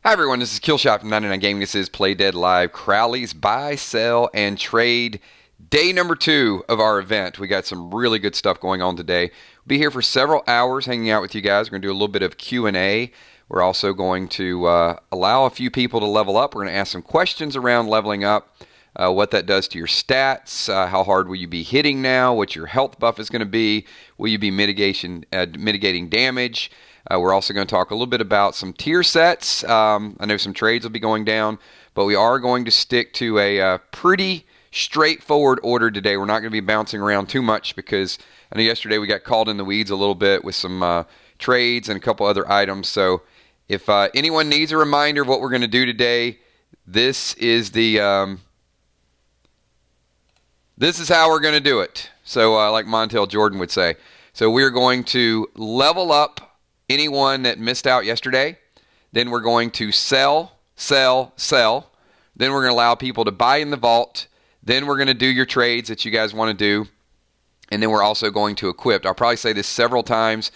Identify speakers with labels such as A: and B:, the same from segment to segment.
A: Hi everyone, this is Killshot from 99 Gaming. This is Play Dead Live, Crowley's buy, sell, and trade day number 2 of our event. We got some really good stuff going on today. We'll be here for several hours hanging out with you guys. We're going to do a little bit of Q&A. We're also going to allow a few people to level up. We're going to ask some questions around leveling up, what that does to your stats, how hard will you be hitting now, what your health buff is going to be, will you be mitigating damage. We're also going to talk a little bit about some tier sets. I know some trades will be going down, but we are going to stick to a pretty straightforward order today. We're not going to be bouncing around too much because I know yesterday we got called in the weeds a little bit with some trades and a couple other items. So if anyone needs a reminder of what we're going to do today, this is how we're going to do it. So like Montel Jordan would say. So we're going to level up anyone that missed out yesterday. Then we're going to sell. Then we're going to allow people to buy in the vault. Then we're going to do your trades that you guys want to do. And then we're also going to equip. I'll probably say this several times.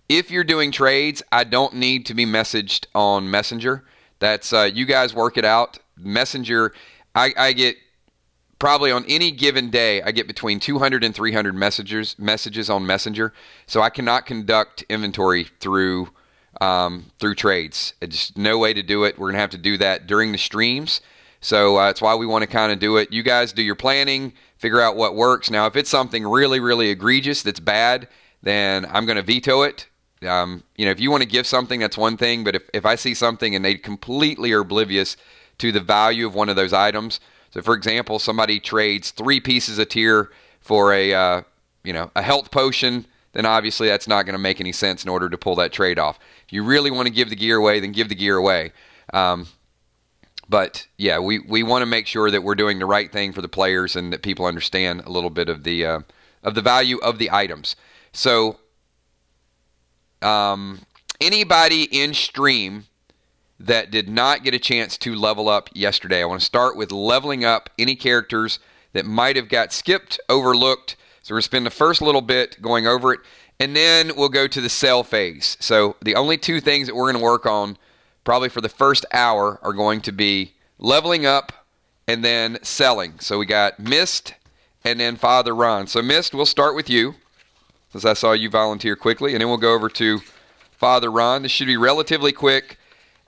A: If you're doing trades, I don't need to be messaged on Messenger. That's you guys work it out. Messenger, I get probably on any given day, I get between 200 and 300 messages on Messenger. So I cannot conduct inventory through trades. It's just no way to do it. We're going to have to do that during the streams. So that's why we want to kind of do it. You guys do your planning, figure out what works. Now, if it's something really, really egregious that's bad, then I'm going to veto it. If you want to give something, that's one thing. But if I see something and they completely are oblivious to the value of one of those items, so, for example, somebody trades 3 pieces of tier for a health potion, then obviously that's not going to make any sense in order to pull that trade off. If you really want to give the gear away, then give the gear away. But yeah, we want to make sure that we're doing the right thing for the players and that people understand a little bit of the value of the items. So, anybody in stream that did not get a chance to level up yesterday, I want to start with leveling up any characters that might have got skipped, overlooked. So we're going to spend the first little bit going over it, and then we'll go to the sell phase. So the only 2 things that we're going to work on probably for the first hour are going to be leveling up and then selling. So we got Mist and then Father Ron. So Mist, we'll start with you, since I saw you volunteer quickly, and then we'll go over to Father Ron. This should be relatively quick.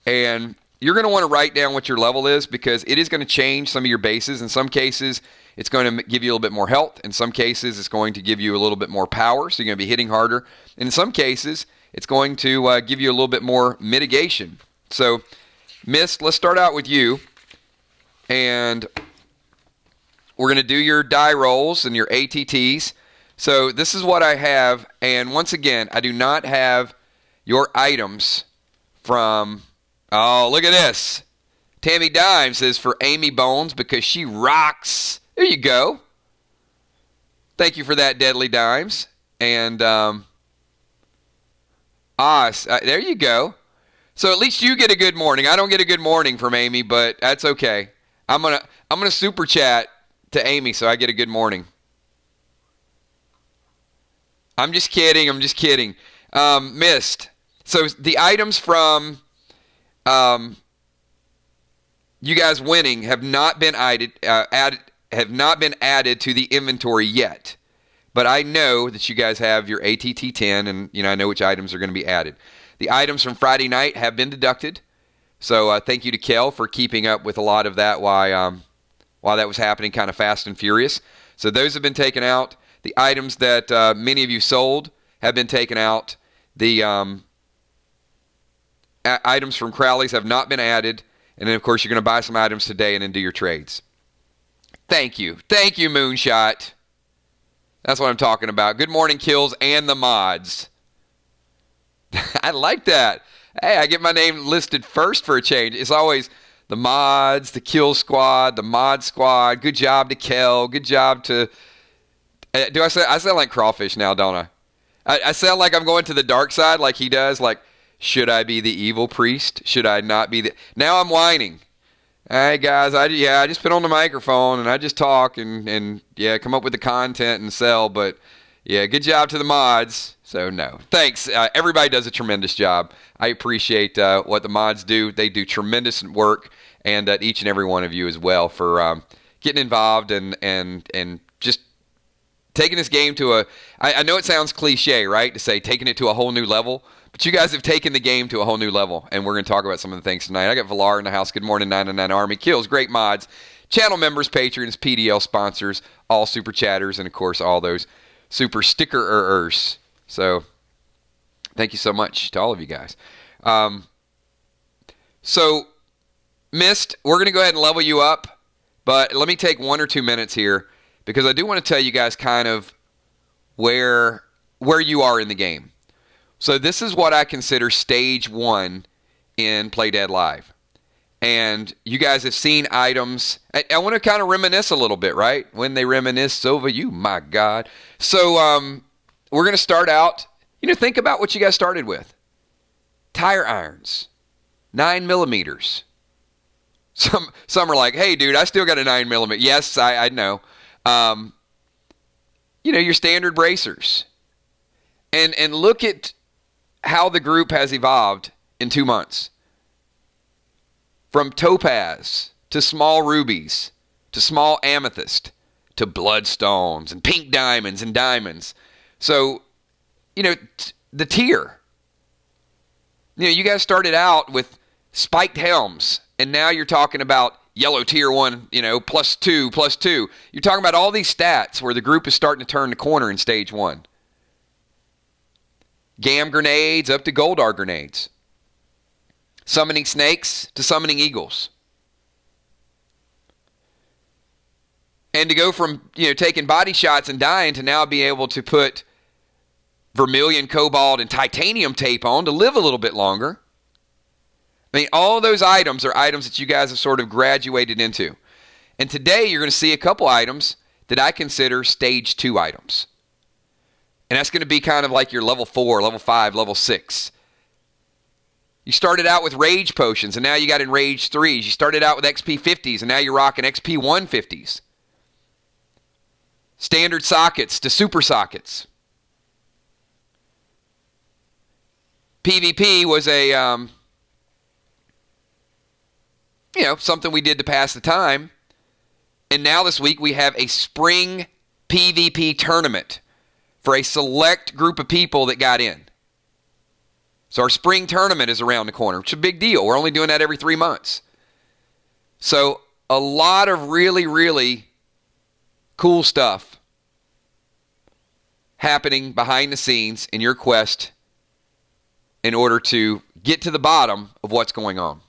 A: And you're going to want to write down what your level is because it is going to change some of your bases. In some cases, it's going to give you a little bit more health. In some cases, it's going to give you a little bit more power, so you're going to be hitting harder. And in some cases, it's going to give you a little bit more mitigation. So, Mist, let's start out with you. And we're going to do your die rolls and your ATTs. So this is what I have. And once again, I do not have your items from... Oh, look at this. Tammy Dime says for Amy Bones because she rocks. There you go. Thank you for that, Deadly Dimes. And, there you go. So at least you get a good morning. I don't get a good morning from Amy, but that's okay. I'm gonna super chat to Amy so I get a good morning. I'm just kidding. Mist. So the items from... you guys winning have not been added to the inventory yet. But I know that you guys have your ATT 10, and I know which items are going to be added. The items from Friday night have been deducted. So thank you to Kel for keeping up with a lot of that while that was happening kind of fast and furious. So those have been taken out. The items that many of you sold have been taken out. The items from Crowley's have not been added. And then, of course, you're going to buy some items today and then do your trades. Thank you. Thank you, Moonshot. That's what I'm talking about. Good morning, Kills and the mods. I like that. Hey, I get my name listed first for a change. It's always the mods, the Kill Squad, the Mod Squad. Good job to Kel. Good job to... I sound like Crawfish now, don't I? I sound like I'm going to the dark side like he does, like... Should I be the evil priest? Should I not be the... Now I'm whining. Hey, guys, I just put on the microphone and I just talk and come up with the content and sell. But, yeah, good job to the mods. So, no. Thanks. Everybody does a tremendous job. I appreciate what the mods do. They do tremendous work, and each and every one of you as well for getting involved and just taking this game to I know it sounds cliche, right, to say taking it to a whole new level, but you guys have taken the game to a whole new level, and we're going to talk about some of the things tonight. I got Valar in the house. Good morning, 999 Army. Kills, great mods, channel members, patrons, PDL sponsors, all super chatters, and, of course, all those super stickerers. So thank you so much to all of you guys. So, Mist, we're going to go ahead and level you up, but let me take 1 or 2 minutes here, because I do want to tell you guys kind of where you are in the game. So this is what I consider stage 1 in Play Dead Live. And you guys have seen items. I want to kind of reminisce a little bit, right? When they reminisce over you, my God. So we're going to start out, think about what you guys started with. Tire irons, 9 millimeters. Some are like, hey, dude, I still got a 9 millimeter. Yes, I know. Your standard bracers. And look at how the group has evolved in 2 months. From topaz to small rubies to small amethyst to bloodstones and pink diamonds and diamonds. So, the tier. You guys started out with spiked helms, and now you're talking about yellow tier 1, +2. You're talking about all these stats where the group is starting to turn the corner in stage 1. Gam grenades up to Goldar grenades. Summoning snakes to summoning eagles. And to go from, taking body shots and dying to now be able to put vermilion, cobalt, and titanium tape on to live a little bit longer. I mean, all those items are items that you guys have sort of graduated into. And today you're going to see a couple items that I consider stage 2 items. And that's going to be kind of like your level 4, level 5, level 6. You started out with rage potions, and now you got enraged 3s. You started out with XP 50s, and now you're rocking XP 150s. Standard sockets to super sockets. PvP was a, something we did to pass the time. And now this week we have a spring PvP tournament for a select group of people that got in. So our spring tournament is around the corner, which is a big deal. We're only doing that every 3 months. So a lot of really, really cool stuff happening behind the scenes in your quest in order to get to the bottom of what's going on.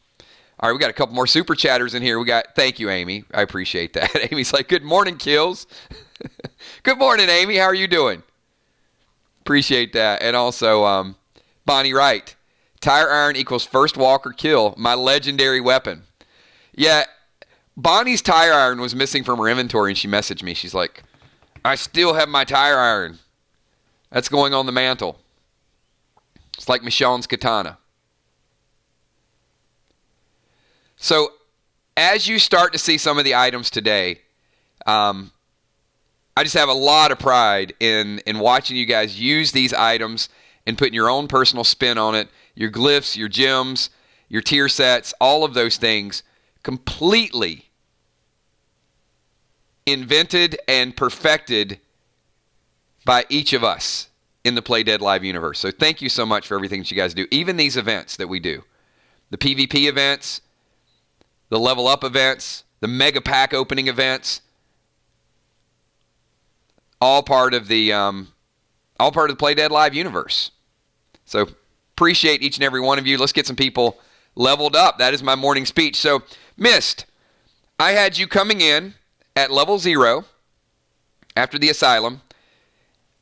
A: All right, we got a couple more super chatters in here. Thank you, Amy. I appreciate that. Amy's like, good morning, Kills. Good morning, Amy. How are you doing? Appreciate that. And also, Bonnie Wright, tire iron equals first walker kill, my legendary weapon. Yeah, Bonnie's tire iron was missing from her inventory, and she messaged me. She's like, I still have my tire iron. That's going on the mantle. It's like Michonne's katana. So, as you start to see some of the items today, I just have a lot of pride in watching you guys use these items and putting your own personal spin on it, your glyphs, your gems, your tier sets, all of those things completely invented and perfected by each of us in the Play Dead Live universe. So thank you so much for everything that you guys do. Even these events that we do. The PvP events, the level up events, the mega pack opening events, all part of the Play Dead Live universe. So appreciate each and every one of you. Let's get some people leveled up. That is my morning speech. So, Mist, I had you coming in at level 0 after the asylum,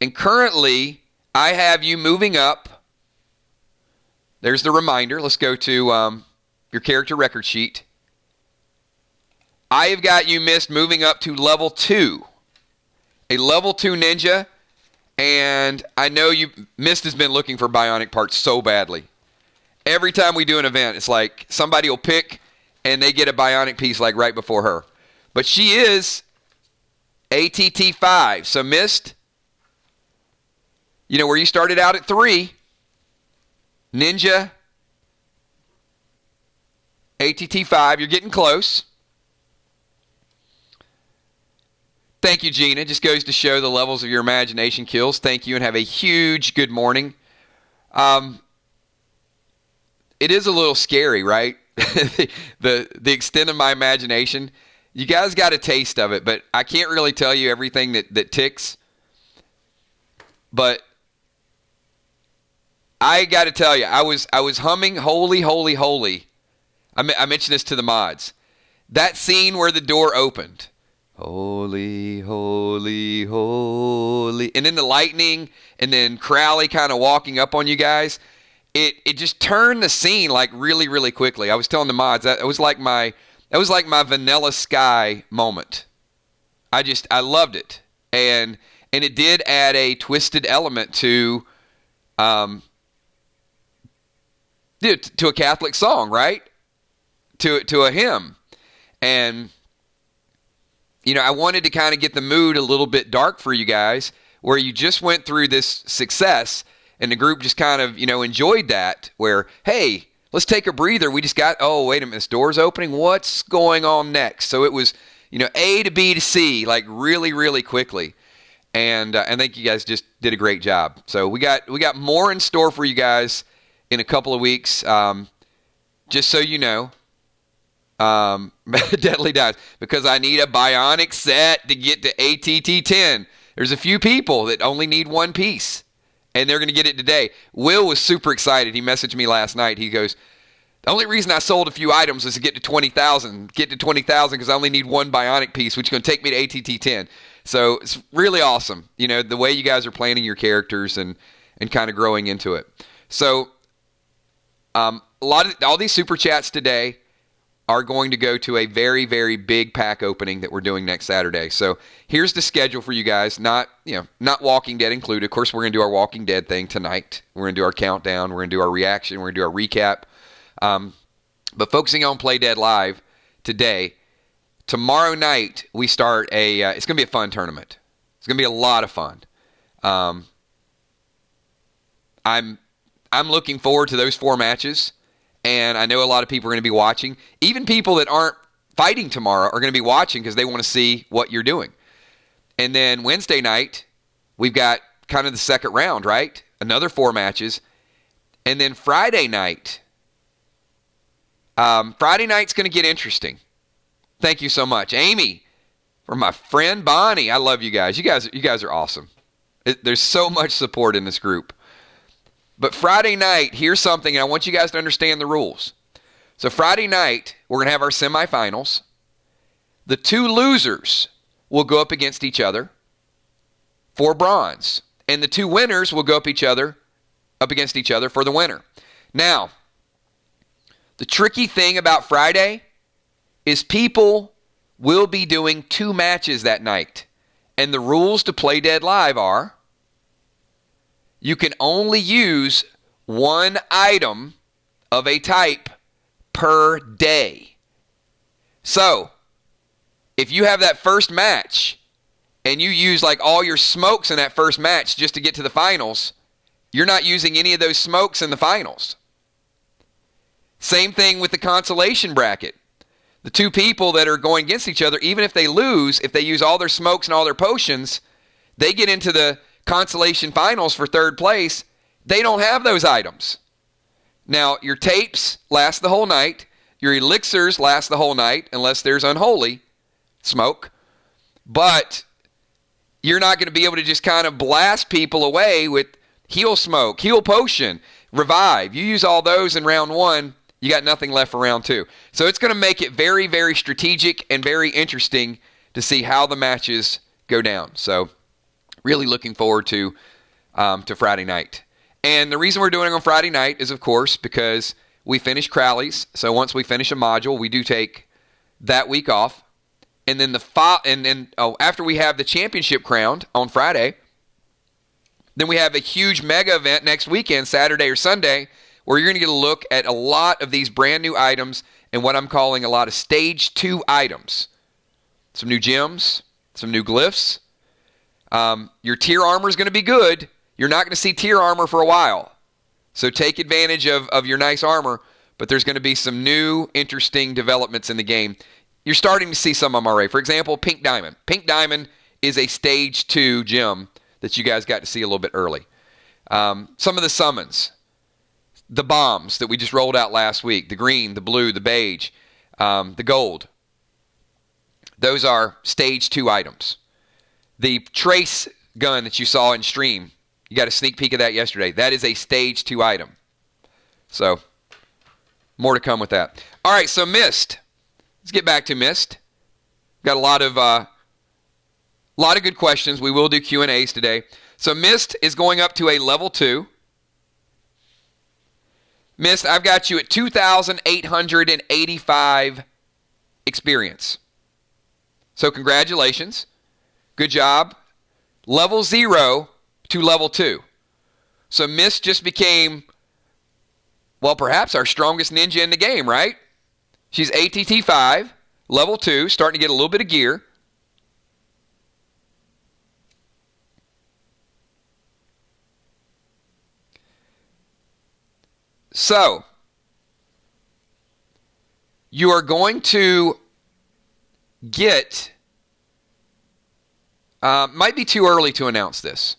A: and currently I have you moving up. There's the reminder. Let's go to your character record sheet. I have got you, Mist, moving up to level 2. A level 2 ninja. And I know Mist has been looking for bionic parts so badly. Every time we do an event, it's like somebody will pick and they get a bionic piece like right before her. But she is ATT 5. So, Mist, You know, where you started out at 3, Ninja, ATT 5, you're getting close. Thank you, Gina. Just goes to show the levels of your imagination kills. Thank you, and have a huge good morning. It is a little scary, right? the extent of my imagination. You guys got a taste of it, but I can't really tell you everything that ticks. But I got to tell you, I was humming "Holy, Holy, Holy." I mentioned this to the mods. That scene where the door opened, "Holy, Holy, Holy," and then the lightning, and then Crowley kind of walking up on you guys. It just turned the scene like really, really quickly. I was telling the mods that it was like my Vanilla Sky moment. I loved it, and it did add a twisted element to a Catholic song, right? To a hymn, and you know, I wanted to kind of get the mood a little bit dark for you guys, where you just went through this success. And the group just kind of, you know, enjoyed that, where, hey, let's take a breather. We just got, oh, wait a minute, this door's opening. What's going on next? So it was, you know, A to B to C, like really, really quickly. And I think you guys just did a great job. So we got more in store for you guys in a couple of weeks. Just so you know, Deadly Dives, because I need a bionic set to get to ATT 10. There's a few people that only need one piece. And they're going to get it today. Will was super excited. He messaged me last night. He goes, the only reason I sold a few items is to get to 20,000. Get to 20,000 because I only need one bionic piece, which is going to take me to ATT 10. So it's really awesome, you know, the way you guys are planning your characters and kind of growing into it. So all these super chats today are going to go to a very, very big pack opening that we're doing next Saturday. So here's the schedule for you guys. Not Walking Dead included. Of course, we're going to do our Walking Dead thing tonight. We're going to do our countdown. We're going to do our reaction. We're going to do our recap. But focusing on Play Dead Live today, tomorrow night we start it's going to be a fun tournament. It's going to be a lot of fun. I'm looking forward to those 4 matches. And I know a lot of people are going to be watching. Even people that aren't fighting tomorrow are going to be watching because they want to see what you're doing. And then Wednesday night, we've got kind of the second round, right? Another 4 matches. And then Friday night, Friday's going to get interesting. Thank you so much. Amy, for my friend Bonnie. I love you guys. You guys are awesome. There's so much support in this group. But Friday night, here's something, and I want you guys to understand the rules. So Friday night, we're going to have our semifinals. The 2 losers will go up against each other for bronze. And the 2 winners will go up against each other for the winner. Now, the tricky thing about Friday is people will be doing 2 matches that night. And the rules to Play Dead Live are, you can only use 1 item of a type per day. So, if you have that first match and you use like all your smokes in that first match just to get to the finals, you're not using any of those smokes in the finals. Same thing with the consolation bracket. The 2 people that are going against each other, even if they lose, if they use all their smokes and all their potions, they get into the consolation finals for 3rd place. They don't have those items. Now, your tapes last the whole night. Your elixirs last the whole night, unless there's unholy smoke. But you're not going to be able to just kind of blast people away with heal smoke, heal potion, revive. You use all those in round 1, you got nothing left for round 2. So it's going to make it very, very strategic and very interesting to see how the matches go down. So really looking forward to Friday night. And the reason we're doing it on Friday night is, of course, because we finish Crowley's. So once we finish a module, we do take that week off. And then after we have the championship crowned on Friday, then we have a huge mega event next weekend, Saturday or Sunday, where you're going to get a look at a lot of these brand new items and what I'm calling a lot of Stage 2 items. Some new gems, some new glyphs. Your tier armor is going to be good. You're not going to see tier armor for a while. So take advantage of your nice armor, but there's going to be some new, interesting developments in the game. You're starting to see some of them already. For example, Pink Diamond. Pink Diamond is a Stage 2 gem that you guys got to see a little bit early. Some of the summons. The bombs that we just rolled out last week. The green, the blue, the beige, the gold. Those are Stage 2 items. The trace gun that you saw in stream, you got a sneak peek of that yesterday. That is a Stage 2 item. So, more to come with that. All right, so Mist. Let's get back to Mist. Got a lot of good questions. We will do Q&As today. So Mist is going up to a level 2. Mist, I've got you at 2,885 experience. So congratulations. Good job. Level 0 to level 2. So Mist just became, well, perhaps our strongest ninja in the game, right? She's ATT 5, level 2, starting to get a little bit of gear. So, you are going to get, might be too early to announce this,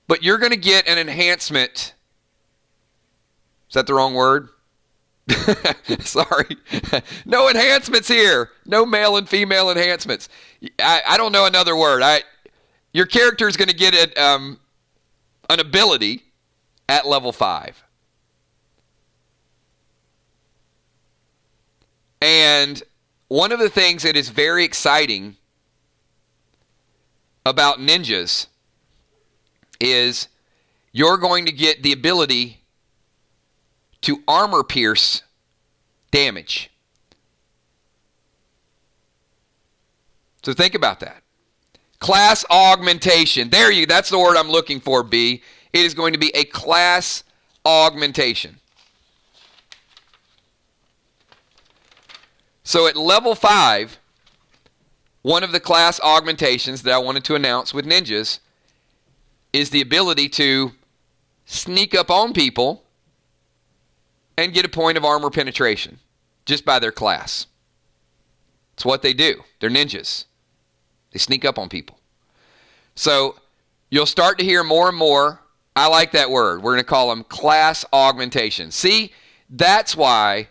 A: but you're going to get an enhancement. Is that the wrong word? Sorry. No enhancements here. No male and female enhancements. I don't know another word. Your character is going to get an ability at level 5. And one of the things that is very exciting about ninjas is you're going to get the ability to armor pierce damage. So think about that. Class augmentation. That's the word I'm looking for, B. It is going to be a class augmentation. So at level 5, one of the class augmentations that I wanted to announce with ninjas is the ability to sneak up on people and get a point of armor penetration just by their class. It's what they do. They're ninjas. They sneak up on people. So you'll start to hear more and more. I like that word. We're going to call them class augmentations. See, that's why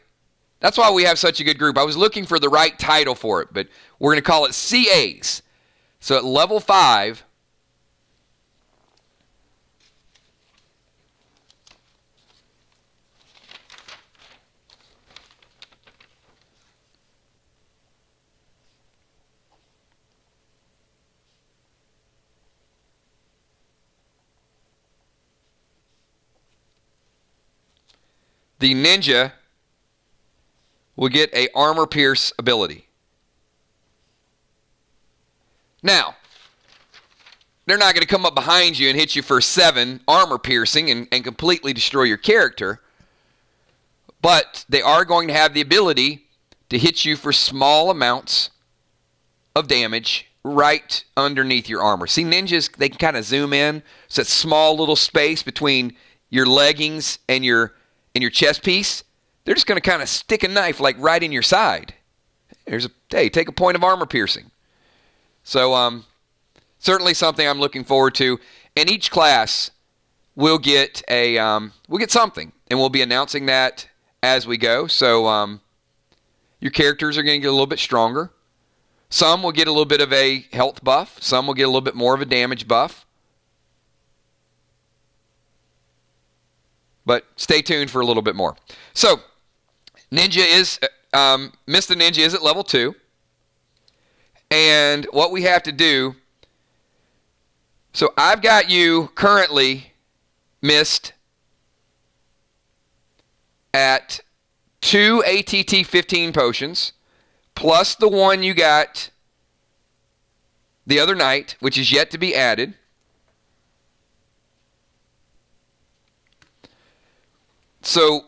A: we have such a good group. I was looking for the right title for it, but we're going to call it CAs. So at level 5, the ninja will get a armor pierce ability. Now, they're not going to come up behind you and hit you for 7 armor piercing and completely destroy your character, but they are going to have the ability to hit you for small amounts of damage right underneath your armor. See, ninjas, they can kind of zoom in. It's that small little space between your leggings and your chest piece. They're just going to kind of stick a knife like right in your side. Take a point of armor piercing. So certainly something I'm looking forward to. And each class will get something, and we'll be announcing that as we go. So your characters are going to get a little bit stronger. Some will get a little bit of a health buff. Some will get a little bit more of a damage buff. But stay tuned for a little bit more. So, Mr. Ninja is at level 2. And what we have to do, so I've got you currently, Mist, at 2 ATT 15 potions, plus the one you got the other night, which is yet to be added. So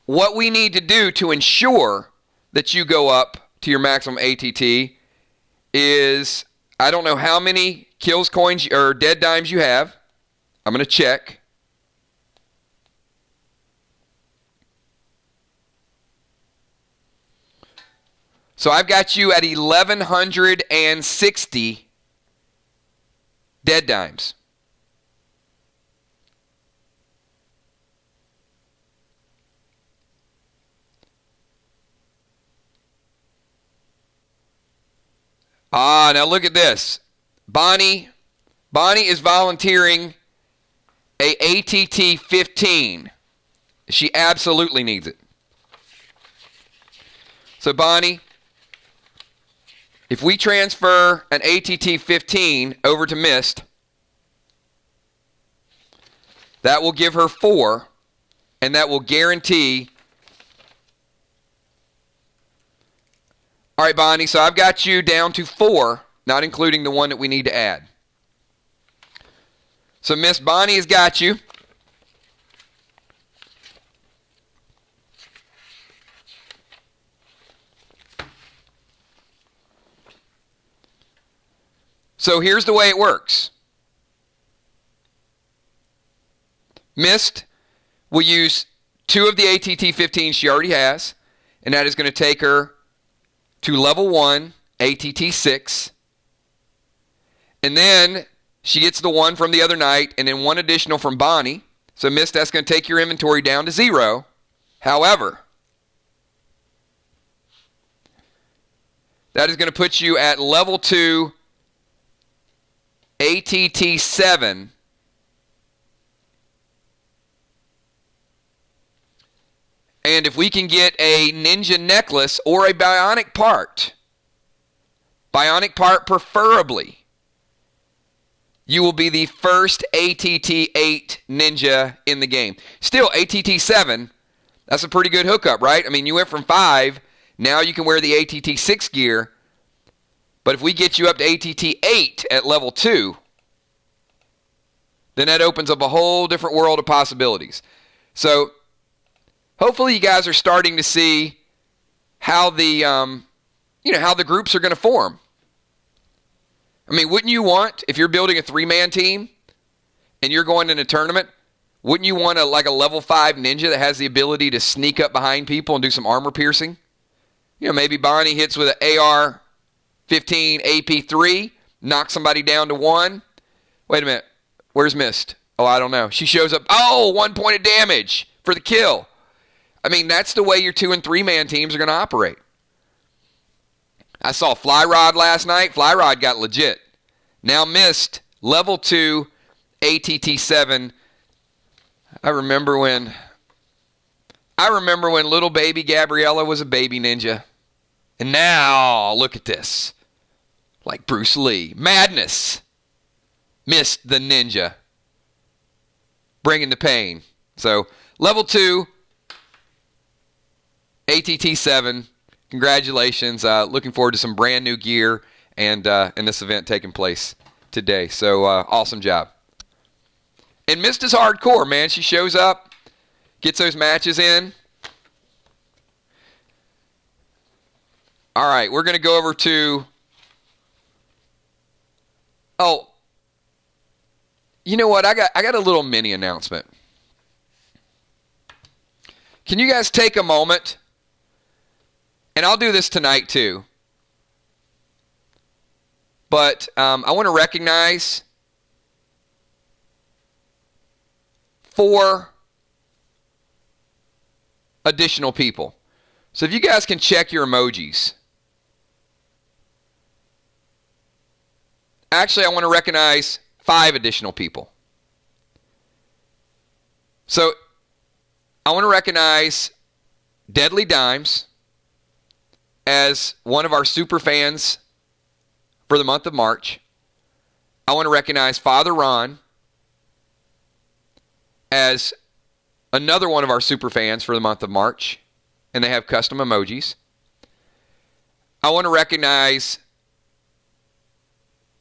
A: what we need to do to ensure that you go up to your maximum ATT is, I don't know how many kills coins or dead dimes you have. I'm going to check. So I've got you at 1,160 dead dimes. Now look at this. Bonnie is volunteering a ATT 15. She absolutely needs it. So Bonnie, if we transfer an ATT 15 over to Mist, that will give her 4, and that will guarantee. All right, Bonnie, so I've got you down to 4, not including the one that we need to add. So Miss Bonnie has got you. So here's the way it works. Mist will use 2 of the ATT 15 she already has, and that is going to take her to level 1, ATT 6. And then she gets the 1 from the other night, and then 1 additional from Bonnie. So Mist, that's going to take your inventory down to 0. However, that is going to put you at level 2, ATT 7. And if we can get a ninja necklace or a bionic part preferably, you will be the first ATT 8 ninja in the game. Still, ATT 7, that's a pretty good hookup, right? I mean, you went from 5, now you can wear the ATT 6 gear. But if we get you up to ATT 8 at level 2, then that opens up a whole different world of possibilities. So hopefully you guys are starting to see how the how the groups are going to form. I mean, wouldn't you want, if you're building a 3-man team and you're going in a tournament, wouldn't you want a level 5 ninja that has the ability to sneak up behind people and do some armor piercing? Maybe Bonnie hits with an AR 15 AP3, knock somebody down to 1. Wait a minute. Where's Mist? Oh, I don't know. She shows up. Oh, 1 point of damage for the kill. I mean, that's the way your 2- and 3-man teams are going to operate. I saw Fly Rod last night. Fly Rod got legit. Now Mist, level 2, ATT 7. I remember when little baby Gabriella was a baby ninja. And now, look at this. Like Bruce Lee. Madness. Mist the ninja. Bringing the pain. So, level 2, ATT 7. Congratulations. Looking forward to some brand new gear and this event taking place today. So, awesome job. And Mist is hardcore, man. She shows up, gets those matches in. All right, we're going to go over to... Oh, you know what? I got a little mini announcement. Can you guys take a moment? And I'll do this tonight too. But I want to recognize 4 additional people. So if you guys can check your emojis. Actually, I want to recognize 5 additional people. So I want to recognize Deadly Dimes as one of our super fans for the month of March. I want to recognize Father Ron as another one of our super fans for the month of March, and they have custom emojis. I want to recognize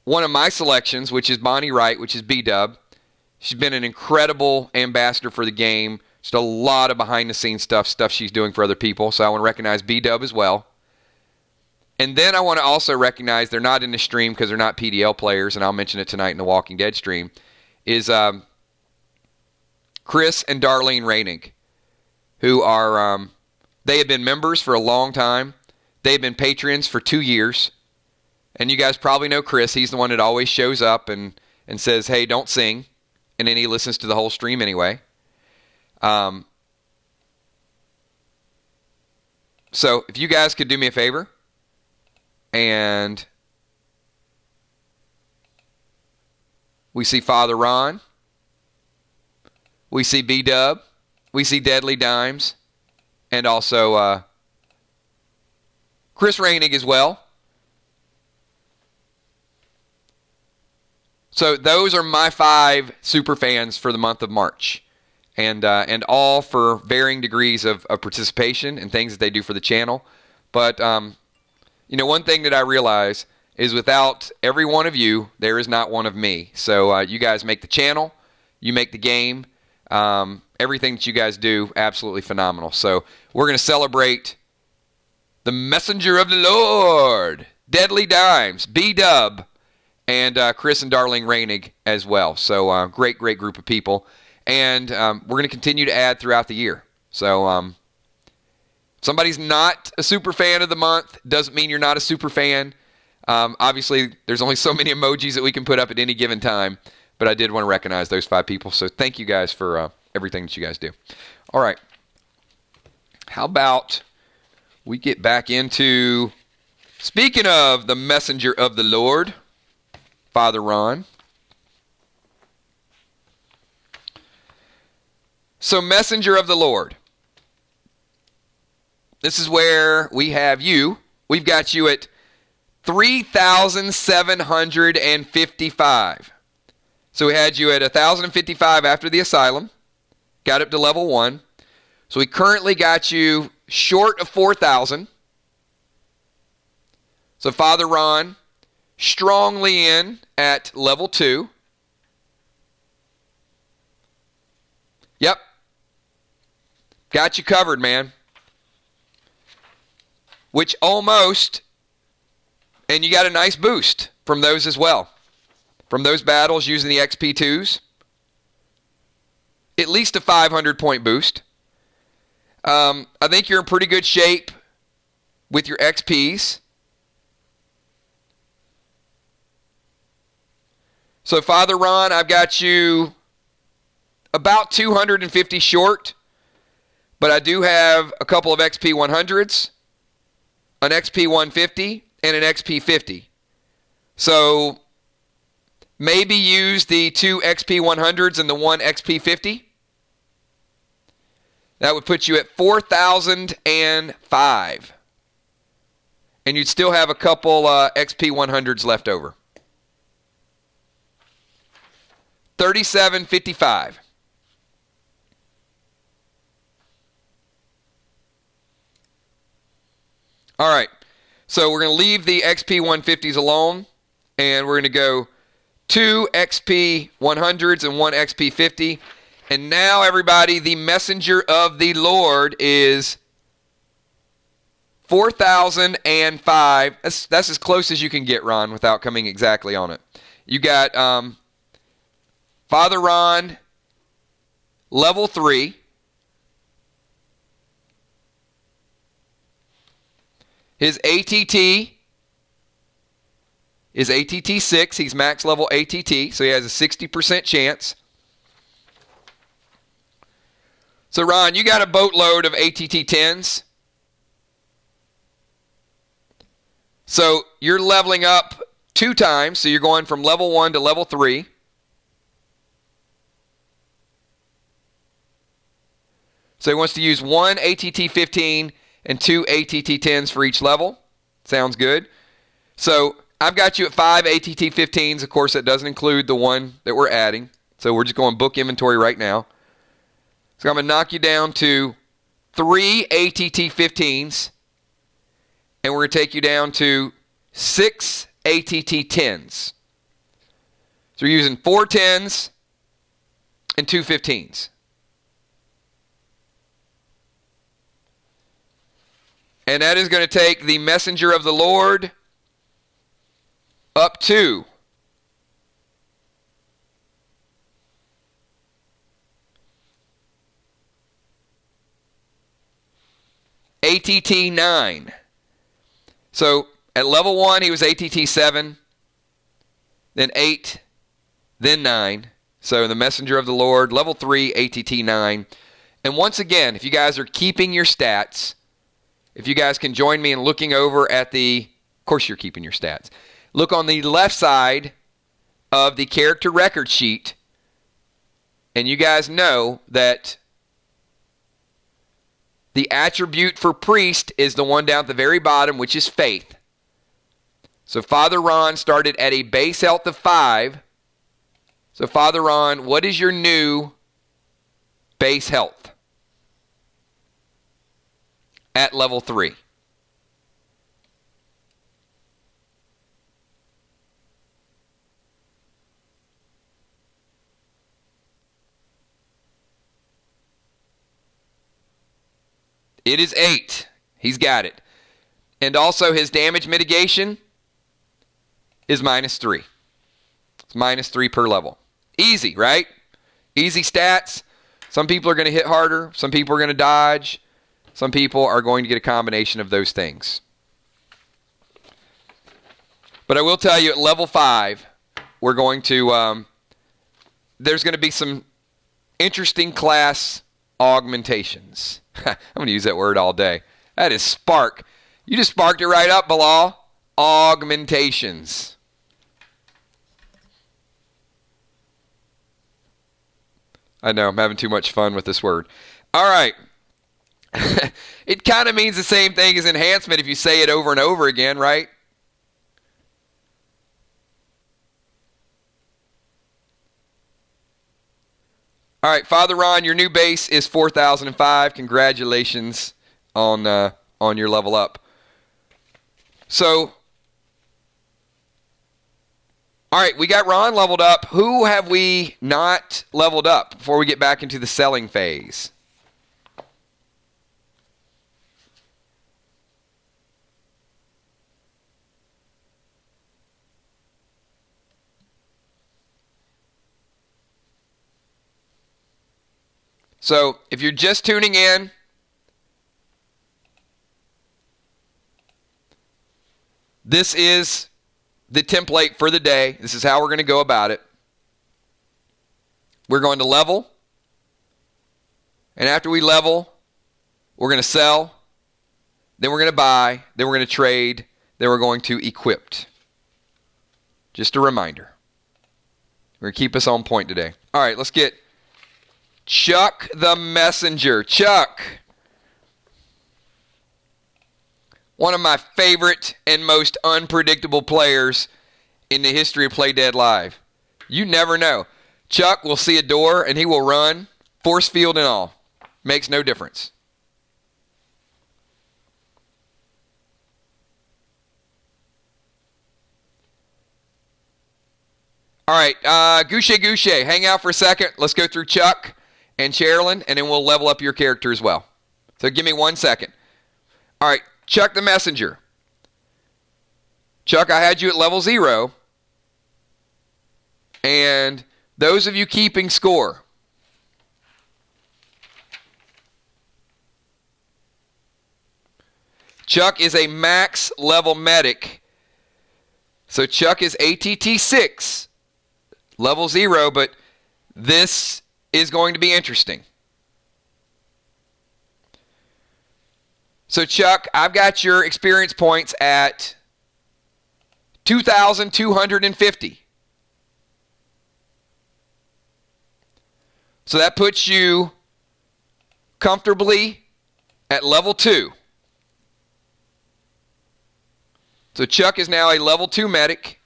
A: one of my selections, which is Bonnie Wright, which is B-Dub. She's been an incredible ambassador for the game. Just a lot of behind-the-scenes stuff she's doing for other people. So I want to recognize B-Dub as well. And then I want to also recognize they're not in the stream because they're not PDL players, and I'll mention it tonight in the Walking Dead stream, is Chris and Darlene Rainig, who are, they have been members for a long time. They've been patrons for 2 years. And you guys probably know Chris. He's the one that always shows up and says, hey, don't sing. And then he listens to the whole stream anyway. So if you guys could do me a favor and we see Father Ron, we see B-Dub, we see Deadly Dimes, and also Chris Rainig as well. So those are my 5 super fans for the month of March. And all for varying degrees of participation and things that they do for the channel. But, one thing that I realize is without every one of you, there is not one of me. So you guys make the channel, you make the game, everything that you guys do, absolutely phenomenal. So we're going to celebrate the messenger of the Lord, Deadly Dimes, B-Dub, and Chris and Darlene Rainig as well. So great group of people. And we're going to continue to add throughout the year. So somebody's not a super fan of the month doesn't mean you're not a super fan. Obviously, there's only so many emojis that we can put up at any given time. But I did want to recognize those 5 people. So thank you guys for everything that you guys do. All right. How about we get back into, speaking of the messenger of the Lord, Father Ron. So, messenger of the Lord. This is where we have you. We've got you at 3,755. So we had you at 1,055 after the asylum. Got up to level 1. So we currently got you short of 4,000. So Father Ron strongly in at level 2. Yep. Got you covered, man. Which almost, and you got a nice boost from those as well. From those battles using the XP2s. At least a 500-point boost. I think you're in pretty good shape with your XPs. So, Father Ron, I've got you about 250 short. But I do have a couple of XP 100s, an XP 150, and an XP 50. So maybe use the 2 XP 100s and the 1 XP 50. That would put you at 4,005. And you'd still have a couple XP 100s left over. 3,755. All right, so we're going to leave the XP 150s alone, and we're going to go 2 XP 100s and 1 XP 50. And now, everybody, the messenger of the Lord is 4,005. That's as close as you can get, Ron, without coming exactly on it. You got Father Ron, level 3. His ATT is ATT 6. He's max level ATT, so he has a 60% chance. So, Ron, you got a boatload of ATT 10s. So, you're leveling up 2 times, so you're going from level 1 to level 3. So, he wants to use 1 ATT 15 and 2 ATT 10s for each level. Sounds good. So I've got you at 5 ATT 15s. Of course, that doesn't include the one that we're adding. So we're just going book inventory right now. So I'm going to knock you down to 3 ATT 15s. And we're going to take you down to 6 ATT 10s. So we're using 4 10s and 2 15s. And that is going to take the messenger of the Lord up to ATT 9. So at level 1, he was ATT 7, then 8, then 9. So the messenger of the Lord, level 3, ATT 9. And once again, if you guys are keeping your stats, if you guys can join me in looking over at of course you're keeping your stats. Look on the left side of the character record sheet, and you guys know that the attribute for priest is the one down at the very bottom, which is faith. So Father Ron started at a base health of 5. So Father Ron, what is your new base health at level 3? It is 8. He's got it. And also his damage mitigation is -3. It's -3 per level. Easy, right? Easy stats. Some people are going to hit harder. Some people are going to dodge. Some people are going to get a combination of those things. But I will tell you, at level 5, we're going to, there's going to be some interesting class augmentations. I'm going to use that word all day. That is spark. You just sparked it right up, Bilal. Augmentations. I know, I'm having too much fun with this word. All right. It kind of means the same thing as enhancement if you say it over and over again, right? All right, Father Ron, your new base is 4,005. Congratulations on your level up. So, all right, we got Ron leveled up. Who have we not leveled up before we get back into the selling phase? So, if you're just tuning in, this is the template for the day. This is how we're going to go about it. We're going to level. And after we level, we're going to sell. Then we're going to buy. Then we're going to trade. Then we're going to equip. Just a reminder. We're going to keep us on point today. All right, let's get Chuck the Messenger. Chuck. One of my favorite and most unpredictable players in the history of Play Dead Live. You never know. Chuck will see a door and he will run, force field and all. Makes no difference. All right, Gouche, hang out for a second. Let's go through Chuck and Cheryl, and then we'll level up your character as well. So give me 1 second. All right, Chuck the Messenger. Chuck, I had you at level 0. And those of you keeping score, Chuck is a max level medic. So Chuck is ATT 6, level 0, but this is going to be interesting. So Chuck, I've got your experience points at 2,250. So that puts you comfortably at level 2. So Chuck is now a level 2 medic,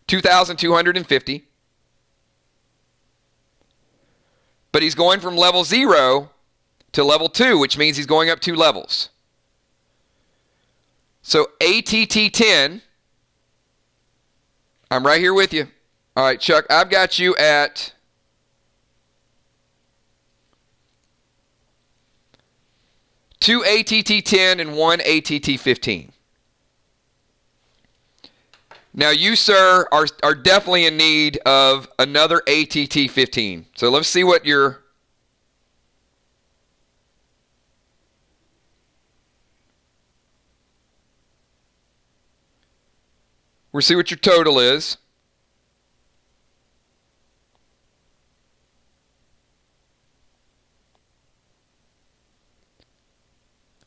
A: 2,250. But he's going from level 0 to level 2, which means he's going up 2 levels. So ATT 10, I'm right here with you. All right, Chuck, I've got you at 2 ATT 10 and 1 ATT 15. Now you, sir, are definitely in need of another ATT 15. So let's see what your... We'll see what your total is.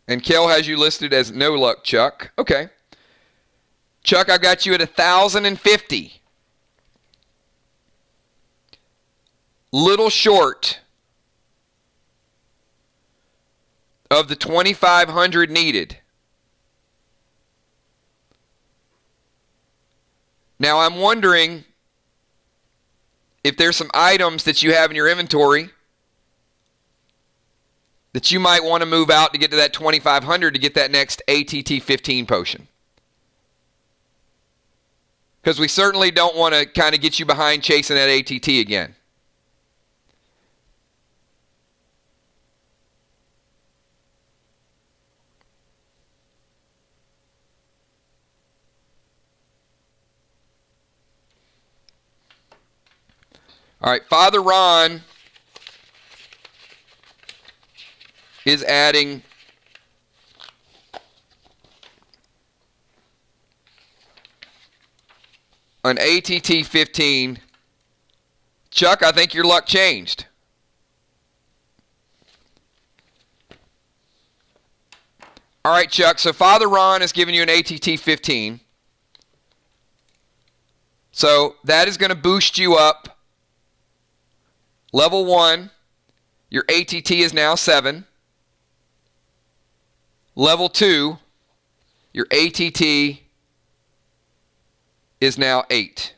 A: And Kel has you listed as no luck, Chuck. Okay. Chuck, I've got you at 1,050. Little short of the 2,500 needed. Now I'm wondering if there's some items that you have in your inventory that you might want to move out to get to that 2,500 to get that next ATT 15 potion. Because we certainly don't want to kind of get you behind chasing that ATT again. All right, Father Ron is adding an ATT 15. Chuck, I think your luck changed. All right, Chuck, so Father Ron is giving you an ATT 15. So that is going to boost you up. Level 1, your ATT is now 7. Level 2, your ATT is now 8.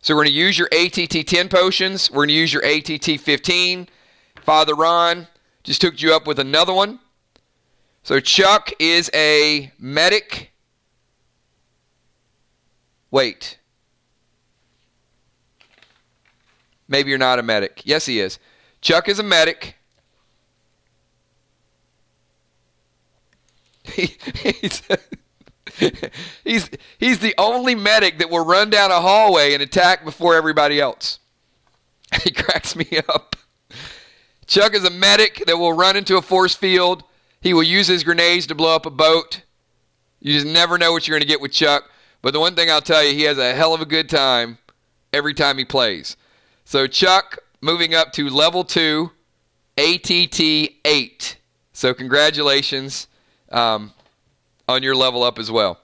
A: So we're going to use your ATT 10 potions. We're going to use your ATT 15. Father Ron just hooked you up with another one. So Chuck is a medic. Wait. Maybe you're not a medic. Yes, he is. Chuck is a medic. He's the only medic that will run down a hallway and attack before everybody else. He cracks me up. Chuck is a medic that will run into a force field. He will use his grenades to blow up a boat. You just never know what you're going to get with Chuck. But the one thing I'll tell you, he has a hell of a good time every time he plays. So Chuck moving up to level 2, ATT 8. So congratulations on your level up as well.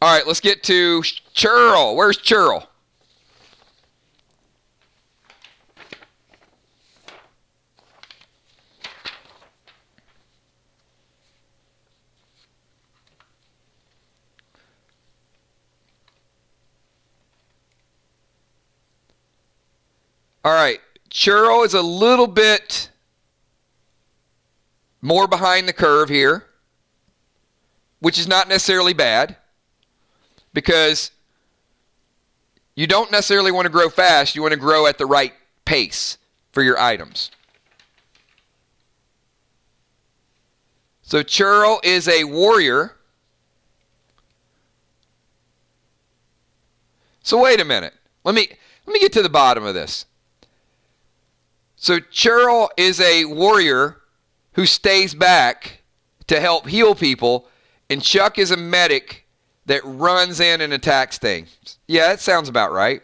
A: All right, let's get to Cheryl. Where's Cheryl? All right, Cheryl is a little bit more behind the curve here, which is not necessarily bad because you don't necessarily want to grow fast. You want to grow at the right pace for your items. So Cheryl is a warrior. So wait a minute. Let me get to the bottom of this. So Cheryl is a warrior who stays back to help heal people, and Chuck is a medic that runs in and attacks things. Yeah, that sounds about right.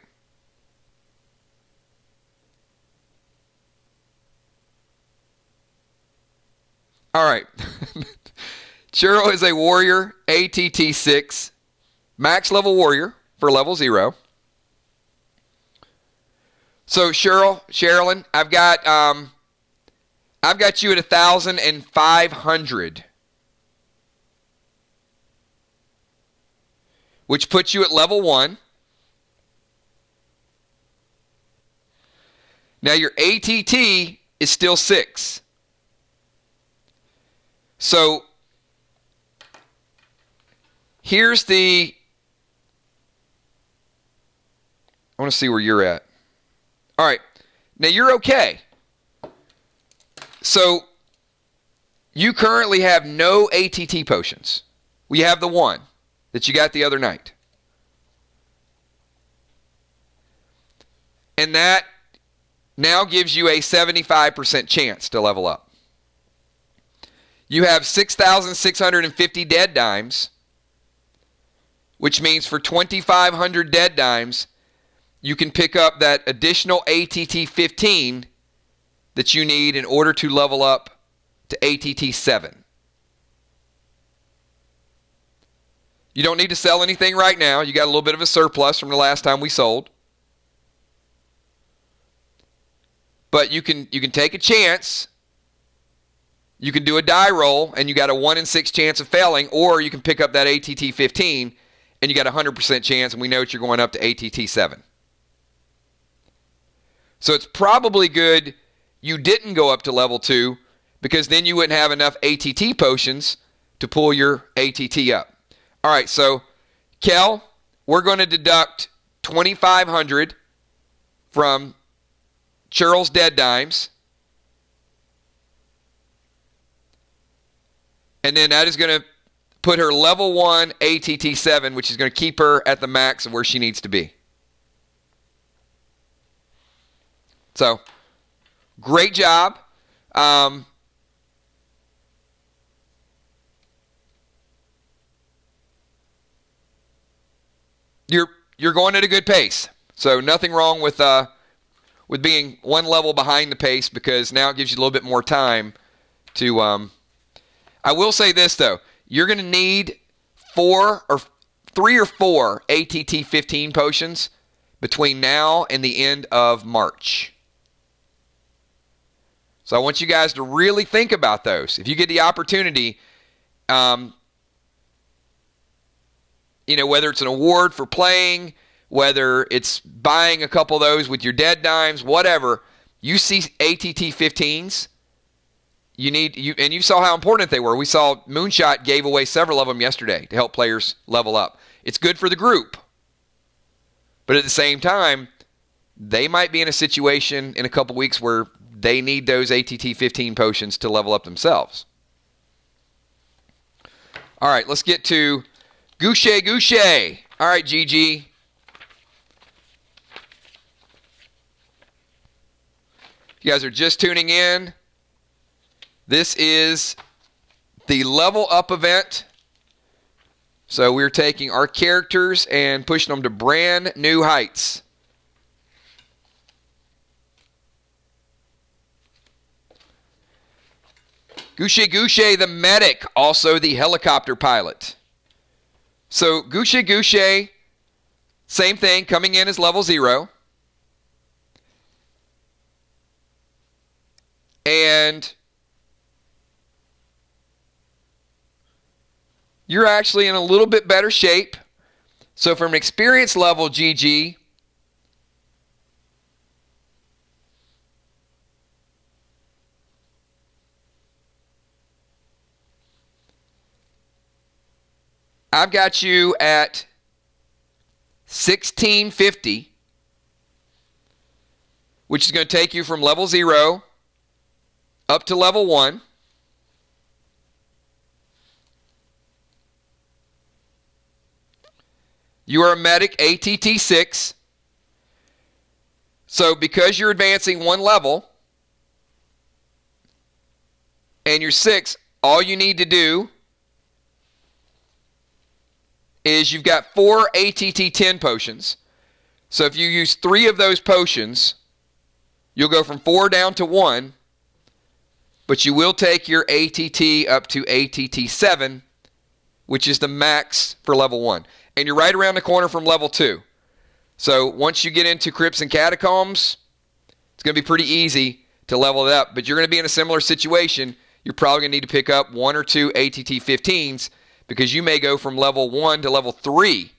A: All right. Cheryl is a warrior, ATT 6, max level warrior for level 0. So Sherilyn, I've got you at 1,500, which puts you at level 1. Now your ATT is still 6. So here's I want to see where you're at. All right. Now you're okay. So You currently have no ATT potions. We have the one that you got the other night. And that now gives you a 75% chance to level up. You have 6,650 dead dimes, which means for 2,500 dead dimes, you can pick up that additional ATT 15 that you need in order to level up to ATT 7. You don't need to sell anything right now. You got a little bit of a surplus from the last time we sold. But you can take a chance. You can do a die roll, and you got a 1 in 6 chance of failing, or you can pick up that ATT 15, and you got a 100% chance, and we know that you're going up to ATT 7. So it's probably good you didn't go up to level 2, because then you wouldn't have enough ATT potions to pull your ATT up. All right, so, Kel, we're going to deduct 2,500 from Cheryl's dead dimes. And then that is going to put her level 1 ATT 7, which is going to keep her at the max of where she needs to be. So, great job. You're going at a good pace. So nothing wrong with being one level behind the pace, because now it gives you a little bit more time to I will say this though. You're going to need 3 or 4 ATT 15 potions between now and the end of March. So I want you guys to really think about those. If you get the opportunity, whether it's an award for playing, whether it's buying a couple of those with your dead dimes, whatever, you see ATT 15s, and you saw how important they were. We saw Moonshot gave away several of them yesterday to help players level up. It's good for the group. But at the same time, they might be in a situation in a couple weeks where they need those ATT 15 potions to level up themselves. All right, let's get to Goucher. All right, GG. If you guys are just tuning in, this is the level up event. So we're taking our characters and pushing them to brand new heights. Goucher the medic, also the helicopter pilot. So Goucher, same thing, coming in as level 0. And you're actually in a little bit better shape. So from an experience level, GG, I've got you at 1650, which is going to take you from level 0 up to level 1. You are a medic, ATT 6. So because you're advancing 1 level and you're 6, all you need to do is you've got 4 ATT 10 potions. So if you use 3 of those potions, you'll go from 4 down to 1, but you will take your ATT up to ATT 7, which is the max for level 1. And you're right around the corner from level 2. So once you get into Crypts and Catacombs, it's going to be pretty easy to level it up. But you're going to be in a similar situation. You're probably going to need to pick up 1 or 2 ATT 15s, because you may go from level 1 to level 3.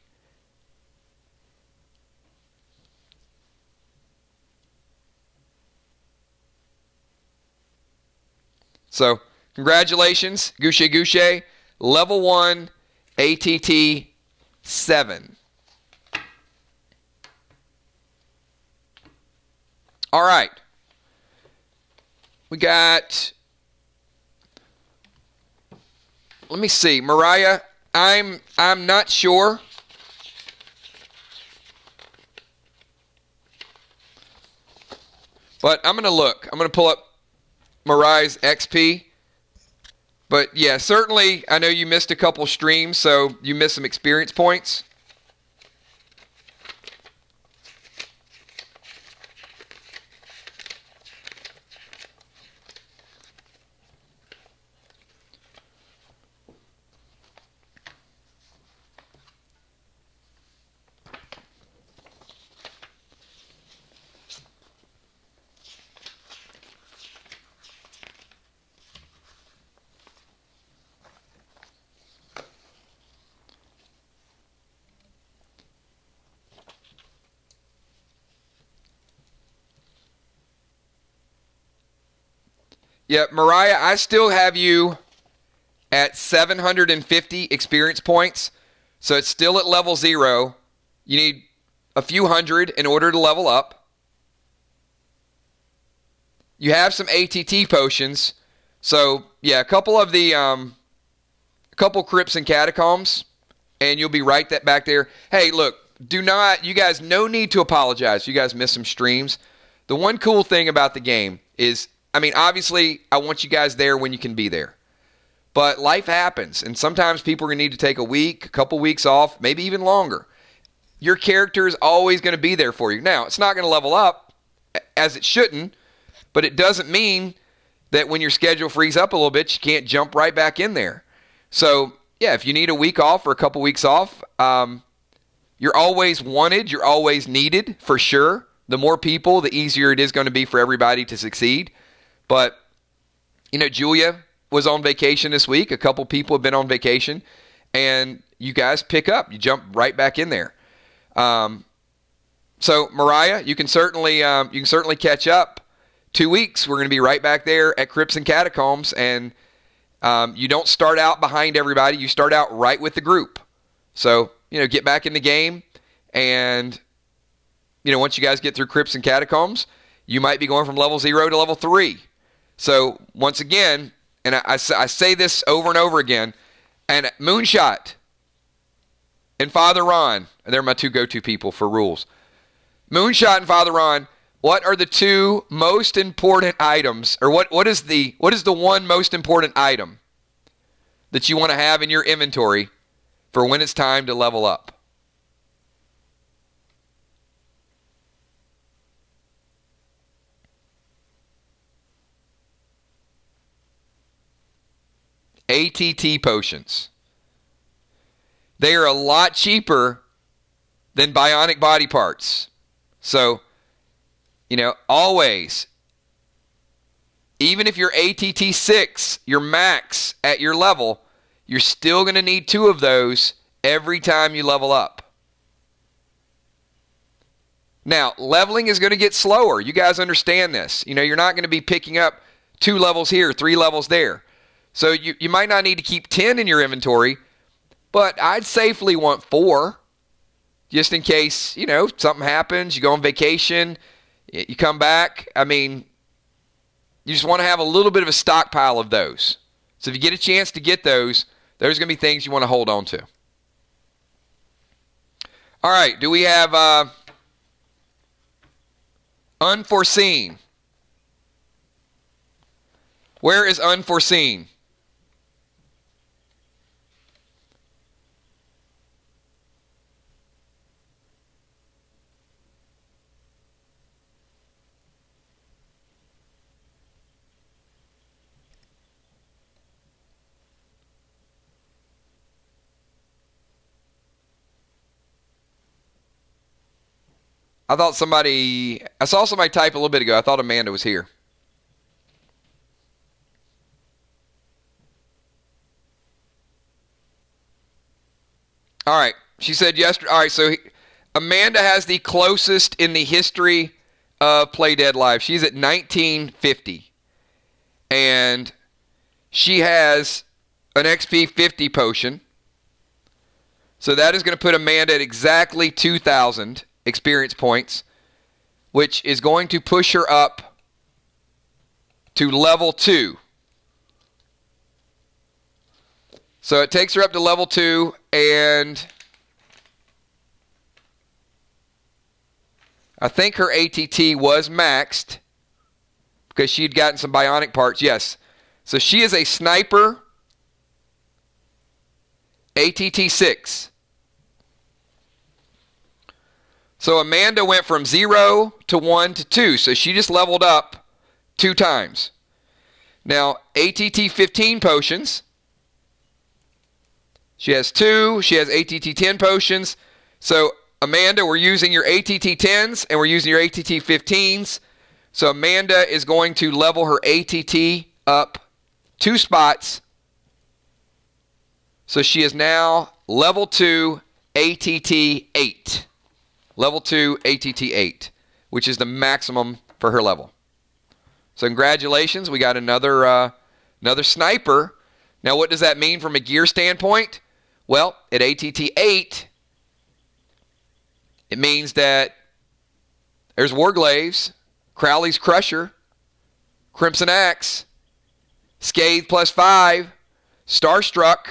A: So, congratulations, Goucher. Level 1, ATT 7. All right. We got let me see. Mariah, I'm not sure. But I'm going to look. I'm going to pull up Mariah's XP. But yeah, certainly I know you missed a couple streams, so you missed some experience points. Yeah, Mariah, I still have you at 750 experience points. So it's still at level 0. You need a few hundred in order to level up. You have some ATT potions. So, yeah, a couple of the crypts and catacombs, and you'll be right back there. Hey, look, you guys, no need to apologize. You guys missed some streams. The one cool thing about the game is, I mean, obviously, I want you guys there when you can be there. But life happens, and sometimes people are going to need to take a week, a couple weeks off, maybe even longer. Your character is always going to be there for you. Now, it's not going to level up, as it shouldn't, but it doesn't mean that when your schedule frees up a little bit, you can't jump right back in there. So, yeah, if you need a week off or a couple weeks off, you're always wanted, you're always needed, for sure. The more people, the easier it is going to be for everybody to succeed. But, Julia was on vacation this week. A couple people have been on vacation. And you guys pick up. You jump right back in there. So, Mariah, you can certainly catch up. 2 weeks, we're going to be right back there at Crypts and Catacombs. And you don't start out behind everybody. You start out right with the group. So, get back in the game. And, once you guys get through Crypts and Catacombs, you might be going from level 0 to level 3. So, once again, and I say this over and over again, and Moonshot and Father Ron, and they're my two go-to people for rules. Moonshot and Father Ron, what are the two most important items, or what is the one most important item that you want to have in your inventory for when it's time to level up? ATT potions. They are a lot cheaper than bionic body parts. So, always, even if you're ATT 6, your max at your level, you're still going to need 2 of those every time you level up. Now, leveling is going to get slower. You guys understand this. You're not going to be picking up 2 levels here, 3 levels there. So you might not need to keep 10 in your inventory, but I'd safely want 4, just in case, something happens, you go on vacation, you come back. I mean, you just want to have a little bit of a stockpile of those. So if you get a chance to get those, there's going to be things you want to hold on to. All right, do we have unforeseen? Where is unforeseen? I saw somebody type a little bit ago. I thought Amanda was here. All right. She said yesterday. All right. So Amanda has the closest in the history of Play Dead Live. She's at 1950. And she has an XP 50 potion. So that is going to put Amanda at exactly 2,000 experience points, which is going to push her up to level 2. So it takes her up to level 2, and I think her ATT was maxed because she'd gotten some bionic parts. Yes. So she is a sniper ATT 6. So Amanda went from 0 to 1 to 2. So she just leveled up 2 times. Now, ATT 15 potions. She has 2. She has ATT 10 potions. So, Amanda, we're using your ATT 10s and we're using your ATT 15s. So, Amanda is going to level her ATT up 2 spots. So, she is now level 2 ATT 8. Level 2 ATT 8, which is the maximum for her level. So congratulations, we got another sniper. Now what does that mean from a gear standpoint? Well, at ATT 8, it means that there's Warglaves, Crowley's Crusher, Crimson Axe, Scathe +5, Starstruck,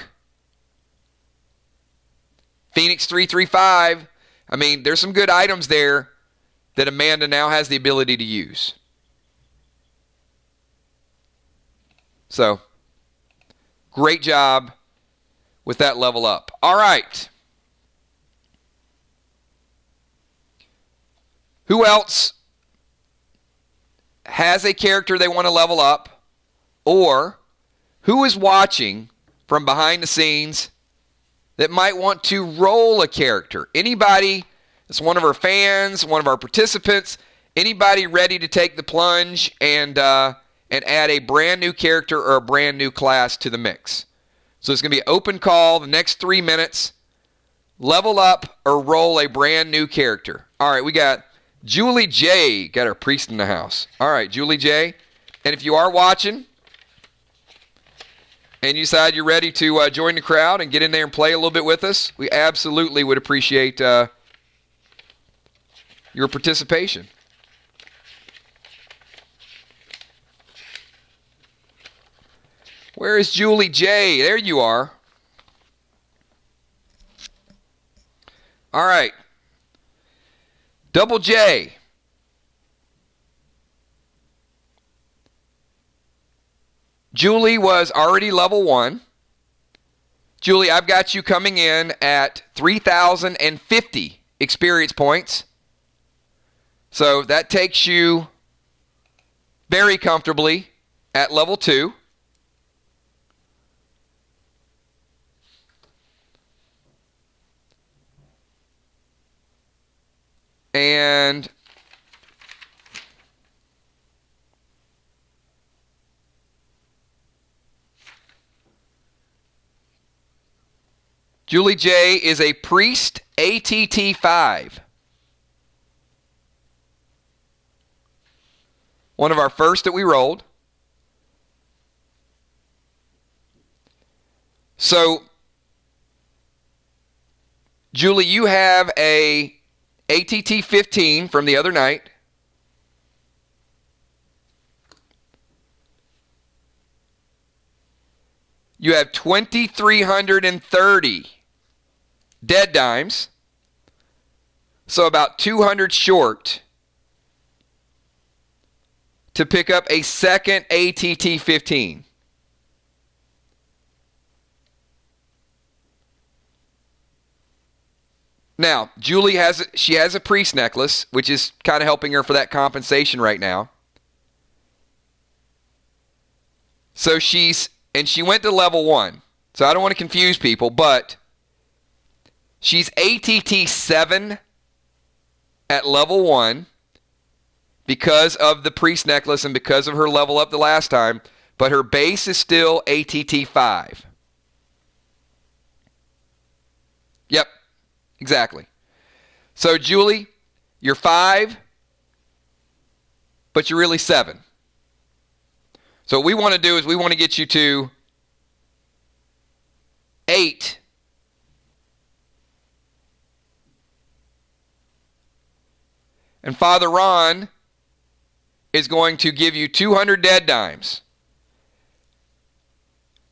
A: Phoenix 335. I mean, there's some good items there that Amanda now has the ability to use. So, great job with that level up. All right. Who else has a character they want to level up? Or who is watching from behind the scenes that might want to roll a character? Anybody that's one of our fans, one of our participants, anybody ready to take the plunge and add a brand new character or a brand new class to the mix? So it's going to be an open call the next 3 minutes. Level up or roll a brand new character. All right, we got Julie J. Got our priest in the house. All right, Julie J. And if you are watching and you decide you're ready to join the crowd and get in there and play a little bit with us, we absolutely would appreciate your participation. Where is Julie J? There you are. All right. Double J. Julie was already level 1. Julie, I've got you coming in at 3,050 experience points. So that takes you very comfortably at level 2. And Julie J is a priest ATT 5. One of our first that we rolled. So, Julie, you have a ATT 15 from the other night. You have 2,330 dead dimes. So about 200 short to pick up a second ATT 15. Now, Julie has a priest necklace, which is kind of helping her for that compensation right now. So she went to level 1. So I don't want to confuse people, but she's ATT 7 at level 1 because of the priest necklace and because of her level up the last time, but her base is still ATT 5. Yep. Exactly. So, Julie, you're 5, but you're really 7. So what we want to do is we want to get you to 8. And Father Ron is going to give you 200 dead dimes.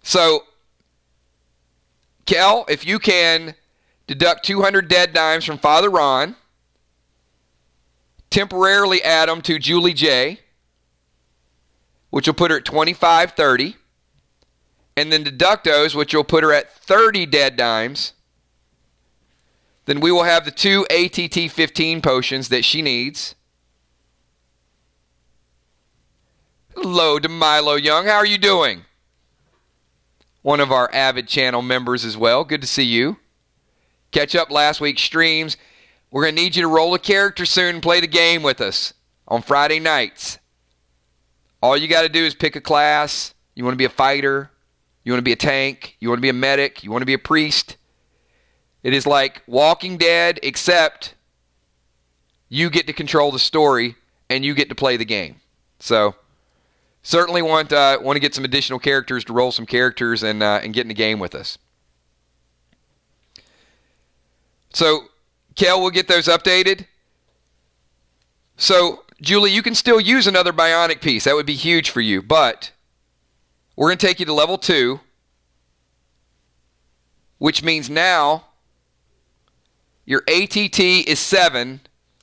A: So Kel, if you can deduct 200 dead dimes from Father Ron, temporarily add them to Julie J, which will put her at 2530, and then deduct those, which will put her at 30 dead dimes, then we will have the 2 ATT 15 potions that she needs. Hello to Milo Young. How are you doing? One of our avid channel members as well. Good to see you. Catch up last week's streams. We're going to need you to roll a character soon and play the game with us on Friday nights. All you got to do is pick a class. You want to be a fighter. You want to be a tank. You want to be a medic. You want to be a priest. It is like Walking Dead, except you get to control the story and you get to play the game. So certainly want to get some additional characters to roll some characters and get in the game with us. So, Kel, we'll get those updated. So, Julie, you can still use another bionic piece. That would be huge for you. But we're going to take you to level 2, which means now your ATT is 7,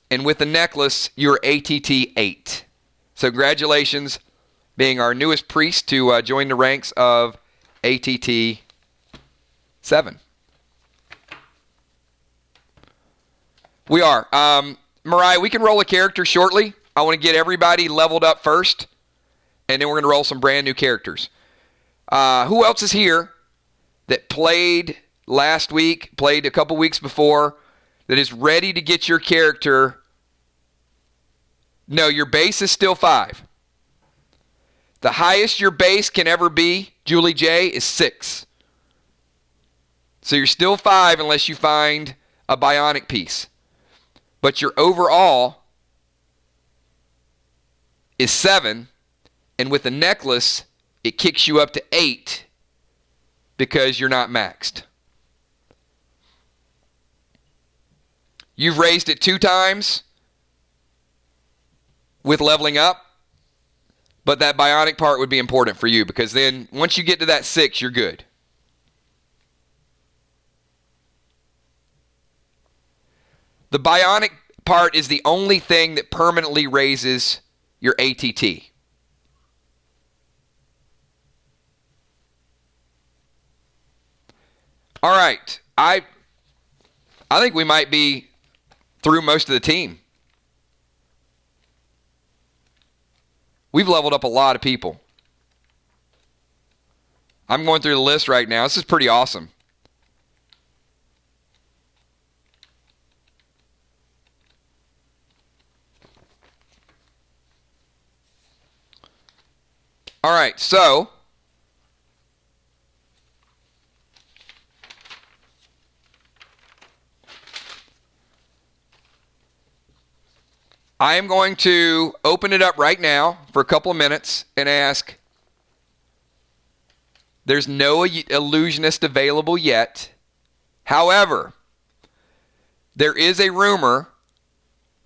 A: and with the necklace, you're ATT 8. So, congratulations, being our newest priest to join the ranks of ATT 7. We are. Mariah, we can roll a character shortly. I want to get everybody leveled up first, and then we're going to roll some brand new characters. Who else is here that played last week, played a couple weeks before, that is ready to get your character? No, your base is still 5. The highest your base can ever be, Julie J, is 6. So you're still 5 unless you find a bionic piece. But your overall is 7, and with the necklace, it kicks you up to 8 because you're not maxed. You've raised it 2 times with leveling up. But that bionic part would be important for you because then once you get to that 6, you're good. The bionic part is the only thing that permanently raises your ATT. All right. I think we might be through most of the team. We've leveled up a lot of people. I'm going through the list right now. This is pretty awesome. All right, so I am going to open it up right now for a couple of minutes and ask. There's no illusionist available yet. However, there is a rumor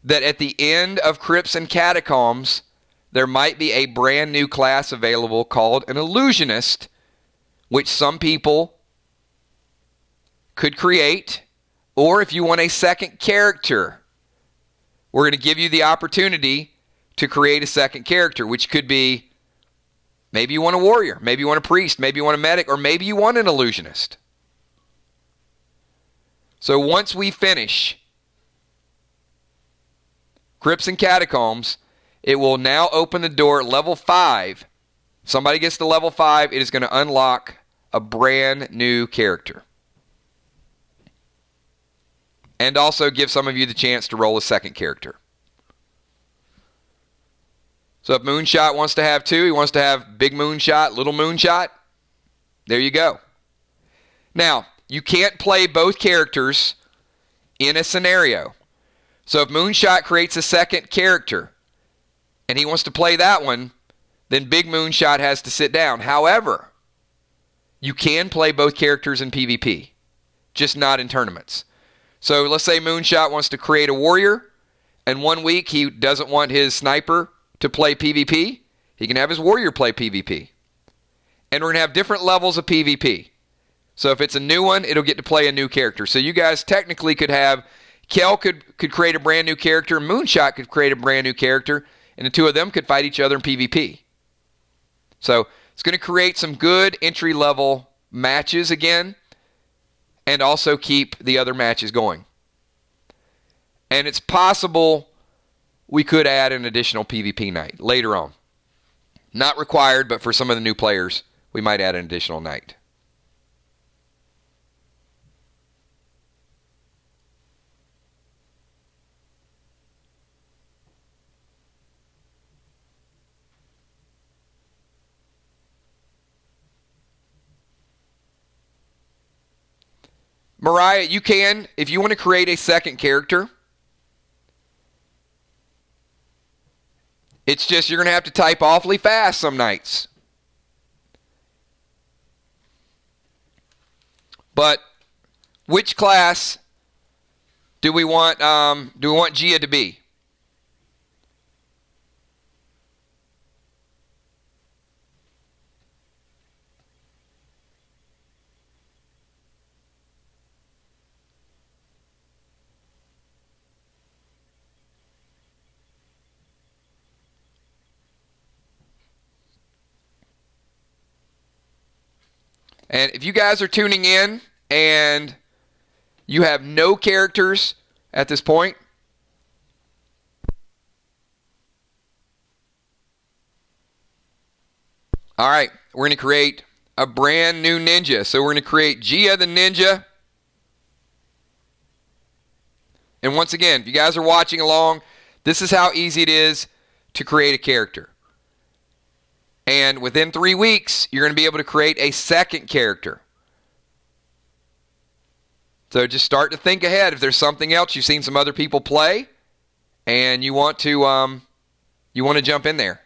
A: that at the end of Crypts and Catacombs, there might be a brand new class available called an illusionist, which some people could create, or if you want a second character, we're going to give you the opportunity to create a second character, which could be maybe you want a warrior, maybe you want a priest, maybe you want a medic, or maybe you want an illusionist. So once we finish Crypts and Catacombs, it will now open the door at level 5. Somebody gets to level 5, it is going to unlock a brand new character. And also give some of you the chance to roll a second character. So if Moonshot wants to have 2, he wants to have Big Moonshot, Little Moonshot, there you go. Now, you can't play both characters in a scenario. So if Moonshot creates a second character and he wants to play that one, then Big Moonshot has to sit down. However, you can play both characters in PvP, just not in tournaments. So let's say Moonshot wants to create a warrior, and 1 week he doesn't want his sniper to play PvP. He can have his warrior play PvP. And we're going to have different levels of PvP. So if it's a new one, it'll get to play a new character. So you guys technically could have, Kel could create a brand new character, Moonshot could create a brand new character, and the two of them could fight each other in PvP. So it's going to create some good entry-level matches again, and also keep the other matches going. And it's possible we could add an additional PvP night later on. Not required, but for some of the new players, we might add an additional night. Mariah, you can, if you want to create a second character, it's just you're going to have to type awfully fast some nights. But which class do we want Gia to be? And if you guys are tuning in and you have no characters at this point, all right, we're going to create a brand new ninja. So we're going to create Gia the Ninja. And once again, if you guys are watching along, this is how easy it is to create a character. And within 3 weeks, you're going to be able to create a second character. So just start to think ahead. If there's something else you've seen some other people play, and you want to jump in there.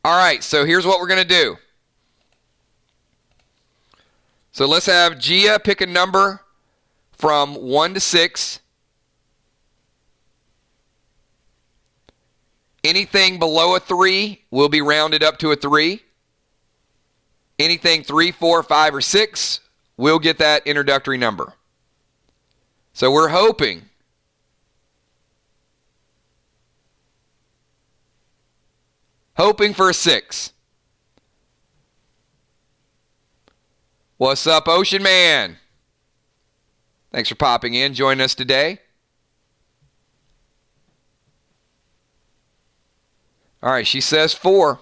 A: All right, so here's what we're going to do. So let's have Gia pick a number from 1 to 6. Anything below a 3 will be rounded up to a 3. Anything 3, 4, 5, or 6 will get that introductory number. So we're hoping for a 6. What's up, Ocean Man? Thanks for popping in, joining us today. All right, she says 4.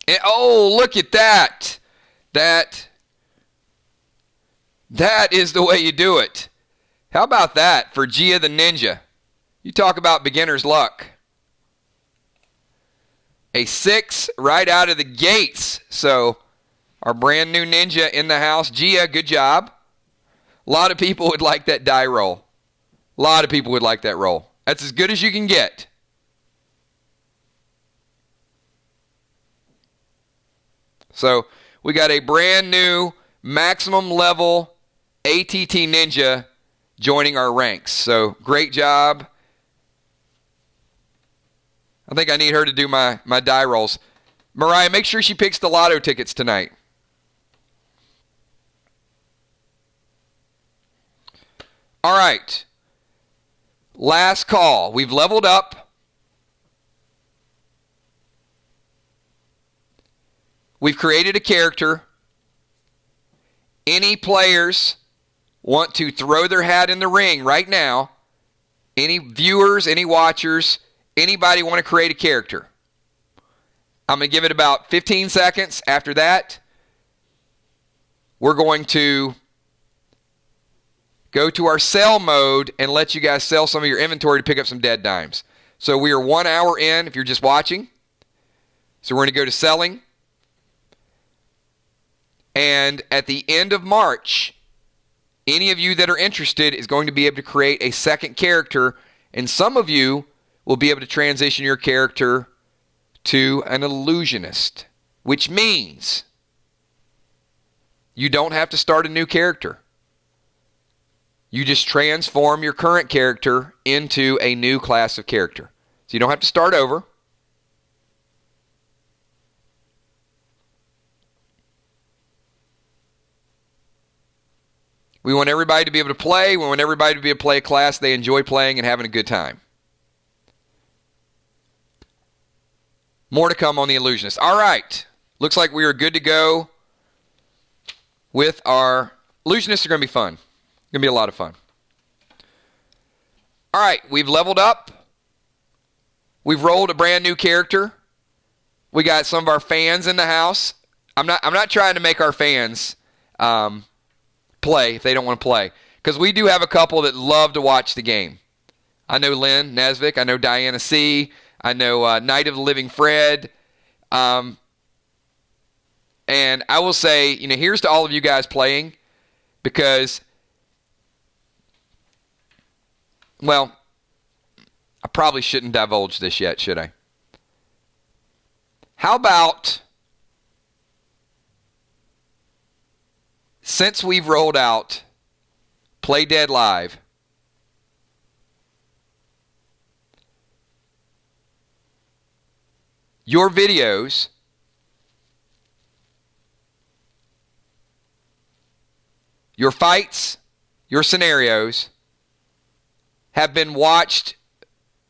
A: And, oh, look at that. That is the way you do it. How about that for Gia the Ninja? You talk about beginner's luck. A 6 right out of the gates. So our brand new ninja in the house. Gia, good job. A lot of people would like that die roll. A lot of people would like that roll. That's as good as you can get. So we got a brand new maximum level ATT ninja joining our ranks. So great job. I think I need her to do my die rolls. Mariah, make sure she picks the lotto tickets tonight. All right. Last call. We've leveled up. We've created a character. Any players want to throw their hat in the ring right now? Any viewers, any watchers, anybody want to create a character? I'm going to give it about 15 seconds. After that, we're going to go to our sell mode and let you guys sell some of your inventory to pick up some dead dimes. So we are 1 hour in if you're just watching. So we're going to go to selling. And at the end of March, any of you that are interested is going to be able to create a second character, and some of you will be able to transition your character to an illusionist, which means you don't have to start a new character. You just transform your current character into a new class of character. So you don't have to start over. We want everybody to be able to play. We want everybody to be able to play a class they enjoy playing and having a good time. More to come on the Illusionist. All right. Looks like we are good to go with our Illusionists. Are going to be fun. Going to be a lot of fun. All right. We've leveled up. We've rolled a brand new character. We got some of our fans in the house. I'm not trying to make our fans play if they don't want to play, because we do have a couple that love to watch the game. I know Lynn Nesvik. I know Diana C. I know Night of the Living Fred. And I will say, here's to all of you guys playing, because, well, I probably shouldn't divulge this yet, should I? How about, since we've rolled out Play Dead Live, your videos your fights, your scenarios have been watched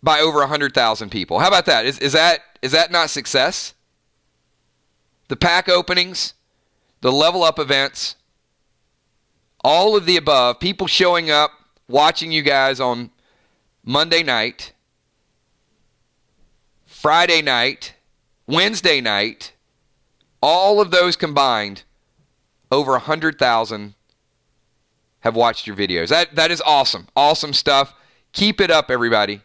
A: by over 100,000 people. How about that? Is that not success? The pack openings, the level up events, all of the above, people showing up, watching you guys on Monday night, Friday night, Wednesday night, all of those combined, over 100,000 have watched your videos. That is awesome. Awesome stuff. Keep it up, everybody.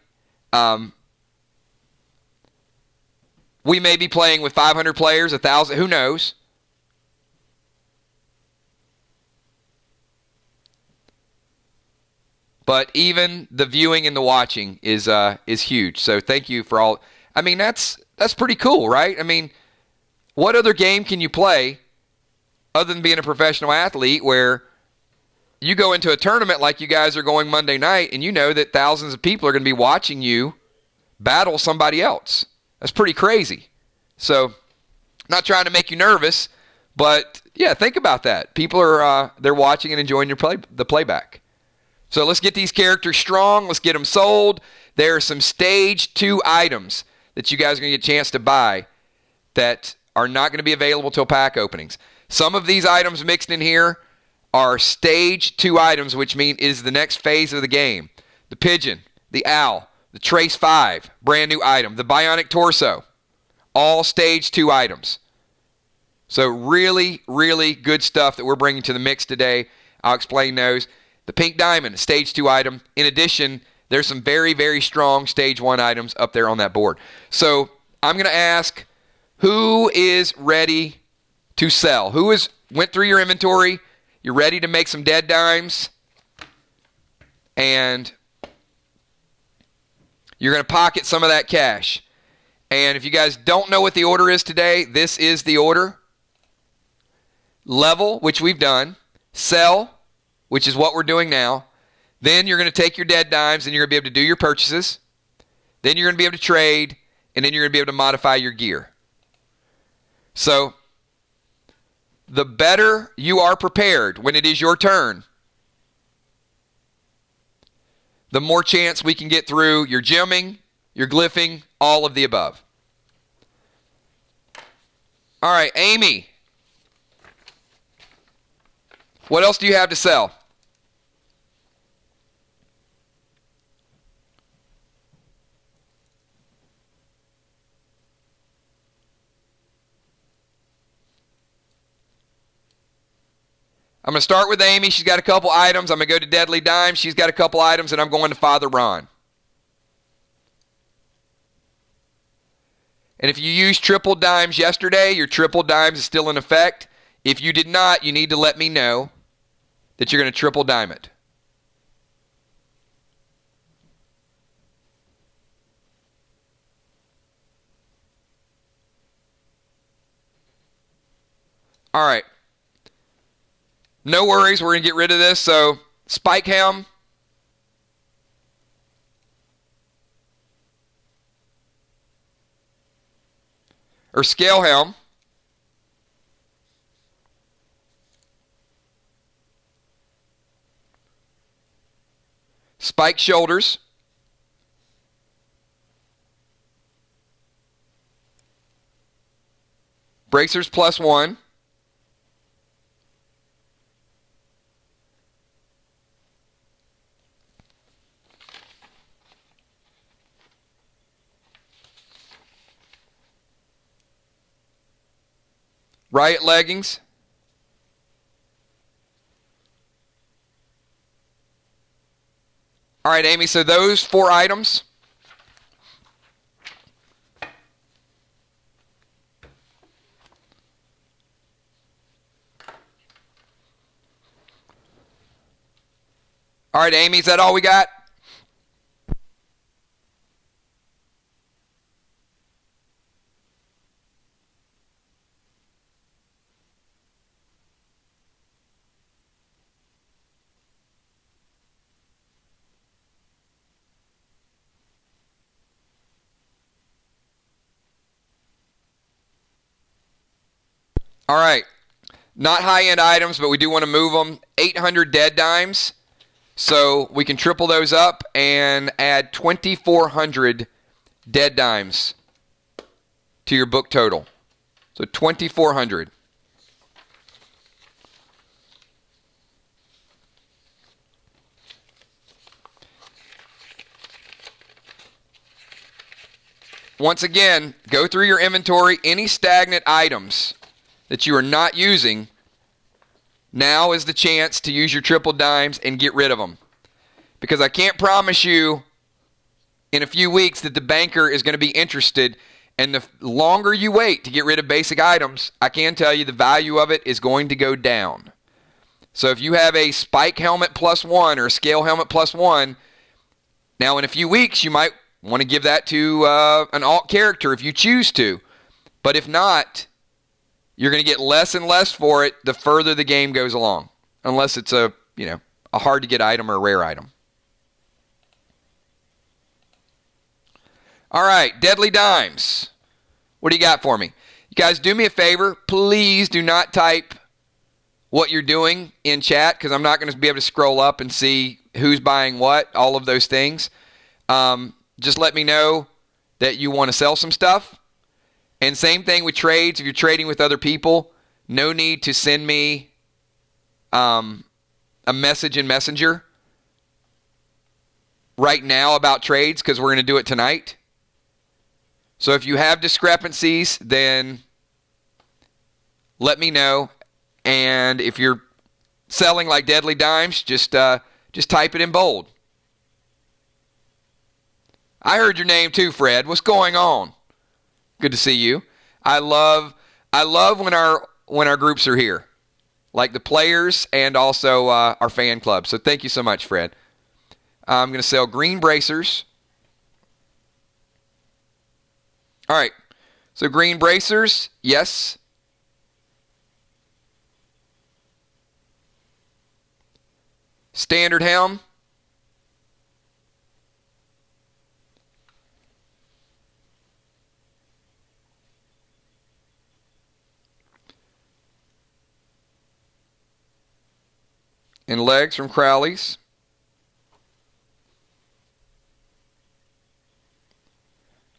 A: We may be playing with 500 players, 1,000, who knows? But even the viewing and the watching is huge. So thank you for all. I mean, that's pretty cool, right? I mean, what other game can you play other than being a professional athlete where you go into a tournament like you guys are going Monday night and you know that thousands of people are going to be watching you battle somebody else? That's pretty crazy. So, not trying to make you nervous, but yeah, think about that. People are they're watching and enjoying the playback. So let's get these characters strong. Let's get them sold. There are some stage 2 items that you guys are going to get a chance to buy that are not going to be available till pack openings. Some of these items mixed in here are stage 2 items, which mean is the next phase of the game. The pigeon, the owl, the Trace 5, brand new item. The bionic torso, all stage 2 items. So really, really good stuff that we're bringing to the mix today. I'll explain those. The pink diamond, stage 2 item. In addition, there's some very, very strong stage 1 items up there on that board. So I'm going to ask, who is ready to sell? Who went through your inventory? You're ready to make some dead dimes, and you're going to pocket some of that cash. And if you guys don't know what the order is today, this is the order. Level, which we've done. Sell, which is what we're doing now. Then you're going to take your dead dimes and you're going to be able to do your purchases. Then you're going to be able to trade, and then you're going to be able to modify your gear. So the better you are prepared when it is your turn, the more chance we can get through your gemming, your glyphing, all of the above. All right, Amy. What else do you have to sell? I'm going to start with Amy. She's got a couple items. I'm going to go to Deadly Dime. She's got a couple items, and I'm going to Father Ron. And if you used triple dimes yesterday, your triple dimes is still in effect. If you did not, you need to let me know that you're going to triple dime it. All right. No worries, we're going to get rid of this. So, Spike Helm. Or Scale Helm. Spike shoulders. Bracers +1. Riot leggings. All right, Amy, so those 4 items. All right, Amy, is that all we got? All right. Not high-end items, but we do want to move them. 800 dead dimes. So we can triple those up and add 2,400 dead dimes to your book total. So 2,400. Once again, go through your inventory. Any stagnant items that you are not using, now is the chance to use your triple dimes and get rid of them. Because I can't promise you in a few weeks that the banker is going to be interested. And the longer you wait to get rid of basic items, I can tell you the value of it is going to go down. So if you have a spike helmet +1 or a scale helmet +1, now in a few weeks you might want to give that to an alt character if you choose to. But if not, you're going to get less and less for it the further the game goes along, unless it's a hard to get item or a rare item. All right, deadly dimes. What do you got for me? You guys, do me a favor. Please do not type what you're doing in chat, because I'm not going to be able to scroll up and see who's buying what, all of those things. Just let me know that you want to sell some stuff. And same thing with trades. If you're trading with other people, no need to send me a message in Messenger right now about trades, because we're going to do it tonight. So if you have discrepancies, then let me know. And if you're selling like deadly dimes, just type it in bold. I heard your name too, Fred. What's going on? Good to see you. I love when our groups are here, like the players and also our fan club. So thank you so much, Fred. I'm going to sell green bracers. All right. So green bracers, yes. Standard helm. And legs from Crowley's.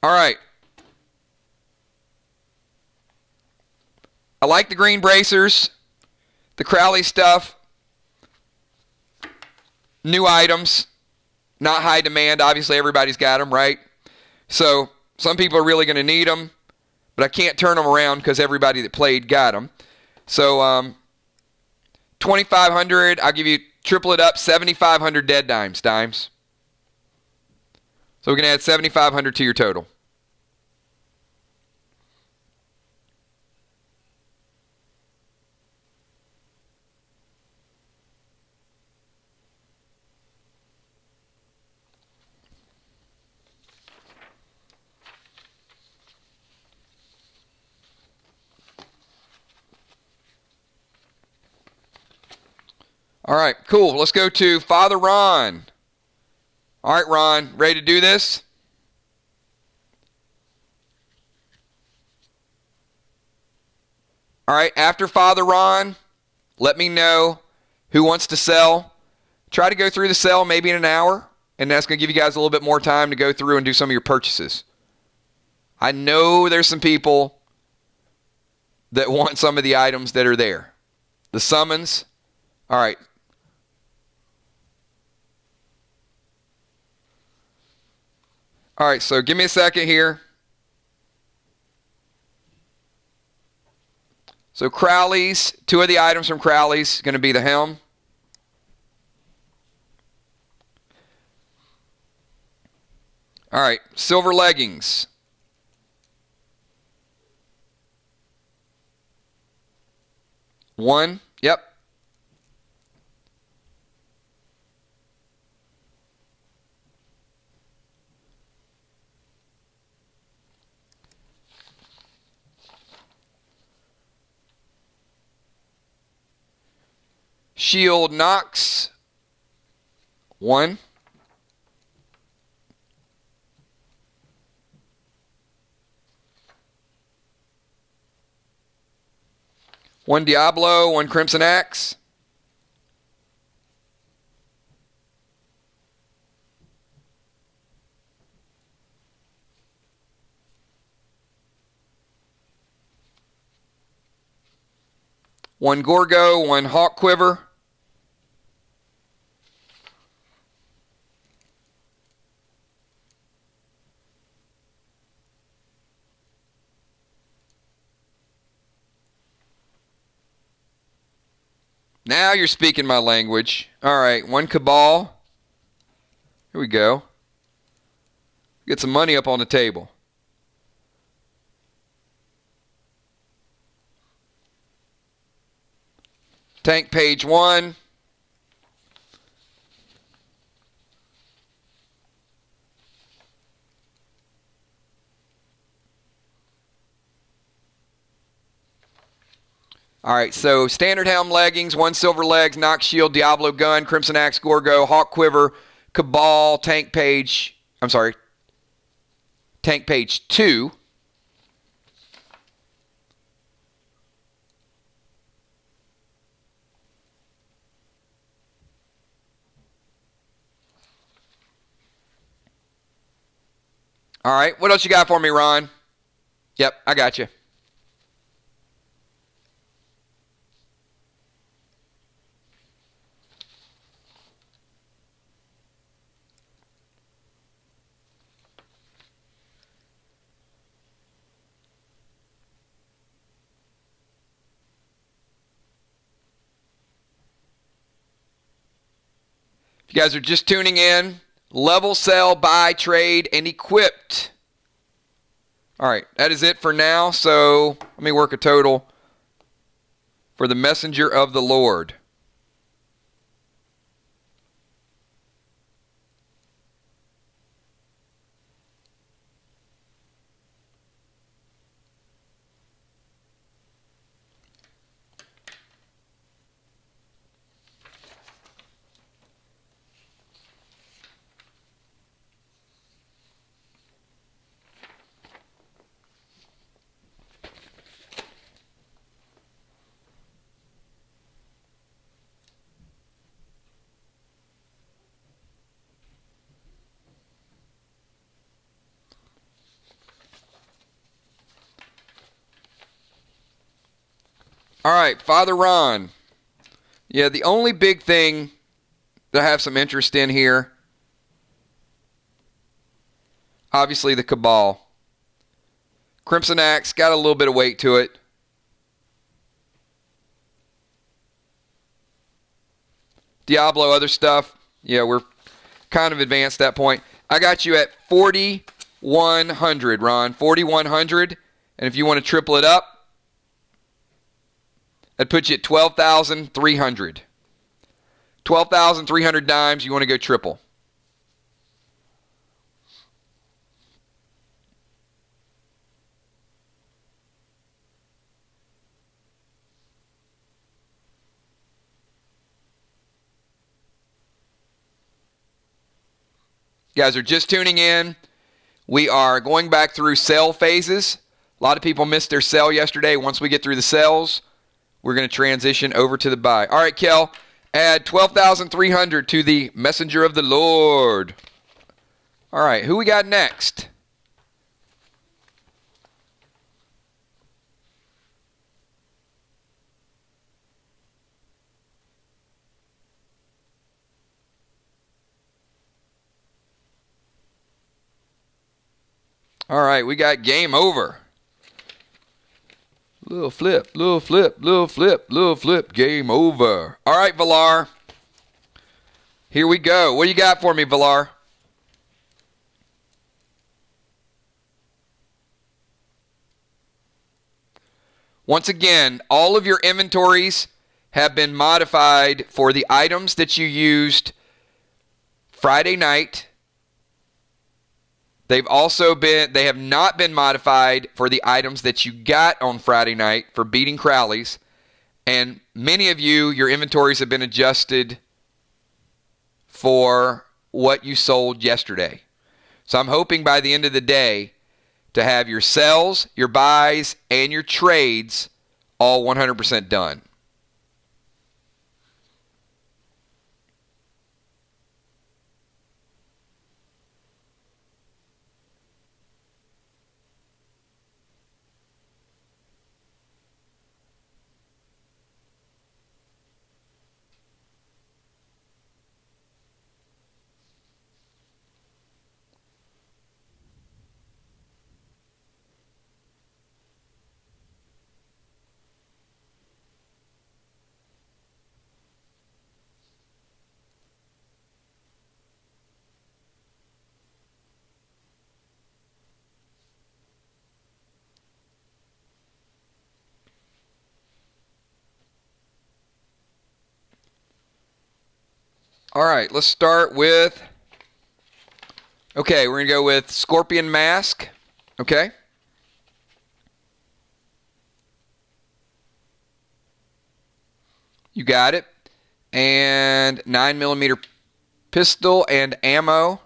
A: All right. I like the green bracers, the Crowley stuff, new items, not high demand. Obviously, everybody's got them, right? So some people are really going to need them, but I can't turn them around because everybody that played got them. So 2,500, I'll give you, triple it up, 7,500 dead dimes. So we're going to add 7,500 to your total. All right, cool. Let's go to Father Ron. All right, Ron, ready to do this? All right, after Father Ron, let me know who wants to sell. Try to go through the sell maybe in an hour. and that's going to give you guys a little bit more time to go through and do some of your purchases. I know there's some people that want some of the items that are there. The summons. All right. All right, so give me a second here. So Crowley's, 2 of the items from Crowley's going to be the helm. All right, silver leggings. One, yep. Shield Knox. 1. One Diablo, 1 Crimson Axe. One Gorgo, 1 Hawk Quiver. Now you're speaking my language. All right, 1 Cabal. Here we go. Get some money up on the table. Tank page 1. All right, so standard helm leggings, 1 silver legs, Nox shield, Diablo gun, Crimson Axe, Gorgo, Hawk quiver, Cabal, tank page 2. All right, what else you got for me, Ron? Yep, I got you. If you guys are just tuning in, level, sell, buy, trade, and equipped. All right, that is it for now. So let me work a total for the messenger of the Lord. All right, Father Ron. Yeah, the only big thing that I have some interest in here, obviously the Cabal. Crimson Axe got a little bit of weight to it. Diablo, other stuff. Yeah, we're kind of advanced at that point. I got you at 4,100, Ron. 4,100. And if you want to triple it up, that puts you at 12,300. 12,300 dimes, you want to go triple. You guys are just tuning in. We are going back through sell phases. A lot of people missed their sell yesterday. Once we get through the sells, we're going to transition over to the buy. All right, Kel, add 12,300 to the messenger of the Lord. All right, who we got next? All right, we got game over. Little flip, little flip, little flip, little flip, game over. All right, Villar. Here we go. What do you got for me, Villar? Once again, all of your inventories have been modified for the items that you used Friday night. They have not been modified for the items that you got on Friday night for beating Crowley's. And many of you, your inventories have been adjusted for what you sold yesterday. So I'm hoping by the end of the day to have your sells, your buys, and your trades all 100% done. All right, let's start with, okay, we're going to go with Scorpion Mask, okay? You got it. And 9mm pistol and ammo.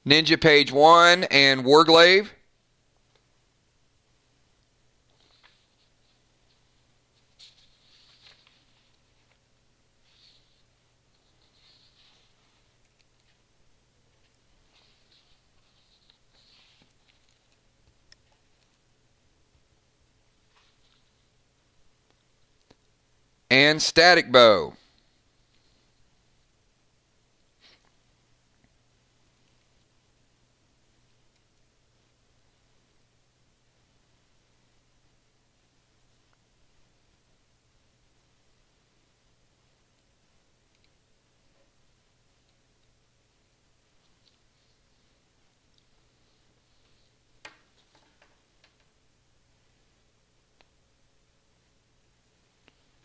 A: Ninja Page 1 and Warglaive. And Static Bow.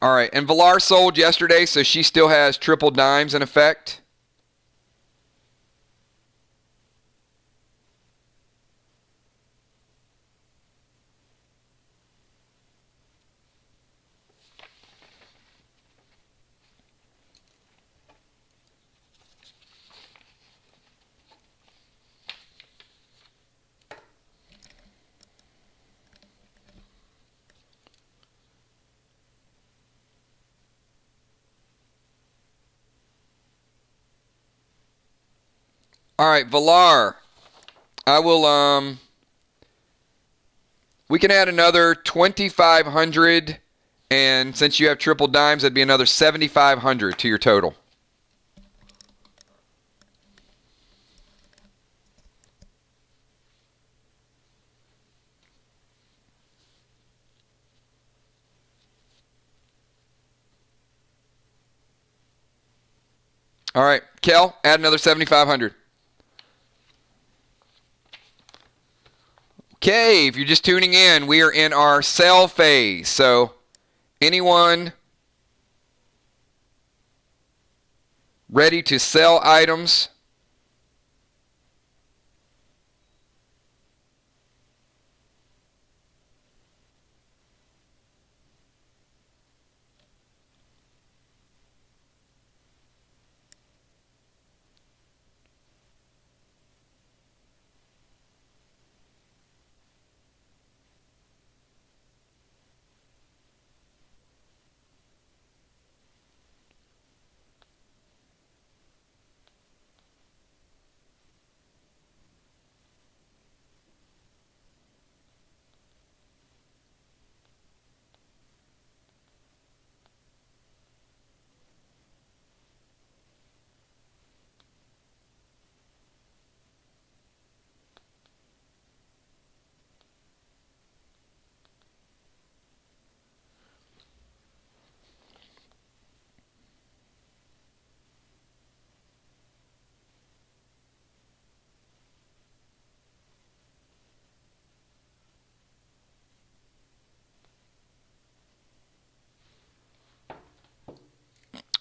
A: All right, and Villar sold yesterday, so she still has triple dimes in effect. All right, Villar. I will, we can add another 2,500, and since you have triple dimes, that'd be another 7,500 to your total. All right, Kel, add another 7,500. Okay, if you're just tuning in, we are in our sell phase. So anyone ready to sell items?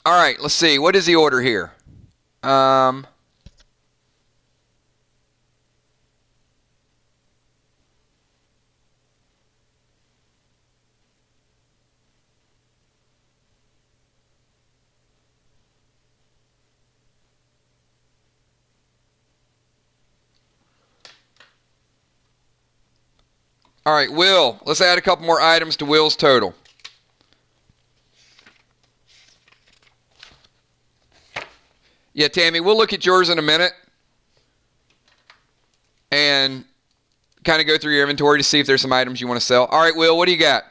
A: All right, let's see. What is the order here? All right, Will. Let's add a couple more items to Will's total. Yeah, Tammy, we'll look at yours in a minute and kind of go through your inventory to see if there's some items you want to sell. All right, Will, what do you got?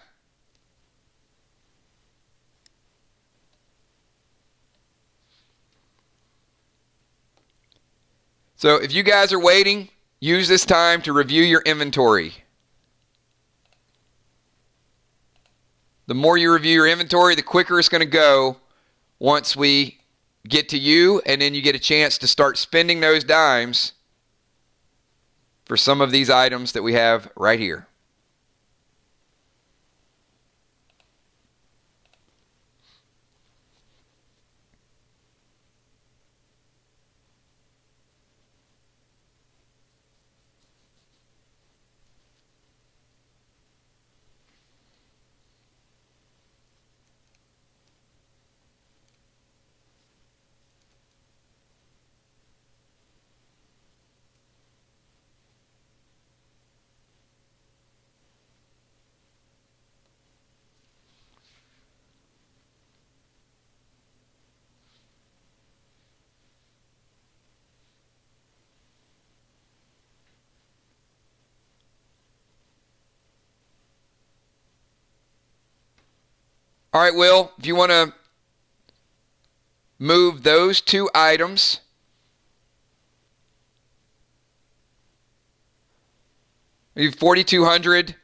A: So if you guys are waiting, use this time to review your inventory. The more you review your inventory, the quicker it's going to go once we get to you, and then you get a chance to start spending those dimes for some of these items that we have right here. All right, Will, if you want to move those two items, 4,200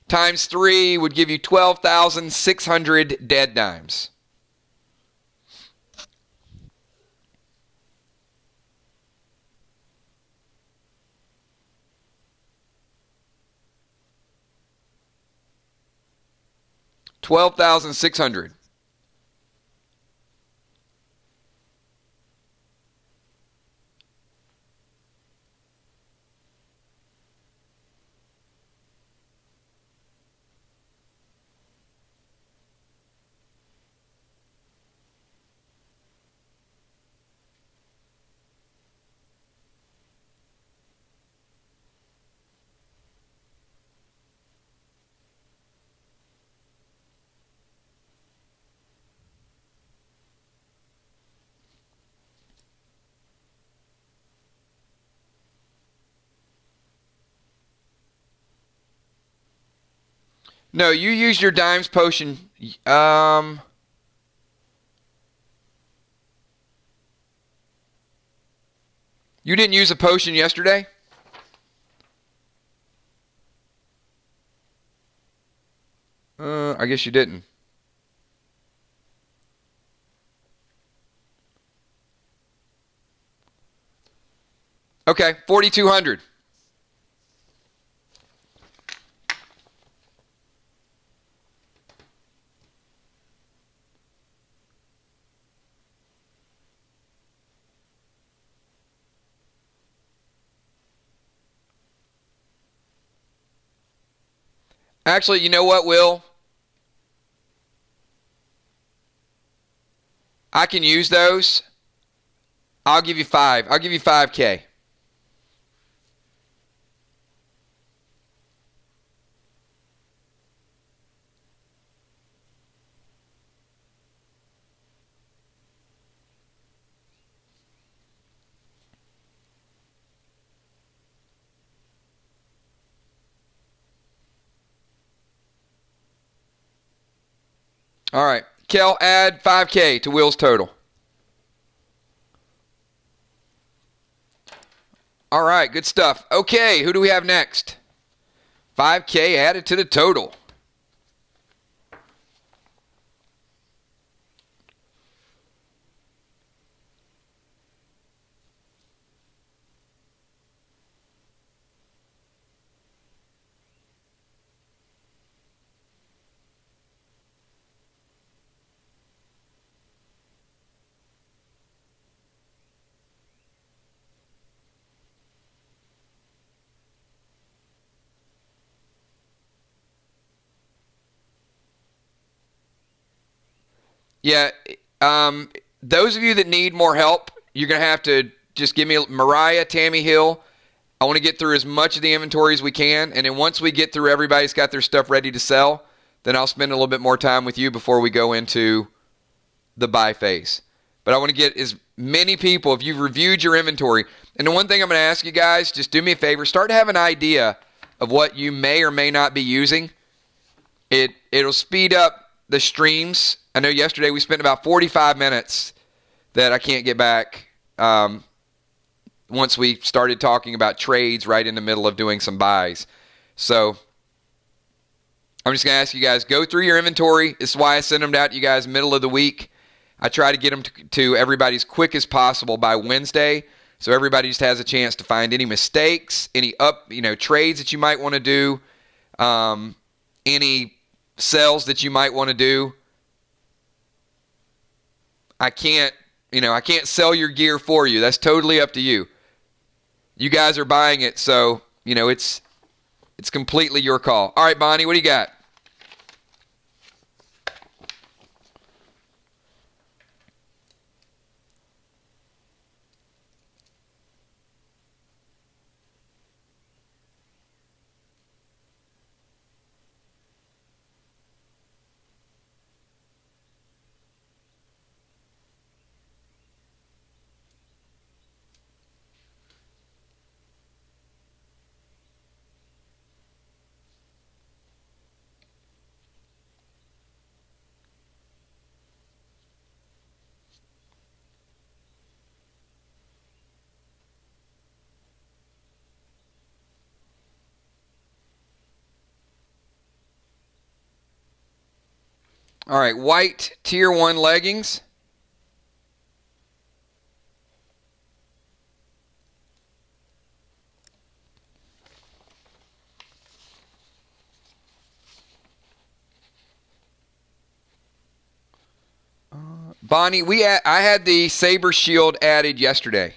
A: times 3 would give you 12,600 dead dimes. $12,600. No, you used your dimes potion. You didn't use a potion yesterday? I guess you didn't. Okay, 4,200. Actually, you know what, Will? I can use those. I'll give you 5. I'll give you 5K. All right. Kel, add 5K to Will's total. All right, good stuff. Okay, who do we have next? 5K added to the total. Yeah. Those of you that need more help, you're going to have to just give me Mariah, Tammy Hill. I want to get through as much of the inventory as we can. And then once we get through everybody's got their stuff ready to sell, then I'll spend a little bit more time with you before we go into the buy phase. But I want to get as many people, if you've reviewed your inventory. And the one thing I'm going to ask you guys, just do me a favor, start to have an idea of what you may or may not be using. It'll speed up the streams. I know yesterday we spent about 45 minutes that I can't get back once we started talking about trades right in the middle of doing some buys. So I'm just going to ask you guys, go through your inventory. This is why I send them out to you guys middle of the week. I try to get them to everybody as quick as possible by Wednesday, so everybody just has a chance to find any mistakes, any trades that you might want to do, any sells that you might want to do. I can't sell your gear for you. That's totally up to you. You guys are buying it, so it's completely your call. All right, Bonnie, what do you got? All right, white tier 1 leggings. Bonnie, I had the Saber Shield added yesterday.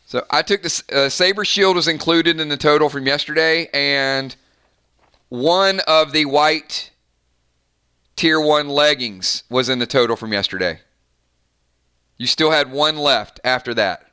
A: So I took the Saber Shield was included in the total from yesterday, and one of the white tier 1 leggings was in the total from yesterday. You still had one left after that.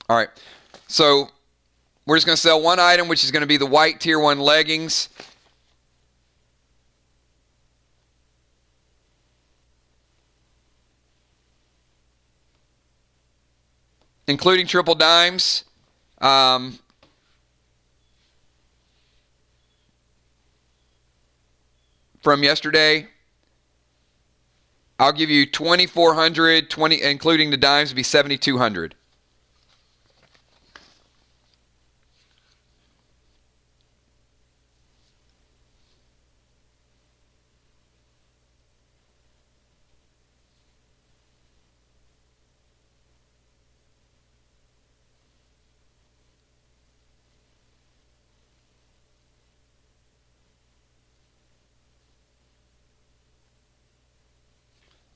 A: All right, so we're just going to sell one item, which is going to be the white tier 1 leggings. Including triple dimes. From yesterday, I'll give you 2,400, including the dimes, would be 7,200.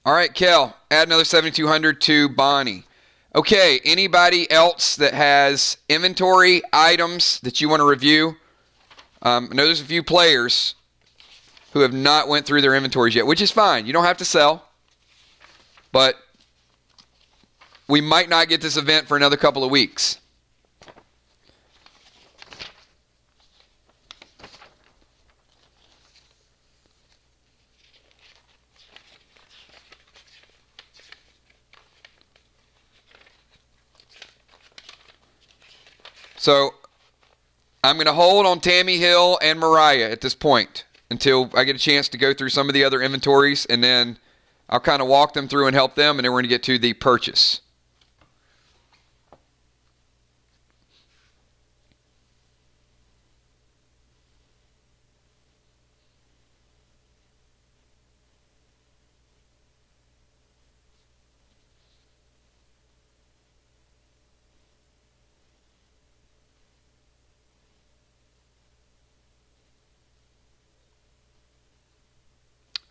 A: All right, Kel, add another 7,200 to Bonnie. Okay, anybody else that has inventory items that you want to review? I know there's a few players who have not went through their inventories yet, which is fine. You don't have to sell, but we might not get this event for another couple of weeks. So I'm going to hold on Tammy Hill and Mariah at this point until I get a chance to go through some of the other inventories, and then I'll kind of walk them through and help them, and then we're going to get to the purchase.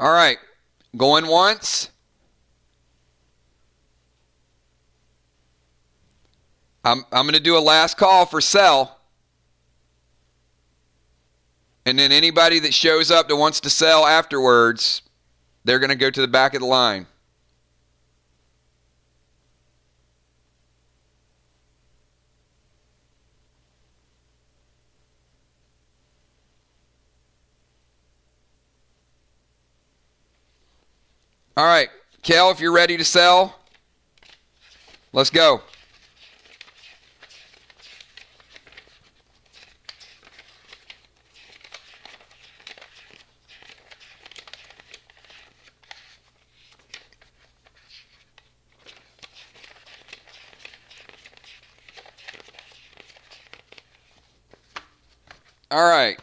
A: All right. Going once. I'm going to do a last call for sell. And then anybody that shows up that wants to sell afterwards, they're going to go to the back of the line. All right, Kel, if you're ready to sell, let's go. All right.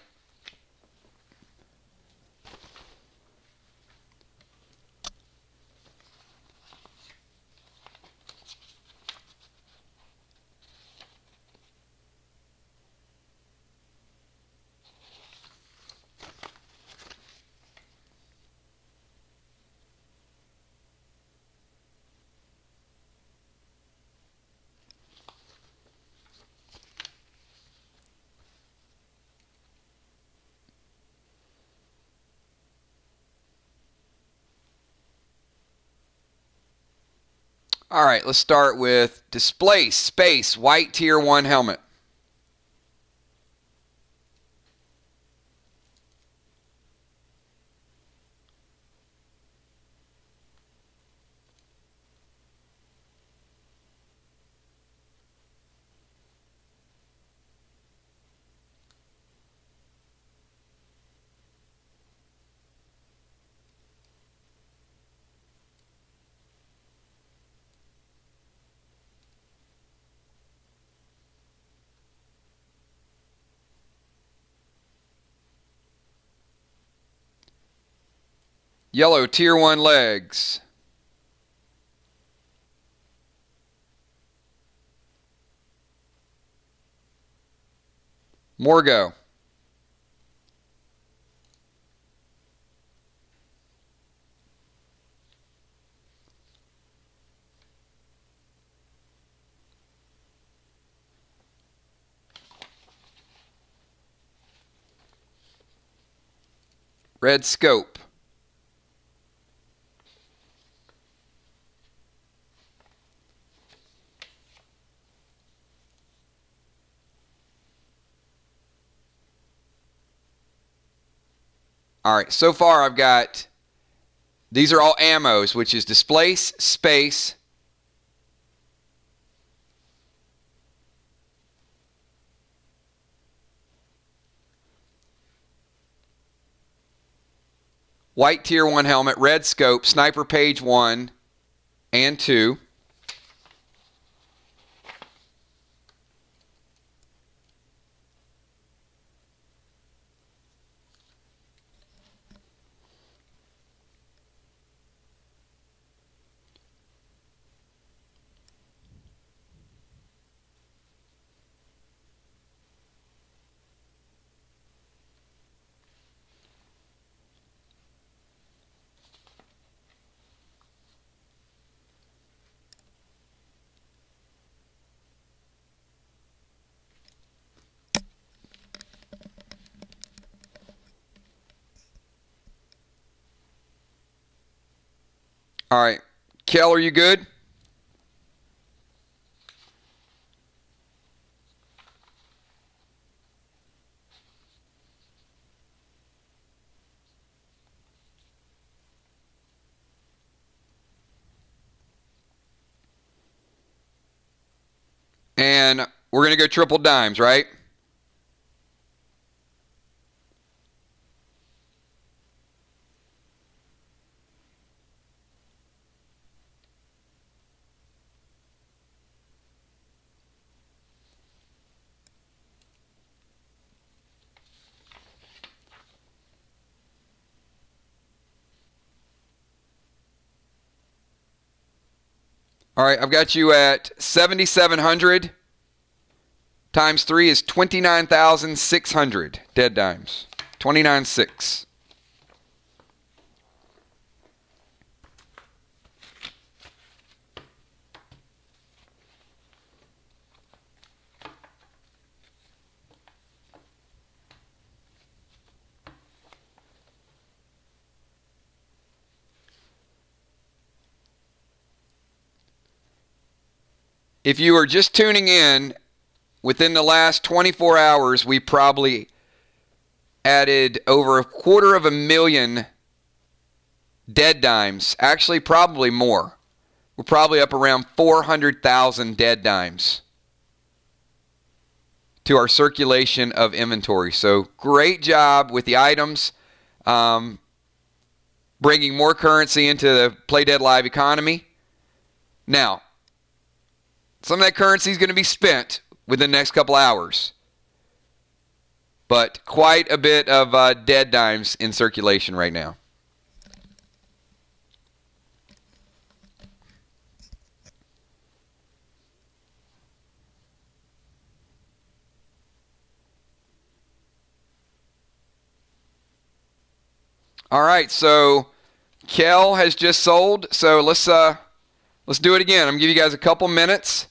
A: All right, let's start with displace space white tier 1 helmet. Yellow tier 1 legs. Morgo. Red scope. All right, so far I've got, these are all ammos, which is displace, space, white tier 1 helmet, red scope, sniper page 1 and 2. All right, Kel, are you good? And we're going to go triple dimes, right? All right, I've got you at 7,700 times 3 is 29,600 dead dimes. 29,600. if you are just tuning in, within the last 24 hours, we probably added over 250,000 dead dimes. Actually, probably more. We're probably up around 400,000 dead dimes to our circulation of inventory. So great job with the items, bringing more currency into the Play Dead Live economy. Now, some of that currency is going to be spent within the next couple hours, but quite a bit of dead dimes in circulation right now. All right, so Kel has just sold, so let's do it again. I'm going to give you guys a couple minutes.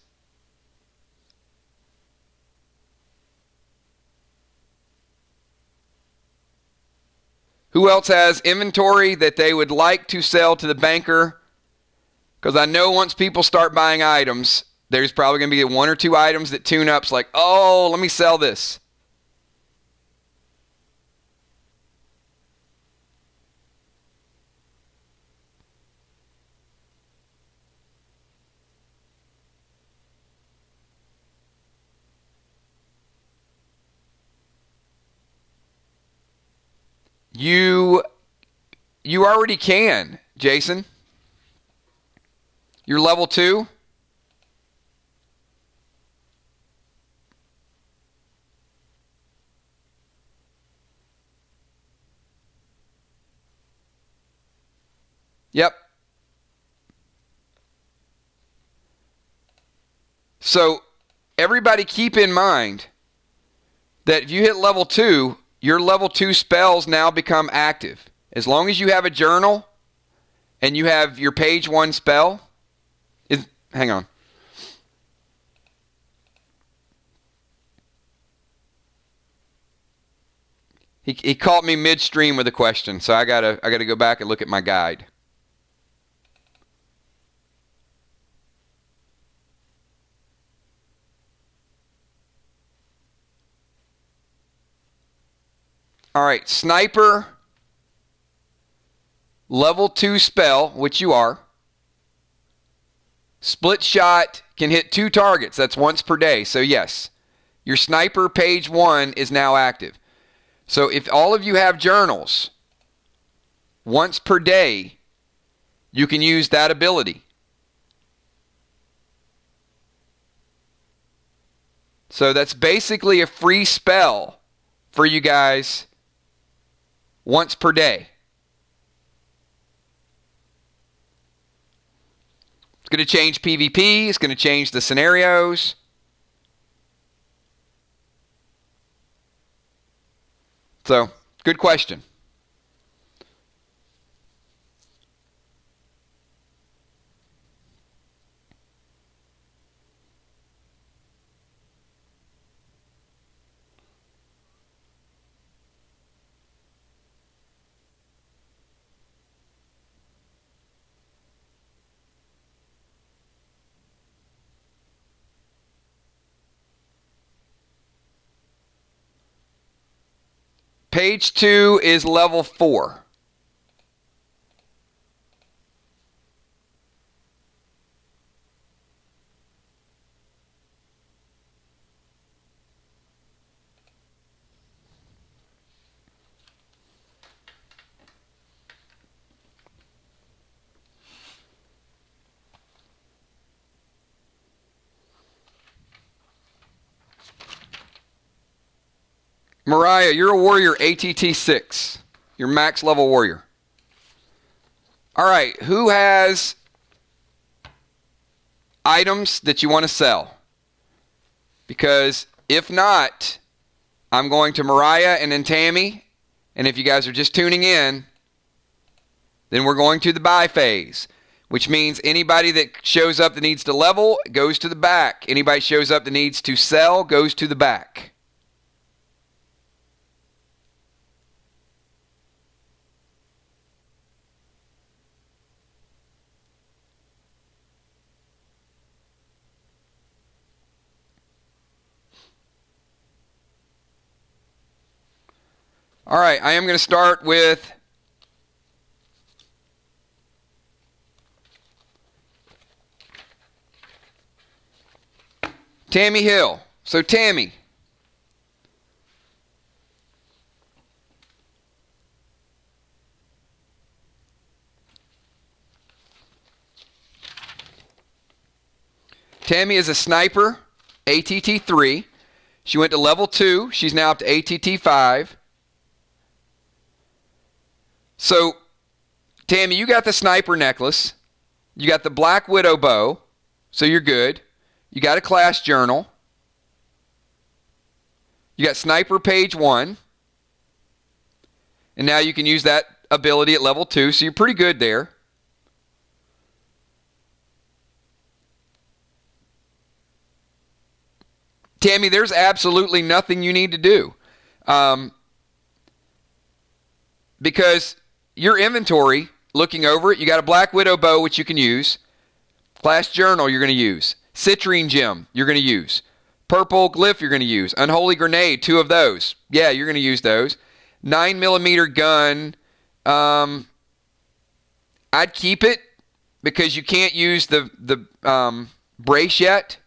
A: Who else has inventory that they would like to sell to the banker? Because I know once people start buying items, there's probably going to be one or two items that tune up. It's like, oh, let me sell this. You already can, Jason. You're level 2. Yep. So everybody keep in mind that if you hit level 2, your level 2 spells now become active. As long as you have a journal and you have your page 1 spell. Hang on. He caught me midstream with a question, so I gotta go back and look at my guide. All right, sniper, level 2 spell, which you are. Split shot can hit 2 targets. That's once per day. So yes, your sniper page 1 is now active. So if all of you have journals, once per day, you can use that ability. So that's basically a free spell for you guys once per day. It's going to change PvP. It's going to change the scenarios. So, good question. Page 2 is level 4. Mariah, you're a warrior ATT 6. You're max level warrior. All right, who has items that you want to sell? Because if not, I'm going to Mariah and then Tammy. And if you guys are just tuning in, then we're going to the buy phase, which means anybody that shows up that needs to level goes to the back. Anybody shows up that needs to sell goes to the back. All right, I am going to start with Tammy Hill. So Tammy, Tammy is a sniper, ATT 3. She went to level 2. She's now up to ATT 5. So, Tammy, you got the sniper necklace. You got the Black Widow bow. So you're good. You got a class journal. You got sniper page 1. And now you can use that ability at level 2. So you're pretty good there. Tammy, there's absolutely nothing you need to do. Because your inventory, looking over it, you got a Black Widow bow, which you can use. Class journal, you're going to use. Citrine gem, you're going to use. Purple glyph, you're going to use. Unholy grenade, 2 of those. Yeah, you're going to use those. 9mm gun, I'd keep it because you can't use the brace yet.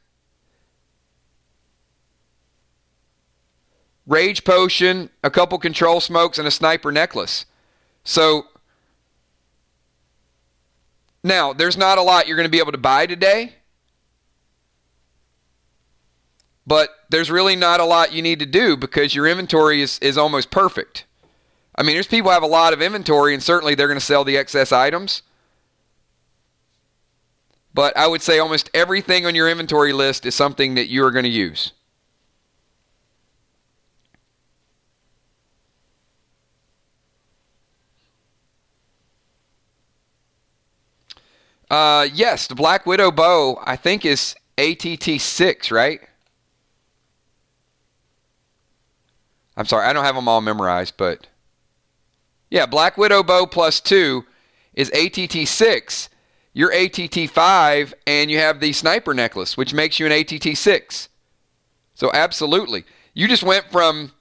A: Rage potion, a couple control smokes, and a sniper necklace. So, now, there's not a lot you're going to be able to buy today. But there's really not a lot you need to do because your inventory is almost perfect. I mean, there's people who have a lot of inventory, and certainly they're going to sell the excess items. But I would say almost everything on your inventory list is something that you are going to use. Yes, the Black Widow bow, I think, is ATT 6, right? I'm sorry, I don't have them all memorized, but... Yeah, Black Widow bow plus 2 is ATT 6. You're ATT 5, and you have the sniper necklace, which makes you an ATT 6. So, absolutely. You just went from...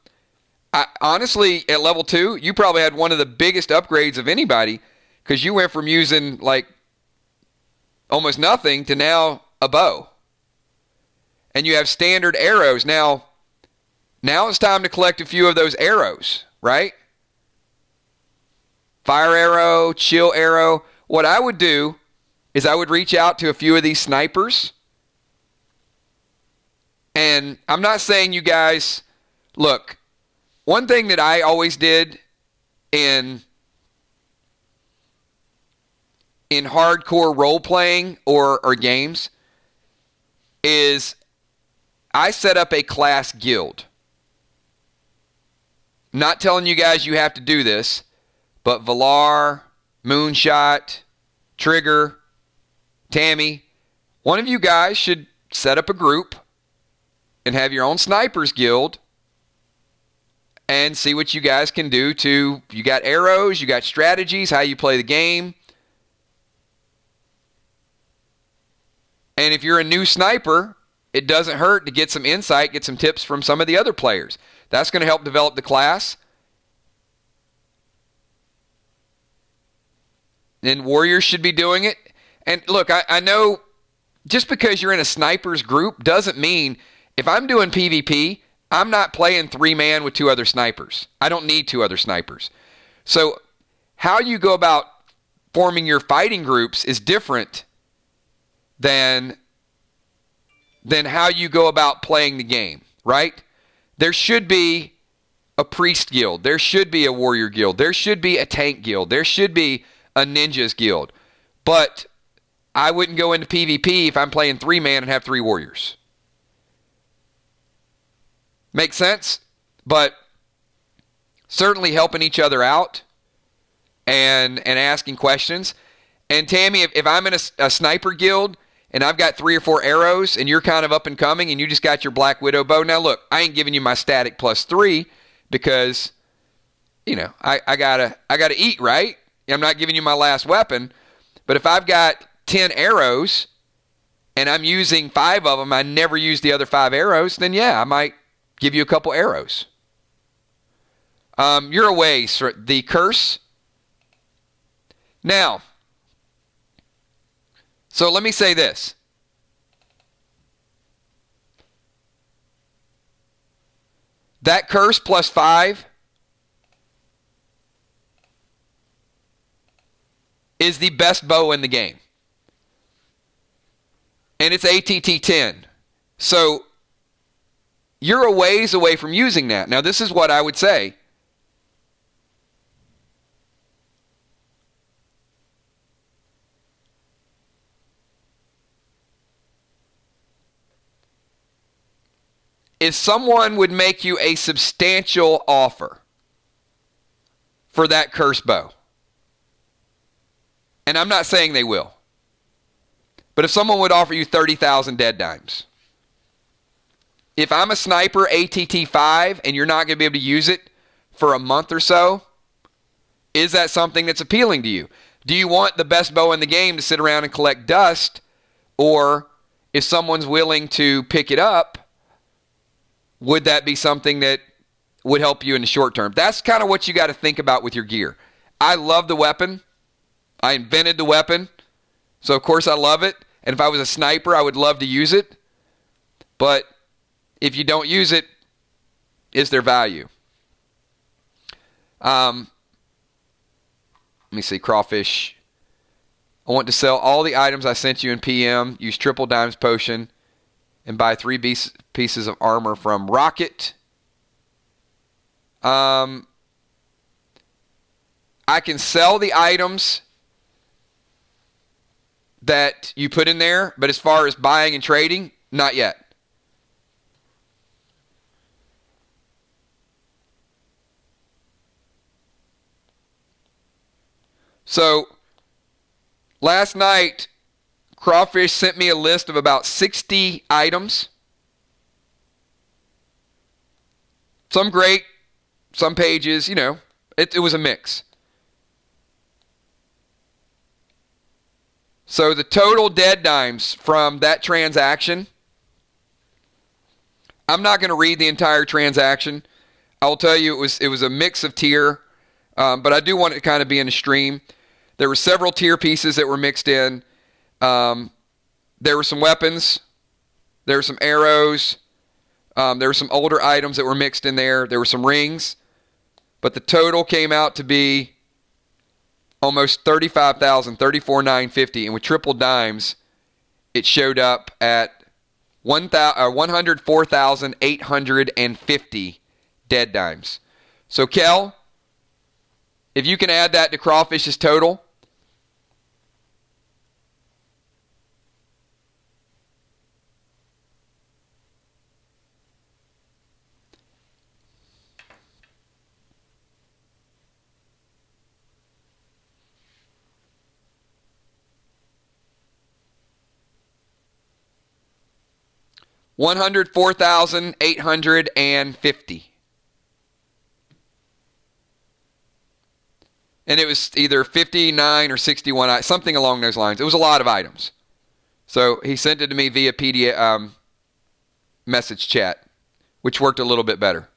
A: honestly, at level 2, you probably had one of the biggest upgrades of anybody, because you went from using, like... almost nothing to now a bow. And you have standard arrows. Now it's time to collect a few of those arrows, right? Fire arrow, chill arrow. What I would do is I would reach out to a few of these snipers. And I'm not saying you guys, look, one thing that I always did in hardcore role-playing or games is I set up a class guild. Not telling you guys you have to do this, but Valar, Moonshot, Trigger, Tammy, one of you guys should set up a group and have your own snipers guild and see what you guys can do to, you got arrows, you got strategies, how you play the game. And if you're a new sniper, it doesn't hurt to get some insight, get some tips from some of the other players. That's going to help develop the class. And warriors should be doing it. And look, I know just because you're in a snipers group doesn't mean if I'm doing PvP, I'm not playing 3-man with 2 other snipers. I don't need 2 other snipers. So how you go about forming your fighting groups is different than how you go about playing the game, right? There should be a priest guild. There should be a warrior guild. There should be a tank guild. There should be a ninjas guild. But I wouldn't go into PvP if I'm playing 3-man and have 3 warriors. Make sense? But certainly helping each other out and asking questions. And Tammy, if I'm in a sniper guild and I've got 3 or 4 arrows and you're kind of up and coming and you just got your Black Widow bow. Now look, I ain't giving you my static plus 3 because, you know, I gotta eat, right? I'm not giving you my last weapon. But if I've got 10 arrows and I'm using 5 of them, I never use the other 5 arrows, then yeah, I might give you a couple arrows. You're away. So the curse. Now, so let me say this. That curse plus 5 is the best bow in the game. And it's ATT 10. So you're a ways away from using that. Now, this is what I would say. If someone would make you a substantial offer for that curse bow, and I'm not saying they will, but if someone would offer you 30,000 dead dimes, if I'm a sniper ATT 5 and you're not going to be able to use it for a month or so, is that something that's appealing to you? Do you want the best bow in the game to sit around and collect dust? Or if someone's willing to pick it up, would that be something that would help you in the short term? That's kind of what you got to think about with your gear. I love the weapon. I invented the weapon. So, of course, I love it. And if I was a sniper, I would love to use it. But if you don't use it, is there value? Let me see. Crawfish. I want to sell all the items I sent you in PM. Use triple dimes potion. And buy 3 pieces of armor from Rocket. I can sell the items that you put in there, but as far as buying and trading, not yet. So, last night, Crawfish sent me a list of about 60 items. Some great, some pages, it was a mix. So the total dead dimes from that transaction, I'm not going to read the entire transaction. I'll tell you it was a mix of tier, but I do want it to kind of be in a stream. There were several tier pieces that were mixed in. There were some weapons. There were some arrows. There were some older items that were mixed in there. There were some rings. But the total came out to be almost 35,000, 34,950. And with triple dimes, it showed up at 104,850 dead dimes. So, Kel, if you can add that to Crawfish's total, $104,850. And it was either 59 or 61, something along those lines. It was a lot of items. So he sent it to me via PDF message chat, which worked a little bit better.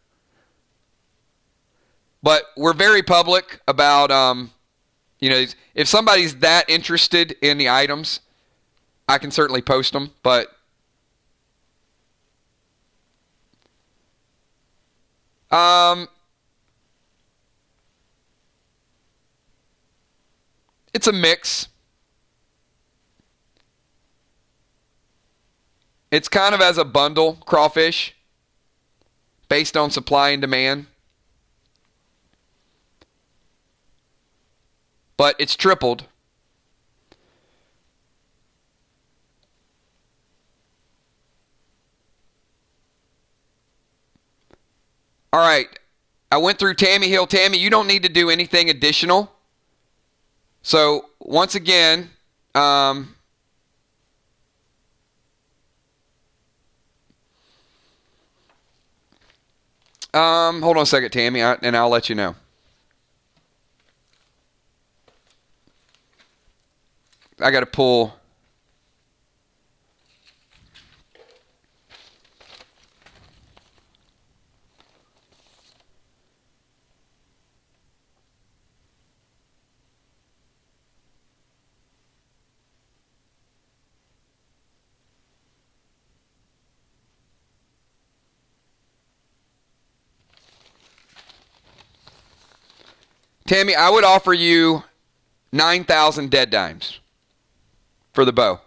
A: But we're very public about, if somebody's that interested in the items, I can certainly post them, but it's a mix. It's kind of as a bundle, Crawfish, based on supply and demand. But it's tripled. All right. I went through Tammy Hill. Tammy, you don't need to do anything additional. So, once again, hold on a second, Tammy, and I'll let you know. I got to pull. Tammy, I would offer you 9,000 dead dimes for the bow.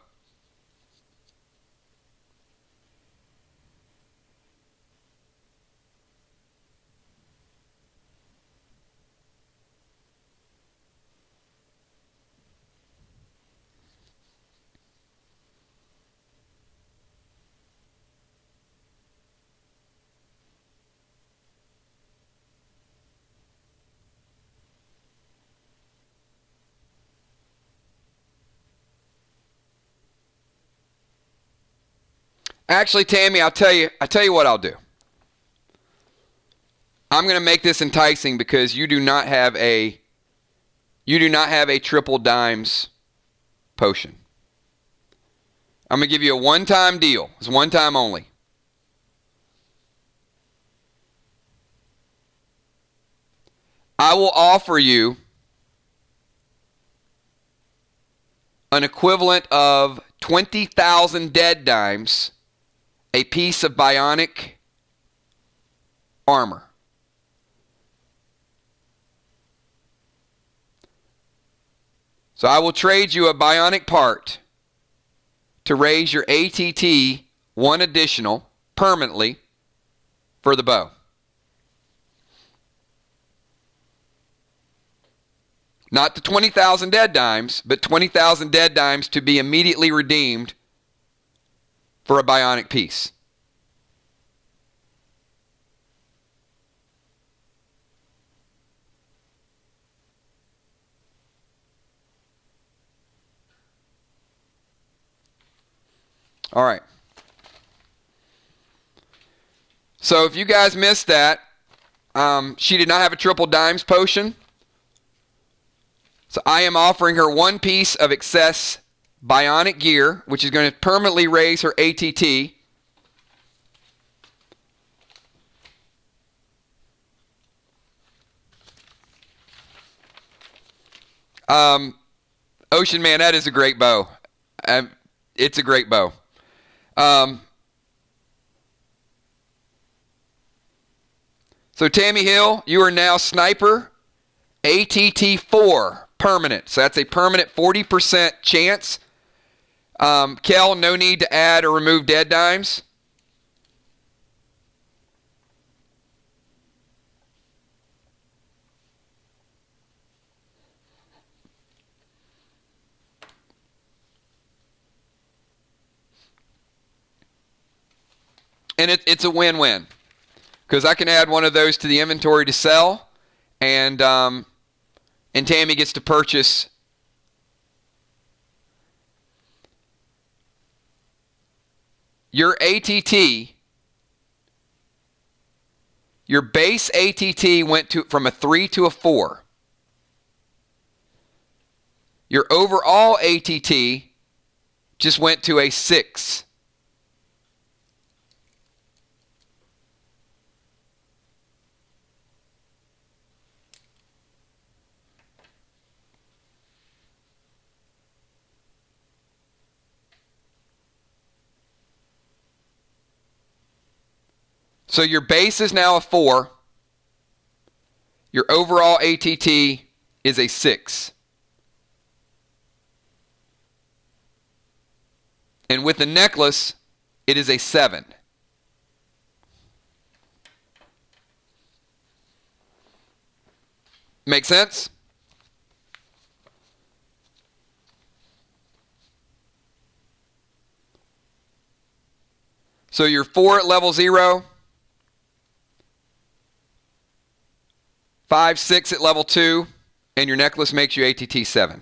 A: Actually, Tammy, I'll tell you what I'll do. I'm going to make this enticing because you do not have a triple dimes potion. I'm going to give you a one-time deal. It's one time only. I will offer you an equivalent of 20,000 dead dimes, a piece of bionic armor. So I will trade you a bionic part to raise your ATT one additional permanently for the bow. Not the 20,000 dead dimes, but 20,000 dead dimes to be immediately redeemed for a bionic piece. All right. So if you guys missed that, she did not have a triple dimes potion. So I am offering her one piece of excess bionic gear, which is going to permanently raise her ATT. Ocean Man, that is a great bow. It's a great bow. So Tammy Hill, you are now Sniper ATT 4 permanent. So that's a permanent 40% chance. Kel, no need to add or remove dead dimes. And it's a win-win, because I can add one of those to the inventory to sell, and Tammy gets to purchase your ATT. Your base ATT went from a 3 to a 4. Your overall ATT just went to a 6. So your base is now a 4. Your overall ATT is a 6. And with the necklace, it is a 7. Make sense? So you're 4 at level 0. 5, 6 at level 2, and your necklace makes you ATT 7.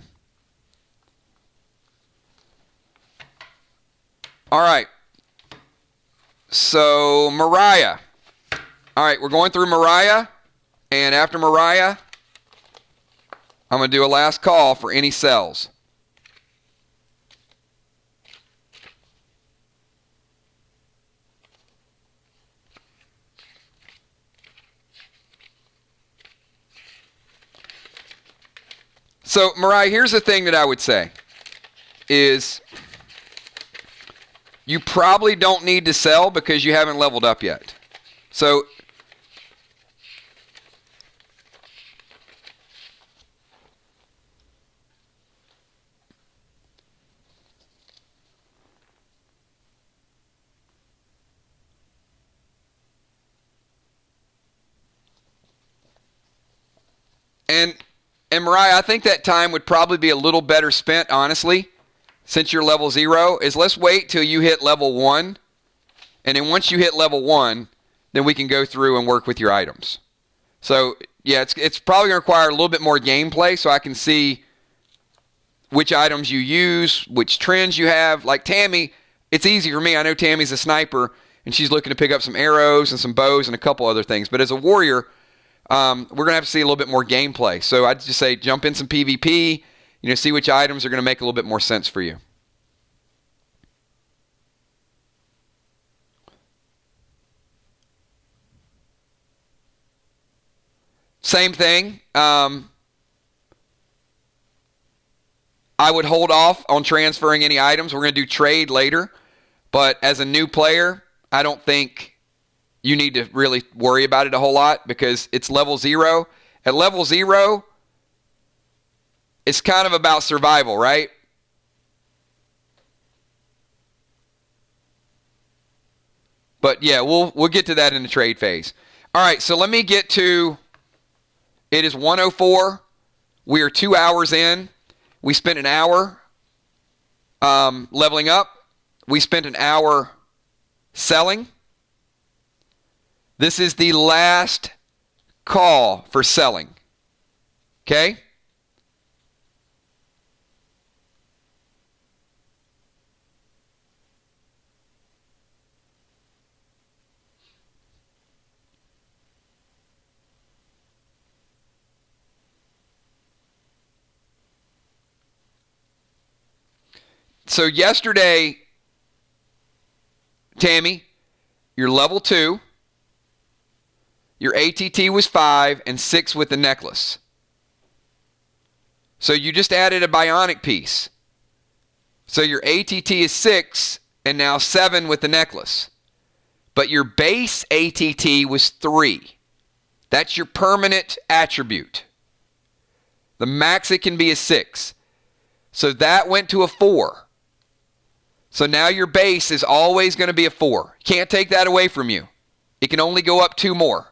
A: All right. So Mariah. All right, we're going through Mariah, and after Mariah, I'm going to do a last call for any sells. So, Mariah, here's the thing that I would say is you probably don't need to sell because you haven't leveled up yet. So, And Mariah, I think that time would probably be a little better spent, honestly, since you're level 0, is let's wait till you hit level 1. And then once you hit level 1, then we can go through and work with your items. So, yeah, it's probably going to require a little bit more gameplay so I can see which items you use, which trends you have. Like Tammy, it's easy for me. I know Tammy's a sniper, and she's looking to pick up some arrows and some bows and a couple other things. But as a warrior, we're going to have to see a little bit more gameplay. So I'd just say jump in some PvP, see which items are going to make a little bit more sense for you. Same thing. I would hold off on transferring any items. We're going to do trade later. But as a new player, I don't think you need to really worry about it a whole lot because it's level 0. At level 0, it's kind of about survival, right? But yeah, we'll get to that in the trade phase. All right, so let me get to, it is 1:04. We are 2 hours in. We spent an hour leveling up. We spent an hour selling. This is the last call for selling. Okay? So yesterday, Tammy, you're level 2. Your ATT was 5 and 6 with the necklace. So you just added a bionic piece. So your ATT is 6 and now 7 with the necklace. But your base ATT was 3. That's your permanent attribute. The max it can be is 6. So that went to a 4. So now your base is always going to be a 4. Can't take that away from you. It can only go up 2 more.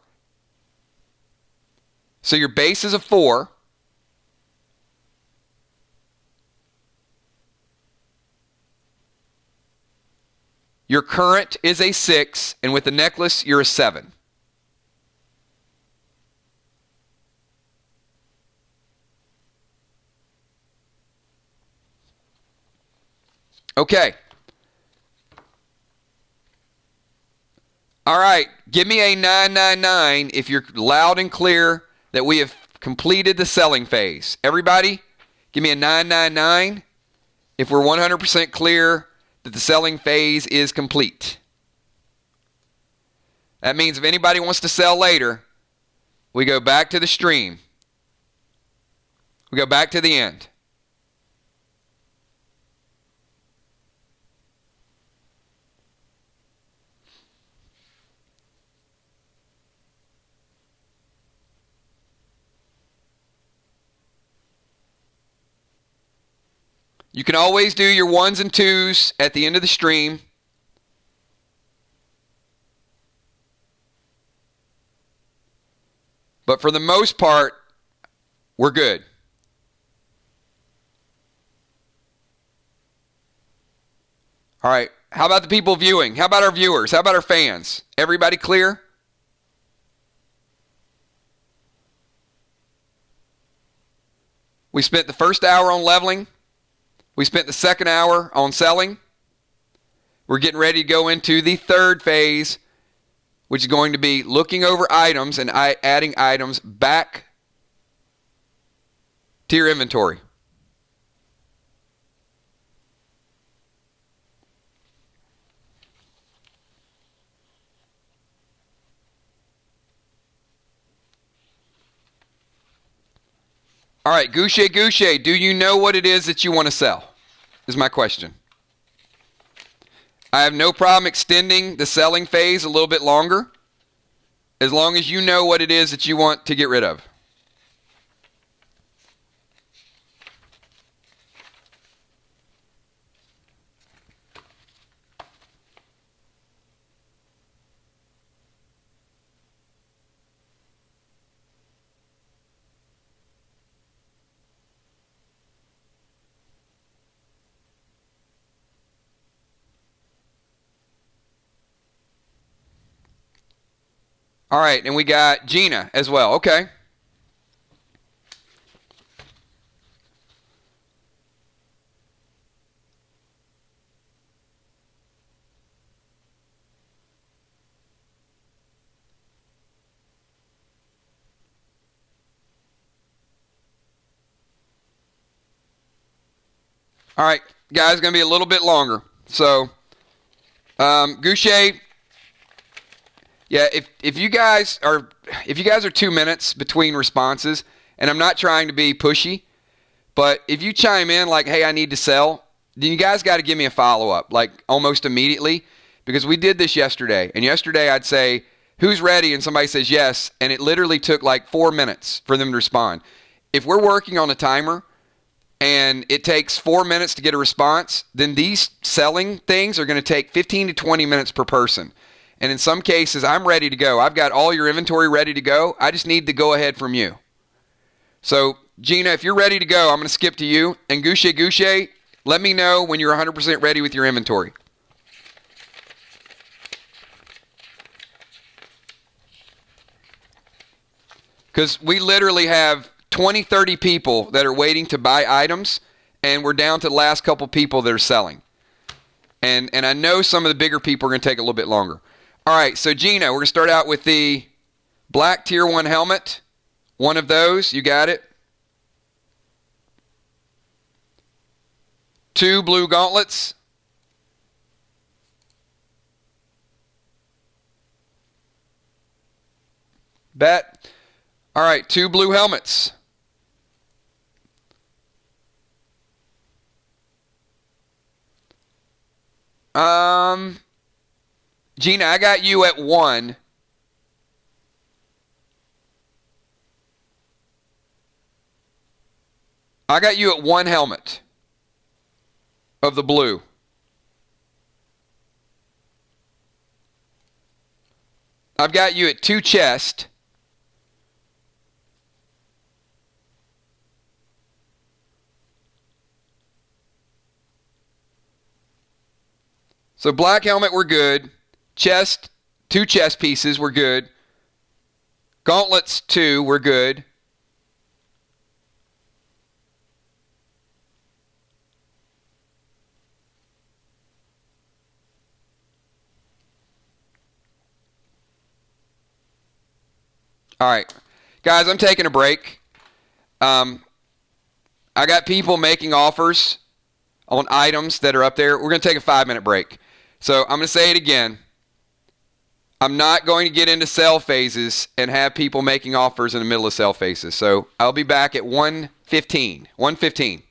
A: So your base is a 4. Your current is a 6, and with the necklace, you're a 7. Okay. All right. Give me a 999 if you're loud and clear that we have completed the selling phase. Everybody, give me a 999 if we're 100% clear that the selling phase is complete. That means if anybody wants to sell later, we go back to the stream. We go back to the end. You can always do your 1s and 2s at the end of the stream. But for the most part, we're good. All right. How about the people viewing? How about our viewers? How about our fans? Everybody clear? We spent the first hour on leveling. We spent the second hour on selling. We're getting ready to go into the third phase, which is going to be looking over items and adding items back to your inventory. All right, Goucher, do you know what it is that you want to sell? Is my question. I have no problem extending the selling phase a little bit longer, as long as you know what it is that you want to get rid of. All right, and we got Gina as well. Okay. All right, guys, going to be a little bit longer. So, Goucher, yeah, if you guys are 2 minutes between responses, and I'm not trying to be pushy, but if you chime in like, hey, I need to sell, then you guys got to give me a follow-up, like almost immediately, because we did this yesterday. And yesterday I'd say, who's ready? And somebody says yes, and it literally took like 4 minutes for them to respond. If we're working on a timer and it takes 4 minutes to get a response, then these selling things are going to take 15 to 20 minutes per person. And in some cases, I'm ready to go. I've got all your inventory ready to go. I just need the go-ahead from you. So, Gina, if you're ready to go, I'm going to skip to you. And Goucher, let me know when you're 100% ready with your inventory. Because we literally have 20, 30 people that are waiting to buy items, and we're down to the last couple people that are selling. And I know some of the bigger people are going to take a little bit longer. All right, so Gina, we're going to start out with the black Tier 1 helmet. One of those, you got it. 2 blue gauntlets. Bet. All right, 2 blue helmets. Gina, I got you at 1. I got you at 1 helmet of the blue. I've got you at 2 chest. So black helmet, we're good. Chest, 2 chest pieces, we're good. Gauntlets, 2, we're good. All right. Guys, I'm taking a break. I got people making offers on items that are up there. We're going to take a 5-minute break. So I'm going to say it again. I'm not going to get into sell phases and have people making offers in the middle of sell phases. So I'll be back at 1:15. 1:15.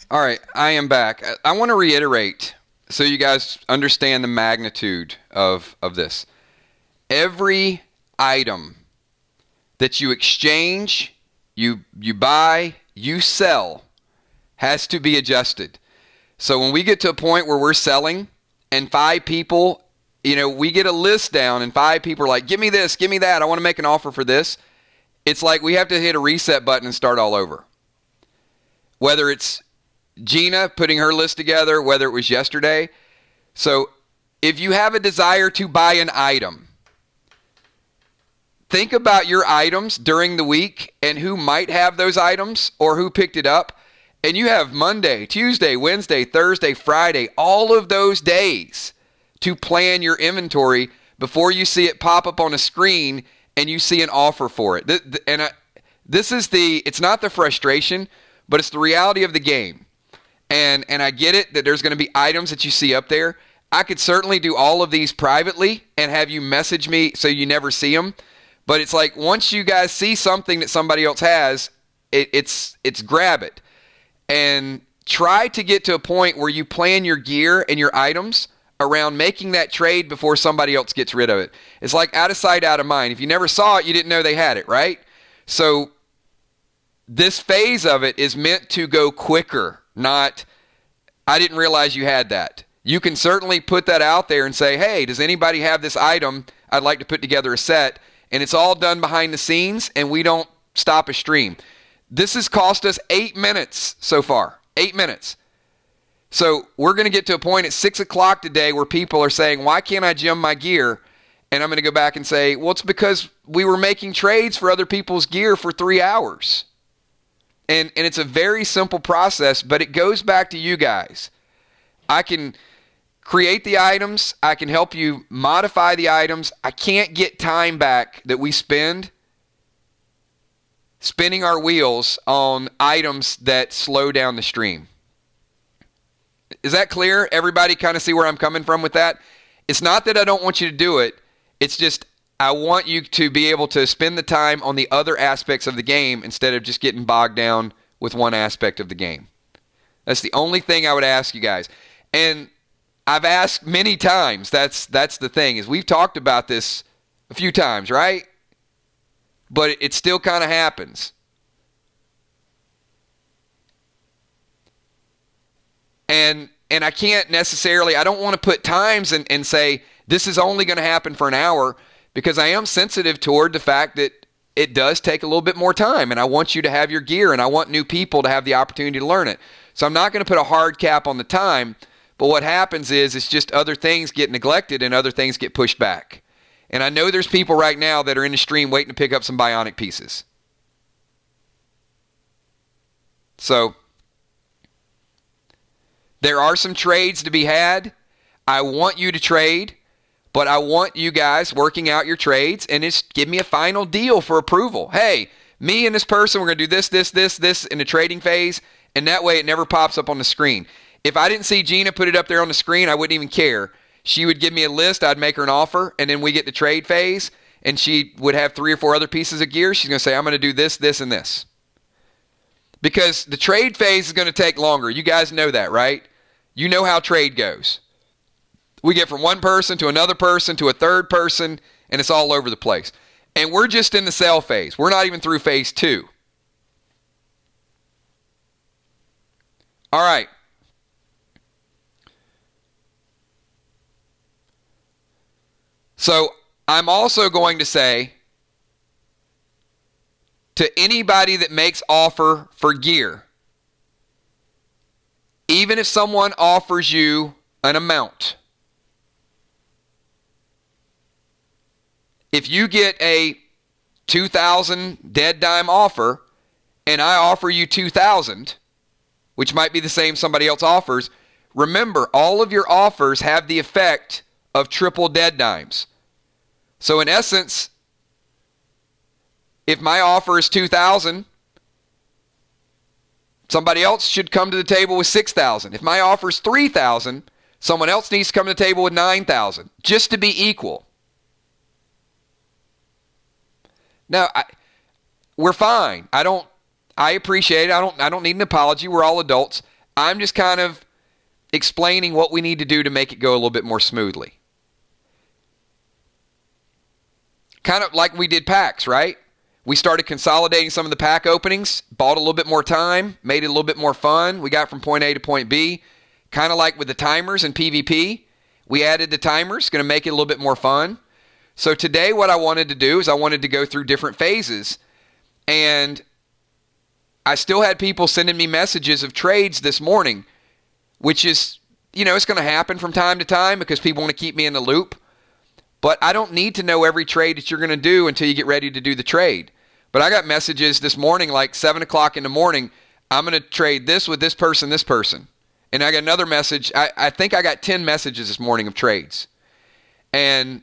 A: All right, I am back. I want to reiterate so you guys understand the magnitude of this. Every item that you exchange, you buy, you sell has to be adjusted. So when we get to a point where we're selling and 5 people, we get a list down and 5 people are like, give me this, give me that, I want to make an offer for this. It's like we have to hit a reset button and start all over. Whether it's Gina putting her list together, whether it was yesterday. So if you have a desire to buy an item, think about your items during the week and who might have those items or who picked it up. And you have Monday, Tuesday, Wednesday, Thursday, Friday, all of those days to plan your inventory before you see it pop up on a screen and you see an offer for it. It's not the frustration, but it's the reality of the game. And I get it that there's going to be items that you see up there. I could certainly do all of these privately and have you message me so you never see them. But it's like once you guys see something that somebody else has, it's grab it. And try to get to a point where you plan your gear and your items around making that trade before somebody else gets rid of it. It's like out of sight, out of mind. If you never saw it, you didn't know they had it, right? So this phase of it is meant to go quicker, not, I didn't realize you had that. You can certainly put that out there and say, hey, does anybody have this item? I'd like to put together a set. And it's all done behind the scenes, and we don't stop a stream. This has cost us 8 minutes so far. 8 minutes. So we're going to get to a point at 6 o'clock today where people are saying, why can't I gem my gear? And I'm going to go back and say, well, it's because we were making trades for other people's gear for 3 hours. And it's a very simple process, but it goes back to you guys. I can create the items. I can help you modify the items. I can't get time back that we spend spinning our wheels on items that slow down the stream. Is that clear? Everybody kind of see where I'm coming from with that? It's not that I don't want you to do it. It's just I want you to be able to spend the time on the other aspects of the game instead of just getting bogged down with one aspect of the game. That's the only thing I would ask you guys. And I've asked many times, that's the thing, is we've talked about this a few times, right? But it still kind of happens. And I can't necessarily, I don't want to put times and say this is only going to happen for an hour, because I am sensitive toward the fact that it does take a little bit more time, and I want you to have your gear, and I want new people to have the opportunity to learn it. So I'm not going to put a hard cap on the time, but what happens is it's just other things get neglected and other things get pushed back. And I know there's people right now that are in the stream waiting to pick up some bionic pieces. So there are some trades to be had. I want you to trade, but I want you guys working out your trades and just give me a final deal for approval. Hey, me and this person, we're going to do this in the trading phase, and that way it never pops up on the screen. If I didn't see Gina put it up there on the screen, I wouldn't even care. She would give me a list, I'd make her an offer, and then we get the trade phase, and she would have 3 or 4 other pieces of gear. She's going to say, I'm going to do this, this, and this. Because the trade phase is going to take longer. You guys know that, right? You know how trade goes. We get from one person to another person to a third person, and it's all over the place. And we're just in the sell phase. We're not even through phase 2. All right. So I'm also going to say to anybody that makes offer for gear, even if someone offers you an amount, if you get a 2,000 dead dime offer and I offer you 2,000, which might be the same somebody else offers, remember all of your offers have the effect of triple dead dimes. So in essence, if my offer is 2,000, somebody else should come to the table with 6,000. If my offer is 3,000, someone else needs to come to the table with 9,000, just to be equal. Now, we're fine. I appreciate it. I don't need an apology. We're all adults. I'm just kind of explaining what we need to do to make it go a little bit more smoothly. Kind of like we did packs, right? We started consolidating some of the pack openings, bought a little bit more time, made it a little bit more fun. We got from point A to point B. Kind of like with the timers in PvP. We added the timers, going to make it a little bit more fun. So today what I wanted to do is I wanted to go through different phases. And I still had people sending me messages of trades this morning, which is, it's going to happen from time to time because people want to keep me in the loop. But I don't need to know every trade that you're going to do until you get ready to do the trade. But I got messages this morning, like 7 o'clock in the morning, I'm going to trade this with this person. And I got another message. I think I got 10 messages this morning of trades. And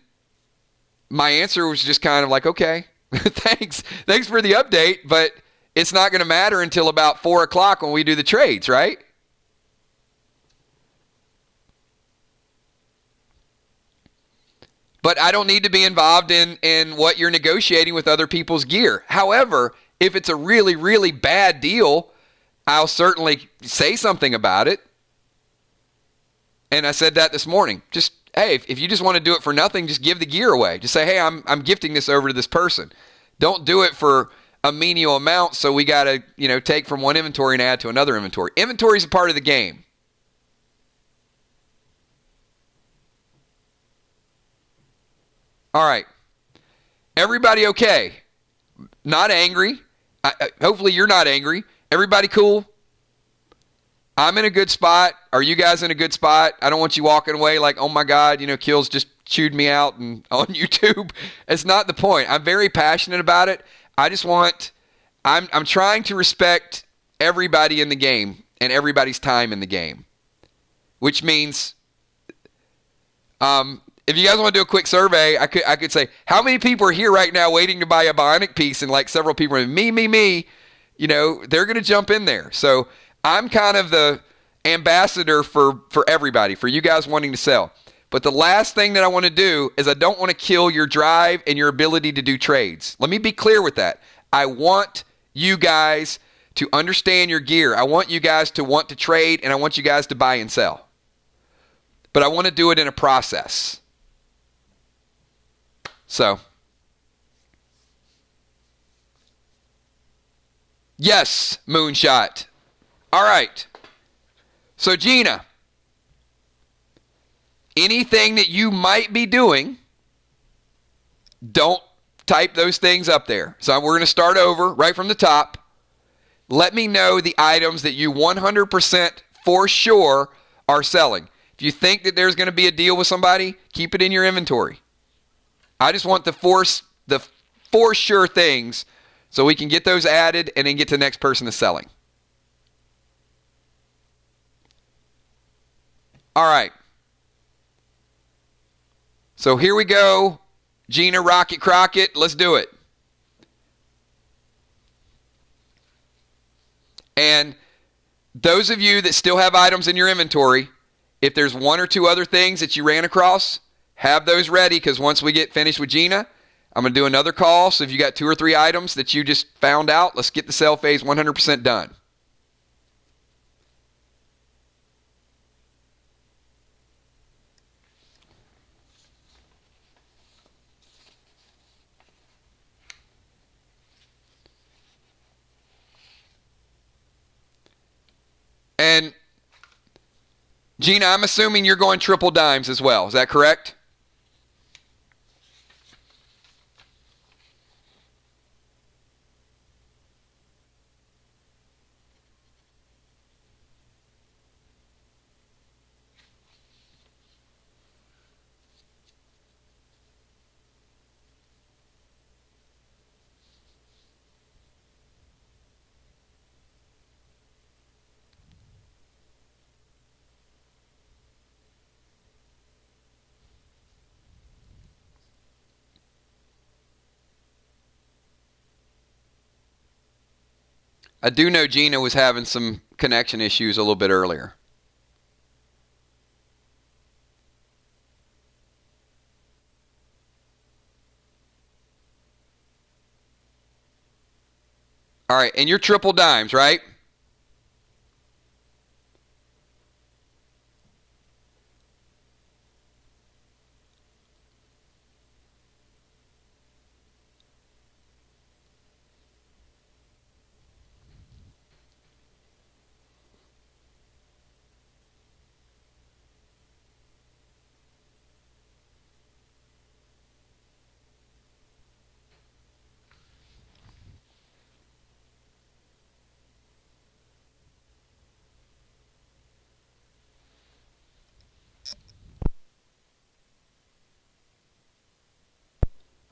A: my answer was just kind of like, okay, thanks for the update, but it's not going to matter until about 4 o'clock when we do the trades, right? But I don't need to be involved in what you're negotiating with other people's gear. However, if it's a really, really bad deal, I'll certainly say something about it. And I said that this morning. Just, hey, if you just want to do it for nothing, just give the gear away. Just say, hey, I'm gifting this over to this person. Don't do it for a menial amount, so we got to, take from one inventory and add to another inventory. Inventory is a part of the game. All right. Everybody okay? Not angry? Hopefully you're not angry. Everybody cool? I'm in a good spot. Are you guys in a good spot? I don't want you walking away like, oh my God, Kills just chewed me out and on YouTube. It's not the point. I'm very passionate about it. I just want, I'm trying to respect everybody in the game and everybody's time in the game. Which means, if you guys want to do a quick survey, I could say, how many people are here right now waiting to buy a Bionic piece? And like several people are, me. They're going to jump in there. So I'm kind of the ambassador for everybody, for you guys wanting to sell. But the last thing that I want to do is I don't want to kill your drive and your ability to do trades. Let me be clear with that. I want you guys to understand your gear. I want you guys to want to trade, and I want you guys to buy and sell. But I want to do it in a process. So, yes, Moonshot. All right. So, Gina, anything that you might be doing, don't type those things up there. So, we're going to start over right from the top. Let me know the items that you 100% for sure are selling. If you think that there's going to be a deal with somebody, keep it in your inventory. I just want the for sure things so we can get those added and then get to the next person that's selling. All right. So here we go. Gina, Rocket, Crockett, let's do it. And those of you that still have items in your inventory, if there's one or two other things that you ran across, have those ready, because once we get finished with Gina, I'm going to do another call. So if you got 2 or 3 items that you just found out, let's get the sell phase 100% done. And Gina, I'm assuming you're going triple dimes as well. Is that correct? I do know Gina was having some connection issues a little bit earlier. All right, and you're triple dimes, right?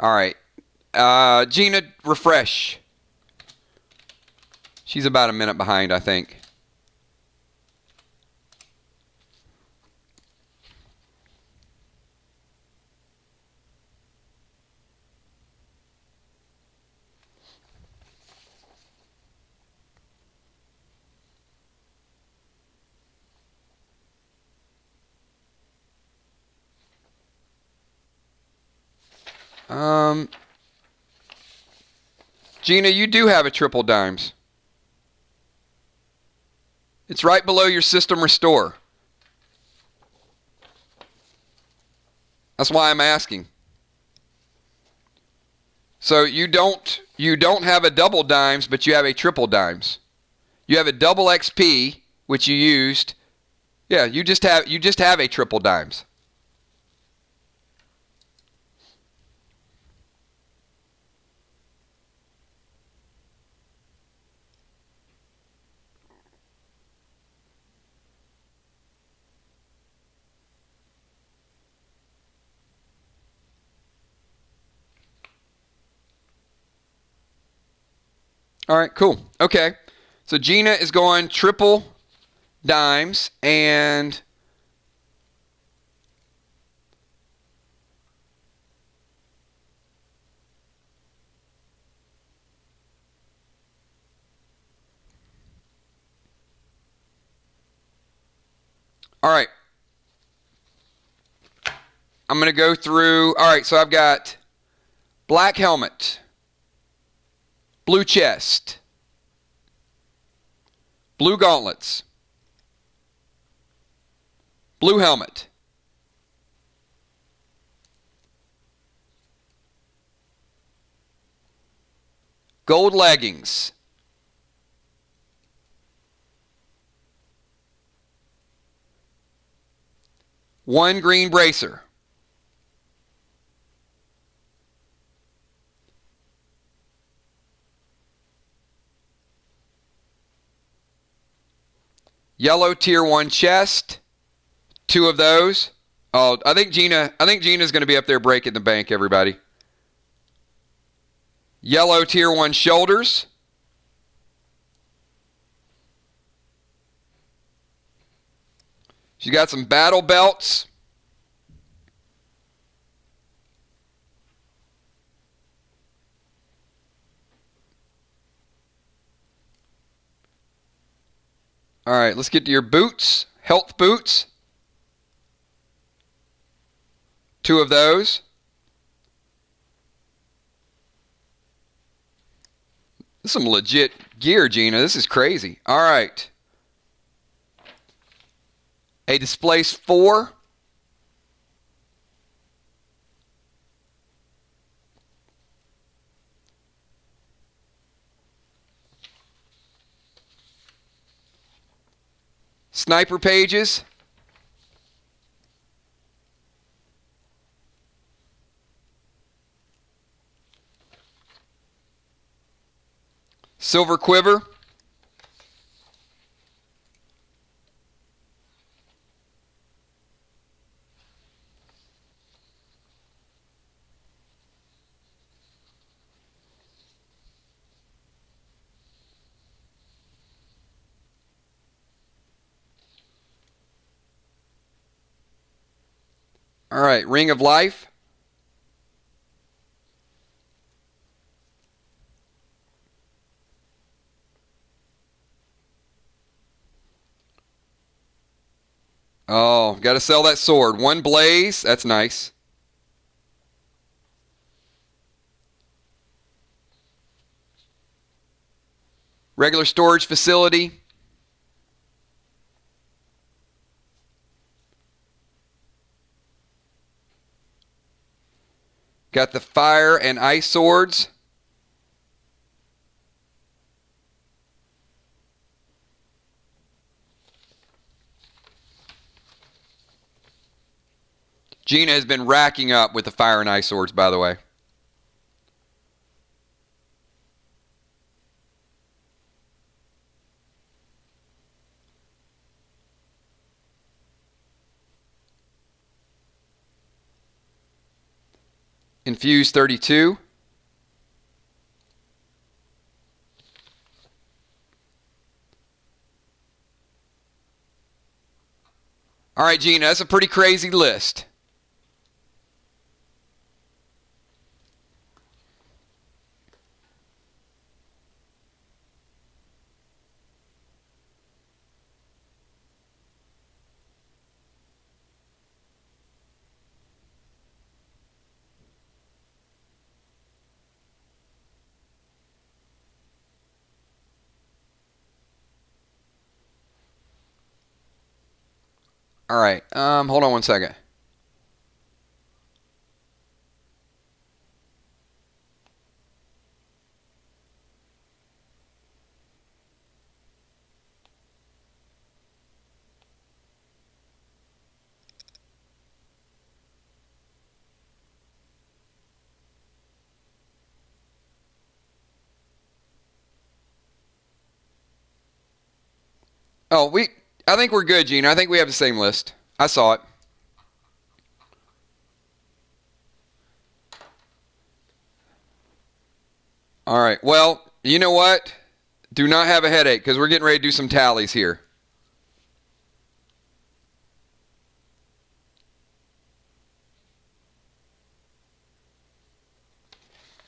A: All right. Gina, refresh. She's about a minute behind, I think. Gina, you do have a triple dimes. It's right below your system restore. That's why I'm asking. So you don't have a double dimes, but you have a triple dimes. You have a double XP, which you used. Yeah, you just have a triple dimes. All right, cool. Okay. So Gina is going triple dimes and all right. I'm going to go through. All right, so I've got black helmet, blue chest, blue gauntlets, blue helmet, gold leggings, one green bracer, yellow tier 1 chest, 2 of those. Oh, I think Gina's going to be up there breaking the bank, everybody. Yellow tier 1 shoulders. She's got some battle belts. All right, let's get to your boots. Health boots. 2 of those. This is some legit gear, Gina. This is crazy. All right. A displaced 4. Sniper pages. Silver quiver. All right, ring of life. Oh, got to sell that sword. 1 blaze. That's nice. Regular storage facility. Got the fire and ice swords. Gina has been racking up with the fire and ice swords, by the way. Infuse 32. All right, Gina, that's a pretty crazy list. All right, hold on one second. Oh, I think we're good, Gina. I think we have the same list. I saw it. All right. Well, you know what? Do not have a headache because we're getting ready to do some tallies here.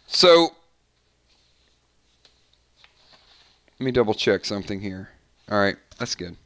A: So, let me double check something here. All right. That's good.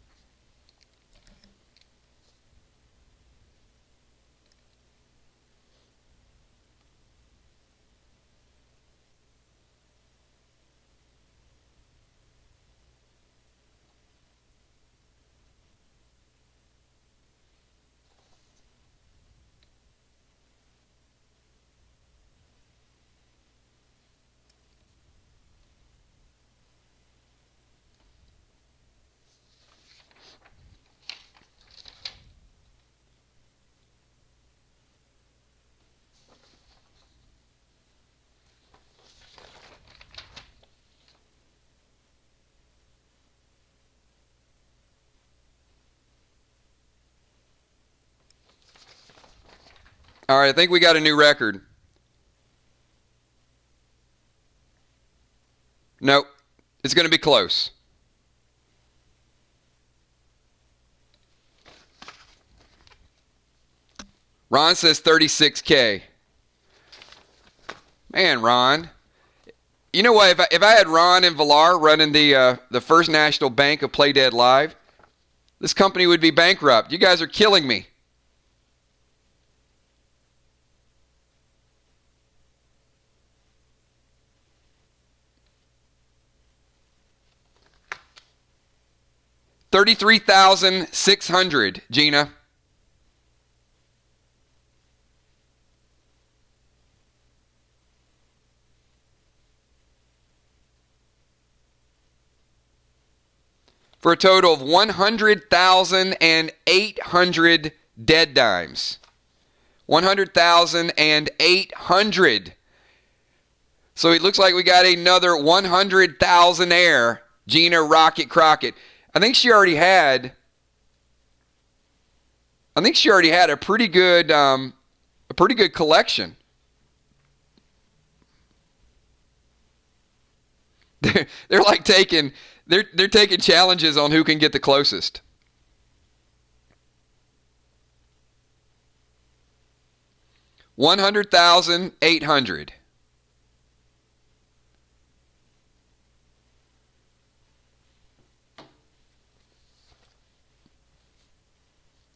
A: All right, I think we got a new record. Nope. It's going to be close. Ron says 36K. Man, Ron. You know what? If I had Ron and Villar running the First National Bank of Play Dead Live, this company would be bankrupt. You guys are killing me. $33,600, Gina. For a total of 100,800 dead dimes. 100,800. So it looks like we got another 100,000 air. Gina Rocket Crockett. I think she already had a pretty good collection. They're like taking challenges on who can get the closest. $100,800.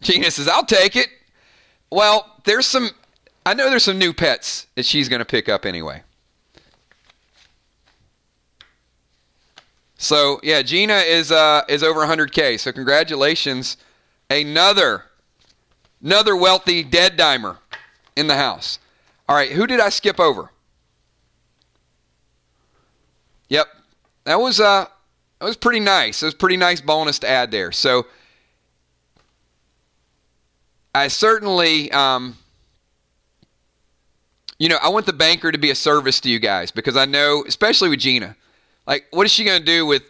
A: Gina says, I'll take it. Well, I know there's some new pets that she's going to pick up anyway. So, yeah, Gina is over 100K. So, congratulations. Another wealthy dead dimer in the house. All right, who did I skip over? Yep. That was pretty nice. It was a pretty nice bonus to add there. So, I certainly, I want the banker to be a service to you guys because I know, especially with Gina, like, what is she going to do with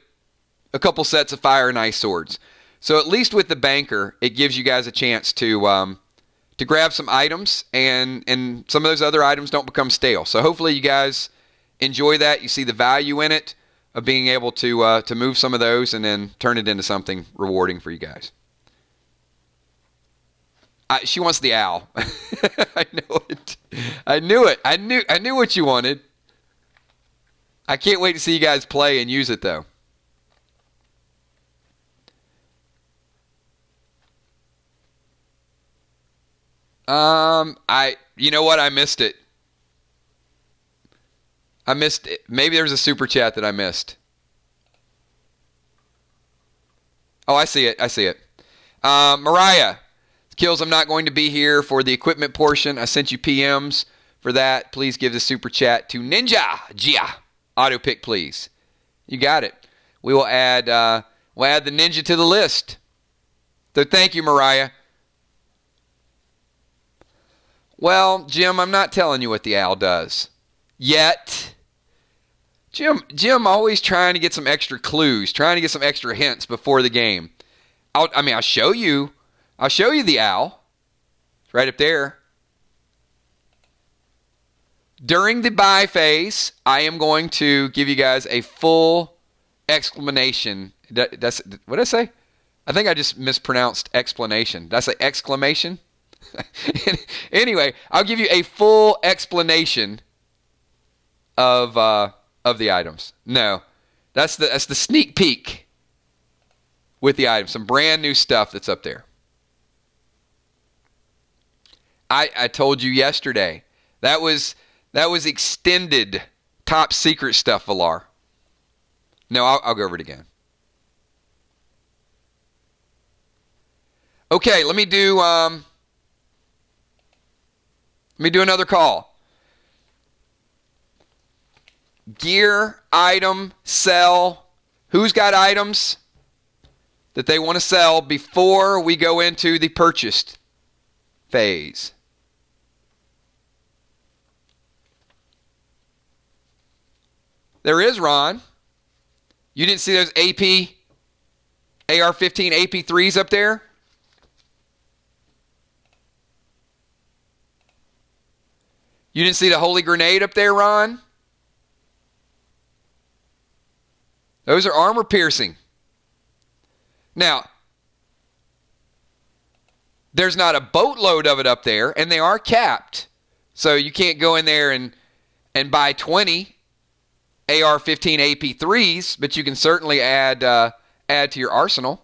A: a couple sets of fire and ice swords? So at least with the banker, it gives you guys a chance to to grab some items, and some of those other items don't become stale. So hopefully you guys enjoy that. You see the value in it of being able to move some of those and then turn it into something rewarding for you guys. She wants the owl. I know it. I knew it. I knew what you wanted. I can't wait to see you guys play and use it though. You know what? I missed it. I missed it. Maybe there's a super chat that I missed. Oh, I see it. I see it. Mariah, Kills, I'm not going to be here for the equipment portion. I sent you PMs for that. Please give the super chat to Ninja Gia. Auto pick, please. You got it. We will add the Ninja to the list. So thank you, Mariah. Well, Jim, I'm not telling you what the owl does yet. Jim always trying to get some extra clues, trying to get some extra hints before the game. I'll show you. I'll show you the owl. It's right up there. During the buy phase, I am going to give you guys a full explanation. What did I say? I think I just mispronounced explanation. Did I say exclamation? Anyway, I'll give you a full explanation of the items. No, that's the sneak peek with the items. Some brand new stuff that's up there. I told you yesterday that was extended top secret stuff, Valar. No, I'll go over it again. Okay, let me do another call. Gear, item, sell. Who's got items that they want to sell before we go into the purchased phase? There is, Ron. You didn't see those AR-15 AP3s up there? You didn't see the Holy Grenade up there, Ron? Those are armor piercing. Now, there's not a boatload of it up there, and they are capped. So you can't go in there and buy 20 AR-15 AP3s, but you can certainly add to your arsenal.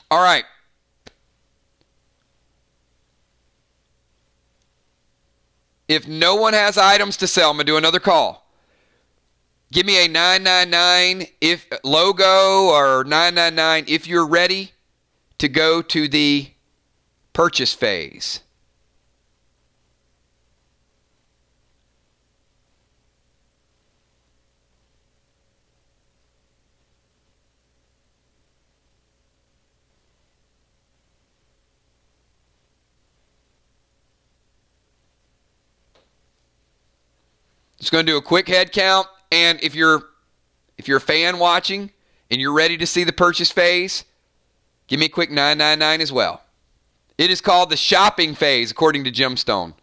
A: All right. If no one has items to sell, I'm going to do another call. Give me a 999 if logo or 999 if you're ready to go to the purchase phase. Just going to do a quick head count, and if you're a fan watching and you're ready to see the purchase phase, give me a quick 999 as well. It is called the shopping phase, according to Gemstone.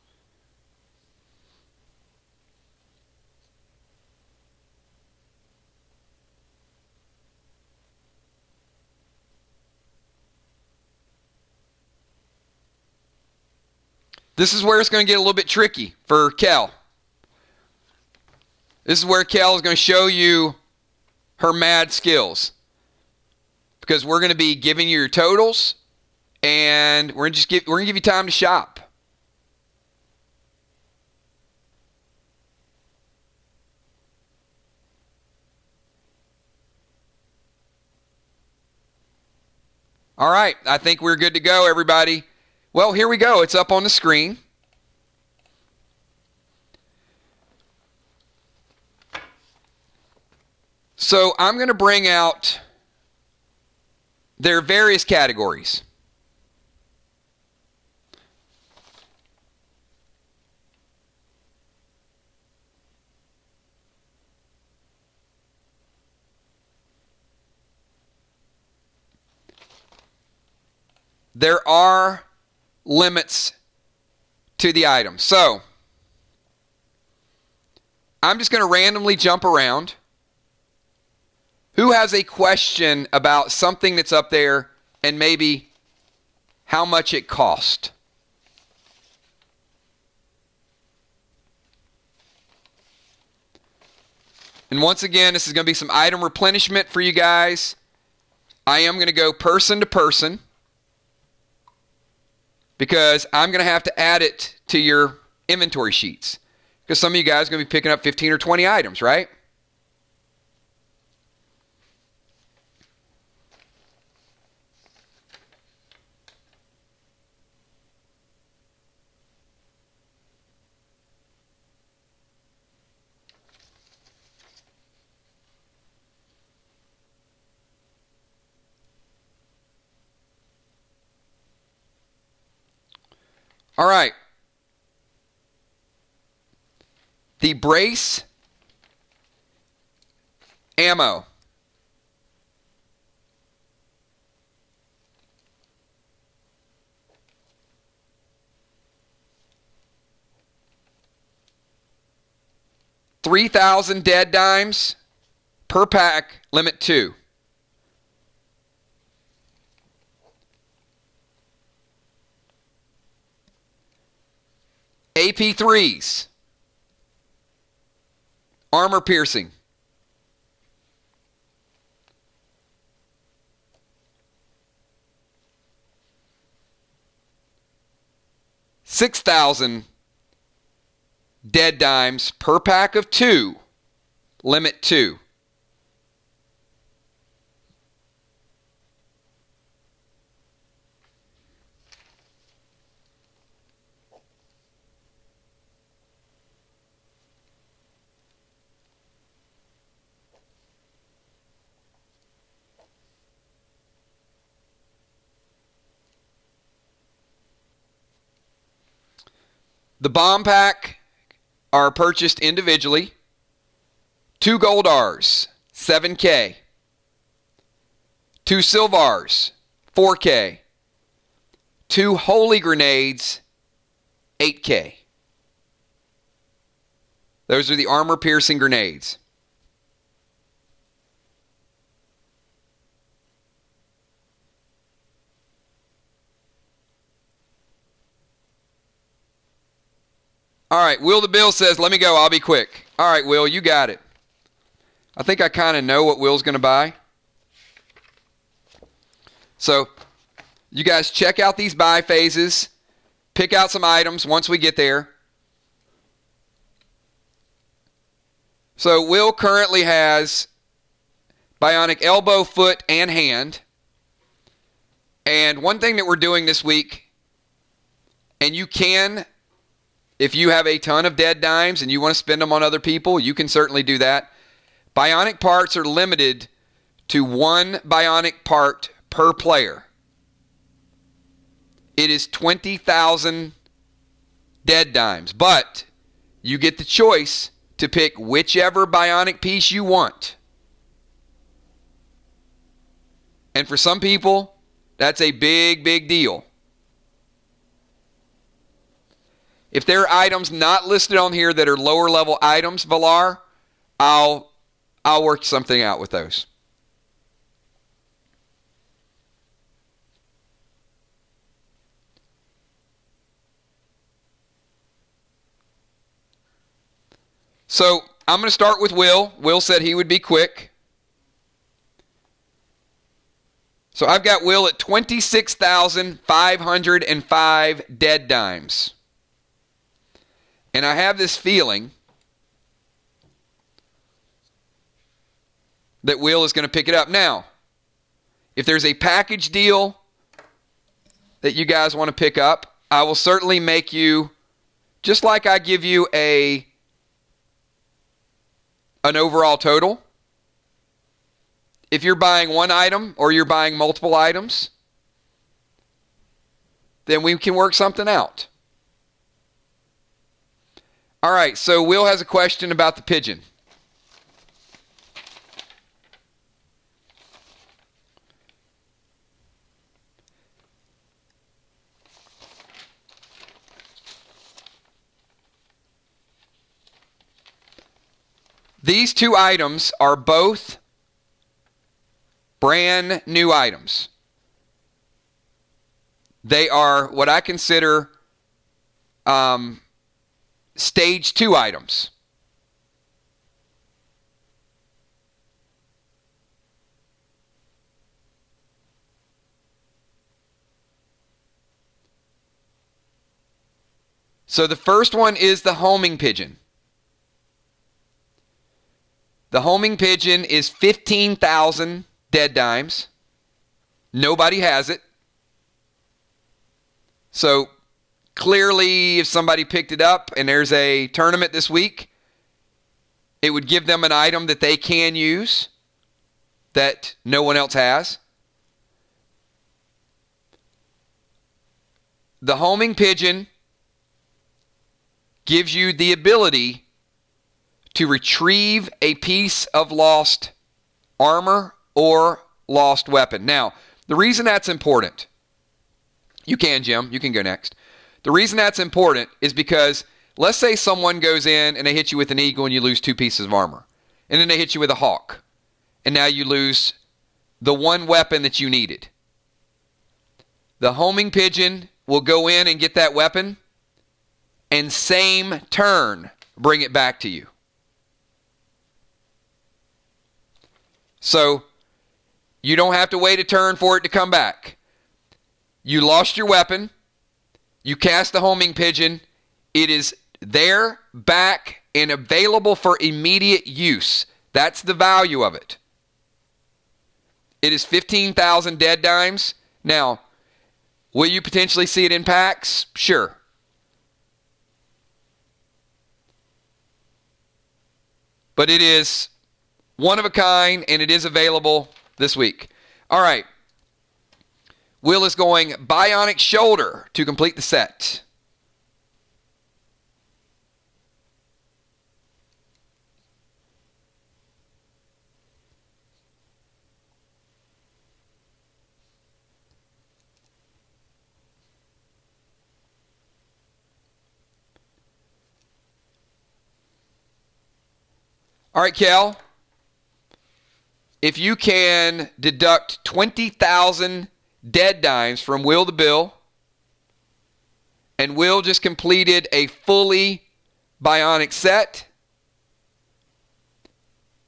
A: This is where it's going to get a little bit tricky for Kel. This is where Kel is going to show you her mad skills. Because we're going to be giving you your totals, and we're going to give you time to shop. All right, I think we're good to go, everybody. Well, here we go. It's up on the screen. So I'm going to bring out their various categories. there are limits to the item. So, I'm just going to randomly jump around. Who has a question about something that's up there and maybe how much it cost? And once again, this is going to be some item replenishment for you guys. I am going to go person to person because I'm going to have to add it to your inventory sheets. Because some of you guys are going to be picking up 15 or 20 items, right? All right. The brace ammo. $3,000 dead dimes per pack, limit 2. AP3s. Armor piercing. $6,000 dead dimes per pack of 2, limit 2. The bomb pack are purchased individually. 2 gold Rs, $7K. 2 silvars, $4K. 2 holy grenades, $8K. Those are the armor piercing grenades. All right, Will the Bill says, let me go, I'll be quick. All right, Will, you got it. I think I kind of know what Will's going to buy. So, you guys check out these buy phases. Pick out some items once we get there. So, Will currently has bionic elbow, foot, and hand. And one thing that we're doing this week, and you can, if you have a ton of dead dimes and you want to spend them on other people, you can certainly do that. Bionic parts are limited to 1 bionic part per player. It is 20,000 dead dimes, but you get the choice to pick whichever bionic piece you want. And for some people, that's a big, big deal. If there are items not listed on here that are lower level items, Valar, I'll work something out with those. So I'm going to start with Will. Will said he would be quick. So I've got Will at 26,505 dead dimes. And I have this feeling that Will is going to pick it up. Now, if there's a package deal that you guys want to pick up, I will certainly make you, just like I give you an overall total. If you're buying one item or you're buying multiple items, then we can work something out. All right, so Will has a question about the pigeon. These two items are both brand new items. They are what I consider stage 2 items. So the first one is the homing pigeon. The homing pigeon is 15,000 dead dimes. Nobody has it. So clearly, if somebody picked it up and there's a tournament this week, it would give them an item that they can use that no one else has. The homing pigeon gives you the ability to retrieve a piece of lost armor or lost weapon. Now, the reason that's important, you can, Jim, you can go next. The reason that's important is because let's say someone goes in and they hit you with an eagle and you lose 2 pieces of armor. And then they hit you with a hawk. And now you lose the one weapon that you needed. The homing pigeon will go in and get that weapon and same turn bring it back to you. So you don't have to wait a turn for it to come back. You lost your weapon. You cast the homing pigeon. It is there, back, and available for immediate use. That's the value of it. It is 15,000 dead dimes. Now, will you potentially see it in packs? Sure. But it is one of a kind, and it is available this week. All right. Will is going Bionic Shoulder to complete the set. All right, Kel. If you can deduct 20,000 dead dimes from Will the Bill, and Will just completed a fully bionic set,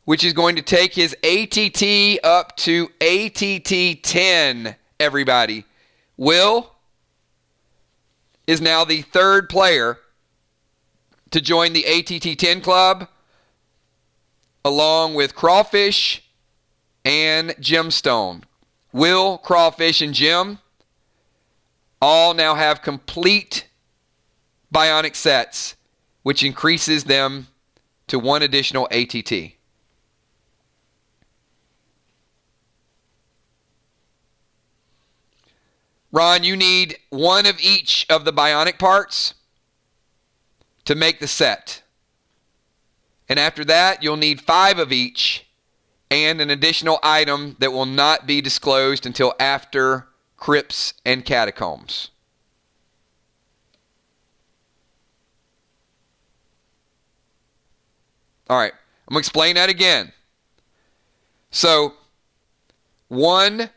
A: which is going to take his ATT up to ATT 10, everybody. Will is now the 3rd player to join the ATT 10 club, along with Crawfish and Gemstone. Will, Crawfish, and Jim all now have complete bionic sets, which increases them to 1 additional ATT. Ron, you need 1 of each of the bionic parts to make the set. And after that, you'll need 5 of each and an additional item that will not be disclosed until after Crypts and Catacombs. All right, I'm going to explain that again. So, 1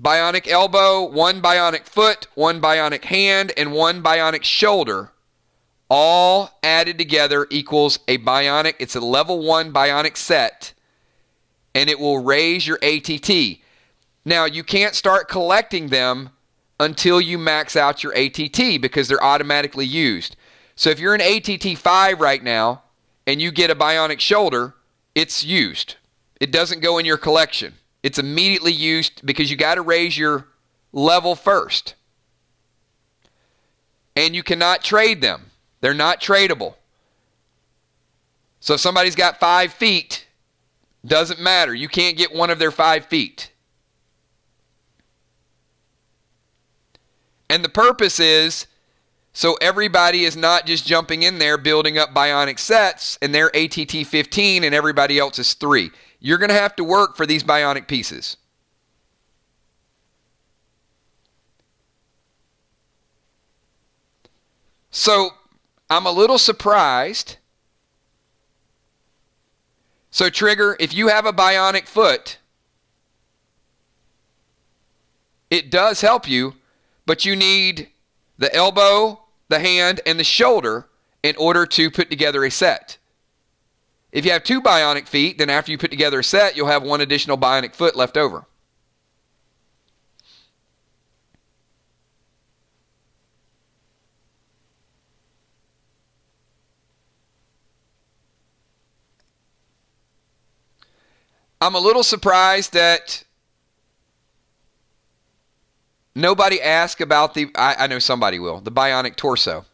A: bionic elbow, 1 bionic foot, 1 bionic hand, and 1 bionic shoulder, all added together equals a bionic. It's a level 1 bionic set, and it will raise your ATT. Now, you can't start collecting them until you max out your ATT because they're automatically used. So if you're an ATT 5 right now and you get a bionic shoulder, it's used. It doesn't go in your collection. It's immediately used because you got to raise your level first. And you cannot trade them. They're not tradable. So if somebody's got 5 feet, doesn't matter. You can't get one of their 5 feet. And the purpose is so everybody is not just jumping in there building up bionic sets and they're ATT 15 and everybody else is 3. You're going to have to work for these bionic pieces. So I'm a little surprised So Trigger, if you have a bionic foot, it does help you, but you need the elbow, the hand, and the shoulder in order to put together a set. If you have 2 bionic feet, then after you put together a set, you'll have 1 additional bionic foot left over. I'm a little surprised that nobody asked about I know somebody will, the bionic torso.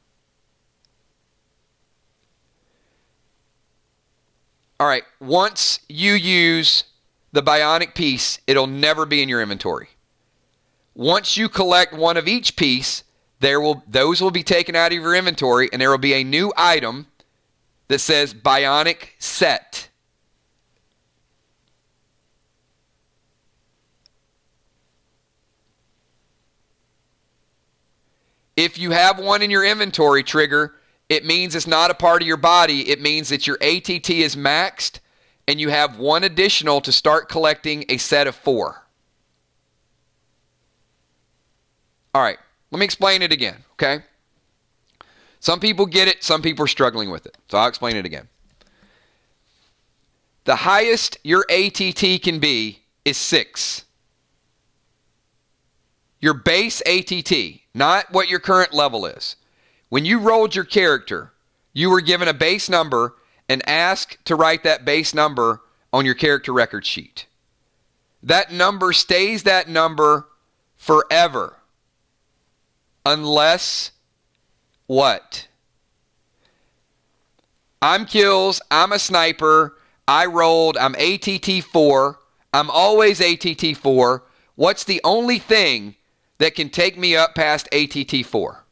A: All right, once you use the bionic piece, it'll never be in your inventory. Once you collect one of each piece, those will be taken out of your inventory, and there will be a new item that says bionic set. If you have one in your inventory, Trigger, it means it's not a part of your body. It means that your ATT is maxed and you have 1 additional to start collecting a set of 4. All right, let me explain it again, okay? Some people get it, some people are struggling with it. So I'll explain it again. The highest your ATT can be is 6. Your base ATT, not what your current level is. When you rolled your character, you were given a base number and asked to write that base number on your character record sheet. That number stays that number forever. Unless what? I'm kills, I'm a sniper, I rolled, I'm ATT 4, I'm always ATT 4. What's the only thing that can take me up past ATT 4?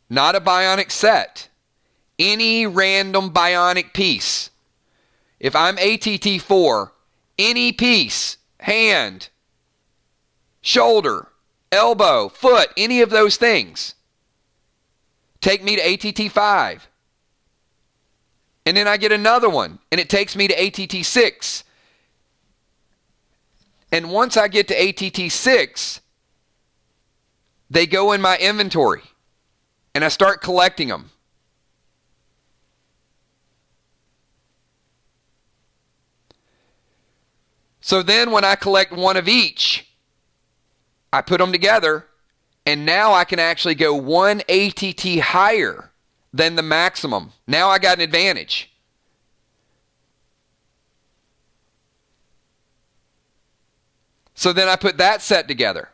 A: Not a bionic set. Any random bionic piece. If I'm ATT 4, any piece, hand, shoulder, elbow, foot, any of those things, take me to ATT 5. And then I get another one, and it takes me to ATT 6. And once I get to ATT 6, they go in my inventory, and I start collecting them. So then when I collect 1 of each, I put them together, and now I can actually go 1 ATT higher than the maximum. Now I got an advantage. So then I put that set together.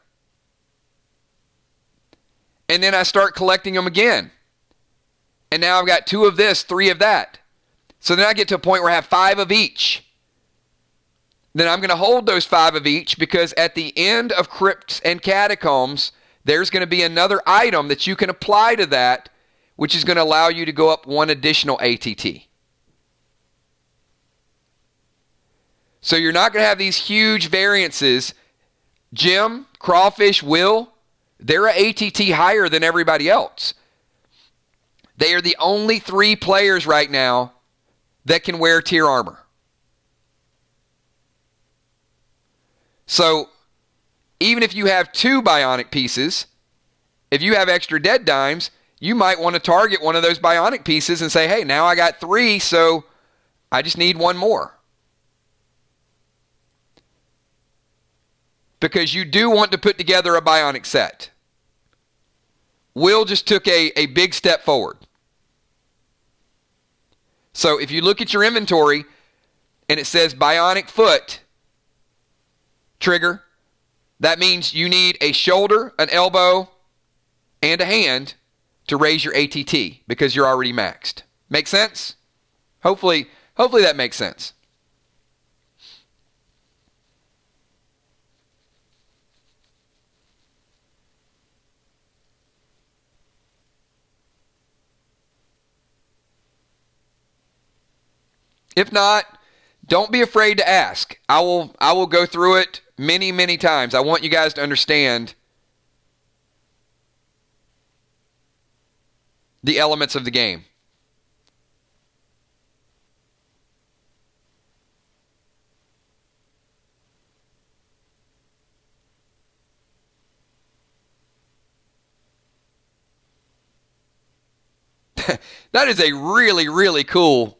A: And then I start collecting them again. And now I've got 2 of this, 3 of that. So then I get to a point where I have 5 of each. Then I'm going to hold those 5 of each, because at the end of Crypts and Catacombs, there's going to be another item that you can apply to that, which is going to allow you to go up 1 additional ATT. So you're not going to have these huge variances. Jim, Crawfish, Will, they're an ATT higher than everybody else. They are the only 3 players right now that can wear tier armor. So even if you have 2 bionic pieces, if you have extra dead dimes, you might want to target one of those bionic pieces and say, hey, now I got 3, so I just need 1 more. Because you do want to put together a bionic set. Will just took a big step forward. So if you look at your inventory and it says bionic foot, Trigger, that means you need a shoulder, an elbow, and a hand to raise your ATT because you're already maxed. Make sense? Hopefully that makes sense. If not, don't be afraid to ask. I will go through it many, many times. I want you guys to understand the elements of the game. That is a really, really cool.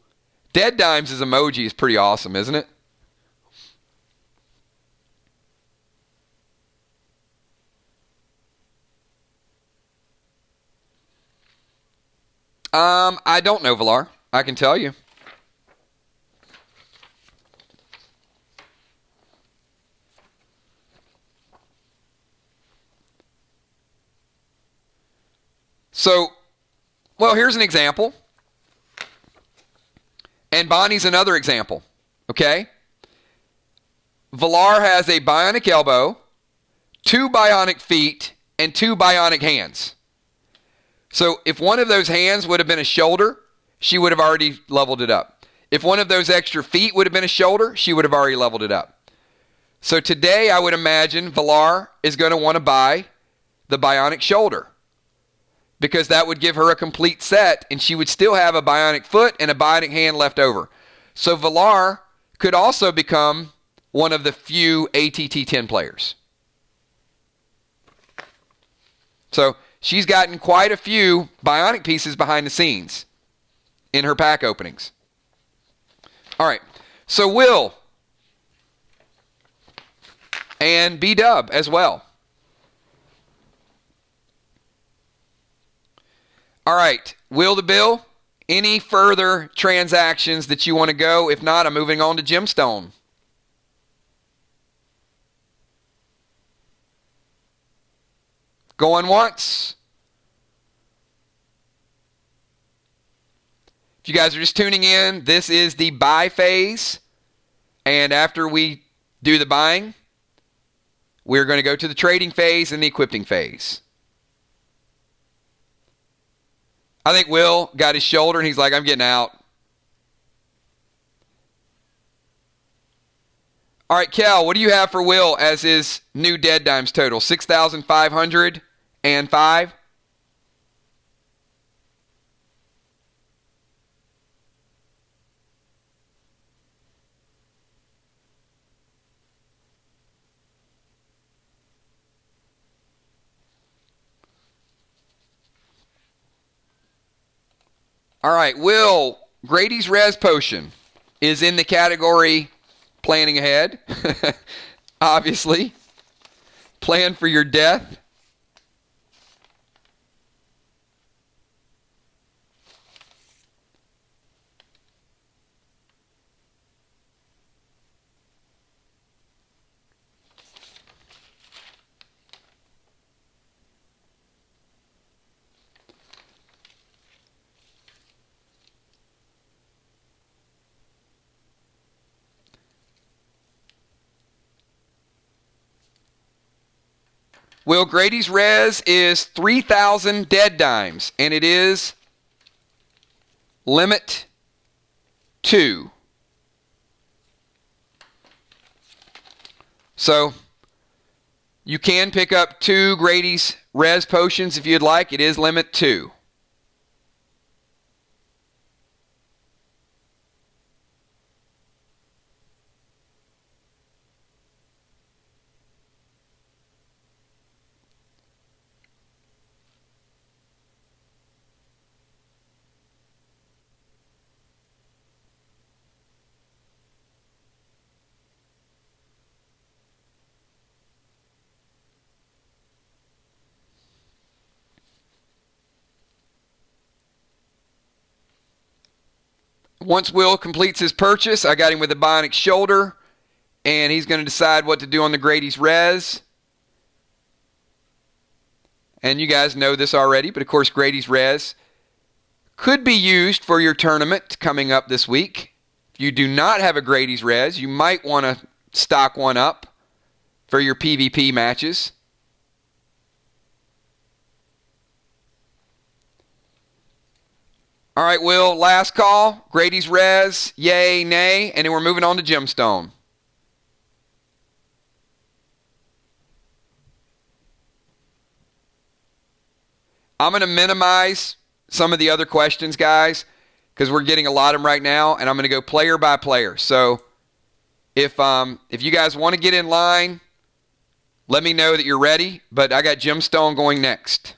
A: Dead Dimes' emoji is pretty awesome, isn't it? I don't know, Valar. I can tell you. So, well, here's an example. And Bonnie's another example. Okay? Valar has a bionic elbow, 2 bionic feet, and 2 bionic hands. So if one of those hands would have been a shoulder, she would have already leveled it up. If one of those extra feet would have been a shoulder, she would have already leveled it up. So today I would imagine Valar is going to want to buy the bionic shoulder, because that would give her a complete set, and she would still have a bionic foot and a bionic hand left over. So Valar could also become one of the few ATT 10 players. So she's gotten quite a few bionic pieces behind the scenes in her pack openings. All right, so Will and B-Dub as well. All right, Will to Bill, any further transactions that you want to go? If not, I'm moving on to Gemstone. Going once. If you guys are just tuning in, this is the buy phase. And after we do the buying, we're going to go to the trading phase and the equipping phase. I think Will got his shoulder and he's like, I'm getting out. All right, Kel, what do you have for Will as his new Dead Dimes total? 6,505? All right, Will, Grady's Res Potion is in the category planning ahead. Obviously. Plan for your death. Will, Grady's res is 3,000 Dead Dimes, and it is limit 2. So you can pick up 2 Grady's res potions if you'd like. It is limit 2. Once Will completes his purchase, I got him with a bionic shoulder, and he's going to decide what to do on the Grady's res. And you guys know this already, but of course Grady's res could be used for your tournament coming up this week. If you do not have a Grady's res, you might want to stock one up for your PvP matches. All right, Will, last call. Grady's res, yay, nay, and then we're moving on to gemstone. I'm going to minimize some of the other questions, guys, because we're getting a lot of them right now, and I'm going to go player by player. So if you guys want to get in line, let me know that you're ready, but I got gemstone going next.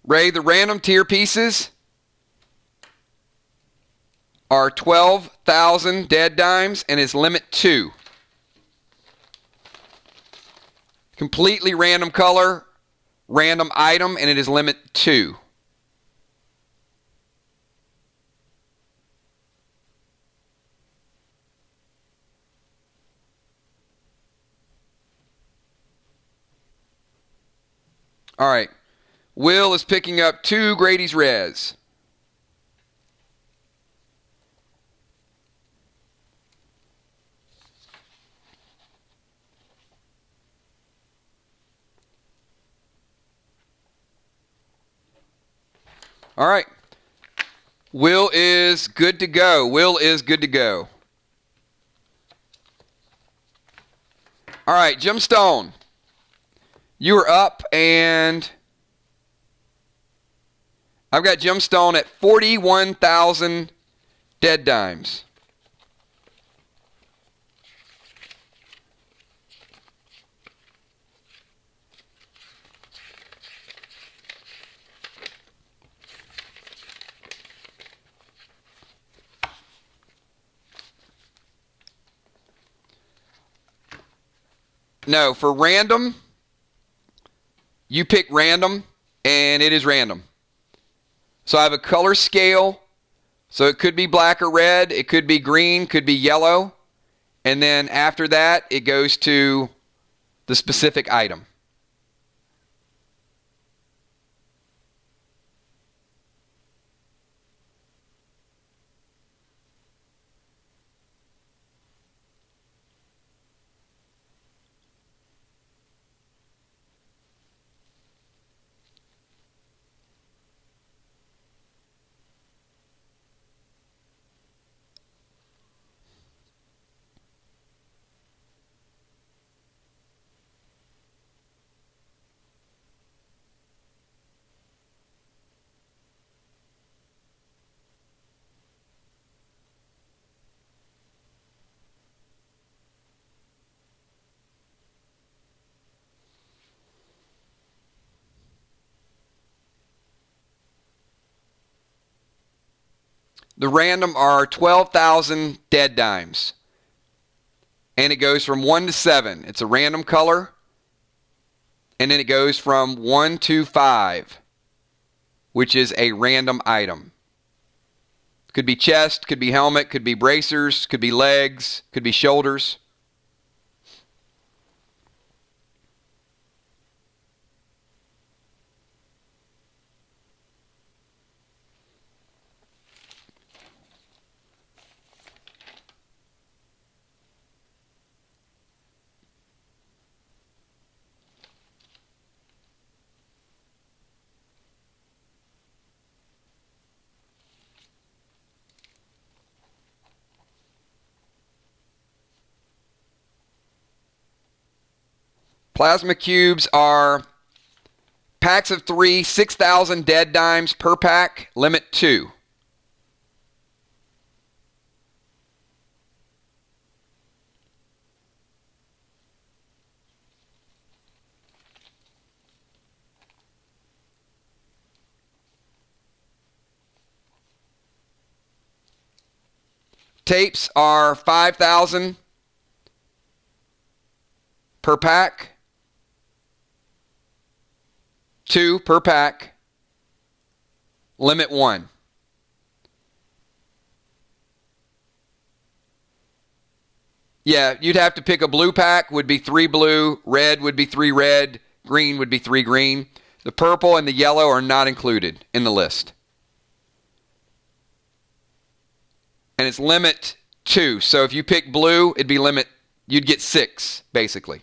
A: Ray, the random tier pieces are 12,000 dead dimes and is limit 2. Completely random color, random item, and it is limit 2. All right. Will is picking up 2 Grady's res. All right. Will is good to go. Will is good to go. All right, gemstone. You are up, and I've got gemstone at 41,000 dead dimes. No, for random, you pick random, and it is random. So I have a color scale. So it could be black or red. It could be green, could be yellow. And then after that, it goes to the specific item. The random are 12,000 dead dimes. And it goes from 1 to 7. It's a random color. And then it goes from 1 to 5, which is a random item. Could be chest, could be helmet, could be bracers, could be legs, could be shoulders. Plasma cubes are packs of 3, 6,000 dead dimes per pack, limit 2. Tapes are 5,000 per pack. 2 per pack. Limit 1. Yeah, you'd have to pick a blue pack, would be 3 blue, red would be 3 red, green would be 3 green. The purple and the yellow are not included in the list. And it's limit 2. So if you pick blue, it'd be limit, you'd get 6, basically.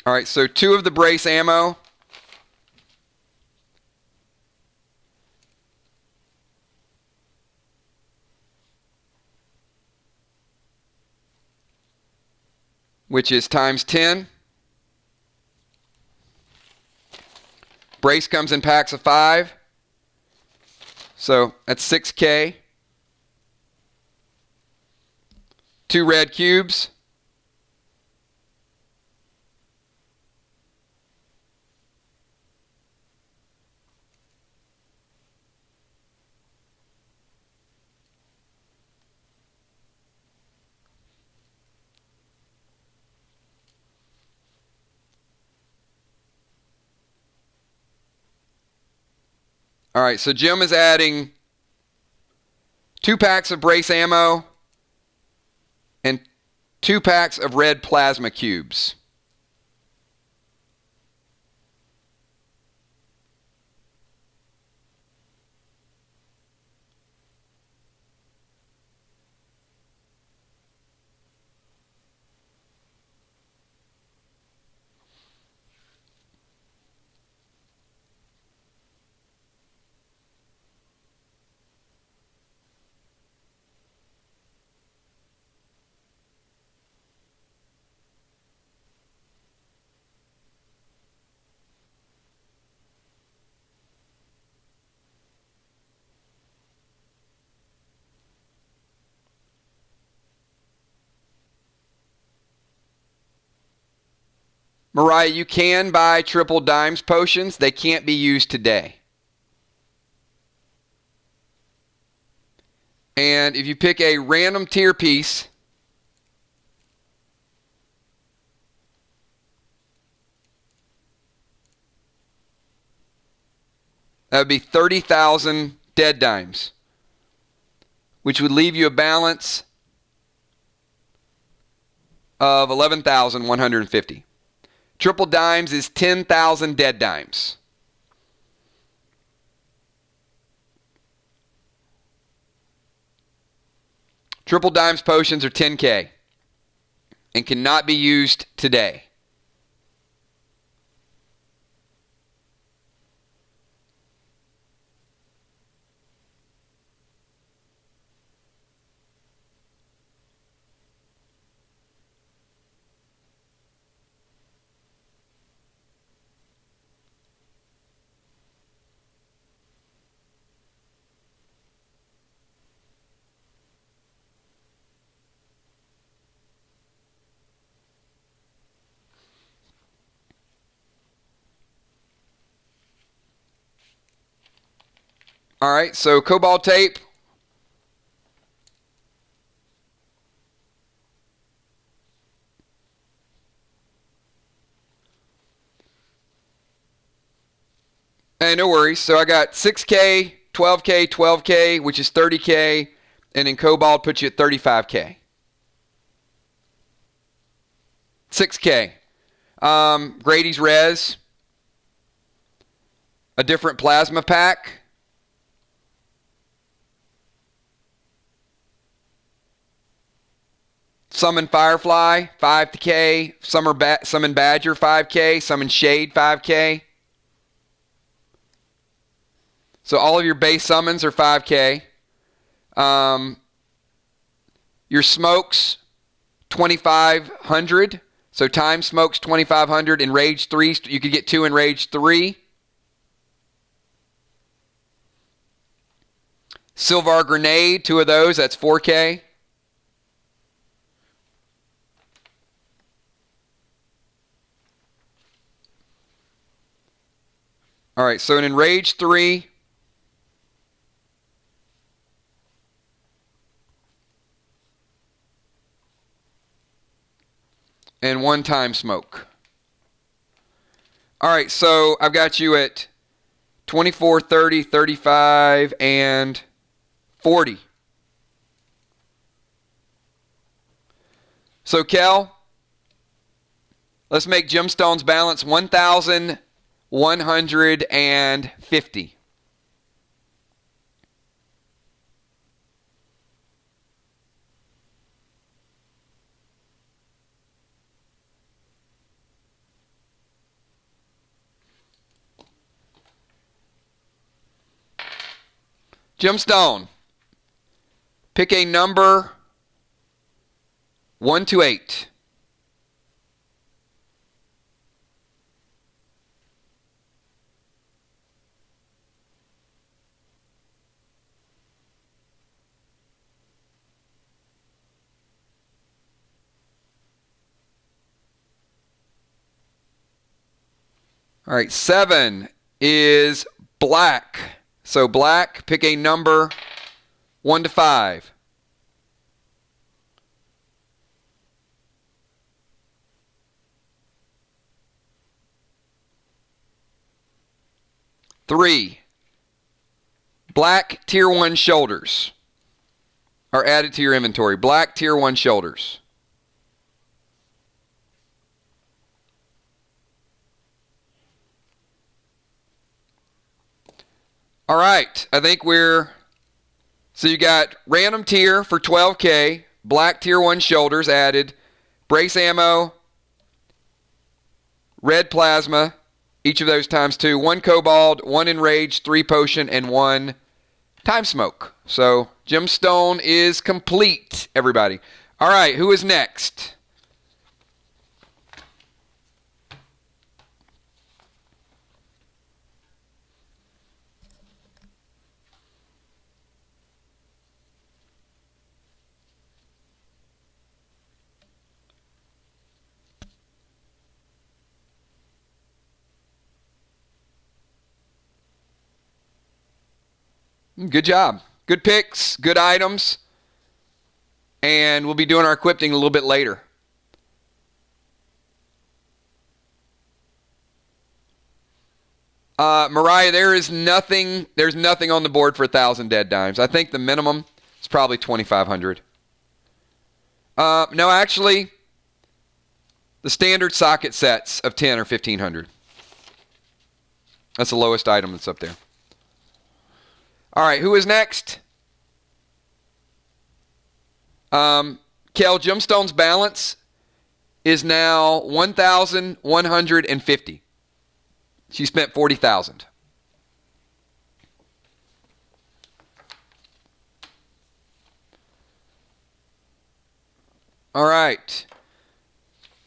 A: All right, so 2 of the brace ammo. Which is times 10. Brace comes in packs of 5. So that's 6K. 2 red cubes. All right, so Jim is adding 2 packs of brace ammo and 2 packs of red plasma cubes. Mariah, you can buy triple dimes potions. They can't be used today. And if you pick a random tier piece, that would be 30,000 dead dimes, which would leave you a balance of 11,150. Triple dimes is 10,000 dead dimes. Triple dimes potions are 10K and cannot be used today. All right, so cobalt tape. Hey, no worries. So I got 6K, 12K, 12K, which is 30K, and then cobalt puts you at 35K. 6K. Grady's Res. a different plasma pack. Summon Firefly, 5K. Summon Badger, 5K. Summon Shade, 5K. So all of your base summons are 5K. Your smokes, 2,500. So time smokes 2,500. In Rage 3, you could get 2 in Rage 3. Silvar Grenade, 2 of those, that's 4K. All right, so in Rage 3, and 1 time smoke. All right, so I've got you at 24, 30, 35, and 40. So, Kel, let's make gemstones balance 1,150. Gemstone. Pick a number 1 to 8. All right, 7 is black. So black, pick a number 1 to 5. Three, black tier 1 shoulders are added to your inventory. Black tier 1 shoulders. All right, I think so you got random tier for 12K, black tier 1 shoulders added, brace ammo, red plasma, each of those times 2, 1 cobalt, 1 enrage, 3 potion, and 1 time smoke. So gemstone is complete, everybody. All right, who is next? Good job. Good picks, good items. And we'll be doing our equipping a little bit later. Mariah, there's nothing on the board for 1,000 dead dimes. I think the minimum is probably 2,500. No, actually, the standard socket sets of 10 are 1,500. That's the lowest item that's up there. All right, who is next? Kel, gemstone's balance is now 1,150. She spent 40,000. All right.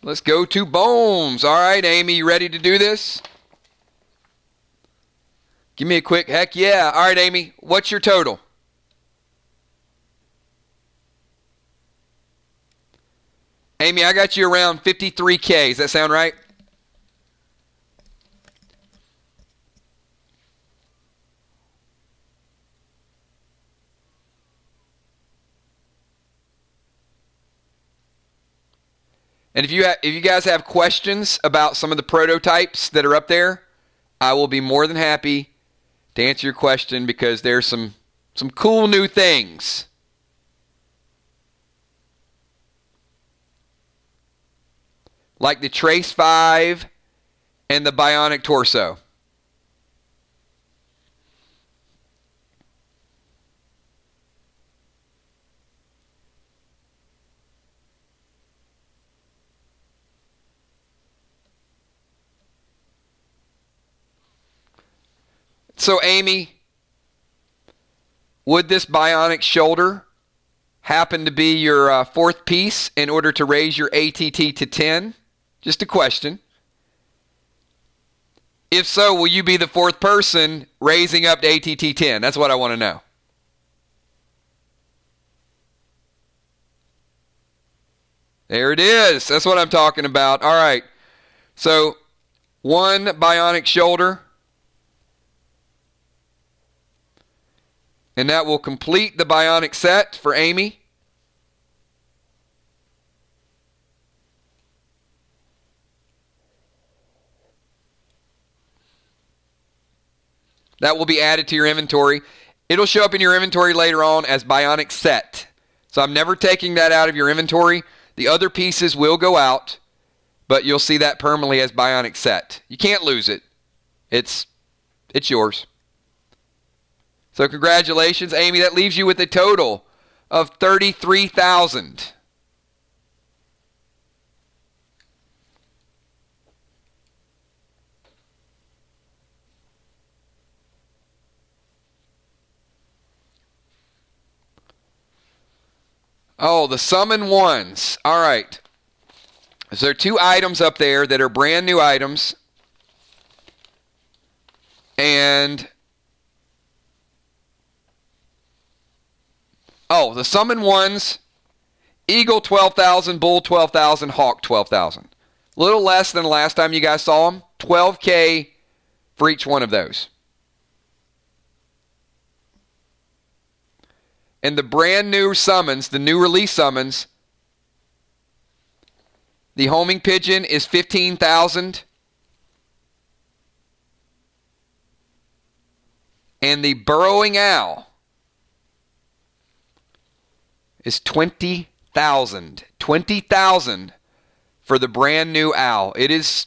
A: Let's go to bones. All right, Amy, you ready to do this? Give me a quick, heck yeah. All right, Amy, what's your total? Amy, I got you around 53K. Does that sound right? And if you guys have questions about some of the prototypes that are up there, I will be more than happy to answer your question because there's some cool new things. Like the Trace 5 and the Bionic Torso. So, Amy, would this bionic shoulder happen to be your fourth piece in order to raise your ATT to 10? Just a question. If so, will you be the fourth person raising up to ATT 10? That's what I want to know. There it is. That's what I'm talking about. All right. So, one bionic shoulder. And that will complete the bionic set for Amy. That will be added to your inventory. It'll show up in your inventory later on as bionic set. So I'm never taking that out of your inventory. The other pieces will go out, but you'll see that permanently as bionic set. You can't lose it. It's yours. So congratulations, Amy. That leaves you with a total of 33,000. Oh, the summon ones. All right. So there are two items up there that are brand new items. And the summon ones, Eagle 12,000, Bull 12,000, Hawk 12,000. A little less than the last time you guys saw them. 12K for each one of those. And the brand new summons, the new release summons, the homing pigeon is 15,000. And the burrowing owl is 20,000. 20,000 for the brand new owl. It is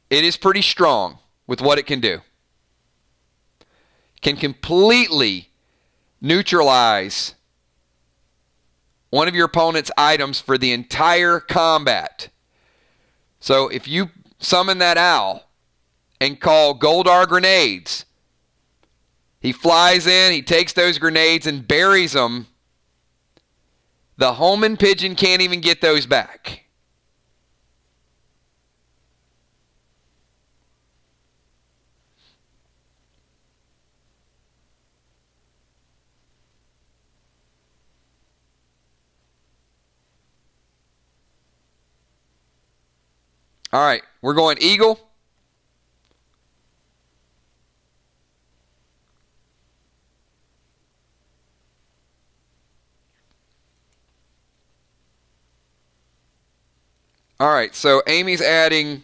A: pretty strong with what it can do. It can completely neutralize one of your opponent's items for the entire combat. So if you summon that owl and call Goldar grenades, he flies in, he takes those grenades and buries them. The homing pigeon can't even get those back. All right, we're going Eagle. All right, so Amy's adding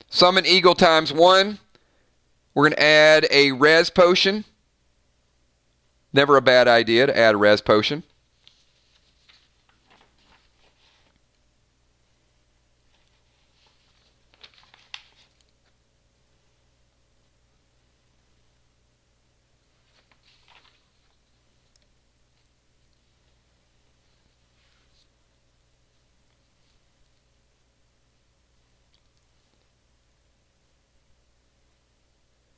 A: summon Eagle times 1. We're going to add a res potion. Never a bad idea to add a res potion.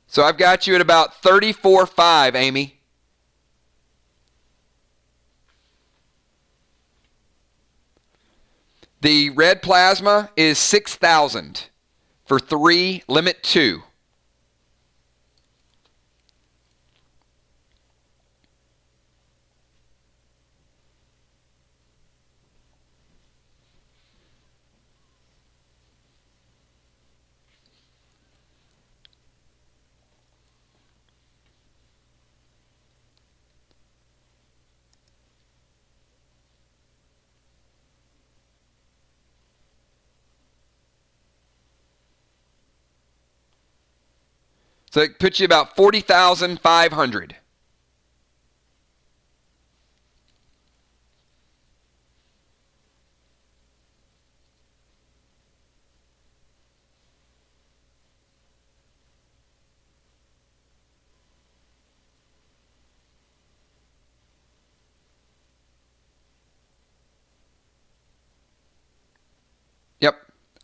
A: So I've got you at about 34.5, Amy. The red plasma is 6,000 for 3, limit 2. So it puts you about 40,500.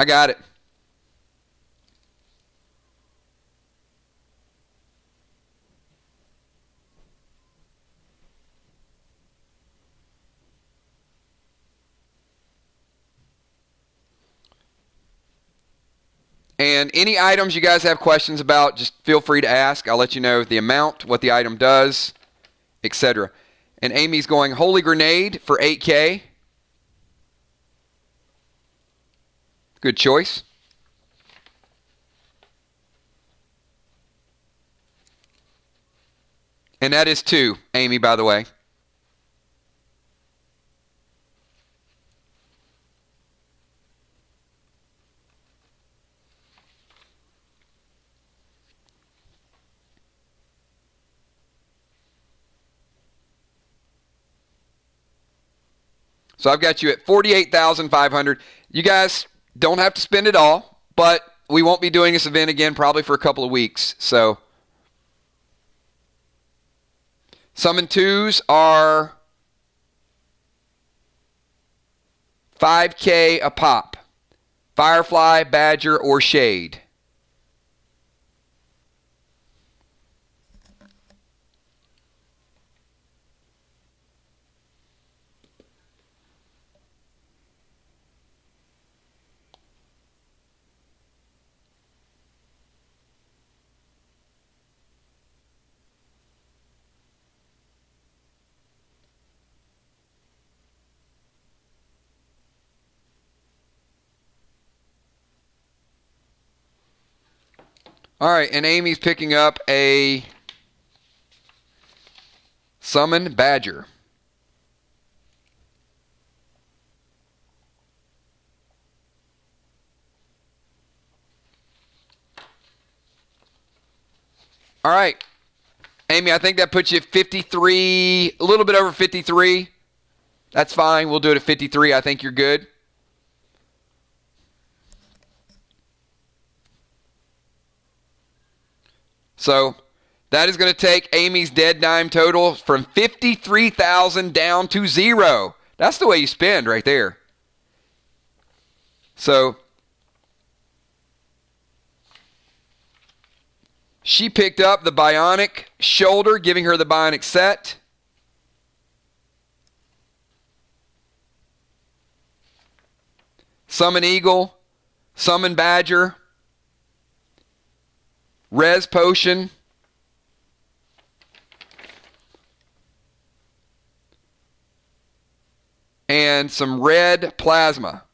A: I got it. And any items you guys have questions about, just feel free to ask. I'll let you know the amount, what the item does, etc. And Amy's going Holy Grenade for 8K. Good choice. And that is 2, Amy, by the way. So I've got you at 48,500. You guys don't have to spend it all, but we won't be doing this event again probably for a couple of weeks. So summon 2s are 5K a pop. Firefly, Badger, or Shade. All right, and Amy's picking up a Summon Badger. All right, Amy, I think that puts you at 53, a little bit over 53. That's fine. We'll do it at 53. I think you're good. So that is going to take Amy's dead dime total from 53,000 down to 0. That's the way you spend right there. So she picked up the bionic shoulder, giving her the bionic set. Summon Eagle, Summon Badger, Res Potion, and some red plasma.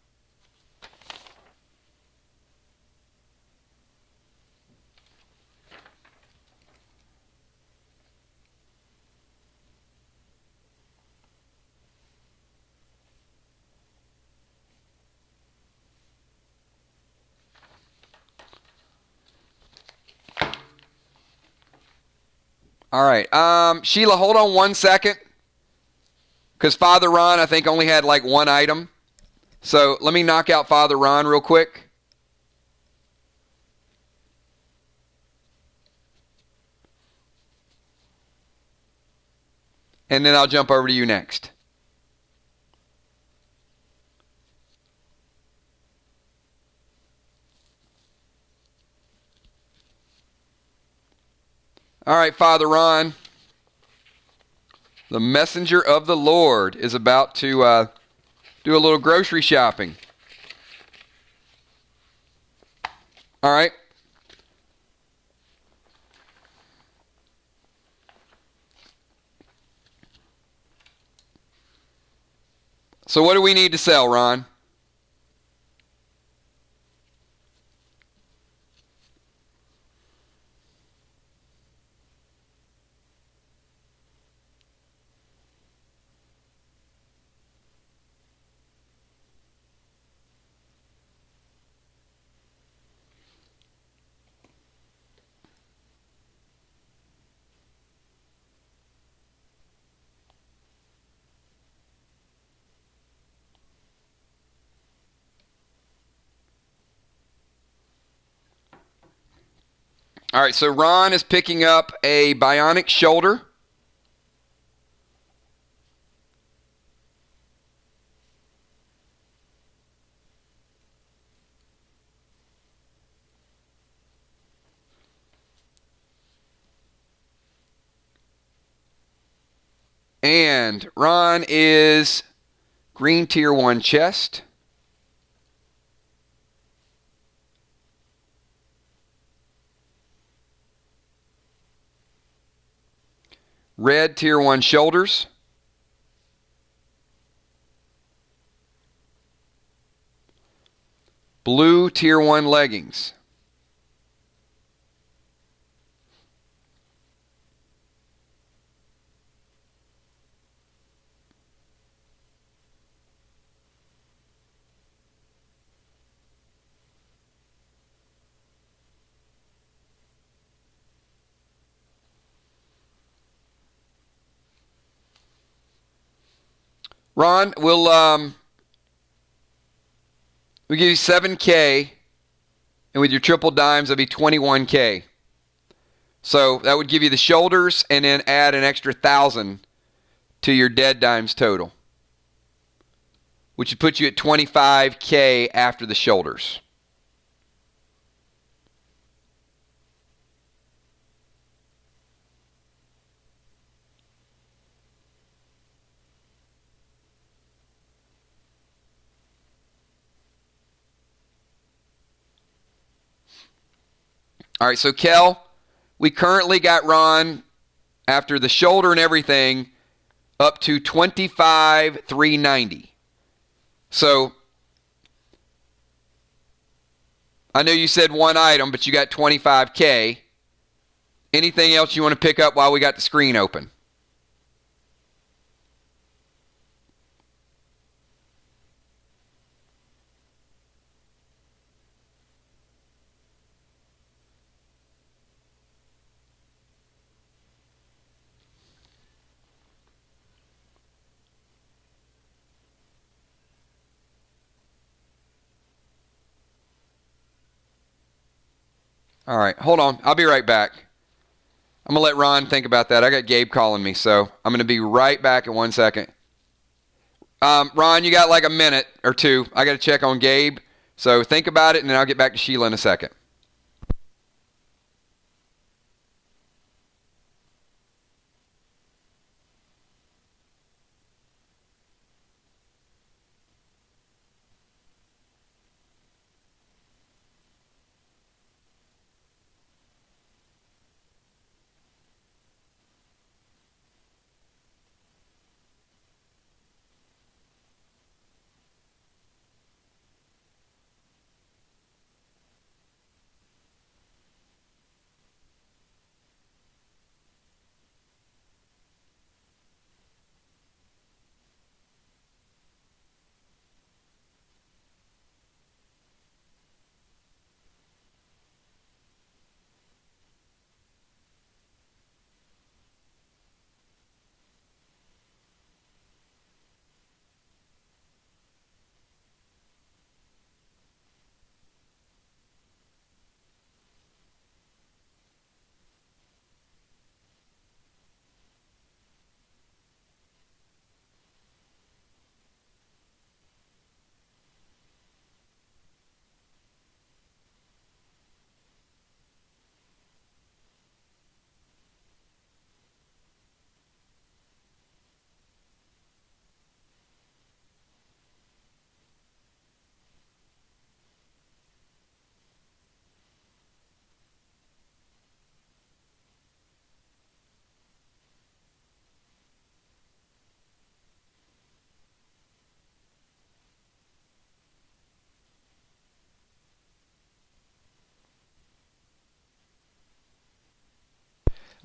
A: All right. Sheila, hold on 1 second. Because Father Ron, I think, only had like one item. So let me knock out Father Ron real quick. And then I'll jump over to you next. All right, Father Ron. The messenger of the Lord is about to do a little grocery shopping. All right. So what do we need to sell, Ron? All right, so Ron is picking up a bionic shoulder. And Ron is green tier 1 chest. Red tier 1 shoulders. Blue tier 1 leggings. Ron, we'll give you $7K, and with your triple dimes, that'll be $21K. So that would give you the shoulders, and then add an extra 1,000 to your dead dimes total, which would put you at $25K after the shoulders. All right, so Kel, we currently got Ron, after the shoulder and everything, up to $25,390. So I know you said one item, but you got $25K. Anything else you want to pick up while we got the screen open? All right, hold on. I'll be right back. I'm going to let Ron think about that. I got Gabe calling me, so I'm going to be right back in 1 second. Ron, you got like a minute or two. I got to check on Gabe. So think about it, and then I'll get back to Sheila in a second.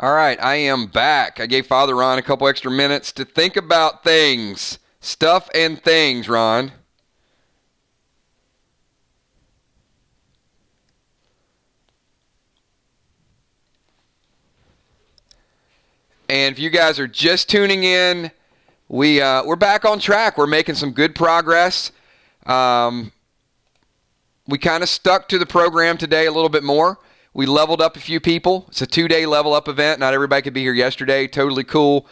A: All right, I am back. I gave Father Ron a couple extra minutes to think about things. Stuff and things, Ron. And if you guys are just tuning in, we're back on track. We're making some good progress. We kind of stuck to the program today a little bit more. We leveled up a few people. It's a 2-day level up event. Not everybody could be here yesterday. Totally cool.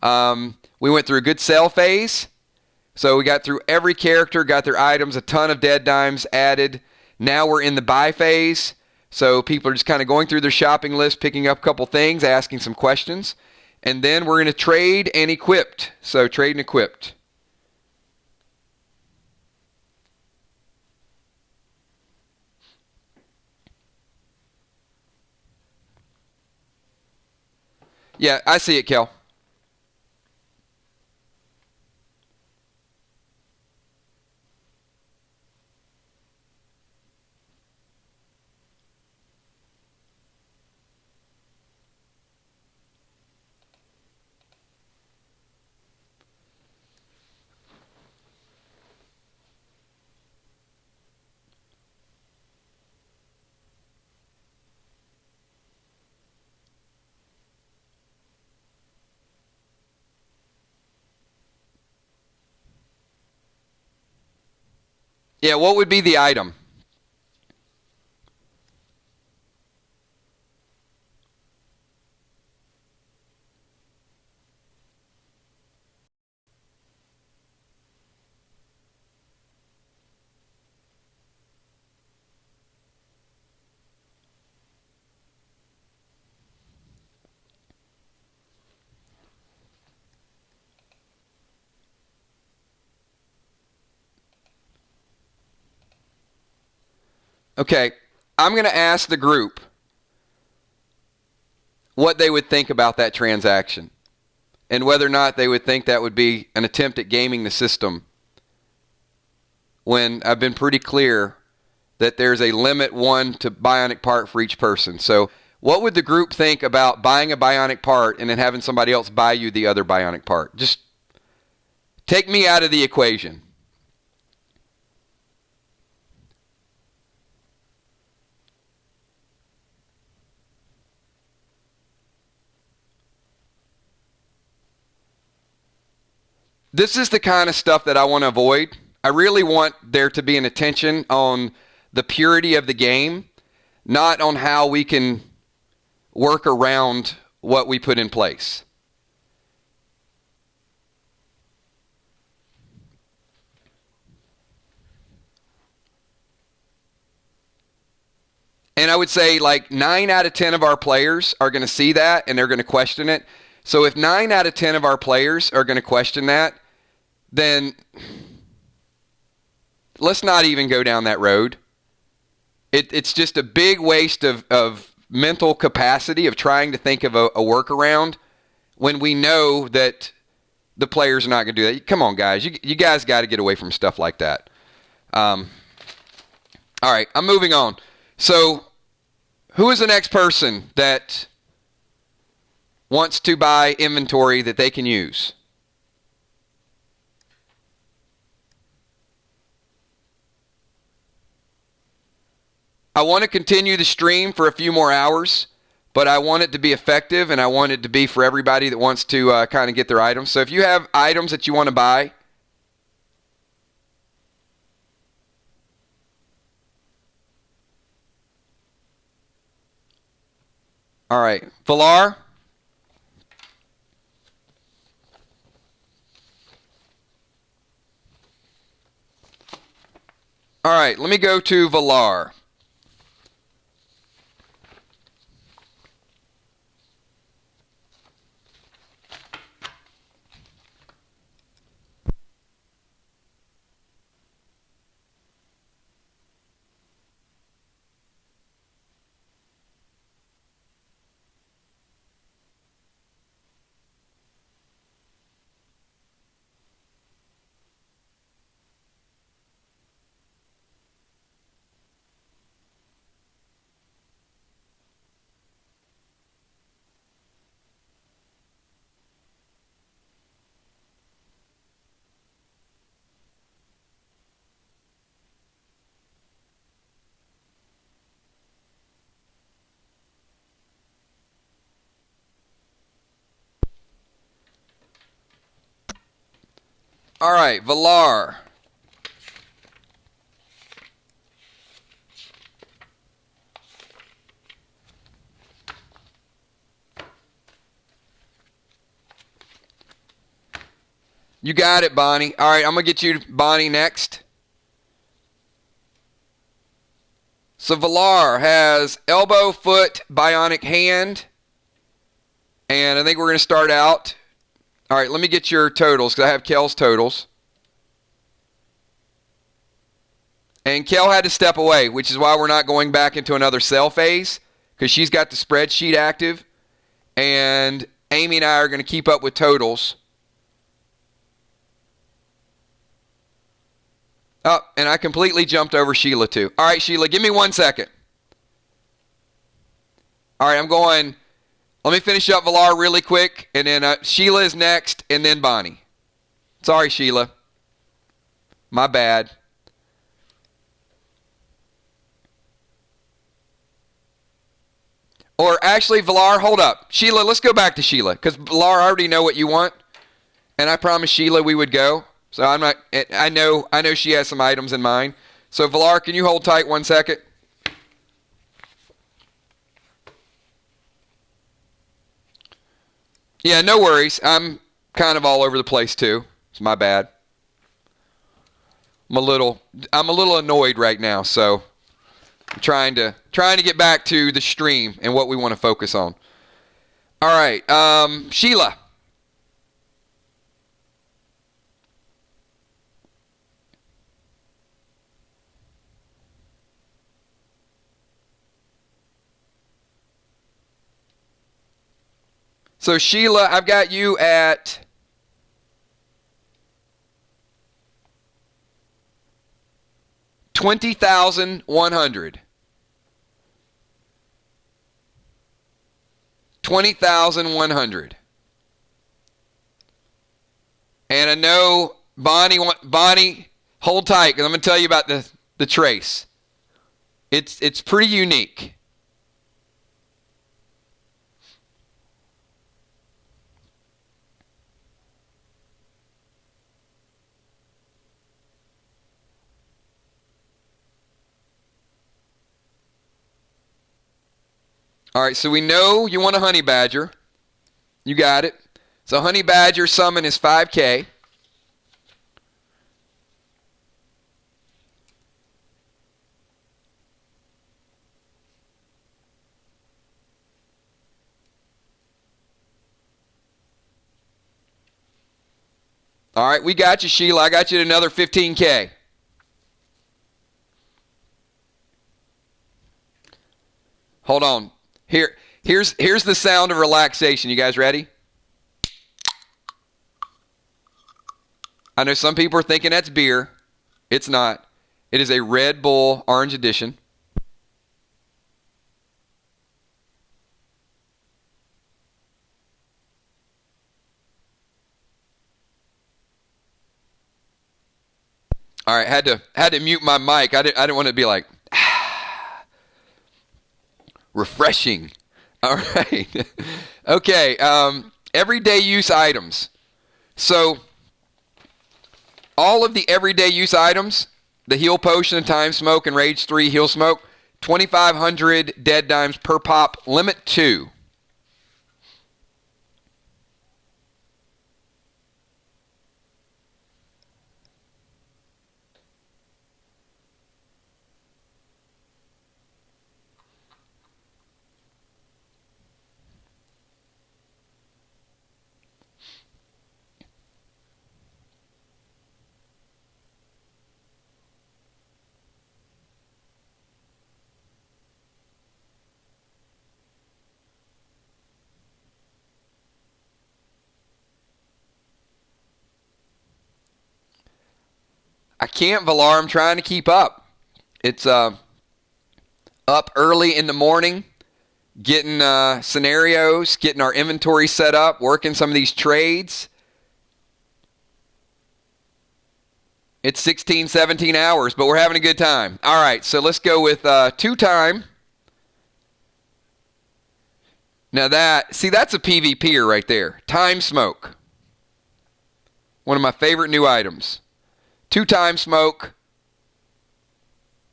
A: We went through a good sell phase. So we got through every character, got their items, a ton of dead dimes added. Now we're in the buy phase. So people are just kind of going through their shopping list, picking up a couple things, asking some questions. And then we're going to trade and equipped. So trade and equipped. Yeah, I see it, Kel. Yeah, what would be the item? Okay, I'm going to ask the group what they would think about that transaction and whether or not they would think that would be an attempt at gaming the system when I've been pretty clear that there's a limit 1 to bionic part for each person. So what would the group think about buying a bionic part and then having somebody else buy you the other bionic part? Just take me out of the equation. This is the kind of stuff that I want to avoid. I really want there to be an attention on the purity of the game, not on how we can work around what we put in place. And I would say like 9 out of 10 of our players are going to see that and they're going to question it. So if 9 out of 10 of our players are going to question that, then let's not even go down that road. It's just a big waste of mental capacity of trying to think of a workaround when we know that the players are not going to do that. Come on, guys. You guys got to get away from stuff like that. All right, I'm moving on. So who is the next person that wants to buy inventory that they can use? I want to continue the stream for a few more hours, but I want it to be effective, and I want it to be for everybody that wants to kind of get their items. So if you have items that you want to buy, all right, Valar. All right, let me go to Valar. All right, Valar. You got it, Bonnie. All right, I'm going to get you, Bonnie, next. So Valar has elbow, foot, bionic hand, And I think we're going to start out. All right, let me get your totals because I have Kel's totals. And Kel had to step away, which is why we're not going back into another sell phase, because she's got the spreadsheet active. And Amy and I are going to keep up with totals. Oh, and I completely jumped over Sheila too. All right, Sheila, give me 1 second. All right, I'm going. Let me finish up Valar really quick, and then Sheila is next, and then Bonnie. Sorry, Sheila. My bad. Or actually, Valar, hold up. Sheila, let's go back to Sheila, because Valar, I already know what you want, and I promised Sheila we would go. So I'm not. I know she has some items in mind. So Valar, can you hold tight 1 second? Yeah, no worries. I'm kind of all over the place too. It's my bad. I'm a little annoyed right now, so I'm trying to get back to the stream and what we want to focus on. All right, Sheila. So Sheila, I've got you at 20,100. 20,100. And I know Bonnie, hold tight, because I'm going to tell you about the trace. It's pretty unique. All right, so we know you want a honey badger. You got it. So honey badger summon is 5K. All right, we got you, Sheila. I got you at another 15K. Hold on. Here's the sound of relaxation. You guys ready? I know some people are thinking that's beer. It's not. It is a Red Bull Orange Edition. All right, had to mute my mic. I didn't want to be like refreshing. All right. Okay. Everyday use items. So all of the everyday use items, the heal potion, time smoke, and rage 3 heal smoke, 2,500 dead dimes per pop, limit 2. I can't, Valar. I'm trying to keep up. It's up early in the morning, getting scenarios, getting our inventory set up, working some of these trades. It's 16, 17 hours, but we're having a good time. All right, so let's go with 2-time. Now that's a PvPer right there. Time smoke. One of my favorite new items. 2-time smoke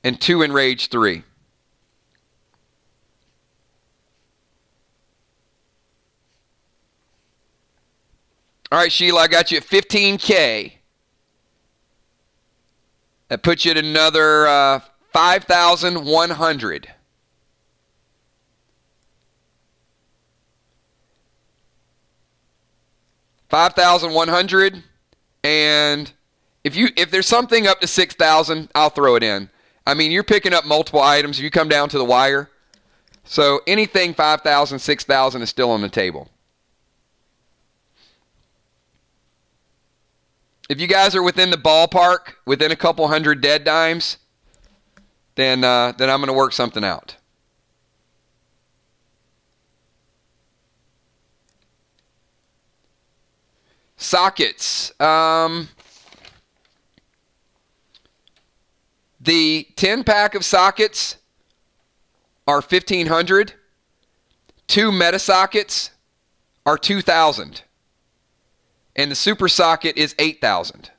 A: and 2 in rage 3. All right, Sheila, I got you at 15K. That puts you at another 5,100. 5,100, and if there's something up to 6,000, I'll throw it in. I mean, you're picking up multiple items if you come down to the wire. So anything 5,000, 6,000 is still on the table. If you guys are within the ballpark, within a couple hundred dead dimes, then I'm going to work something out. Sockets. The 10-pack of sockets are 1,500. 2 meta sockets are 2,000. And the super socket is 8,000.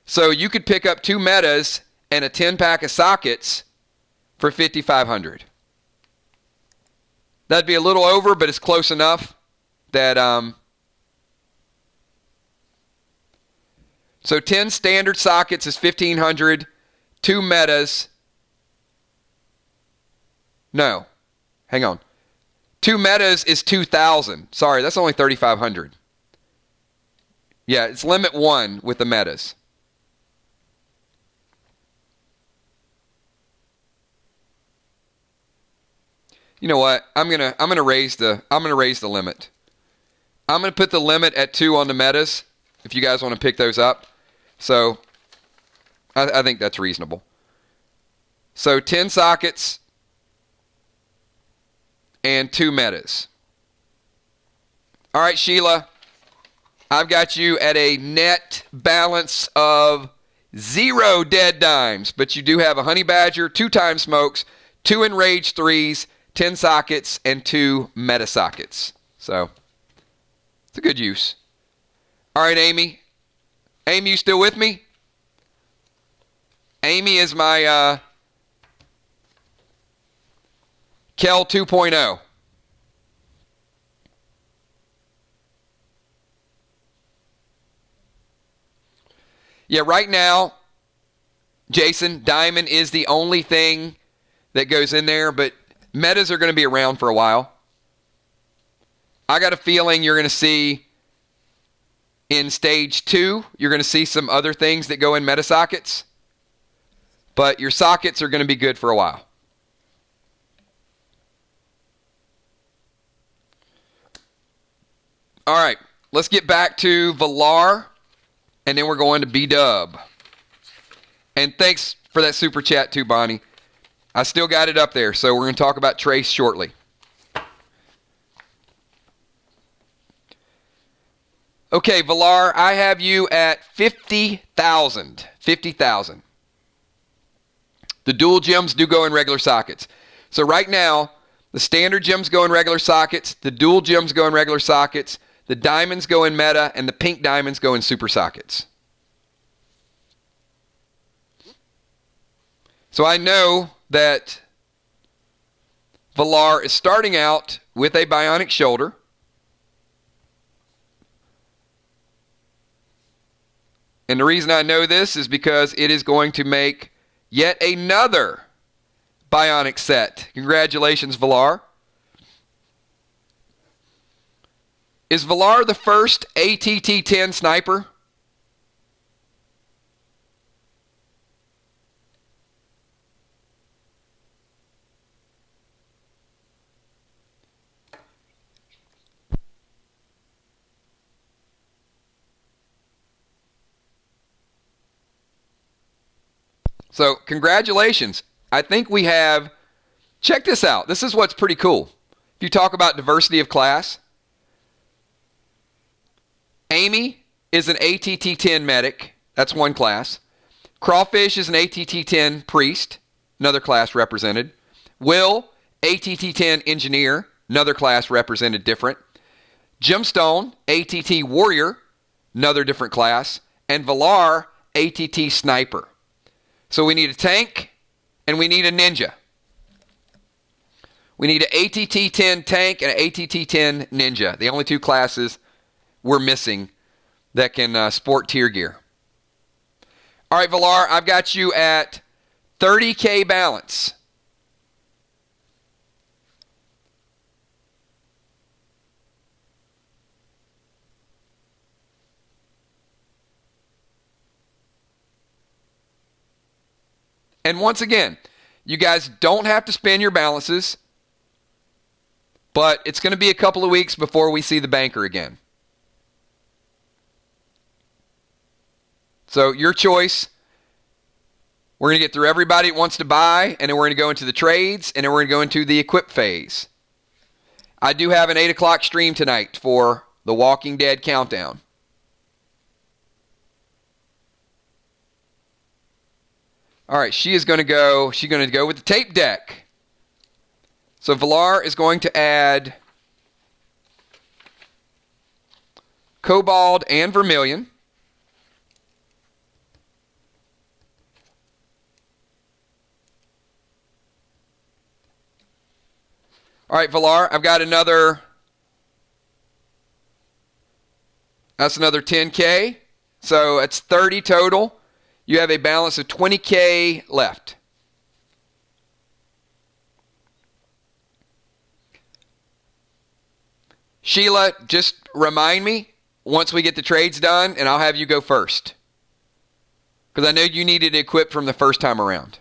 A: So you could pick up 2 metas and a 10-pack of sockets for 5,500. That'd be a little over, but it's close enough that... So 10 standard sockets is 1,500. 2 metas. No. Hang on. 2 metas is 2,000. Sorry, that's only 3,500. Yeah, it's limit 1 with the metas. You know what? I'm gonna raise the limit. I'm gonna put the limit at 2 on the metas if you guys want to pick those up. So I think that's reasonable. So 10 sockets and 2 metas. All right, Sheila, I've got you at a net balance of 0 dead dimes, but you do have a honey badger, 2 time smokes, 2 enraged 3s, 10 sockets, and 2 meta sockets. So it's a good use. All right, Amy. Amy, you still with me? Amy is my Kel 2.0. Yeah, right now, Jason, diamond is the only thing that goes in there, but metas are going to be around for a while. I got a feeling you're going to see in stage 2, you're going to see some other things that go in meta sockets, but your sockets are going to be good for a while. All right, let's get back to Valar, and then we're going to B-Dub. And thanks for that super chat too, Bonnie. I still got it up there, so we're going to talk about Trace shortly. Okay, Valar, I have you at 50,000. 50,000. The dual gems do go in regular sockets. So right now, the standard gems go in regular sockets, the dual gems go in regular sockets, the diamonds go in meta, and the pink diamonds go in super sockets. So I know that Valar is starting out with a bionic shoulder. And the reason I know this is because it is going to make yet another bionic set. Congratulations, Valar. Is Valar the first ATT-10 sniper? So, congratulations. I think we have, check this out. This is what's pretty cool. If you talk about diversity of class, Amy is an ATT-10 medic. That's one class. Crawfish is an ATT-10 priest. Another class represented. Will, ATT-10 engineer. Another class represented different. Gemstone, ATT warrior. Another different class. And Valar, ATT sniper. So we need a tank, and we need a ninja. We need an ATT-10 tank and an ATT-10 ninja. The only 2 classes we're missing that can sport tier gear. All right, Valar, I've got you at 30K balance. And once again, you guys don't have to spend your balances, but it's going to be a couple of weeks before we see the banker again. So your choice. We're going to get through everybody that wants to buy, and then we're going to go into the trades, and then we're going to go into the equip phase. I do have an 8 o'clock stream tonight for the Walking Dead Countdown. All right, she's going to go with the tape deck. So Valar is going to add Cobalt and Vermilion. All right, Valar, I've got another, that's another 10K. So it's 30 total. You have a balance of 20K left. Sheila, just remind me once we get the trades done, and I'll have you go first. Because I know you needed to equip from the first time around.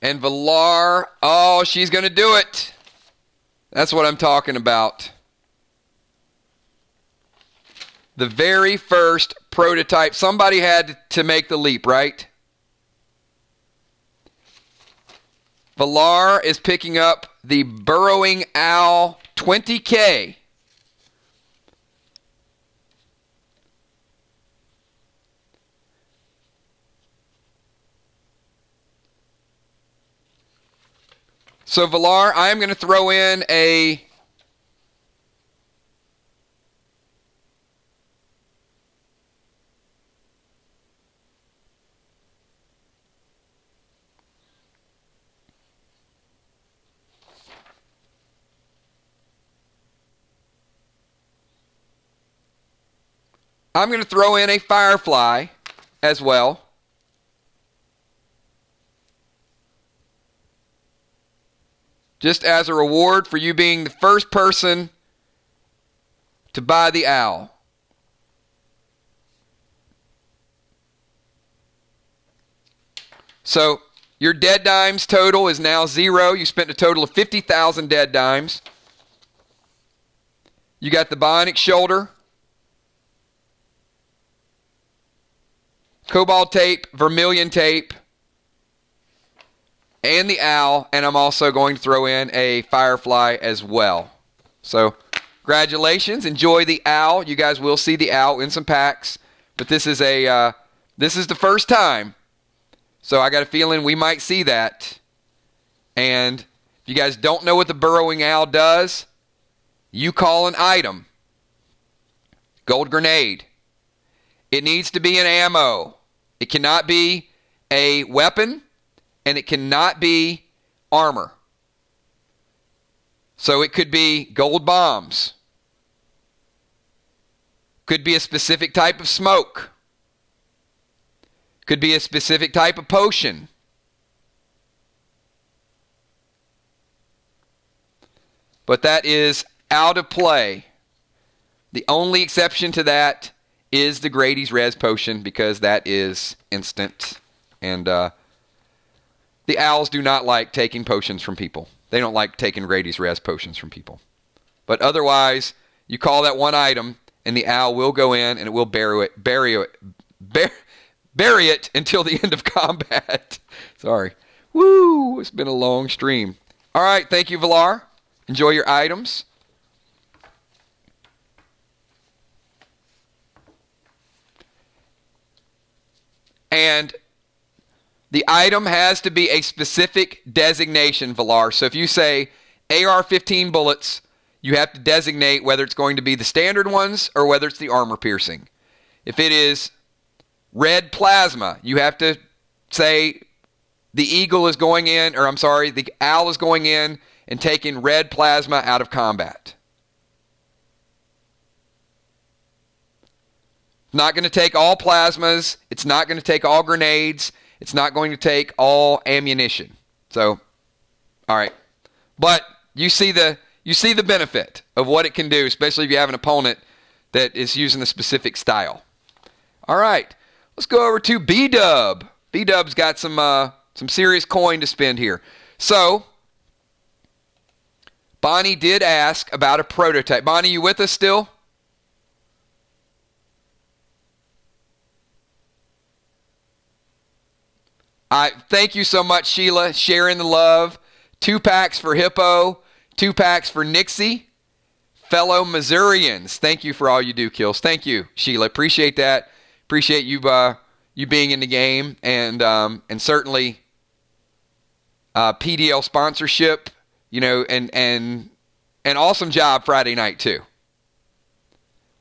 A: And Valar, oh, she's going to do it. That's what I'm talking about. The very first prototype. Somebody had to make the leap, right? Valar is picking up the Burrowing Owl 20K. So, Valar, I am going to throw in a Firefly as well. Just as a reward for you being the first person to buy the owl. So your dead dimes total is now 0. You spent a total of 50,000 dead dimes. You got the bionic shoulder, cobalt tape, vermilion tape, and the owl, and I'm also going to throw in a firefly as well. So, congratulations. Enjoy the owl. You guys will see the owl in some packs, but this is the first time. So, I got a feeling we might see that. And if you guys don't know what the burrowing owl does, you call an item. Gold grenade. It needs to be an ammo. It cannot be a weapon. And it cannot be armor. So it could be gold bombs. Could be a specific type of smoke. Could be a specific type of potion. But that is out of play. The only exception to that is the Grady's Res potion, because that is instant. And the owls do not like taking potions from people. They don't like taking Grady's Res potions from people. But otherwise, you call that one item, and the owl will go in, and it will bury it until the end of combat. Sorry. Woo! It's been a long stream. All right, thank you, Valar. Enjoy your items. And the item has to be a specific designation, Valar. So if you say AR-15 bullets, you have to designate whether it's going to be the standard ones or whether it's the armor piercing. If it is red plasma, you have to say the eagle is going in, or I'm sorry, the owl is going in and taking red plasma out of combat. Not going to take all plasmas. It's not going to take all grenades. It's not going to take all ammunition. So, all right. But you see the benefit of what it can do, especially if you have an opponent that is using a specific style. All right. Let's go over to B-Dub. B-Dub's got some serious coin to spend here. So, Bonnie did ask about a prototype. Bonnie, you with us still? Thank you so much, Sheila. Sharing the love. 2 packs for Hippo. 2 packs for Nixie. Fellow Missourians. Thank you for all you do, Kills. Thank you, Sheila. Appreciate that. Appreciate you being in the game. And certainly PDL sponsorship. And an awesome job Friday night, too.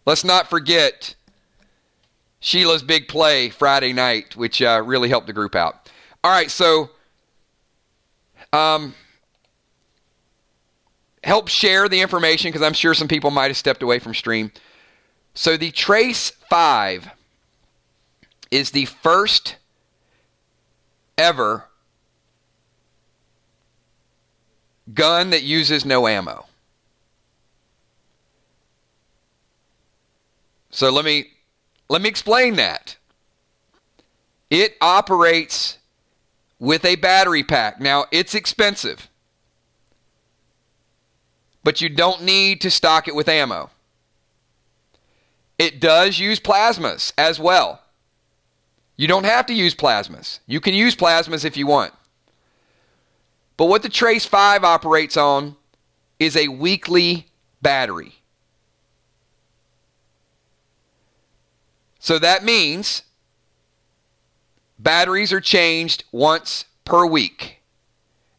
A: Let's not forget Sheila's big play Friday night, which really helped the group out. All right, so help share the information because I'm sure some people might have stepped away from stream. So the Trace 5 is the first ever gun that uses no ammo. So let me explain that. It operates with a battery pack. Now, it's expensive, but you don't need to stock it with ammo. It does use plasmas as well. You don't have to use plasmas. You can use plasmas if you want. But what the Trace 5 operates on is a weekly battery. So that means batteries are changed once per week.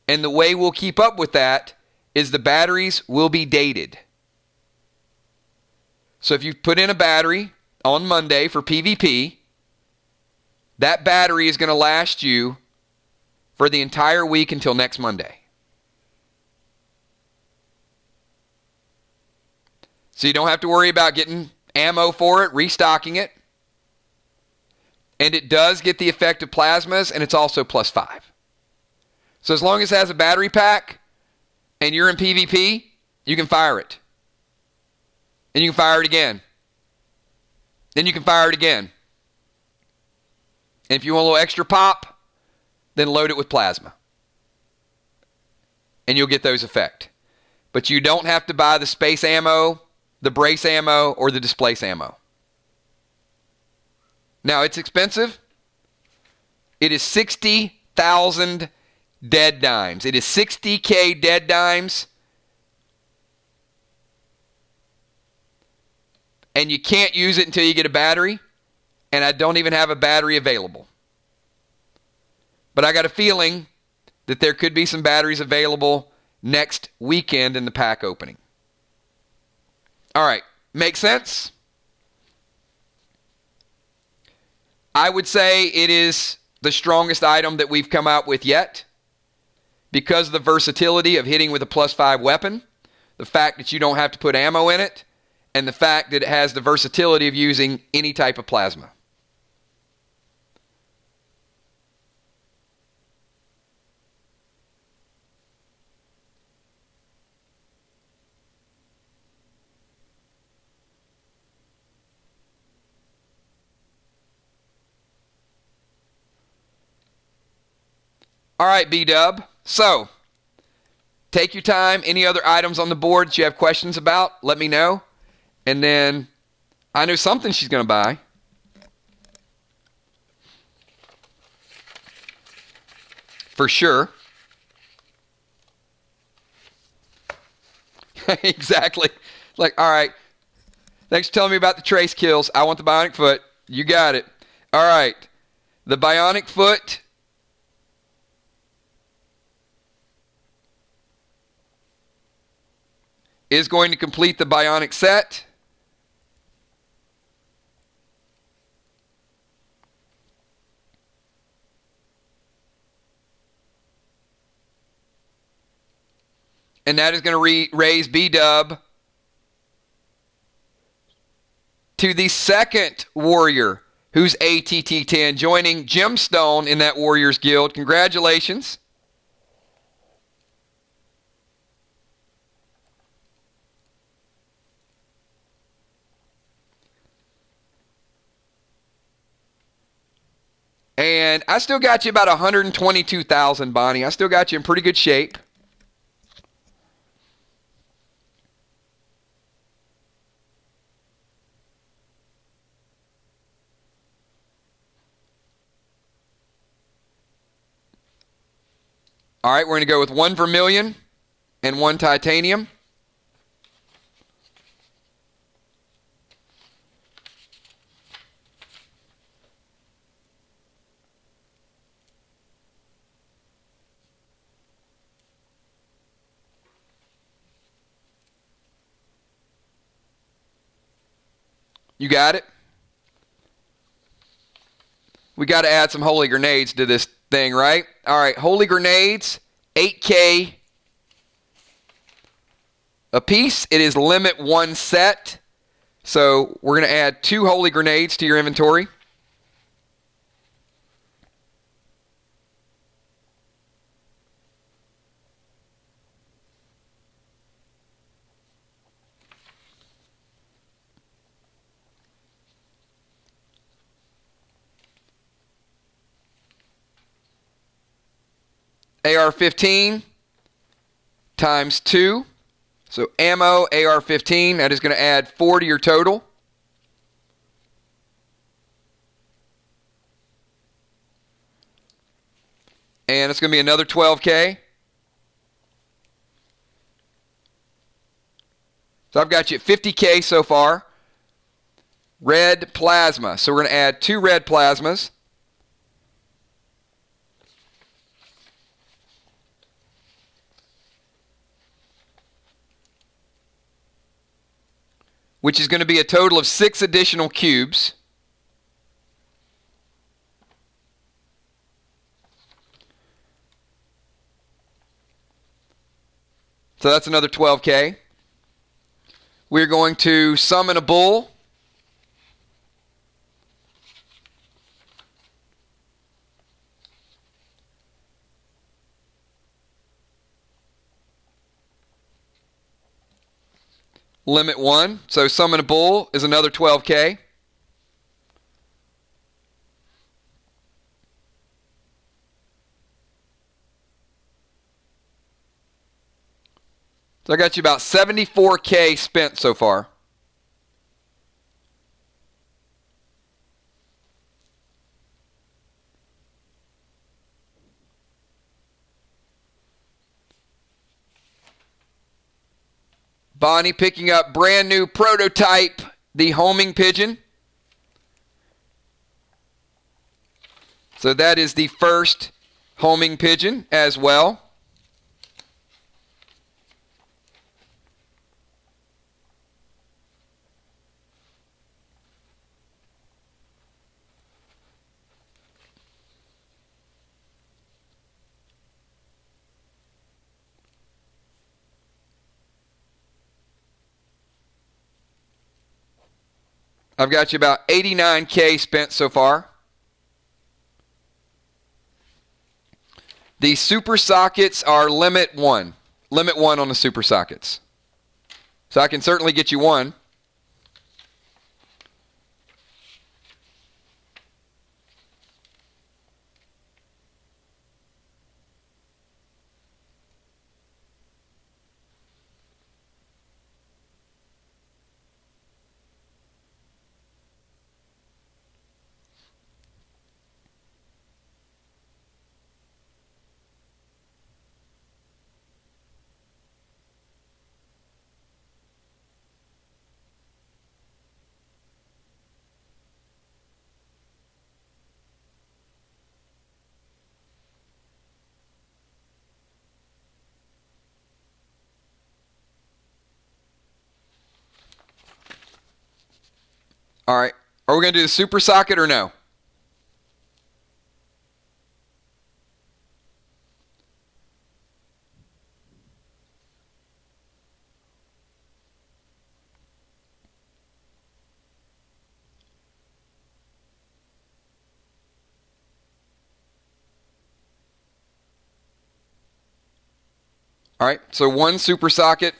A: And the way we'll keep up with that is the batteries will be dated. So if you put in a battery on Monday for PvP, that battery is going to last you for the entire week until next Monday. So you don't have to worry about getting ammo for it, restocking it. And it does get the effect of plasmas, and it's also +5. So as long as it has a battery pack, and you're in PvP, you can fire it. And you can fire it again. Then you can fire it again. And if you want a little extra pop, then load it with plasma. And you'll get those effect. But you don't have to buy the space ammo, the brace ammo, or the displace ammo. Now, it's expensive. It is 60,000 dead dimes. It is 60K dead dimes. And you can't use it until you get a battery. And I don't even have a battery available. But I got a feeling that there could be some batteries available next weekend in the pack opening. All right. Make sense? I would say it is the strongest item that we've come out with yet because of the versatility of hitting with a +5 weapon, the fact that you don't have to put ammo in it, and the fact that it has the versatility of using any type of plasma. All right, B-Dub. So, take your time. Any other items on the board that you have questions about, let me know. And then, I know something she's going to buy. For sure. Exactly. Like, all right. Thanks for telling me about the trace kills. I want the bionic foot. You got it. All right. The bionic foot is going to complete the bionic set. And that is going to raise B-Dub to the second warrior Who's ATT10? Joining Gemstone in that Warriors Guild. Congratulations. And I still got you about 122,000, Bonnie. I still got you in pretty good shape. All right, we're going to go with 1 vermilion and 1 titanium. You got it? We got to add some holy grenades to this thing, right? All right, holy grenades, 8K a piece. It is limit 1 set. So we're going to add 2 holy grenades to your inventory. AR-15 times 2. So ammo, AR-15, that is going to add 4 to your total. And it's going to be another 12K. So I've got you at 50K so far. Red plasma. So we're going to add 2 red plasmas. Which is going to be a total of 6 additional cubes. So that's another 12K. We're going to summon a bull. Limit 1. So summon a bull is another 12K. So I got you about 74K spent so far. Bonnie picking up brand new prototype, the homing pigeon. So that is the first homing pigeon as well. I've got you about 89K spent so far. The super sockets are limit 1. Limit 1 on the super sockets. So I can certainly get you 1. All right. Are we going to do the super socket or no? All right, so one super socket.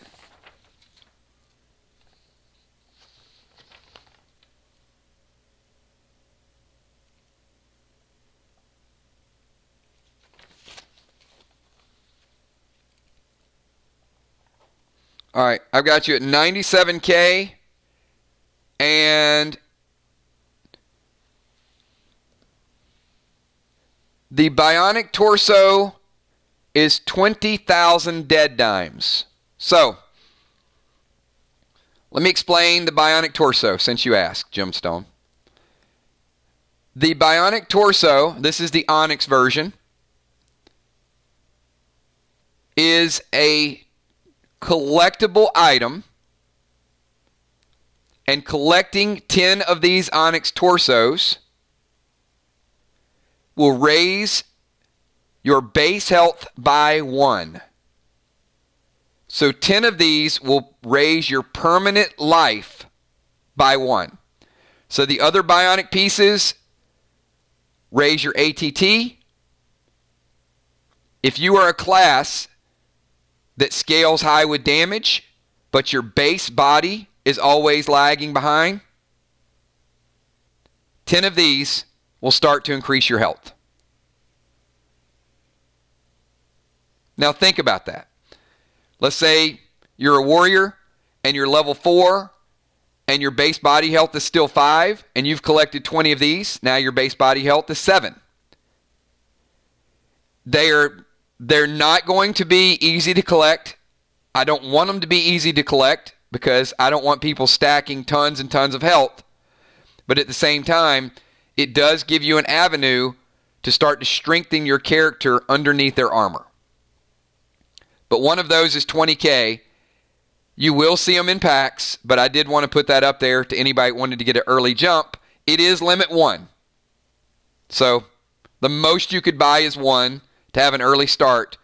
A: All right, I've got you at 97K, and the bionic torso is 20,000 dead dimes. So, let me explain the bionic torso since you asked, Gemstone. The bionic torso, this is the Onyx version, is a collectible item, and collecting 10 of these Onyx torsos will raise your base health by 1. So 10 of these will raise your permanent life by 1. So the other bionic pieces raise your ATT. If you are a class that scales high with damage, but your base body is always lagging behind, 10 of these will start to increase your health. Now think about that. Let's say you're a warrior and you're level 4 and your base body health is still 5 and you've collected 20 of these. Now your base body health is 7. They're not going to be easy to collect. I don't want them to be easy to collect because I don't want people stacking tons and tons of health. But at the same time, it does give you an avenue to start to strengthen your character underneath their armor. But one of those is 20K. You will see them in packs, but I did want to put that up there to anybody who wanted to get an early jump. It is limit 1. So the most you could buy is 1 to have an early start.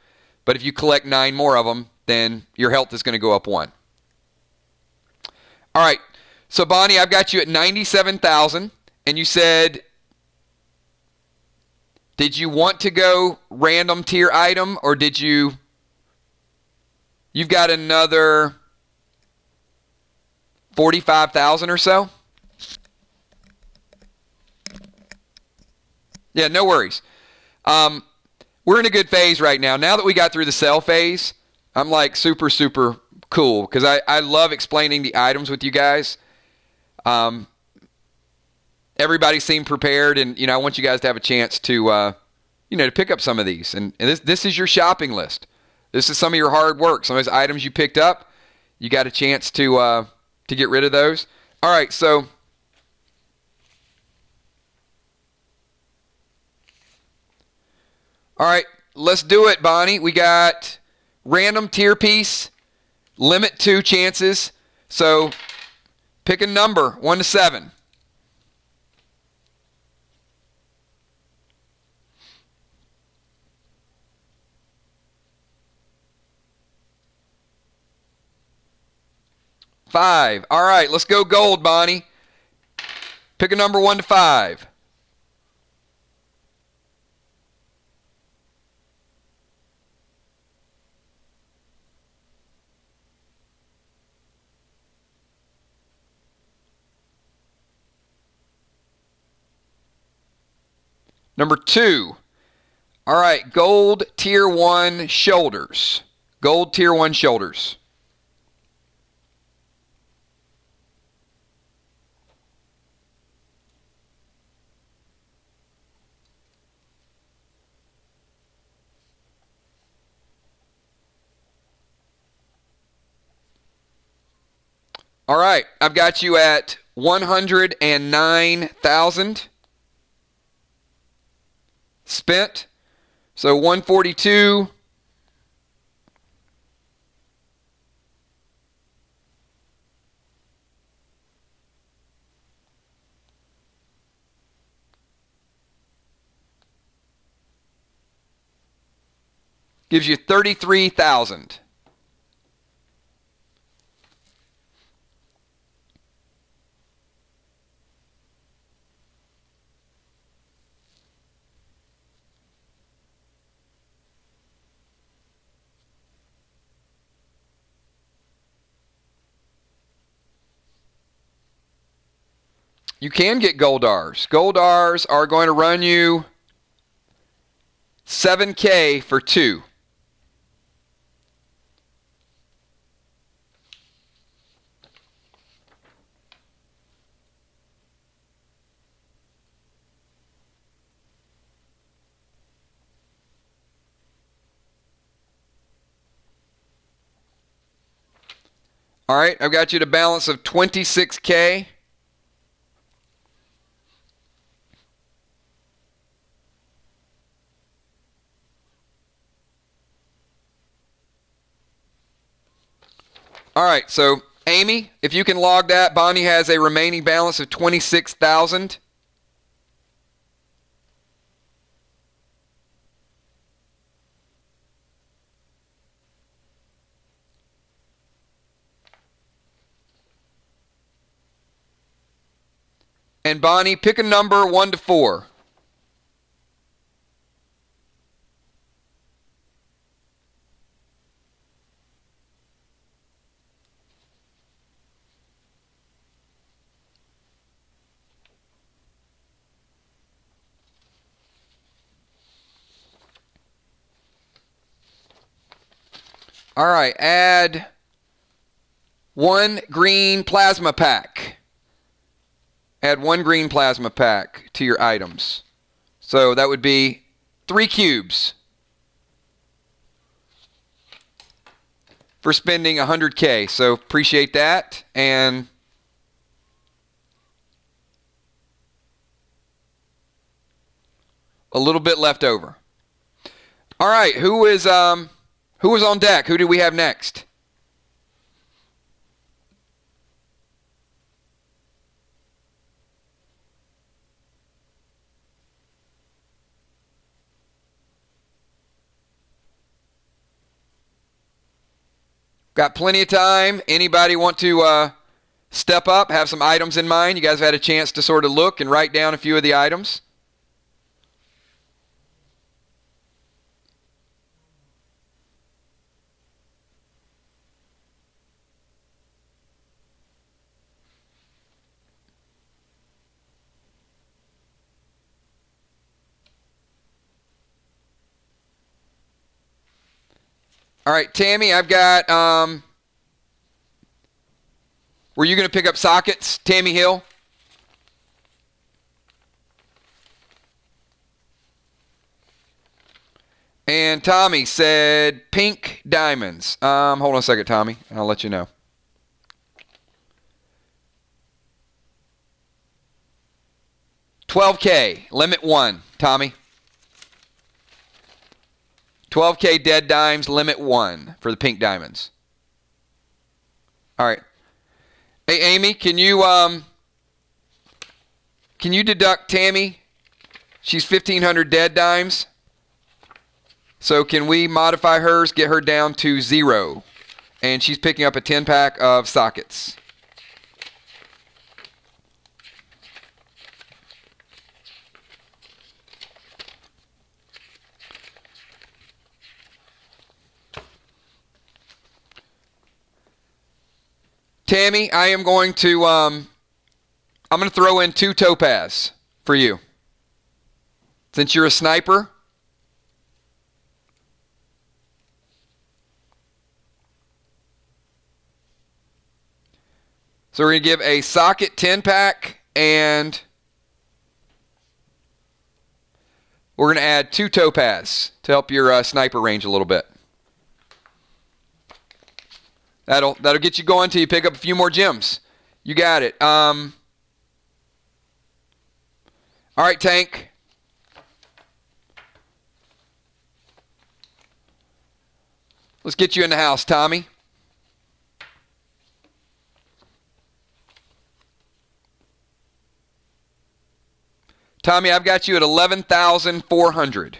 A: But if you collect 9 more of them, then your health is going to go up 1. All right. So Bonnie, I've got you at 97,000. And you said, did you want to go random tier item, or did you... You've got another 45,000 or so? Yeah, no worries. We're in a good phase right now. Now that we got through the sell phase, I'm like super, super cool because I love explaining the items with you guys. Everybody seemed prepared, and I want you guys to have a chance to to pick up some of these. And this is your shopping list. This is some of your hard work. Some of those items you picked up, you got a chance to get rid of those. All right, so all right, let's do it, Bonnie. We got random tier piece, limit 2 chances. So pick a number, 1 to 7. Five. All right, let's go gold, Bonnie. Pick a number 1 to 5. Number 2. All right, gold tier 1 shoulders. Gold tier 1 shoulders. All right, I've got you at 109,000 spent. So 142. Gives you 33,000. You can get Goldars. Goldars are going to run you $7K for 2. All right, I've got you at a balance of 26K. All right, so Amy, if you can log that, Bonnie has a remaining balance of 26,000. And Bonnie, pick a number 1 to 4. All right, add 1 green plasma pack. Add 1 green plasma pack to your items. So that would be 3 cubes for spending 100K. So appreciate that. And a little bit left over. All right, who is on deck? Who do we have next? Got plenty of time. Anybody want to step up, have some items in mind? You guys have had a chance to sort of look and write down a few of the items. All right, Tammy, I've got, were you going to pick up sockets, Tammy Hill? And Tommy said pink diamonds. Hold on a second, Tommy. I'll let you know. $12K, limit 1, Tommy. 12K dead dimes, limit 1 for the pink diamonds. All right. Hey, Amy, can you deduct Tammy? She's 1,500 dead dimes. So can we modify hers, get her down to 0? And she's picking up a 10-pack of sockets. Tammy, I am going to, I'm going to throw in 2 topaz for you. Since you're a sniper. So we're going to give a socket 10-pack and we're going to add 2 topaz to help your sniper range a little bit. That'll get you going till you pick up a few more gems. You got it. All right, Tank. Let's get you in the house, Tommy. Tommy, I've got you at 11,400.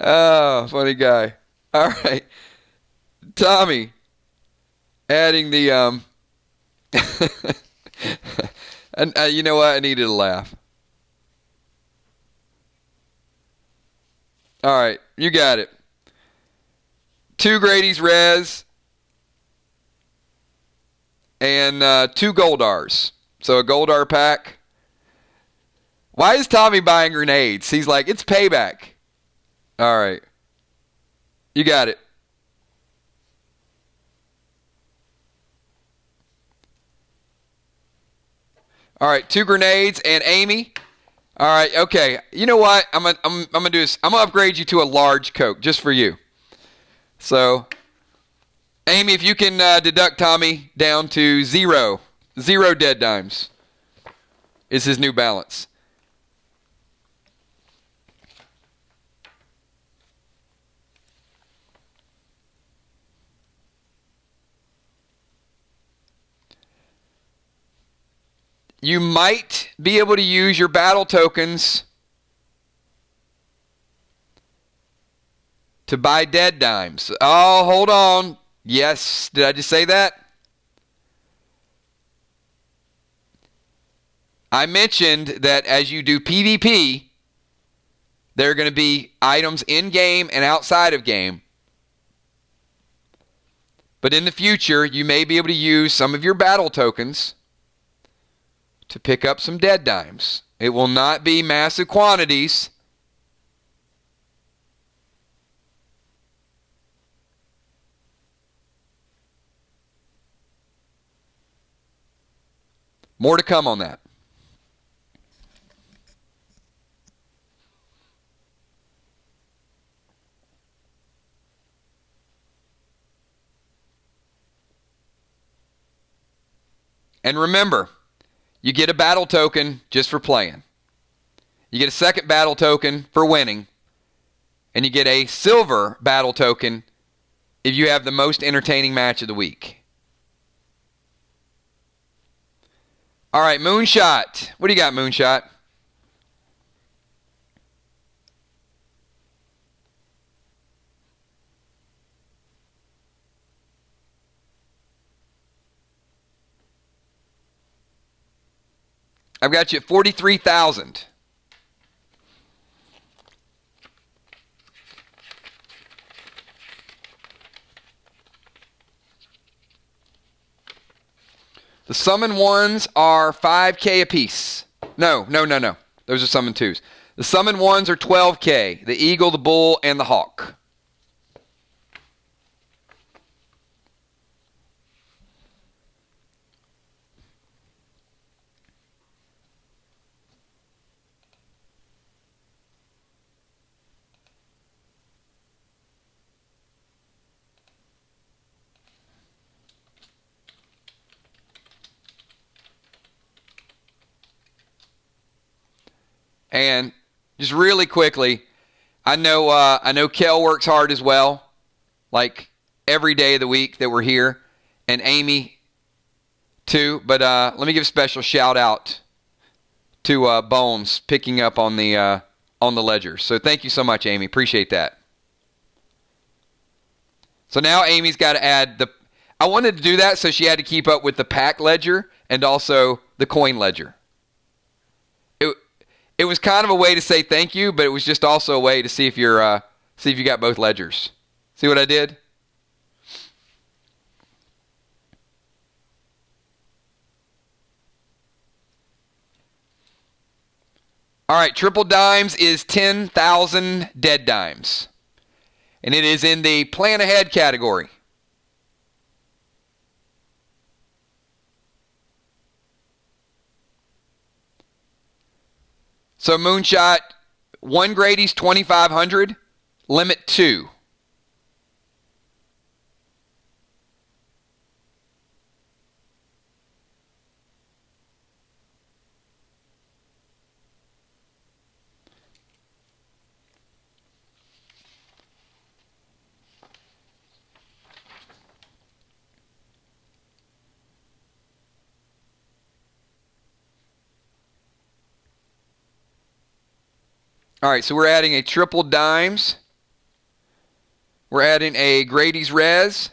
A: Oh, funny guy. All right. Tommy, adding the and you know what? I needed a laugh. All right, you got it. 2 Grady's Res and 2 Goldars. So a Goldar pack. Why is Tommy buying grenades? He's like, it's payback. All right. You got it. All right, 2 grenades and Amy. All right, okay. You know what? I'm gonna do this. I'm gonna upgrade you to a large Coke just for you. So, Amy, if you can deduct Tommy down to 0 dead dimes, is his new balance. You might be able to use your battle tokens to buy dead dimes. Oh, hold on. Yes, did I just say that? I mentioned that as you do PvP, there are going to be items in-game and outside of game. But in the future, you may be able to use some of your battle tokens to pick up some dead dimes. It will not be massive quantities. More to come on that. And remember, you get a battle token just for playing. You get a second battle token for winning. And you get a silver battle token if you have the most entertaining match of the week. All right, Moonshot. What do you got, Moonshot? I've got you at 43,000. The summon ones are 5K apiece. No. Those are summon twos. The summon ones are 12K. The eagle, the bull, and the hawk. And just really quickly, I know Kel works hard as well, like every day of the week that we're here, and Amy too. But let me give a special shout out to Bones picking up on the ledger. So thank you so much, Amy. Appreciate that. So now Amy's got to add the. I wanted to do that so she had to keep up with the pack ledger and also the coin ledger. It was kind of a way to say thank you, but it was just also a way to see if you got both ledgers. See what I did? All right, triple dimes is 10,000 dead dimes. And it is in the plan ahead category. So Moonshot, 1 Grady's 2,500, limit 2. All right, so we're adding a triple dimes. We're adding a Grady's Res.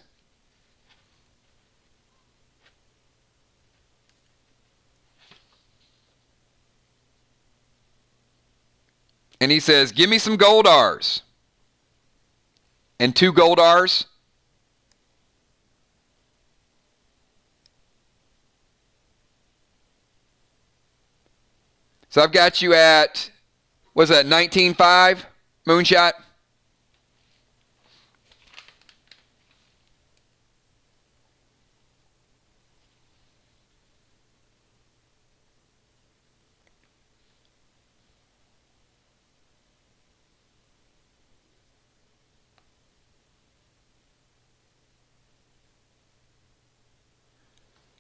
A: And he says, give me some gold R's. And 2 gold R's. So I've got you at, what's that, 19.5 moonshot?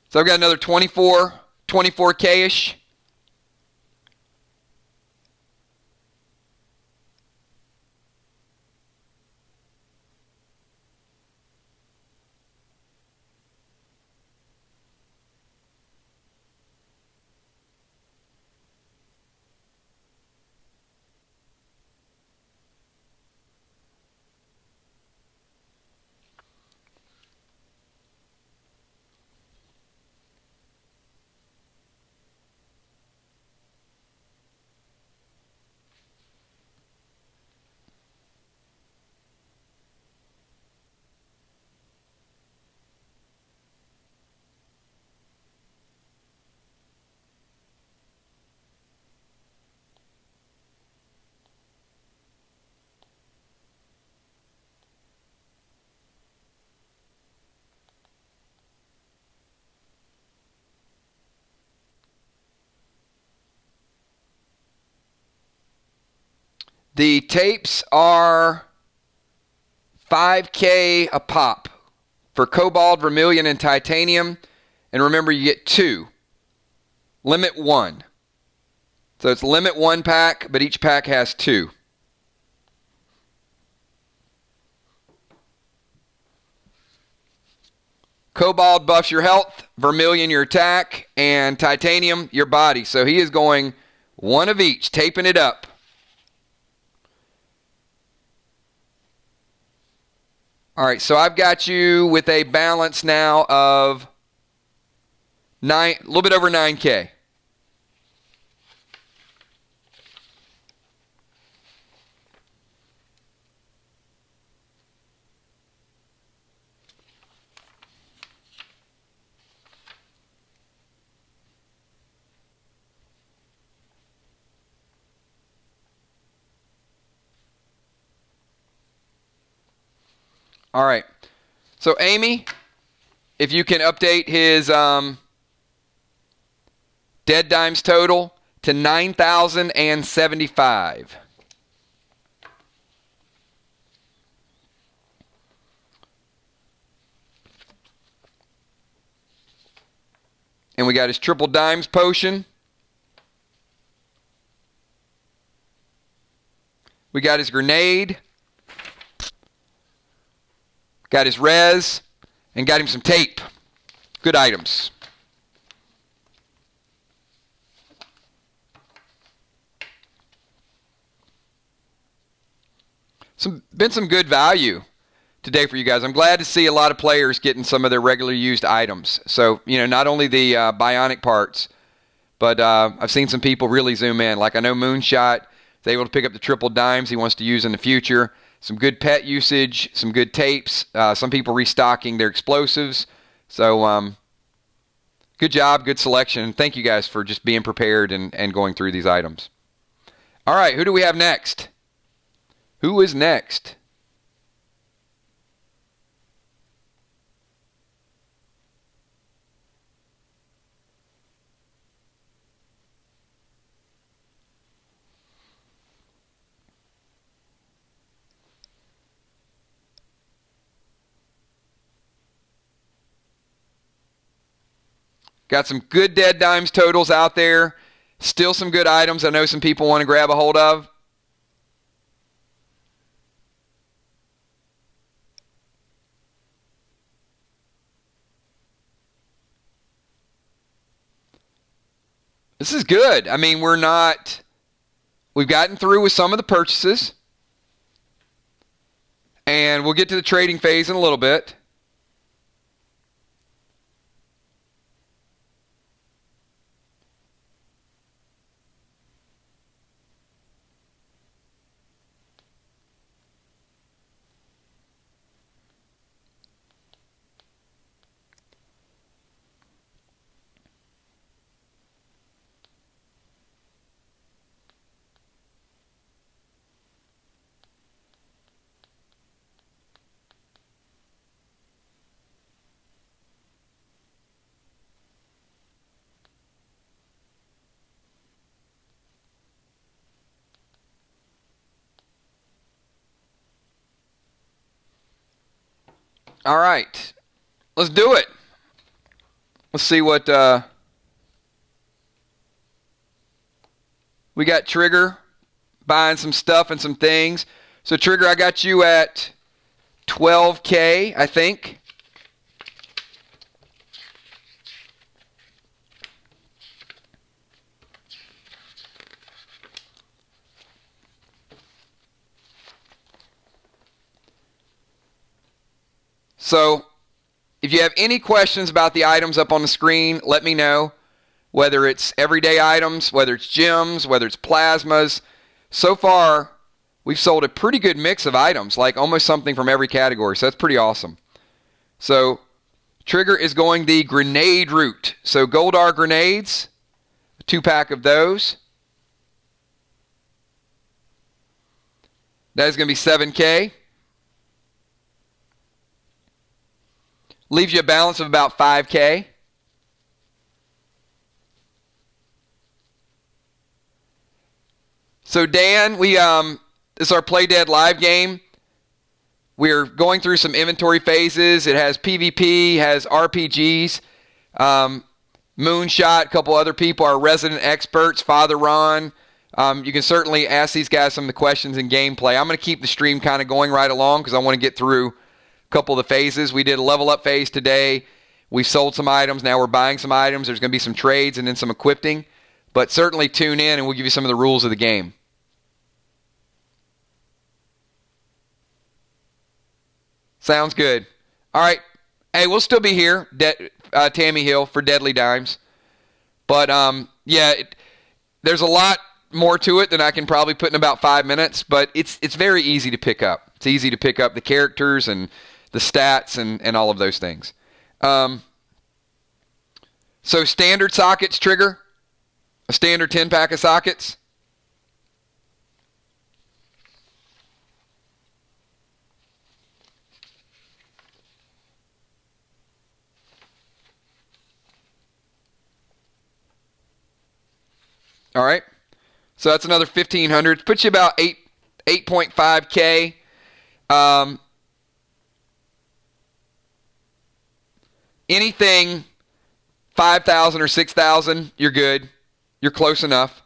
A: So I've got another 24K-ish. The tapes are 5K a pop for cobalt, vermilion, and titanium. And remember, you get 2. Limit 1. So it's limit 1 pack, but each pack has 2. Cobalt buffs your health, vermilion your attack, and titanium your body. So he is going 1 of each, taping it up. All right, so I've got you with a balance now of a little bit over 9K. All right. So Amy, if you can update his dead dimes total to 9,075. And we got his triple dimes potion. We got his grenade. Got his res. And got him some tape. Good items. Been some good value today for you guys. I'm glad to see a lot of players getting some of their regularly used items. So, not only the bionic parts, but I've seen some people really zoom in. Like I know Moonshot is able to pick up the triple dimes he wants to use in the future. Some good pet usage, some good tapes. Some people restocking their explosives. So, good job, good selection. Thank you guys for just being prepared and going through these items. All right, who do we have next? Who is next? Got some good dead dimes totals out there. Still some good items I know some people want to grab a hold of. This is good. I mean, we've gotten through with some of the purchases. And we'll get to the trading phase in a little bit. All right, let's do it. Let's see what we got. Trigger buying some stuff and some things. So Trigger, I got you at 12K, I think. So if you have any questions about the items up on the screen, let me know. Whether it's everyday items, whether it's gems, whether it's plasmas. So far, we've sold a pretty good mix of items, like almost something from every category. So that's pretty awesome. So Trigger is going the grenade route. So Goldar grenades, a 2-pack of those. That is going to be 7K. Leaves you a balance of about 5K. So Dan, this is our Play Dead live game. We're going through some inventory phases. It has PvP, has RPGs, Moonshot, a couple other people, our resident experts, Father Ron. You can certainly ask these guys some of the questions in gameplay. I'm going to keep the stream kind of going right along because I want to get through couple of the phases. We did a level up phase today. We've sold some items. Now we're buying some items. There's going to be some trades and then some equipping. But certainly tune in and we'll give you some of the rules of the game. Sounds good. All right. Hey, we'll still be here, Tammy Hill, for Deadly Dimes. But, yeah, there's a lot more to it than I can probably put in about 5 minutes. But it's very easy to pick up. It's easy to pick up the characters and the stats and all of those things. So standard sockets, Trigger. A standard 10-pack of sockets. All right. So that's another 1,500. Puts you about 8.5K. Anything 5,000 or 6,000, you're good. You're close enough.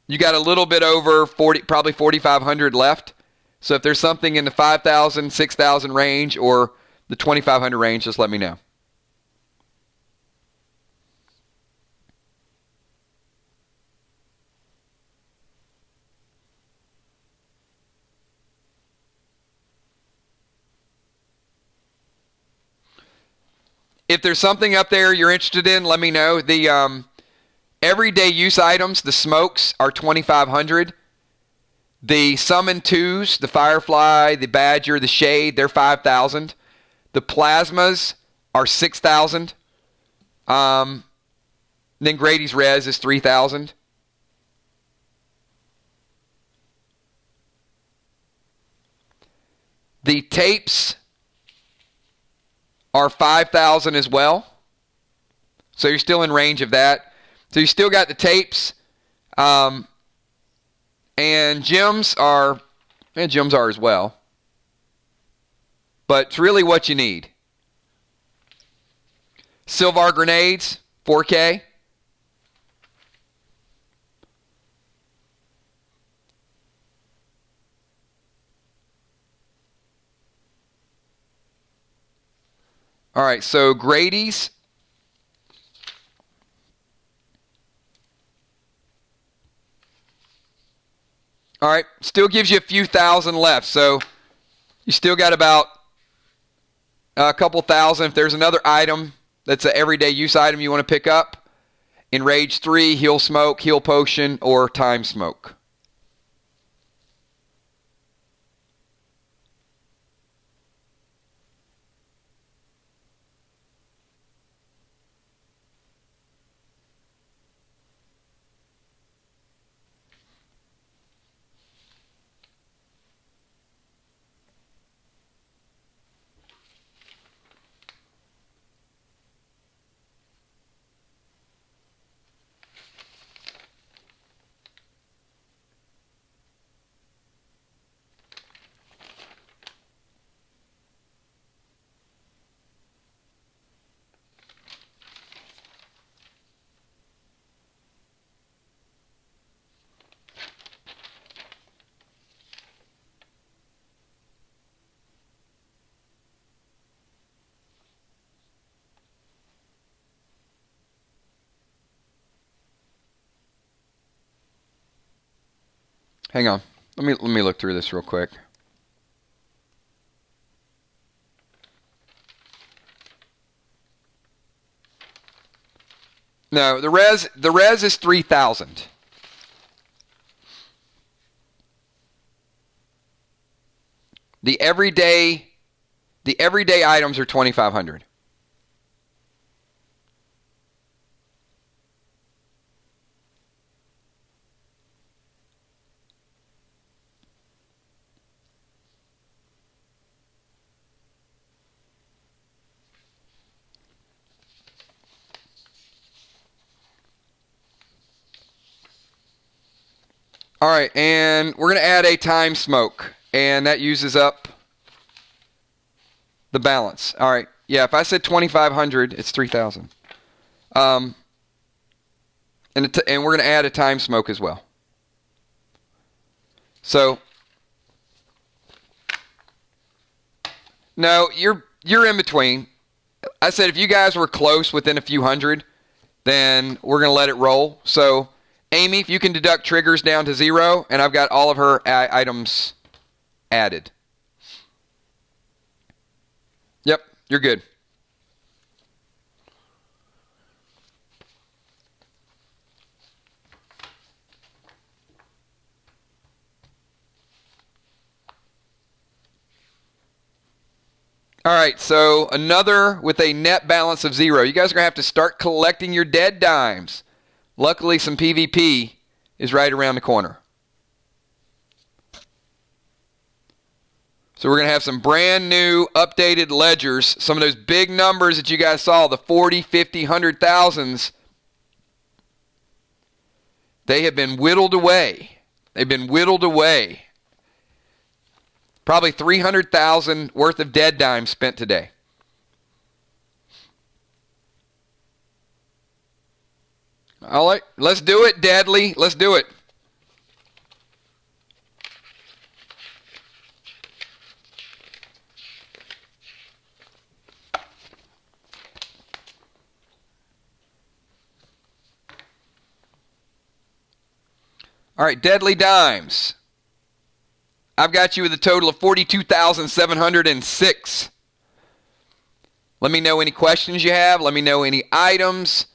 A: You got a little bit over 40, probably 4,500 left. So if there's something in the 5,000, 6,000 range or the 2,500 range, just let me know. If there's something up there you're interested in, let me know. The everyday use items, the smokes, are 2,500. The summon 2s, the firefly, the badger, the shade, they're 5,000. The plasmas are 6,000. Then Grady's res is 3,000. The tapes are 5,000 as well. So you're still in range of that. So you still got the tapes. And gems are as well. But it's really what you need. Silvar grenades, 4K. All right, so Grady's. All right, still gives you a few thousand left. So you still got about a couple thousand. If there's another item that's an everyday use item you want to pick up, Enrage 3, Heal Smoke, Heal Potion, or Time Smoke. Hang on. Let me look through this real quick. No, the res is 3,000. The everyday items are 2,500. All right, and we're going to add a Time Smoke, and that uses up the balance. All right, yeah, if I said 2,500, it's 3,000. And we're going to add a Time Smoke as well. So, no, you're in between. I said if you guys were close within a few hundred, then we're going to let it roll. So, Amy, if you can deduct triggers down to 0, and I've got all of her items added. Yep, you're good. All right, so another with a net balance of 0. You guys are going to have to start collecting your dead dimes. Luckily, some PvP is right around the corner. So we're going to have some brand new updated ledgers. Some of those big numbers that you guys saw, the 40, 50, 100,000s, they have been whittled away. They've been whittled away. Probably 300,000 worth of dead dimes spent today. All right, let's do it, Deadly. Let's do it. All right, Deadly Dimes. I've got you with a total of 42,706. Let me know any questions you have. Let me know any items.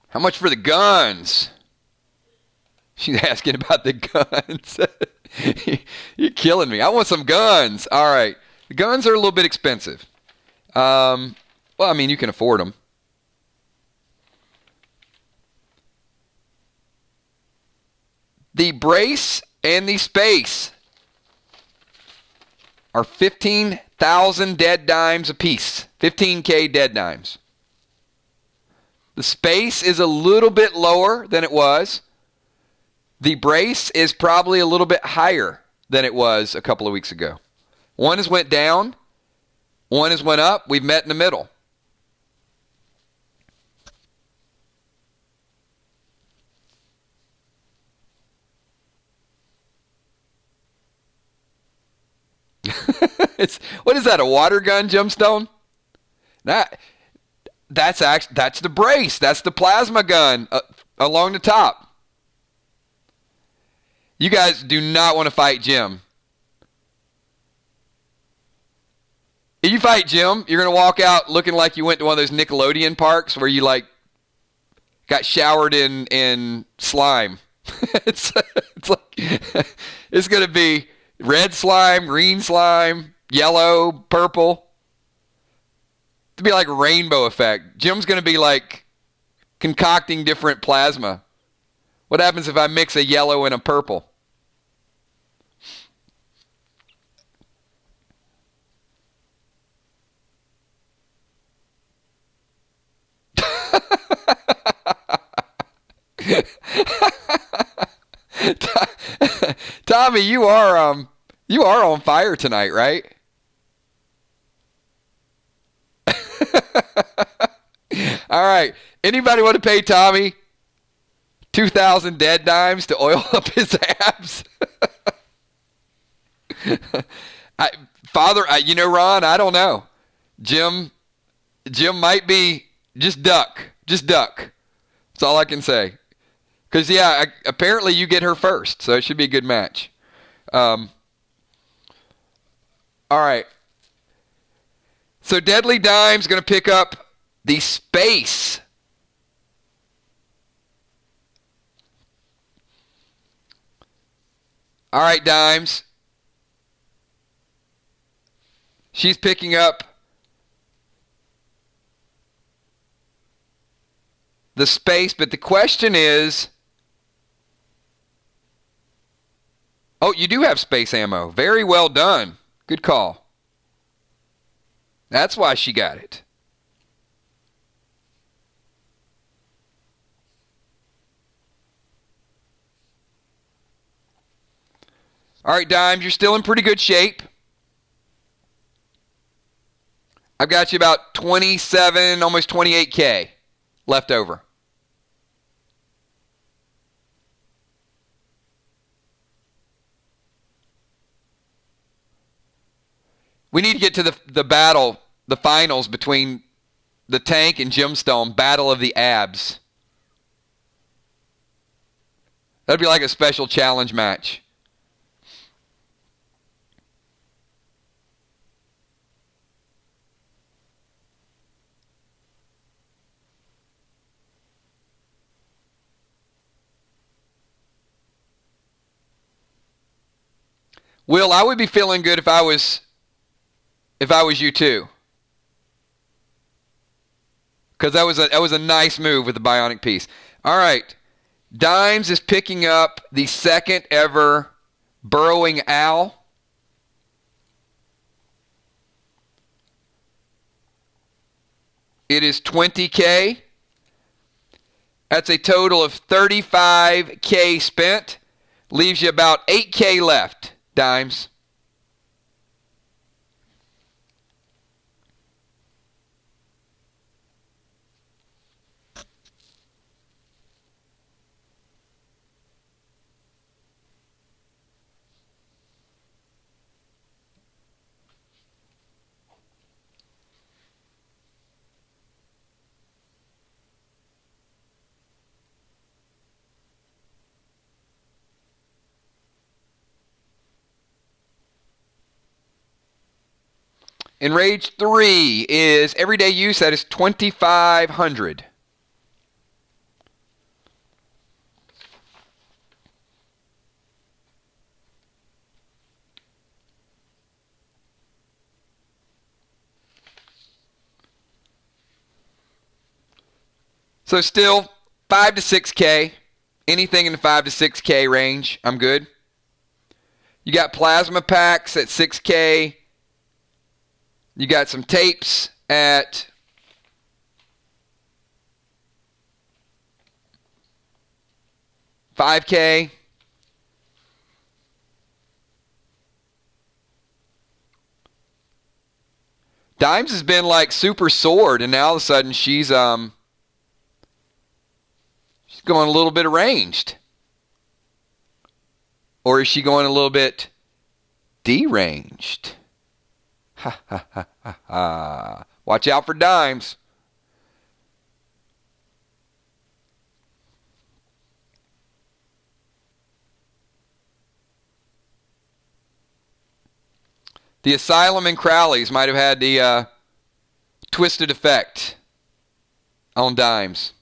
A: How much for the guns? She's asking about the guns. You're killing me. I want some guns. All right. The guns are a little bit expensive. Well, I mean, you can afford them. The brace and the space are 15,000 dead dimes apiece. 15K dead dimes. The space is a little bit lower than it was. The brace is probably a little bit higher than it was a couple of weeks ago. One has went down. One has went up. We've met in the middle. What is that, a water gun gemstone? That's the brace. That's the plasma gun along the top. You guys do not want to fight Jim. If you fight Jim, you're going to walk out looking like you went to one of those Nickelodeon parks where you like got showered in slime. it's like it's going to be red slime, green slime, yellow, purple. It'll be like a rainbow effect. Jim's going to be like concocting different plasma. What happens if I mix a yellow and a purple? Tommy, you are on fire tonight, right? All right. Anybody want to pay Tommy 2,000 dead dimes to oil up his abs? Ron, I don't know. Jim might be just duck. Just duck. That's all I can say. Because, apparently you get her first, so it should be a good match. All right. So Deadly Dime's going to pick up the space. All right, Dimes. She's picking up the space, but the question is... Oh, you do have space ammo. Very well done. Good call. That's why she got it. All right, Dimes, you're still in pretty good shape. I've got you about 27, almost 28K left over. We need to get to the battle, the finals between the Tank and Gemstone, Battle of the Abs. That'd be like a special challenge match. Will, I would be feeling good if I was you too. Because that was a nice move with the bionic piece. All right. Dimes is picking up the second ever burrowing owl. It is 20K. That's a total of 35K spent. Leaves you about 8K left, Dimes. Enrage 3 is everyday use. That is 2,500. So still 5 to 6K. Anything in the 5 to 6K range, I'm good. You got plasma packs at 6K. You got some tapes at $5K. Dimes has been like super soared, and now all of a sudden she's going a little bit arranged. Or is she going a little bit deranged? Ha ha ha ha ha. Watch out for dimes. The Asylum and Crowleys might have had the twisted effect on dimes.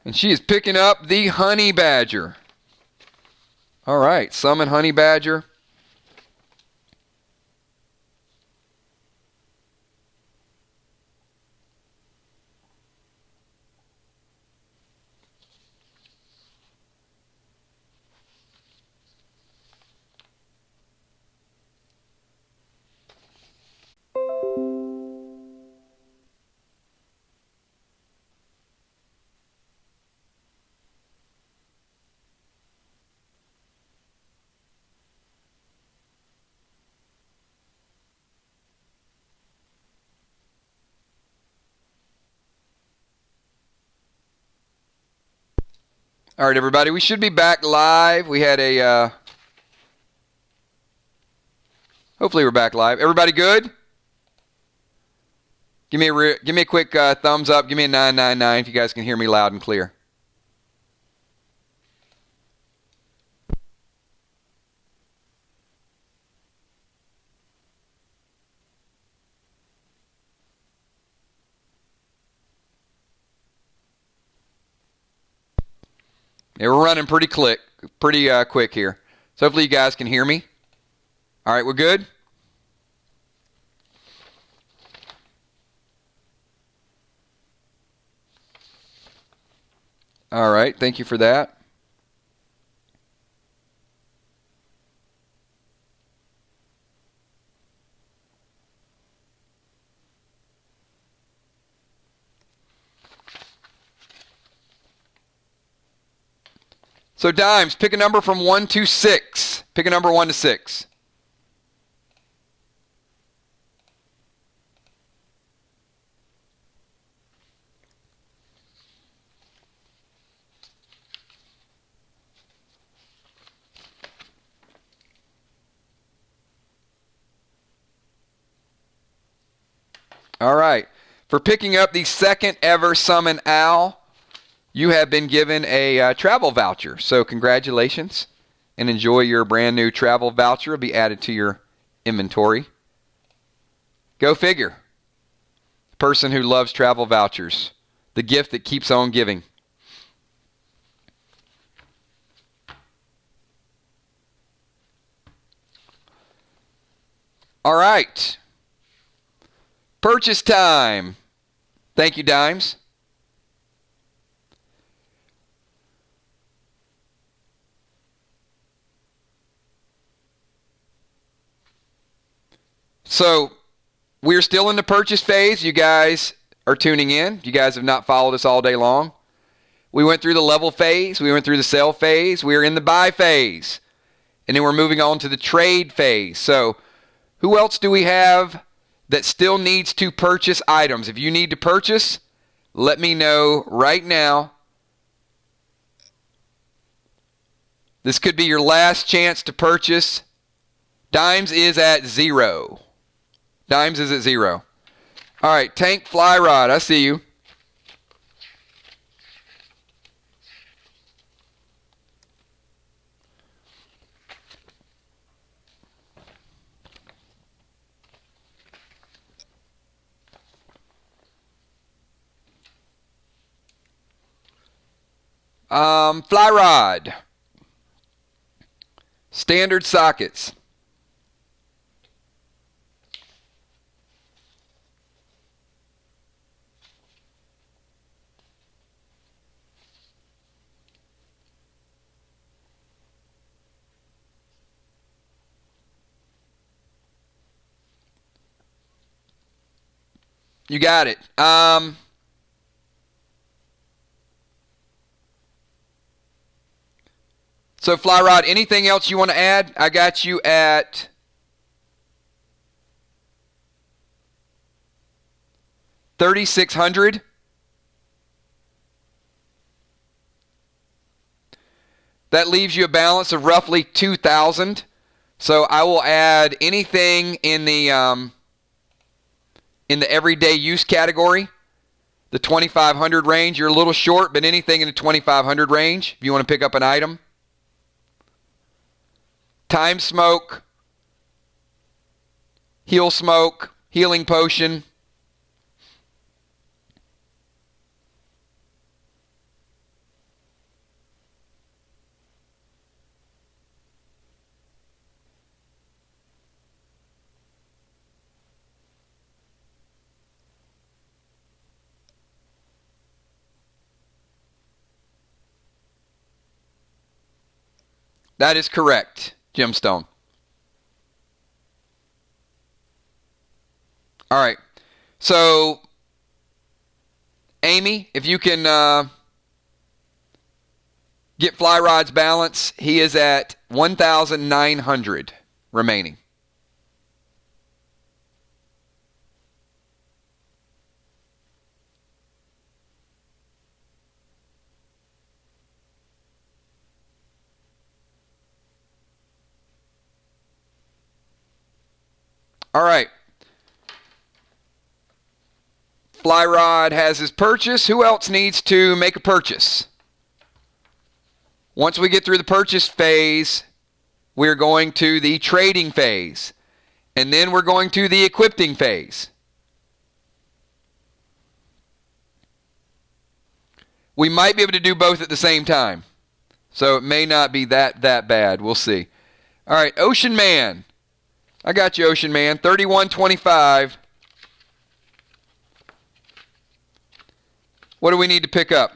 A: And she is picking up the honey badger. All right, summon honey badger. All right, everybody, we should be back live. We had a, hopefully we're back live. Everybody good? Give me a quick thumbs up. Give me a 999 if you guys can hear me loud and clear. Yeah, we're running pretty quick here. So hopefully you guys can hear me. All right, we're good? All right, thank you for that. So dimes, pick a number from 1 to 6. Pick a number 1 to 6. All right. For picking up the second ever Summon Owl, you have been given a travel voucher. So congratulations and enjoy your brand new travel voucher. It'll be added to your inventory. Go figure. Person who loves travel vouchers. The gift that keeps on giving. All right. Purchase time. Thank you, Dimes. So we're still in the purchase phase. You guys are tuning in. You guys have not followed us all day long. We went through the level phase. We went through the sell phase. We are in the buy phase. And then we're moving on to the trade phase. So who else do we have that still needs to purchase items? If you need to purchase, let me know right now. This could be your last chance to purchase. Dimes is at 0. Dimes is at 0. All right, Tank Fly Rod, I see you. Fly Rod. Standard sockets. You got it. So Fly Rod, anything else you want to add? I got you at 3,600. That leaves you a balance of roughly 2,000. So I will add anything in the everyday use category, the 2,500 range. You're a little short, but anything in the 2,500 range, if you want to pick up an item. Time Smoke, Heal Smoke, Healing Potion. That is correct, Gemstone. All right. So, Amy, if you can get Fly Rod's balance, he is at 1,900 remaining. All right. Fly Rod has his purchase. Who else needs to make a purchase? Once we get through the purchase phase, we're going to the trading phase. And then we're going to the equipping phase. We might be able to do both at the same time. So it may not be that bad. We'll see. All right, Ocean Man. I got you, Ocean Man. 31.25. What do we need to pick up?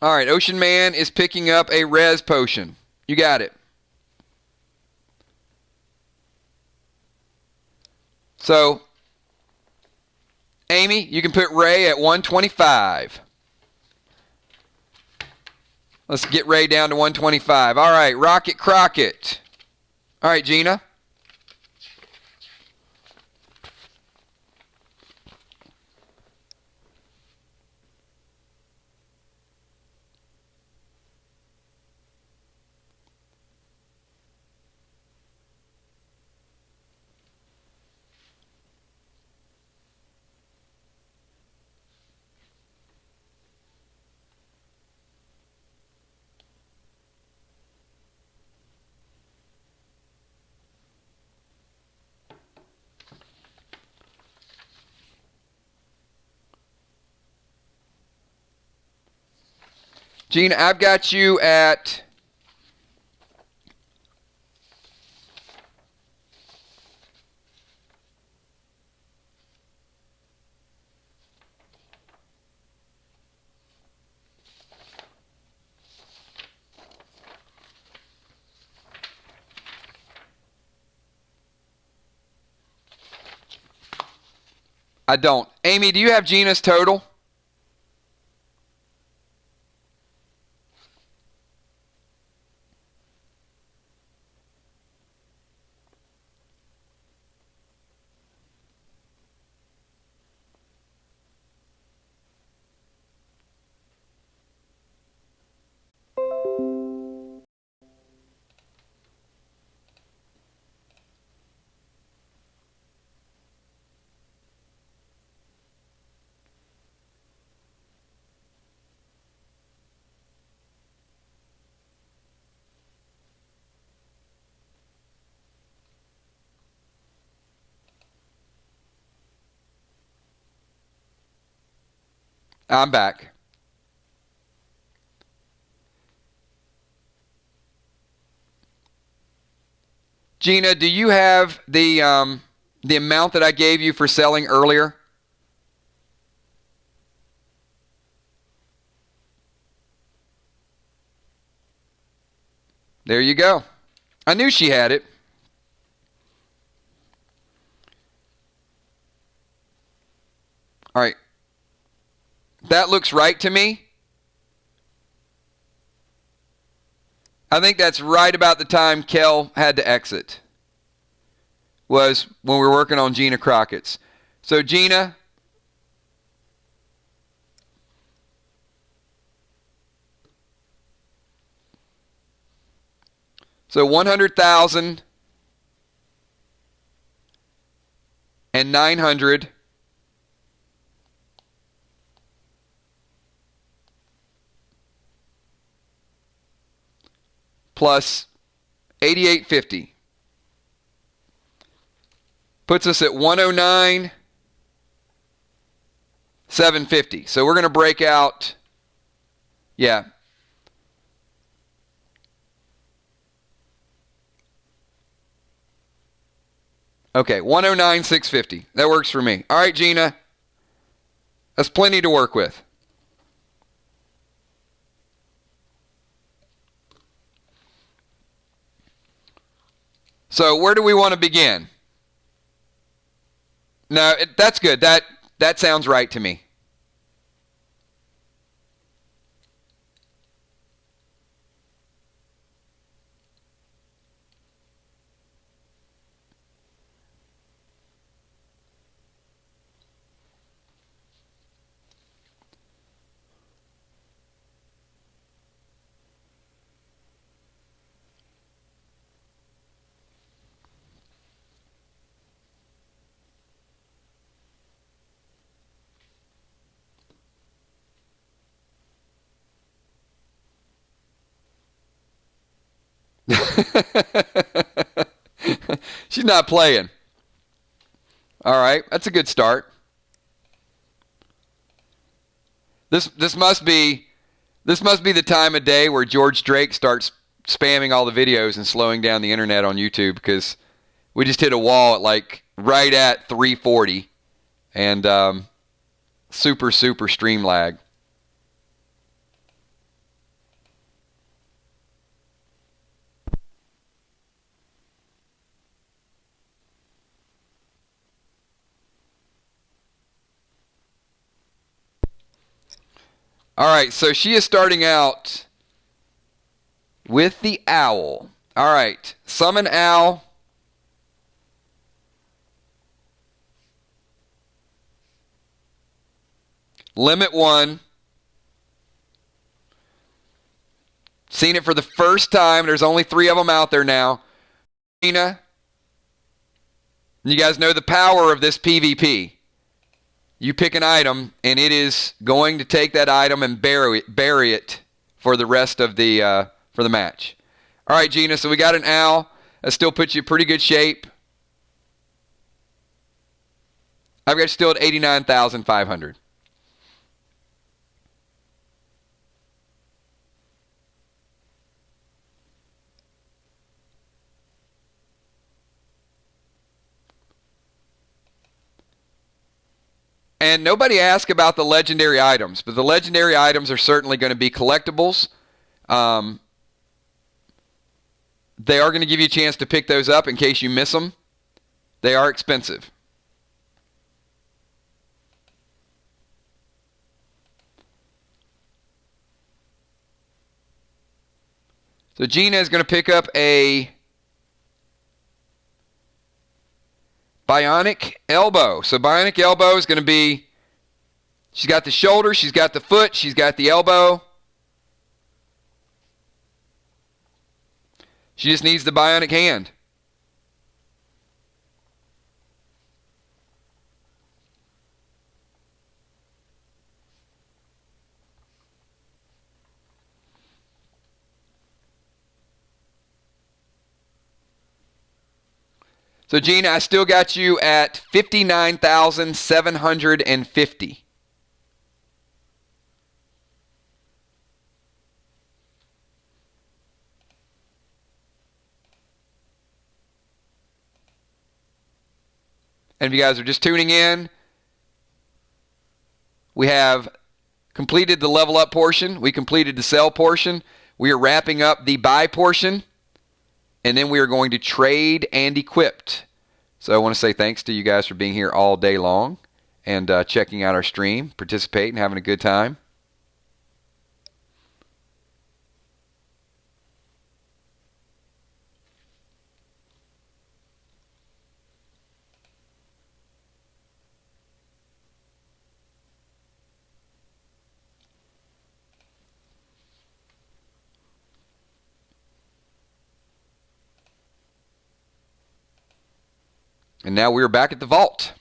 A: All right, Ocean Man is picking up a res potion. You got it. So, Amy, you can put Ray at 125. Let's get Ray down to 125. All right, Rocket Crockett. All right, Gina. Gina, I've got you at I don't. Amy, do you have Gina's total? I'm back. Gina, do you have the amount that I gave you for selling earlier? There you go. I knew she had it. All right. That looks right to me. I think that's right about the time Kel had to exit. Was when we were working on Gina Crockett's. So Gina, so 100,000 and 900 plus 8850 puts us at 109 750. So we're going to break out, yeah. Okay, 109 650. That works for me. All right, Gina. That's plenty to work with. So where do we want to begin? No, that's good. That sounds right to me. She's not playing. All right, that's a good start. This must be the time of day where George Drake starts spamming all the videos and slowing down the internet on YouTube, because we just hit a wall at like right at 340 and super stream lag. All right, so she is starting out with the owl. All right, summon owl. Limit 1. Seen it for the first time. There's only 3 of them out there now. Gina, you guys know the power of this PvP. You pick an item, and it is going to take that item and bury it for the rest of the for the match. All right, Gina. So we got an owl. That still puts you in pretty good shape. I've got you still at 89,500. And nobody asked about the legendary items, but the legendary items are certainly going to be collectibles. They are going to give you a chance to pick those up in case you miss them. They are expensive. So Gina is going to pick up a bionic elbow. So bionic elbow is going to be, she's got the shoulder, she's got the foot, she's got the elbow. She just needs the bionic hand. So, Gina, I still got you at 59,750. And if you guys are just tuning in, we have completed the level up portion. We completed the sell portion. We are wrapping up the buy portion. and then we are going to trade and equipped. So I want to say thanks to you guys for being here all day long and checking out our stream, participating, having a good time. And now we're back at the vault.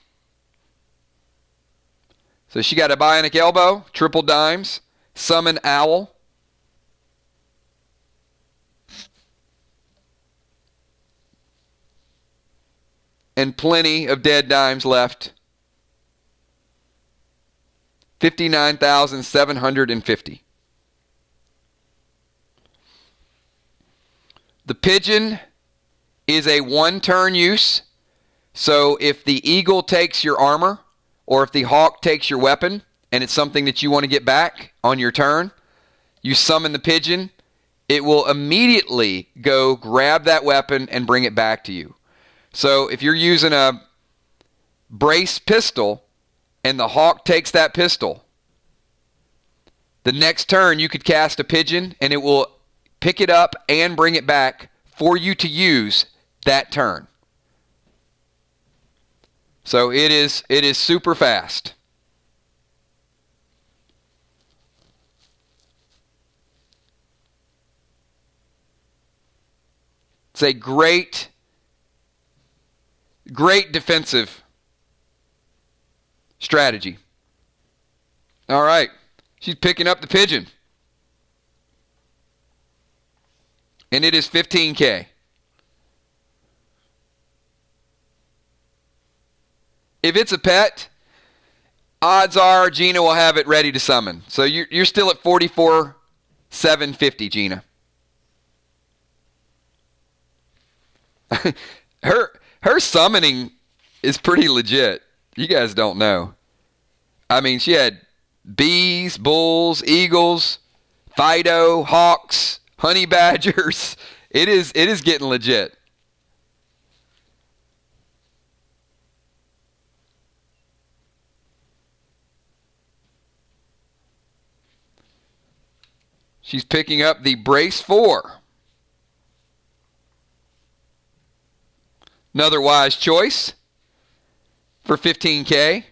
A: So she got a bionic elbow, triple dimes, summon owl. And plenty of dead dimes left. 59,750. The pigeon is a one-turn use. So if the eagle takes your armor, or if the hawk takes your weapon, and it's something that you want to get back on your turn, you summon the pigeon, it will immediately go grab that weapon and bring it back to you. So if you're using a brace pistol, and the hawk takes that pistol, the next turn you could cast a pigeon, and it will pick it up and bring it back for you to use that turn. So it is super fast. It's a great defensive strategy. All right. She's picking up the pigeon. And it is 15K. If it's a pet, odds are Gina will have it ready to summon. So you're still at 44,750, Gina. Her summoning is pretty legit. You guys don't know. I mean, she had bees, bulls, eagles, Fido, hawks, honey badgers. It is getting legit. She's picking up the brace 4. Another wise choice for 15K. I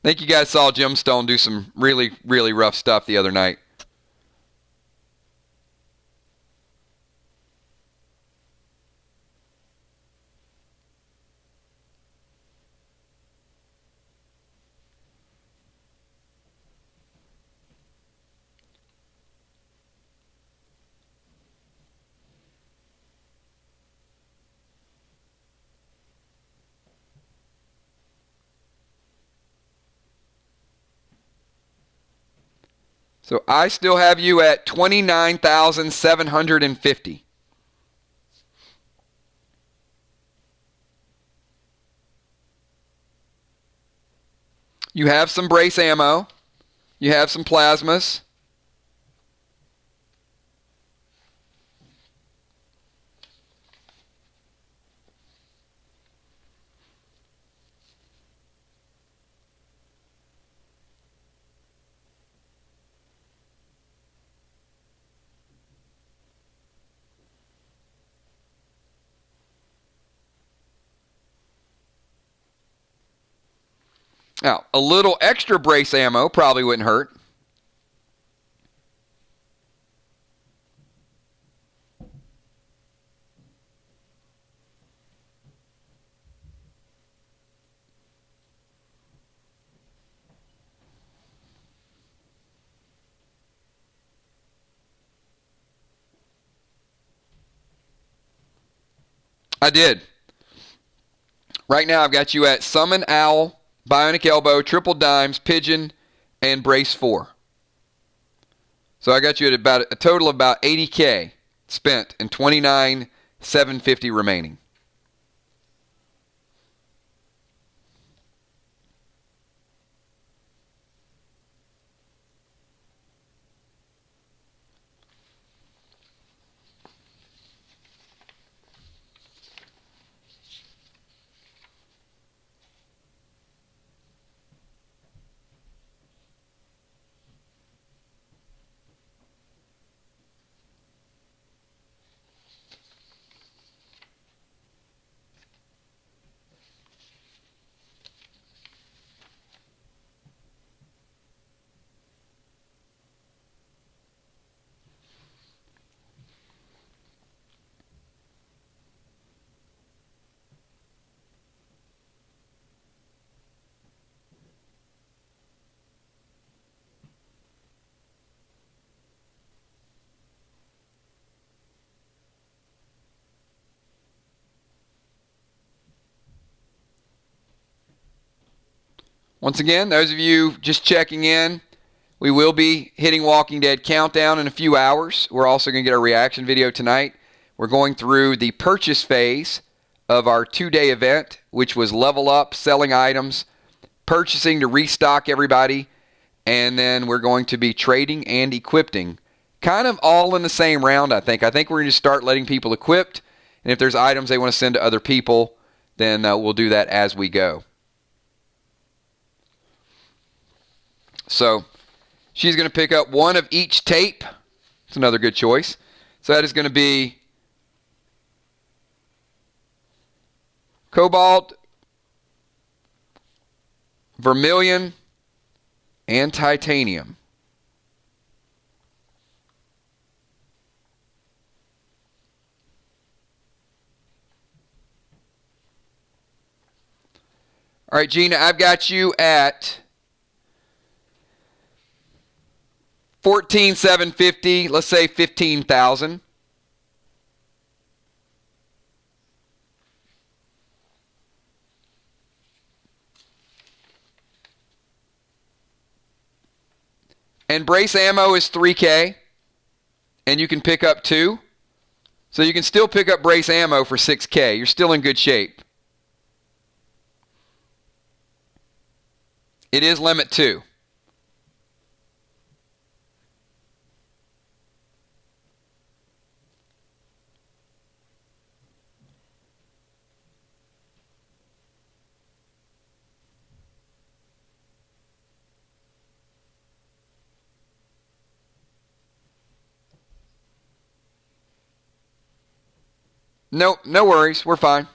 A: think you guys saw Gemstone do some really, really rough stuff the other night. So I still have you at 29,750. You have some brace ammo. You have some plasmas. Now, a little extra brace ammo probably wouldn't hurt. I did. Right now I've got you at Summon Owl, Bionic Elbow, Triple Dimes, Pigeon, and Brace 4. So I got you at about a total of about 80K spent and 29,750 remaining. Once again, those of you just checking in, we will be hitting Walking Dead Countdown in a few hours. We're also going to get a reaction video tonight. We're going through the purchase phase of our 2-day event, which was level up, selling items, purchasing to restock everybody, and then we're going to be trading and equipping. Kind of all in the same round, I think. I think we're going to start letting people equipped, and if there's items they want to send to other people, then we'll do that as we go. So she's going to pick up one of each tape. It's another good choice. So that is going to be Cobalt, Vermilion, and Titanium. All right, Gina, I've got you at 14,750. Let's say 15,000. And brace ammo is 3K, and you can pick up 2. So you can still pick up brace ammo for 6K. You're still in good shape. It is limit 2. No worries. We're fine.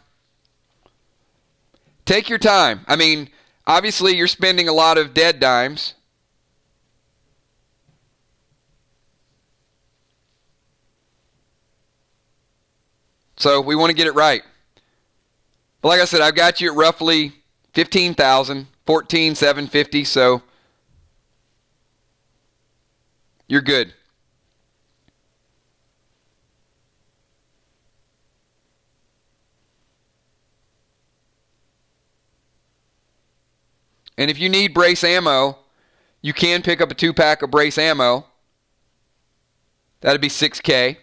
A: Take your time. I mean, obviously you're spending a lot of dead dimes. So we want to get it right. But like I said, I've got you at roughly 15,000, 14,750, so you're good. And if you need brace ammo, you can pick up a 2-pack of brace ammo. That'd be 6K.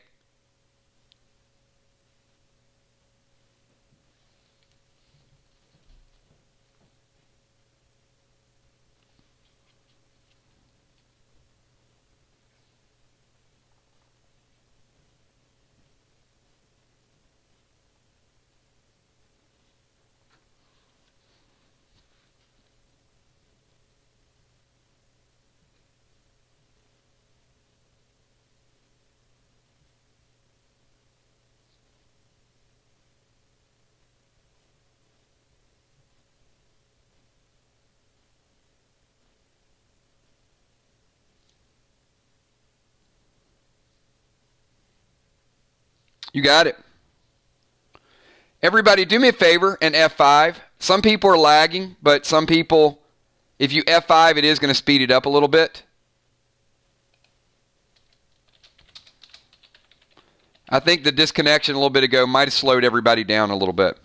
A: You got it. Everybody, do me a favor and F5. Some people are lagging, but some people, if you F5, it is going to speed it up a little bit. I think the disconnection a little bit ago might have slowed everybody down a little bit.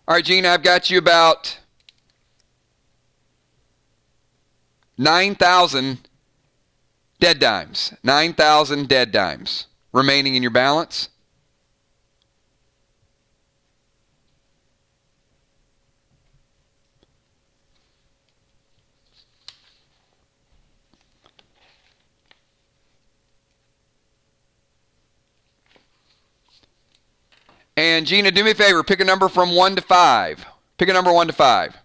A: All right, Gina, I've got you about 9,000 dead dimes. 9,000 dead dimes remaining in your balance. And Gina, do me a favor. Pick a number from 1 to 5. Pick a number 1 to 5.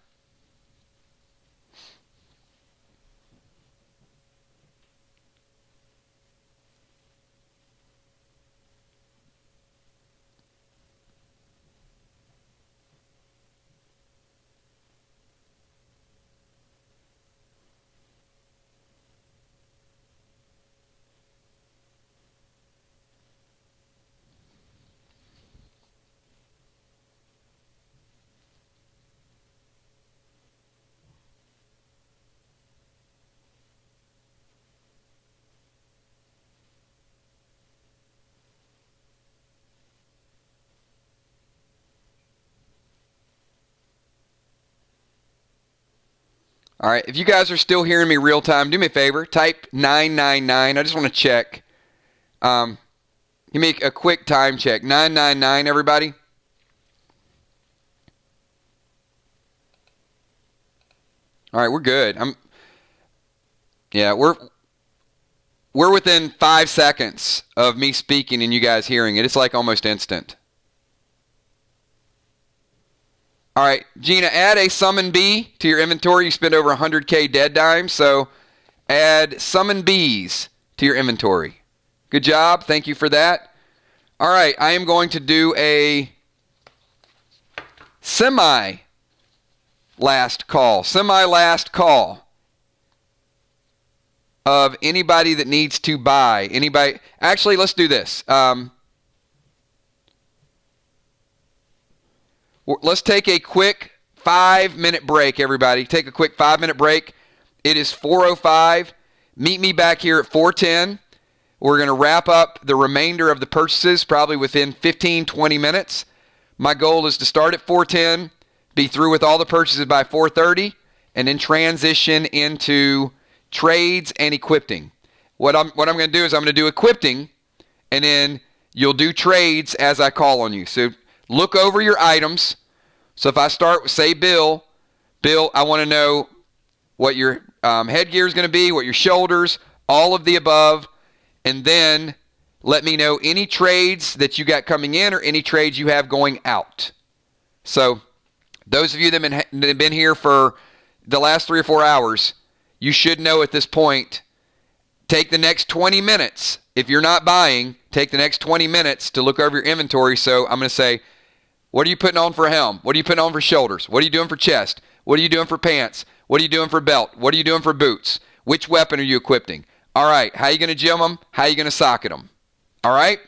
A: All right, if you guys are still hearing me real time, do me a favor, type 999. I just want to check. You make a quick time check. 999, everybody. All right, we're good. We're within 5 seconds of me speaking and you guys hearing it. It's like almost instant. All right, Gina, add a summon bee to your inventory. You spent over 100K dead dimes, so add summon bees to your inventory. Good job. Thank you for that. All right, I am going to do a semi-last call of anybody that needs to buy. Anybody? Actually, let's do this. Let's take a quick 5-minute break, everybody. Take a quick 5-minute break. It is 4:05. Meet me back here at 4:10. We're going to wrap up the remainder of the purchases probably within 15, 20 minutes. My goal is to start at 4:10, be through with all the purchases by 4:30, and then transition into trades and equipping. What I'm going to do is I'm going to do equipping, and then you'll do trades as I call on you. So look over your items. So if I start with, say, Bill, I want to know what your headgear is going to be, what your shoulders, all of the above, and then let me know any trades that you got coming in or any trades you have going out. So those of you that have been here for the last 3 or 4 hours, you should know at this point, take the next 20 minutes. If you're not buying, take the next 20 minutes to look over your inventory. So I'm going to say, what are you putting on for a helm? What are you putting on for shoulders? What are you doing for chest? What are you doing for pants? What are you doing for belt? What are you doing for boots? Which weapon are you equipping? All right, how are you going to gem them? How are you going to socket them? All right,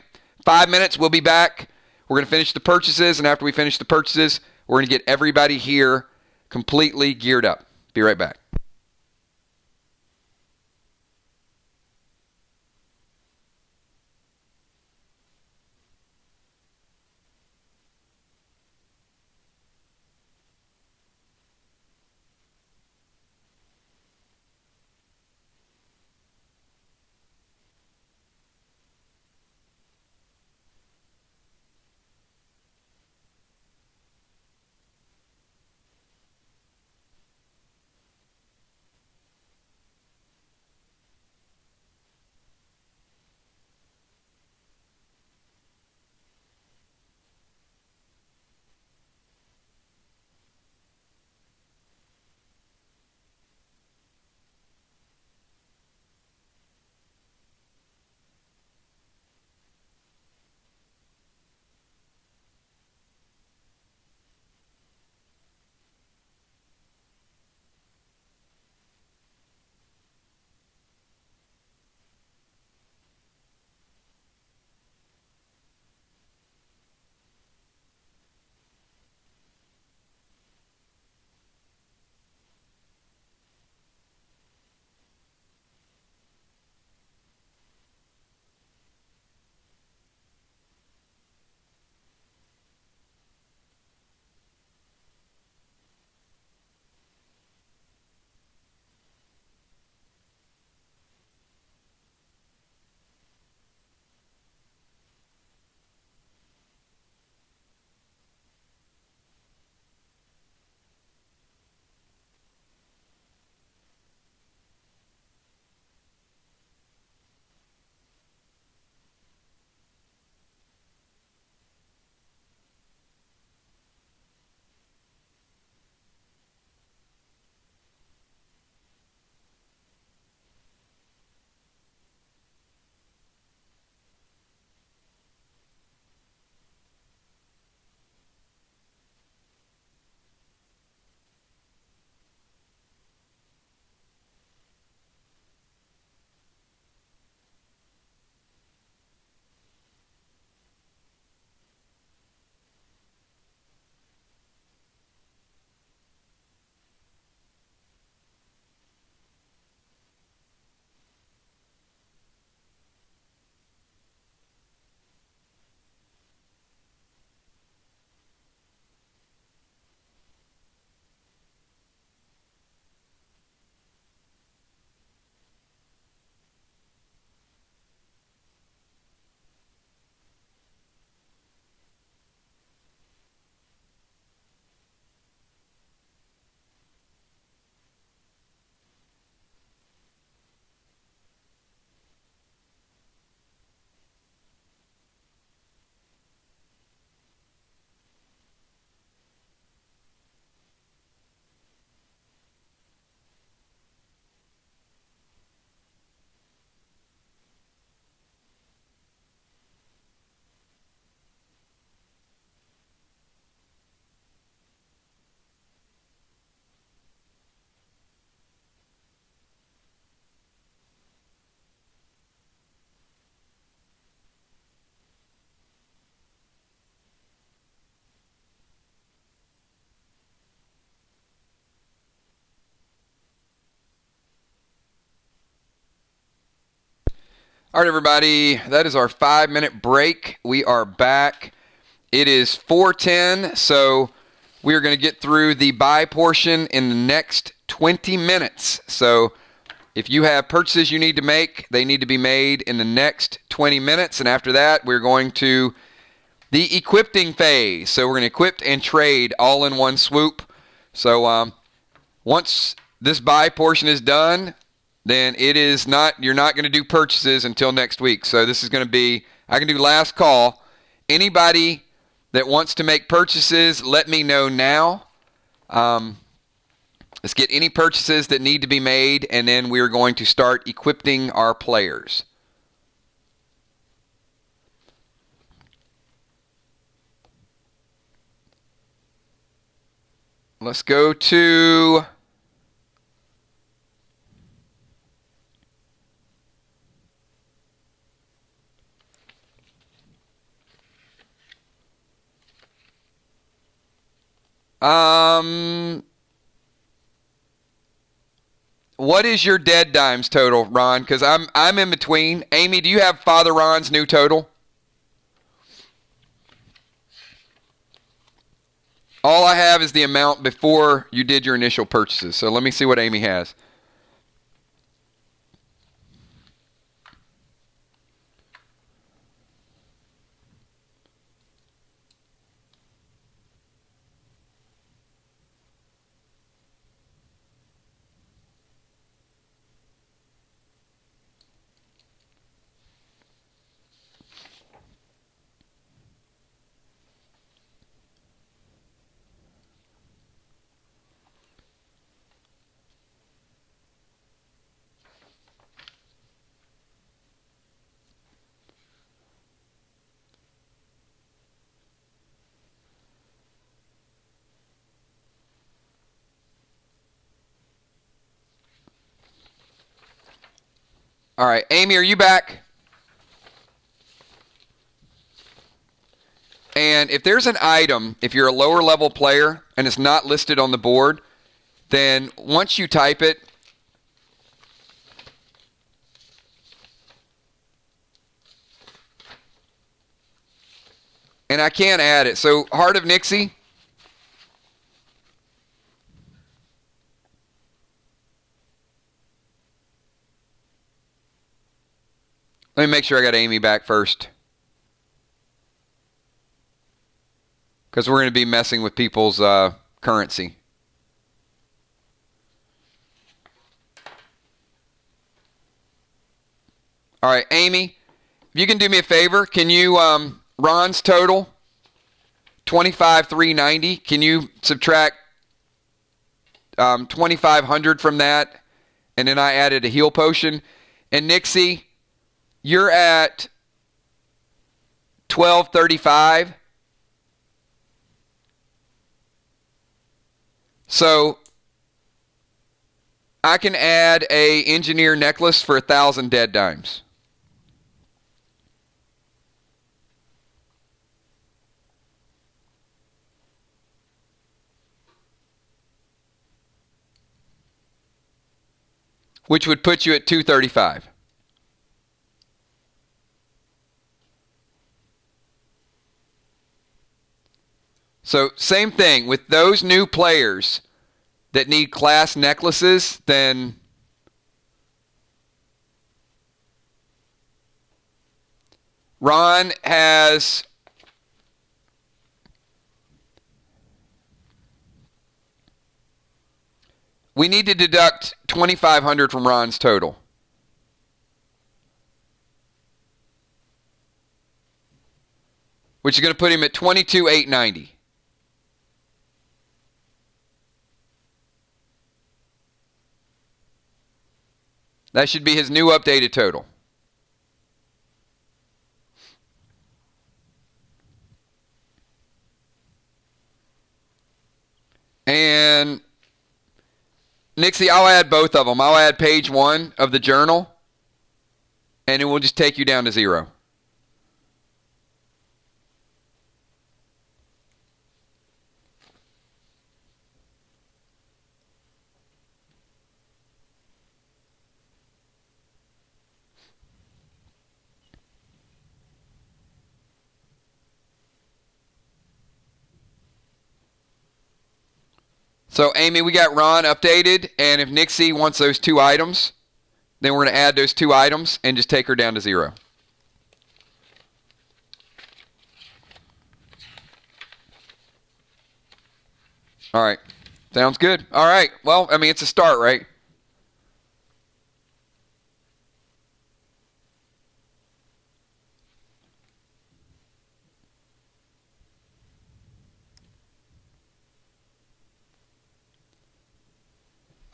A: 5 minutes, we'll be back. We're going to finish the purchases, and after we finish the purchases, we're going to get everybody here completely geared up. Be right back. All right, everybody, that is our 5-minute break. We are back. It is 4:10, so we are going to get through the buy portion in the next 20 minutes. So if you have purchases you need to make, they need to be made in the next 20 minutes. And after that, we're going to the equipping phase. So we're going to equip and trade all in one swoop. So once this buy portion is done, then you're not going to do purchases until next week. So this is going to be, I can do last call. Anybody that wants to make purchases, let me know now. Let's get any purchases that need to be made, and then we're going to start equipping our players. Let's go to what is your dead dimes total, Ron? Because I'm in between. Amy, do you have Father Ron's new total? All I have is the amount before you did your initial purchases. So let me see what Amy has. All right, Amy, are you back? And if there's an item, if you're a lower level player and it's not listed on the board, then once you type it, and I can't add it. So Heart of Nixie. Let me make sure I got Amy back first, because we're going to be messing with people's currency. All right, Amy, if you can do me a favor, can you, Ron's total, 25,390, can you subtract 2,500 from that, and then I added a heal potion. And Nixie, you're at 1235. So I can add a engineer necklace for 1,000 dead dimes. Which would put you at 235. So same thing with those new players that need class necklaces, then Ron has we need to deduct 2,500 from Ron's total. Which is going to put him at 22,890. That should be his new updated total. And Nixie, I'll add both of them. I'll add page 1 of the journal, and it will just take you down to 0. So, Amy, we got Ron updated, and if Nixie wants those 2 items, then we're going to add those 2 items and just take her down to 0. All right. Sounds good. All right. Well, I mean, it's a start, right?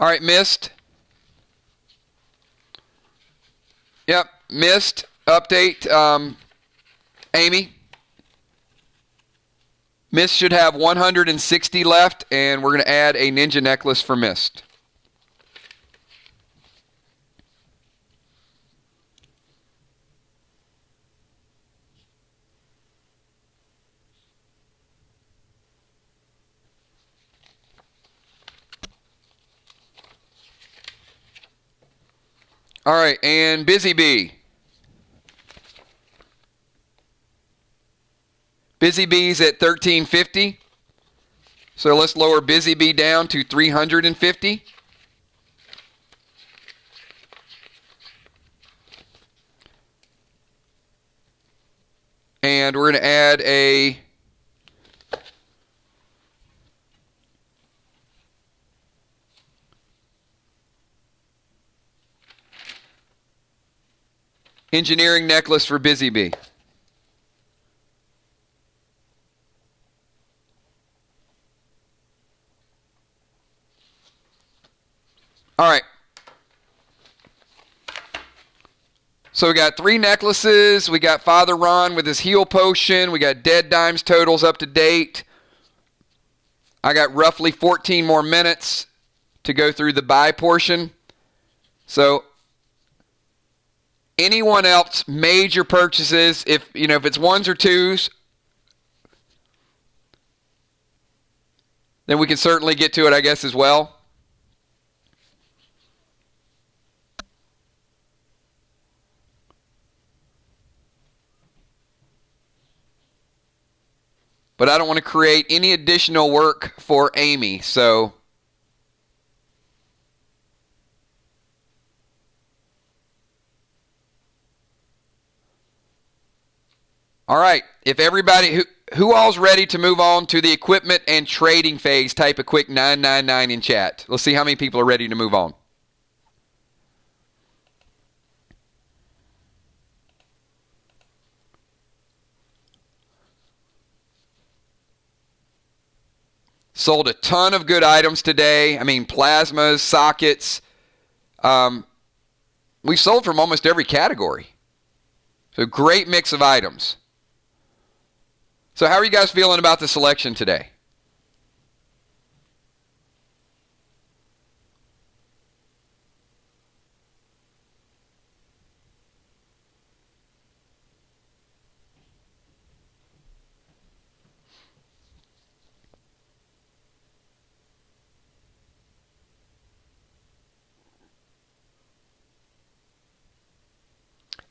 A: All right, missed. Yep, missed. Update. Amy. Mist should have 160 left, and we're going to add a ninja necklace for Mist. All right, and Busy Bee. Busy Bee's at 1350. So let's lower Busy Bee down to 350. And we're going to add a engineering necklace for Busy Bee. All right. So we got 3 necklaces. We got Father Ron with his heal potion. We got Dead Dimes totals up to date. I got roughly 14 more minutes to go through the buy portion. So anyone else major purchases, if it's 1s or 2s, then we can certainly get to it, I guess, as well. But I don't want to create any additional work for Amy, so all right, if everybody who all's ready to move on to the equipment and trading phase, type a quick 999 in chat. Let's see how many people are ready to move on. Sold a ton of good items today. I mean, plasmas, sockets. We've sold from almost every category. So great mix of items. So how are you guys feeling about the selection today?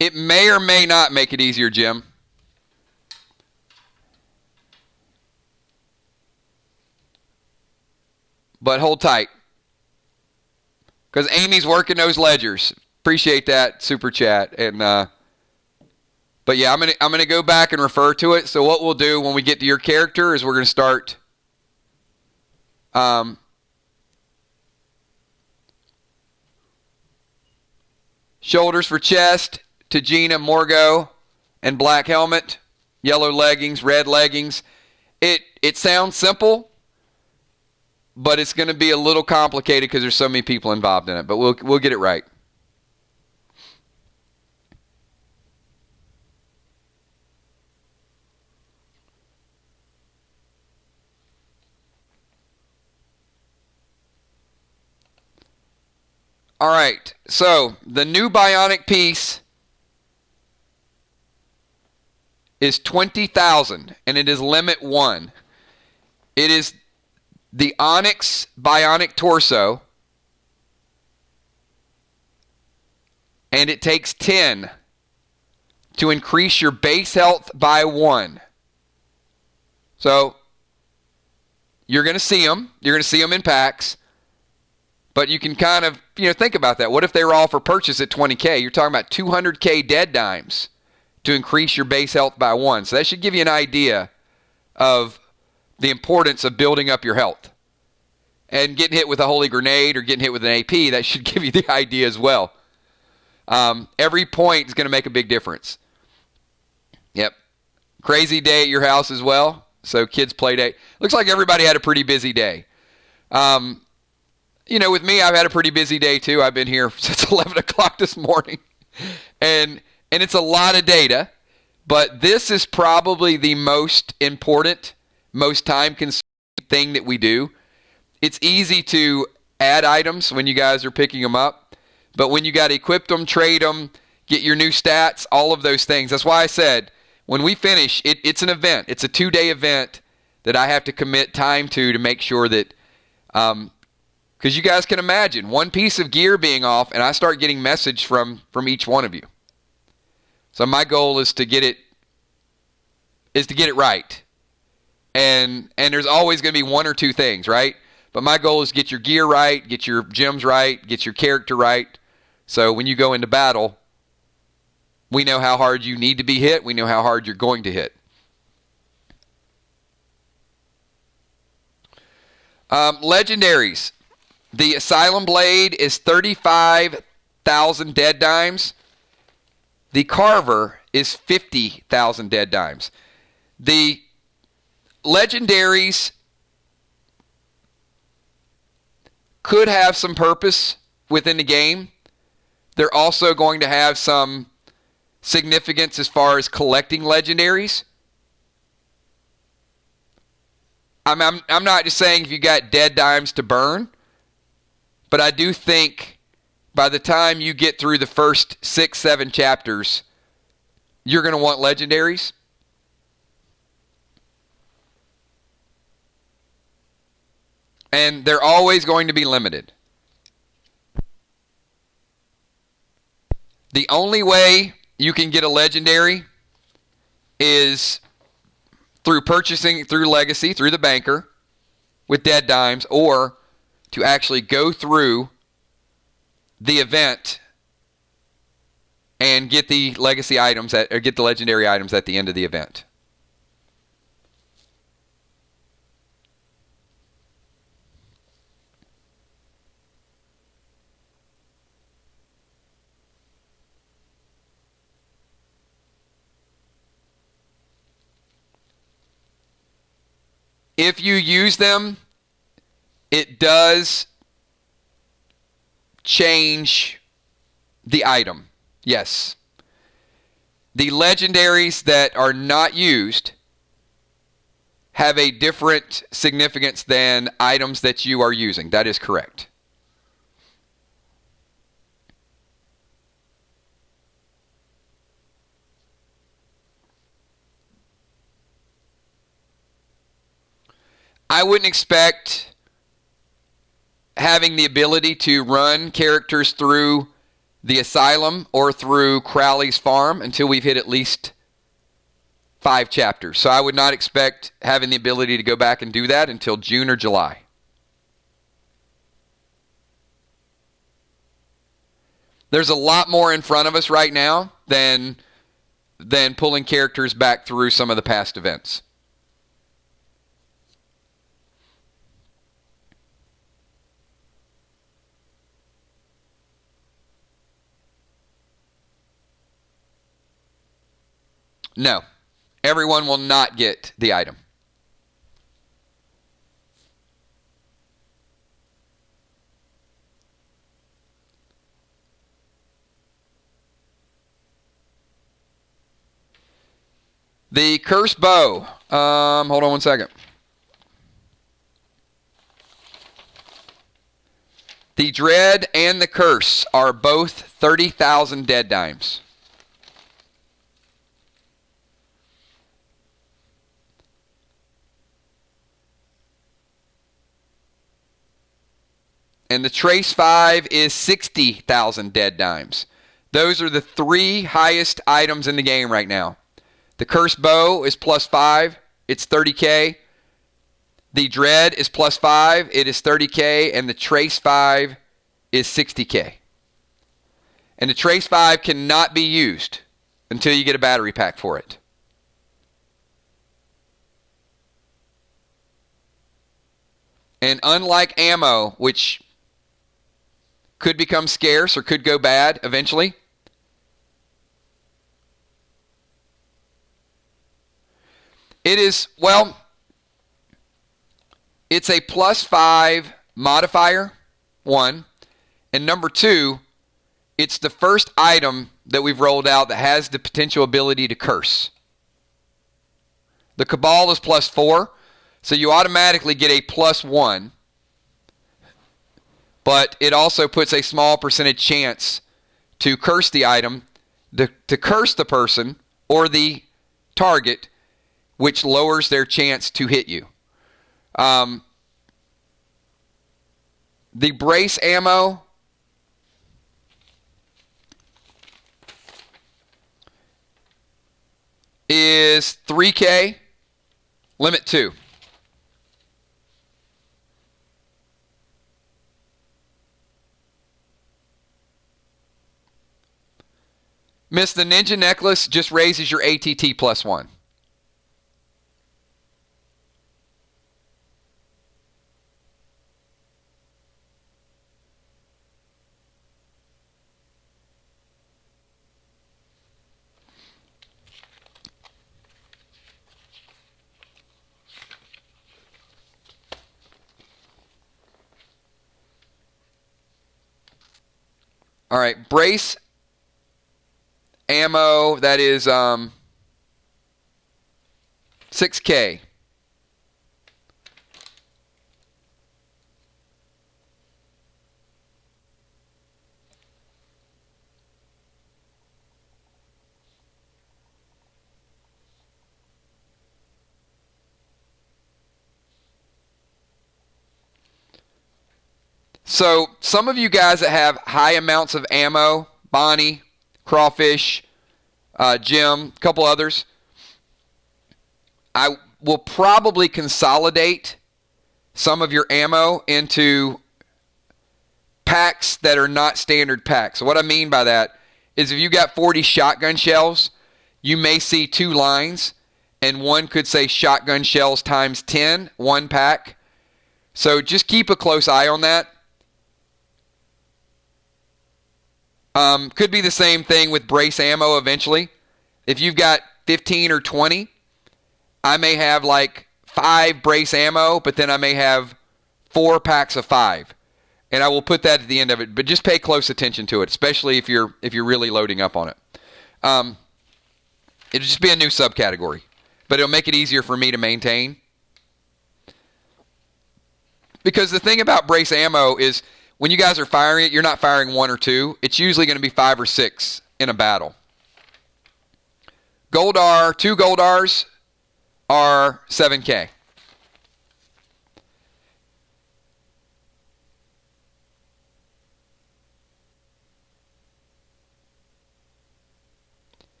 A: It may or may not make it easier, Jim. But hold tight, because Amy's working those ledgers. Appreciate that super chat. And but yeah, I'm gonna go back and refer to it. So what we'll do when we get to your character is we're gonna start. Shoulders for chest to Gina, Morgo, and black helmet, yellow leggings, red leggings. It sounds simple, but it's going to be a little complicated because there's so many people involved in it. But we'll get it right. All right. So the new bionic piece is 20,000, and it is limit 1. It is the Onyx Bionic Torso, and it takes 10 to increase your base health by 1. So you're going to see them. You're going to see them in packs. But you can kind of, think about that. What if they were all for purchase at 20K? You're talking about 200K dead dimes to increase your base health by 1. So that should give you an idea of the importance of building up your health. And getting hit with a holy grenade or getting hit with an AP, that should give you the idea as well. Every point is going to make a big difference. Yep. Crazy day at your house as well. So kids play day. Looks like everybody had a pretty busy day. With me, I've had a pretty busy day too. I've been here since 11 o'clock this morning. And it's a lot of data. But this is probably the most important, most time-consuming thing that we do. It's easy to add items when you guys are picking them up. But when you got to equip them, trade them, get your new stats, all of those things. That's why I said, when we finish, it's an event. It's a 2-day event that I have to commit time to make sure that, because you guys can imagine, one piece of gear being off, and I start getting message from each one of you. So my goal is to get it right. And there's always going to be one or two things, right? But my goal is get your gear right, get your gems right, get your character right. So when you go into battle, we know how hard you need to be hit. We know how hard you're going to hit. Legendaries. The Asylum Blade is 35,000 dead dimes. The Carver is 50,000 dead dimes. The legendaries could have some purpose within the game. They're also going to have some significance as far as collecting legendaries. I'm not just saying if you got dead dimes to burn, but I do think by the time you get through the first 6-7 chapters, you're going to want legendaries. And they're always going to be limited. The only way you can get a legendary is through purchasing through Legacy, through the banker, with dead dimes, or to actually go through the event and get the legacy items or get the legendary items at the end of the event. If you use them, it does change the item. Yes. The legendaries that are not used have a different significance than items that you are using. That is correct. I wouldn't expect having the ability to run characters through the Asylum or through Crowley's farm until we've hit at least 5 chapters. So I would not expect having the ability to go back and do that until June or July. There's a lot more in front of us right now than pulling characters back through some of the past events. No, everyone will not get the item. The cursed bow. Hold on one second. The dread and the curse are both 30,000 dead dimes. And the Trace 5 is 60,000 dead dimes. Those are the 3 highest items in the game right now. The Cursed Bow is +5. It's 30K. The Dread is plus 5. It is 30K. And the Trace 5 is 60K. And the Trace 5 cannot be used until you get a battery pack for it. And unlike ammo, which could become scarce or could go bad eventually, it is, well, it's a plus 5 modifier, 1. And number 2, it's the first item that we've rolled out that has the potential ability to curse. The Cabal is plus 4, so you automatically get a plus 1. But it also puts a small percentage chance to curse the item, to curse the person or the target, which lowers their chance to hit you. The brace ammo is 3K, limit 2. Miss, the Ninja Necklace just raises your ATT plus 1. All right, brace ammo, that is 6K. So some of you guys that have high amounts of ammo, Bonnie, Crawfish, Jim, a couple others, I will probably consolidate some of your ammo into packs that are not standard packs. So what I mean by that is if you got 40 shotgun shells, you may see 2 lines, and one could say shotgun shells times 10, 1 pack. So just keep a close eye on that. Could be the same thing with brace ammo eventually. If you've got 15 or 20, I may have like 5 brace ammo, but then I may have 4 packs of 5. And I will put that at the end of it, but just pay close attention to it, especially if you're really loading up on it. It'll just be a new subcategory, but it'll make it easier for me to maintain. Because the thing about brace ammo is when you guys are firing it, you're not firing 1 or 2. It's usually going to be 5 or 6 in a battle. Goldar, 2 Goldars are 7K.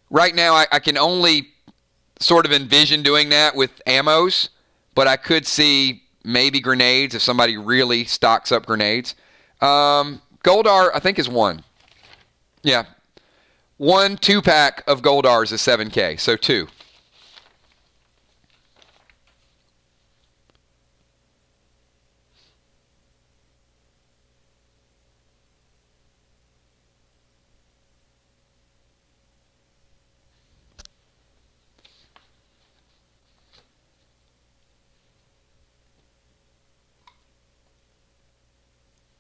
A: Right now, I can only sort of envision doing that with ammos, but I could see maybe grenades if somebody really stocks up grenades. Goldar, I think, is 1. Yeah. 1 2-pack of Goldars is 7K, so 2.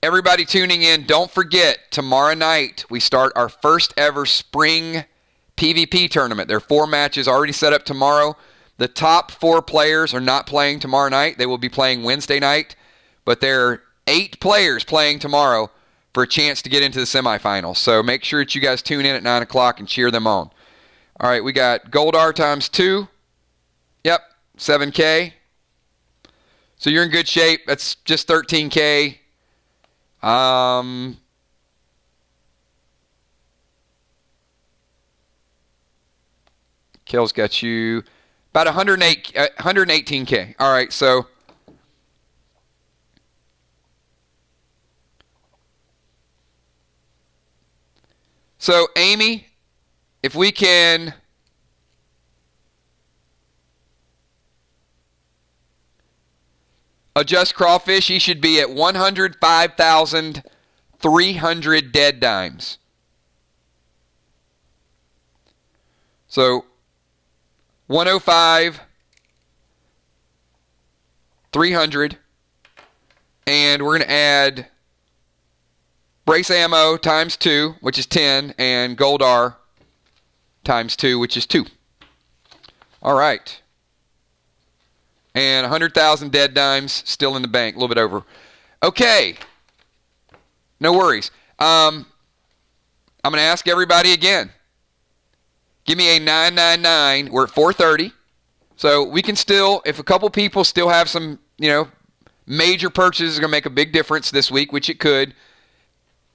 A: Everybody tuning in, don't forget, tomorrow night we start our first ever spring PvP tournament. There are 4 matches already set up tomorrow. The top 4 players are not playing tomorrow night. They will be playing Wednesday night. But there are 8 players playing tomorrow for a chance to get into the semifinals. So make sure that you guys tune in at 9 o'clock and cheer them on. All right, we got Goldar times 2. Yep, 7K. So you're in good shape. That's just 13K. Kale's got you about 118K. All right, so So, Amy, if we can adjust crawfish, he should be at 105,300 dead dimes. So 105,300, and we're going to add brace ammo times 2, which is 10, and Goldar times 2, which is 2. All right. And 100,000 dead dimes still in the bank, a little bit over. Okay. No worries. I'm going to ask everybody again. Give me a 999. We're at 430. So we can still, if a couple people still have some, major purchases going to make a big difference this week, which it could,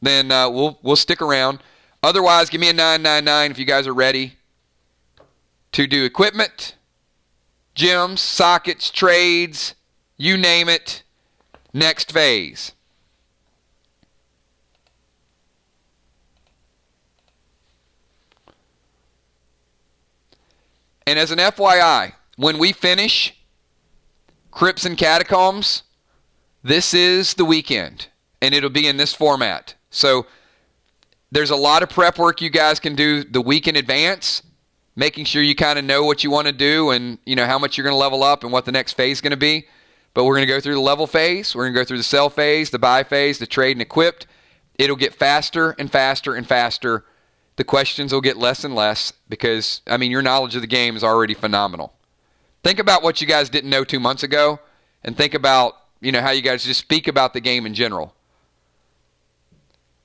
A: then we'll stick around. Otherwise, give me a 999 if you guys are ready to do equipment, gems, sockets, trades, you name it, next phase. And as an FYI, when we finish Crypts and Catacombs, this is the weekend, and it'll be in this format. So there's a lot of prep work you guys can do the week in advance, making sure you kind of know what you want to do and how much you're going to level up and what the next phase is going to be. But we're going to go through the level phase. We're going to go through the sell phase, the buy phase, the trade and equipped. It'll get faster and faster and faster. The questions will get less and less because, your knowledge of the game is already phenomenal. Think about what you guys didn't know 2 months ago and think about, how you guys just speak about the game in general.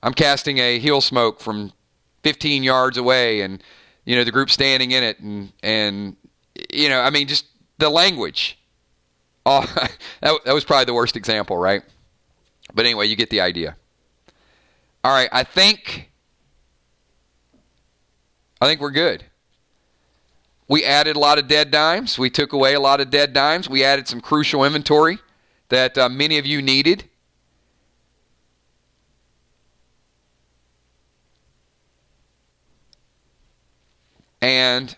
A: I'm casting a heel smoke from 15 yards away and, the group standing in it and just the language. Oh, that was probably the worst example, right? But anyway, you get the idea. All right, I think we're good. We added a lot of dead dimes. We took away a lot of dead dimes. We added some crucial inventory that many of you needed. And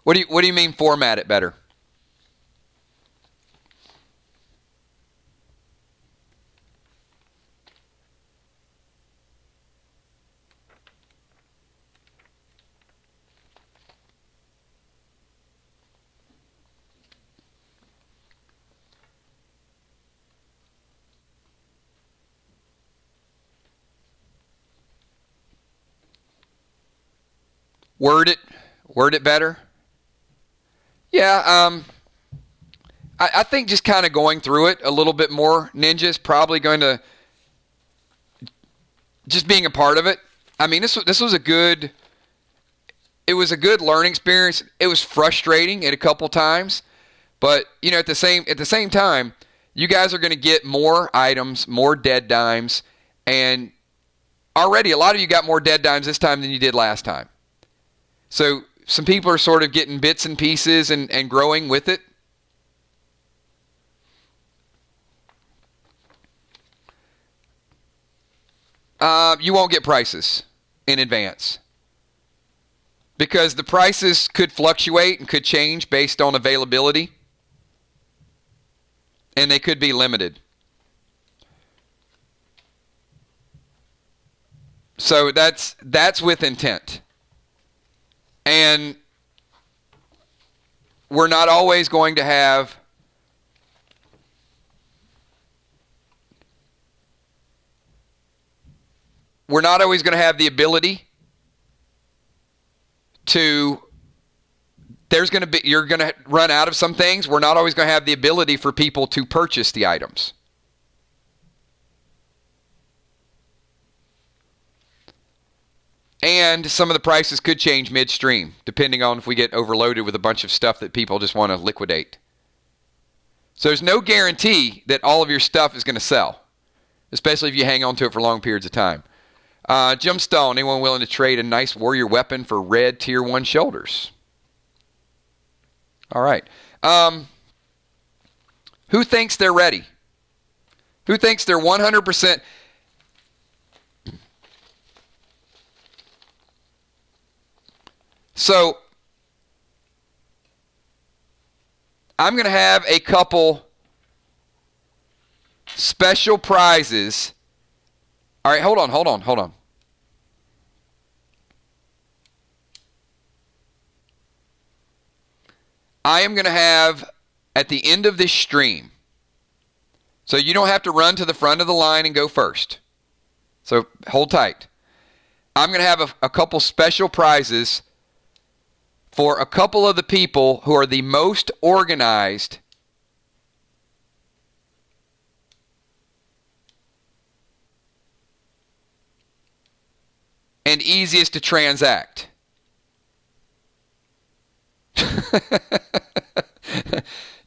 A: what do you mean format it better? Word it better. Yeah, I think just kind of going through it a little bit more, Ninja, is probably going to just being a part of it. This was a good learning experience. It was frustrating at a couple times, but at the same time, you guys are going to get more items, more dead dimes, and already a lot of you got more dead dimes this time than you did last time. So some people are sort of getting bits and pieces and growing with it. You won't get prices in advance because the prices could fluctuate and could change based on availability, and they could be limited. So that's with intent. And we're not always going to have the ability to you're going to run out of some things. We're not always going to have the ability for people to purchase the items. And some of the prices could change midstream, depending on if we get overloaded with a bunch of stuff that people just want to liquidate. So there's no guarantee that all of your stuff is going to sell, especially if you hang on to it for long periods of time. Gemstone, anyone willing to trade a nice warrior weapon for red tier 1 shoulders? All right. Who thinks they're ready? Who thinks they're 100%? So, I'm going to have a couple special prizes. All right, hold on. I am going to have, at the end of this stream, so you don't have to run to the front of the line and go first. So hold tight. I'm going to have a couple special prizes for a couple of the people who are the most organized and easiest to transact.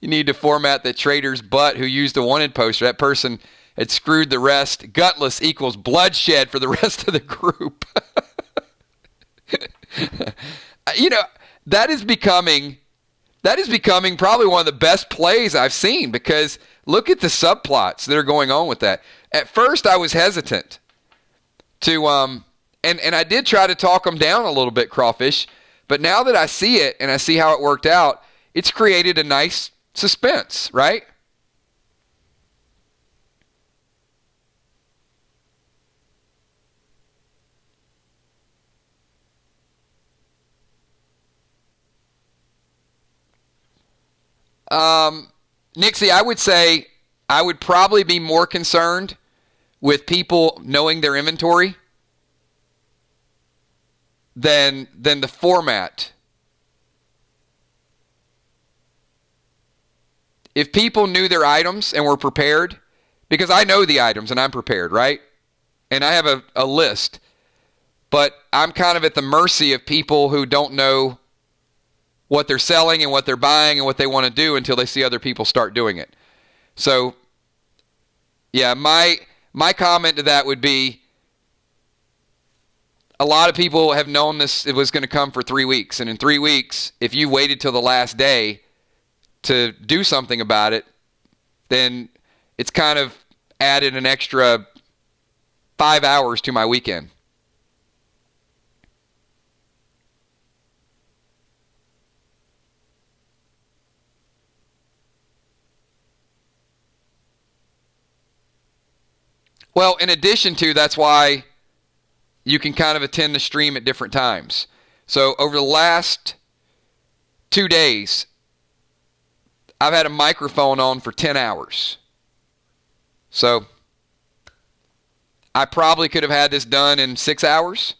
A: You need to format the trader's butt who used the wanted poster. That person had screwed the rest. Gutless equals bloodshed for the rest of the group. You know, that is becoming probably one of the best plays I've seen, because look at the subplots that are going on with that. At first I was hesitant to and I did try to talk them down a little bit, Crawfish, but now that I see it and I see how it worked out, it's created a nice suspense, right? Nixie, I would say I would probably be more concerned with people knowing their inventory than the format. If people knew their items and were prepared, because I know the items and I'm prepared, right? And I have a list, but I'm kind of at the mercy of people who don't know what they're selling and what they're buying and what they want to do until they see other people start doing it. So, yeah, my comment to that would be, a lot of people have known it was going to come for 3 weeks. And in 3 weeks, if you waited till the last day to do something about it, then it's kind of added an extra 5 hours to my weekend. Well, in addition to, that's why you can kind of attend the stream at different times. So over the last 2 days, I've had a microphone on for 10 hours. So I probably could have had this done in 6 hours.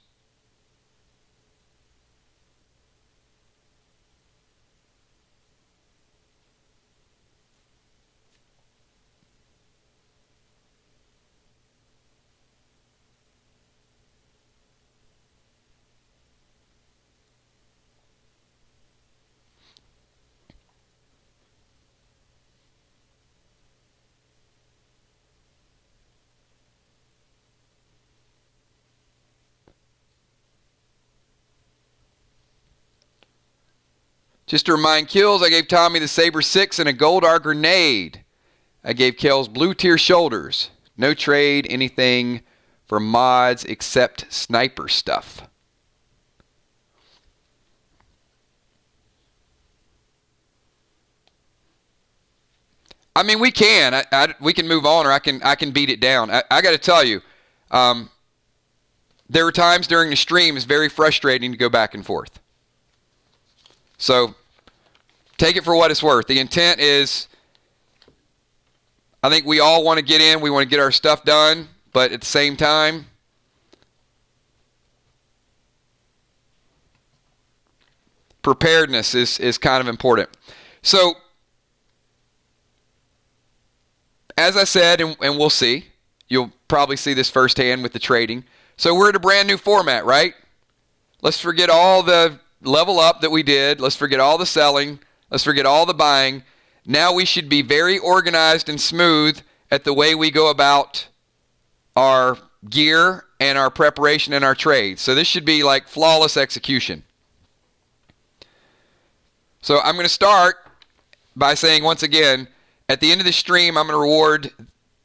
A: Just to remind Kills, I gave Tommy the Saber 6 and a Goldar grenade. I gave Kills blue tier shoulders. No trade, anything for mods except sniper stuff. I mean, we can. We can move on, or I can beat it down. I got to tell you, there were times during the stream it's very frustrating to go back and forth. So take it for what it's worth. The intent is, I think we all want to get in. We want to get our stuff done. But at the same time, preparedness is kind of important. So, as I said, and we'll see, you'll probably see this firsthand with the trading. So we're at a brand new format, right? Let's forget all the level up that we did. Let's forget all the selling. Let's forget all the buying. Now we should be very organized and smooth at the way we go about our gear and our preparation and our trades. So this should be like flawless execution. So I'm going to start by saying once again, at the end of the stream, I'm going to reward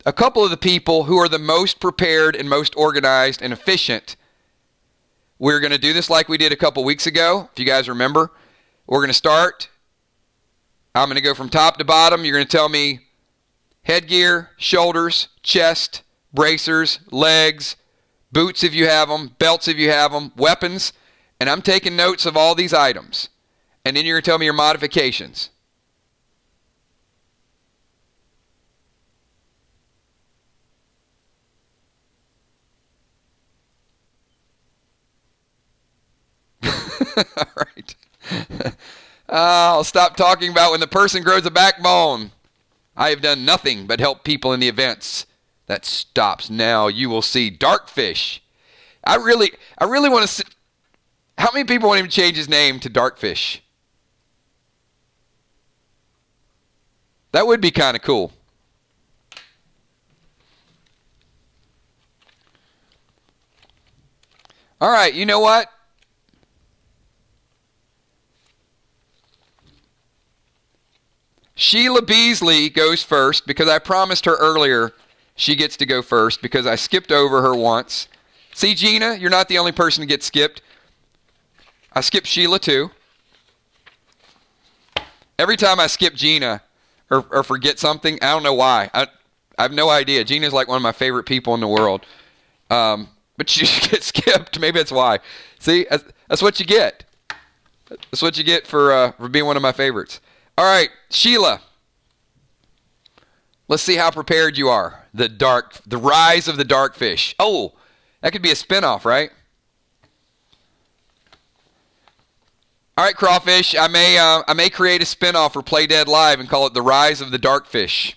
A: a couple of the people who are the most prepared and most organized and efficient. We're going to do this like we did a couple weeks ago, if you guys remember. We're going to start. I'm going to go from top to bottom. You're going to tell me headgear, shoulders, chest, bracers, legs, boots if you have them, belts if you have them, weapons. And I'm taking notes of all these items. And then you're going to tell me your modifications. All right. I'll stop talking about when the person grows a backbone. I have done nothing but help people in the events. That stops now. You will see Darkfish. I really want to see. How many people want him to change his name to Darkfish? That would be kind of cool. All right, you know what? Sheila Beasley goes first because I promised her earlier she gets to go first because I skipped over her once. See, Gina, you're not the only person to get skipped. I skipped Sheila too. Every time I skip Gina or forget something, I don't know why. I have no idea. Gina's like one of my favorite people in the world. But she gets skipped. Maybe that's why. See, that's what you get. That's what you get for being one of my favorites. All right, Sheila. Let's see how prepared you are. The rise of the Darkfish. Oh, that could be a spinoff, right? All right, Crawfish. I may create a spinoff for Play Dead Live and call it The Rise of the Darkfish.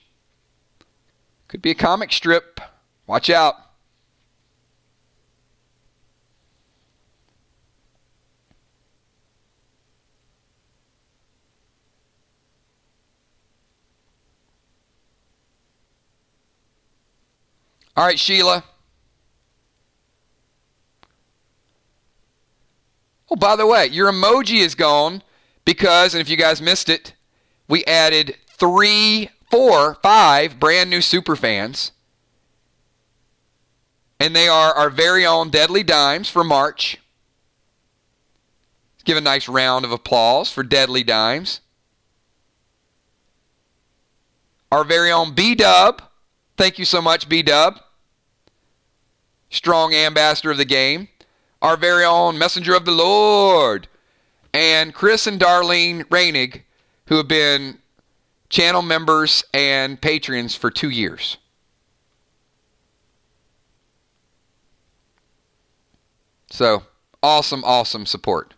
A: Could be a comic strip. Watch out. All right, Sheila. Oh, by the way, your emoji is gone because, and if you guys missed it, we added 3, 4, 5 brand new super fans. And they are our very own Deadly Dimes for March. Let's give a nice round of applause for Deadly Dimes. Our very own B-Dub. Thank you so much, B-Dub. Strong ambassador of the game. Our very own Messenger of the Lord. And Chris and Darlene Reinig, who have been channel members and patrons for 2 years. So, awesome support.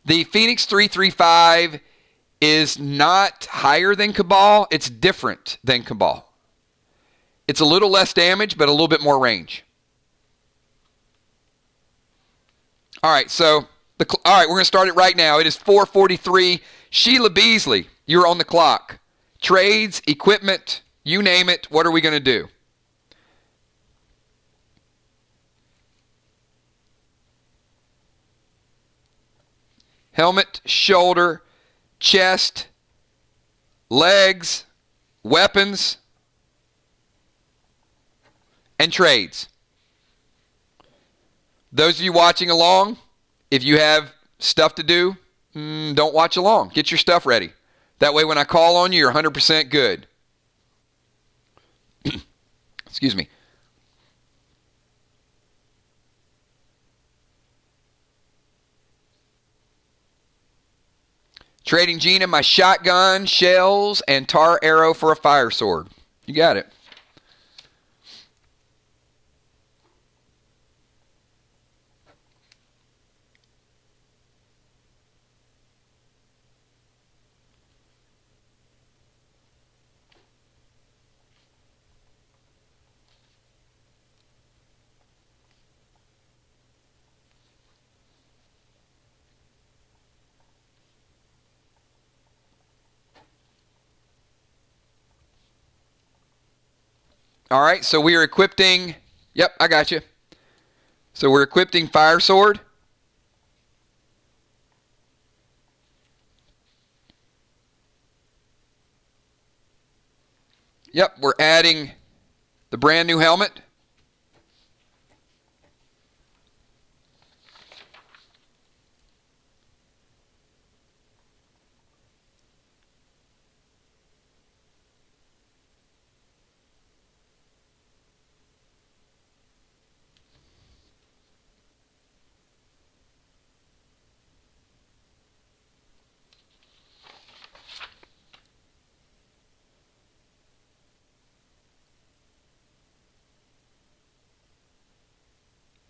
A: The Phoenix 335 is not higher than Cabal. It's different than Cabal. It's a little less damage, but a little bit more range. All right, we're going to start it right now. It is 4:43. Sheila Beasley, you're on the clock. Trades, equipment, you name it. What are we going to do? Helmet, shoulder, chest, legs, weapons, and trades. Those of you watching along, if you have stuff to do, don't watch along. Get your stuff ready. That way when I call on you, you're 100% good. Excuse me. Trading Gina my shotgun, shells, and tar arrow for a fire sword. You got it. All right, so we are equipping. Yep, I got you. So we're equipping fire sword. Yep, we're adding the brand new helmet.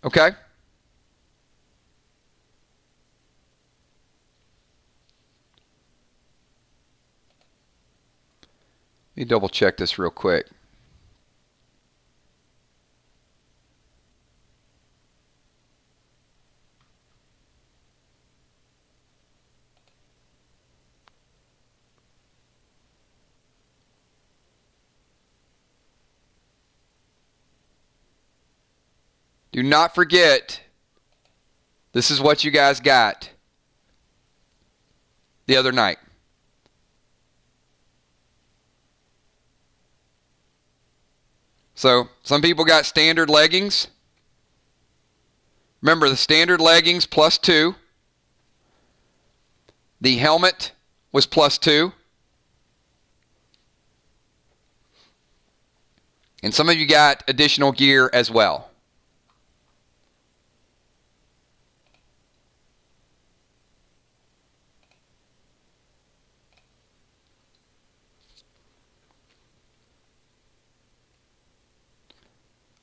A: Okay. Let me double check this real quick. Do not forget, this is what you guys got the other night. So, some people got standard leggings. Remember, the standard leggings +2. The helmet was +2. And some of you got additional gear as well.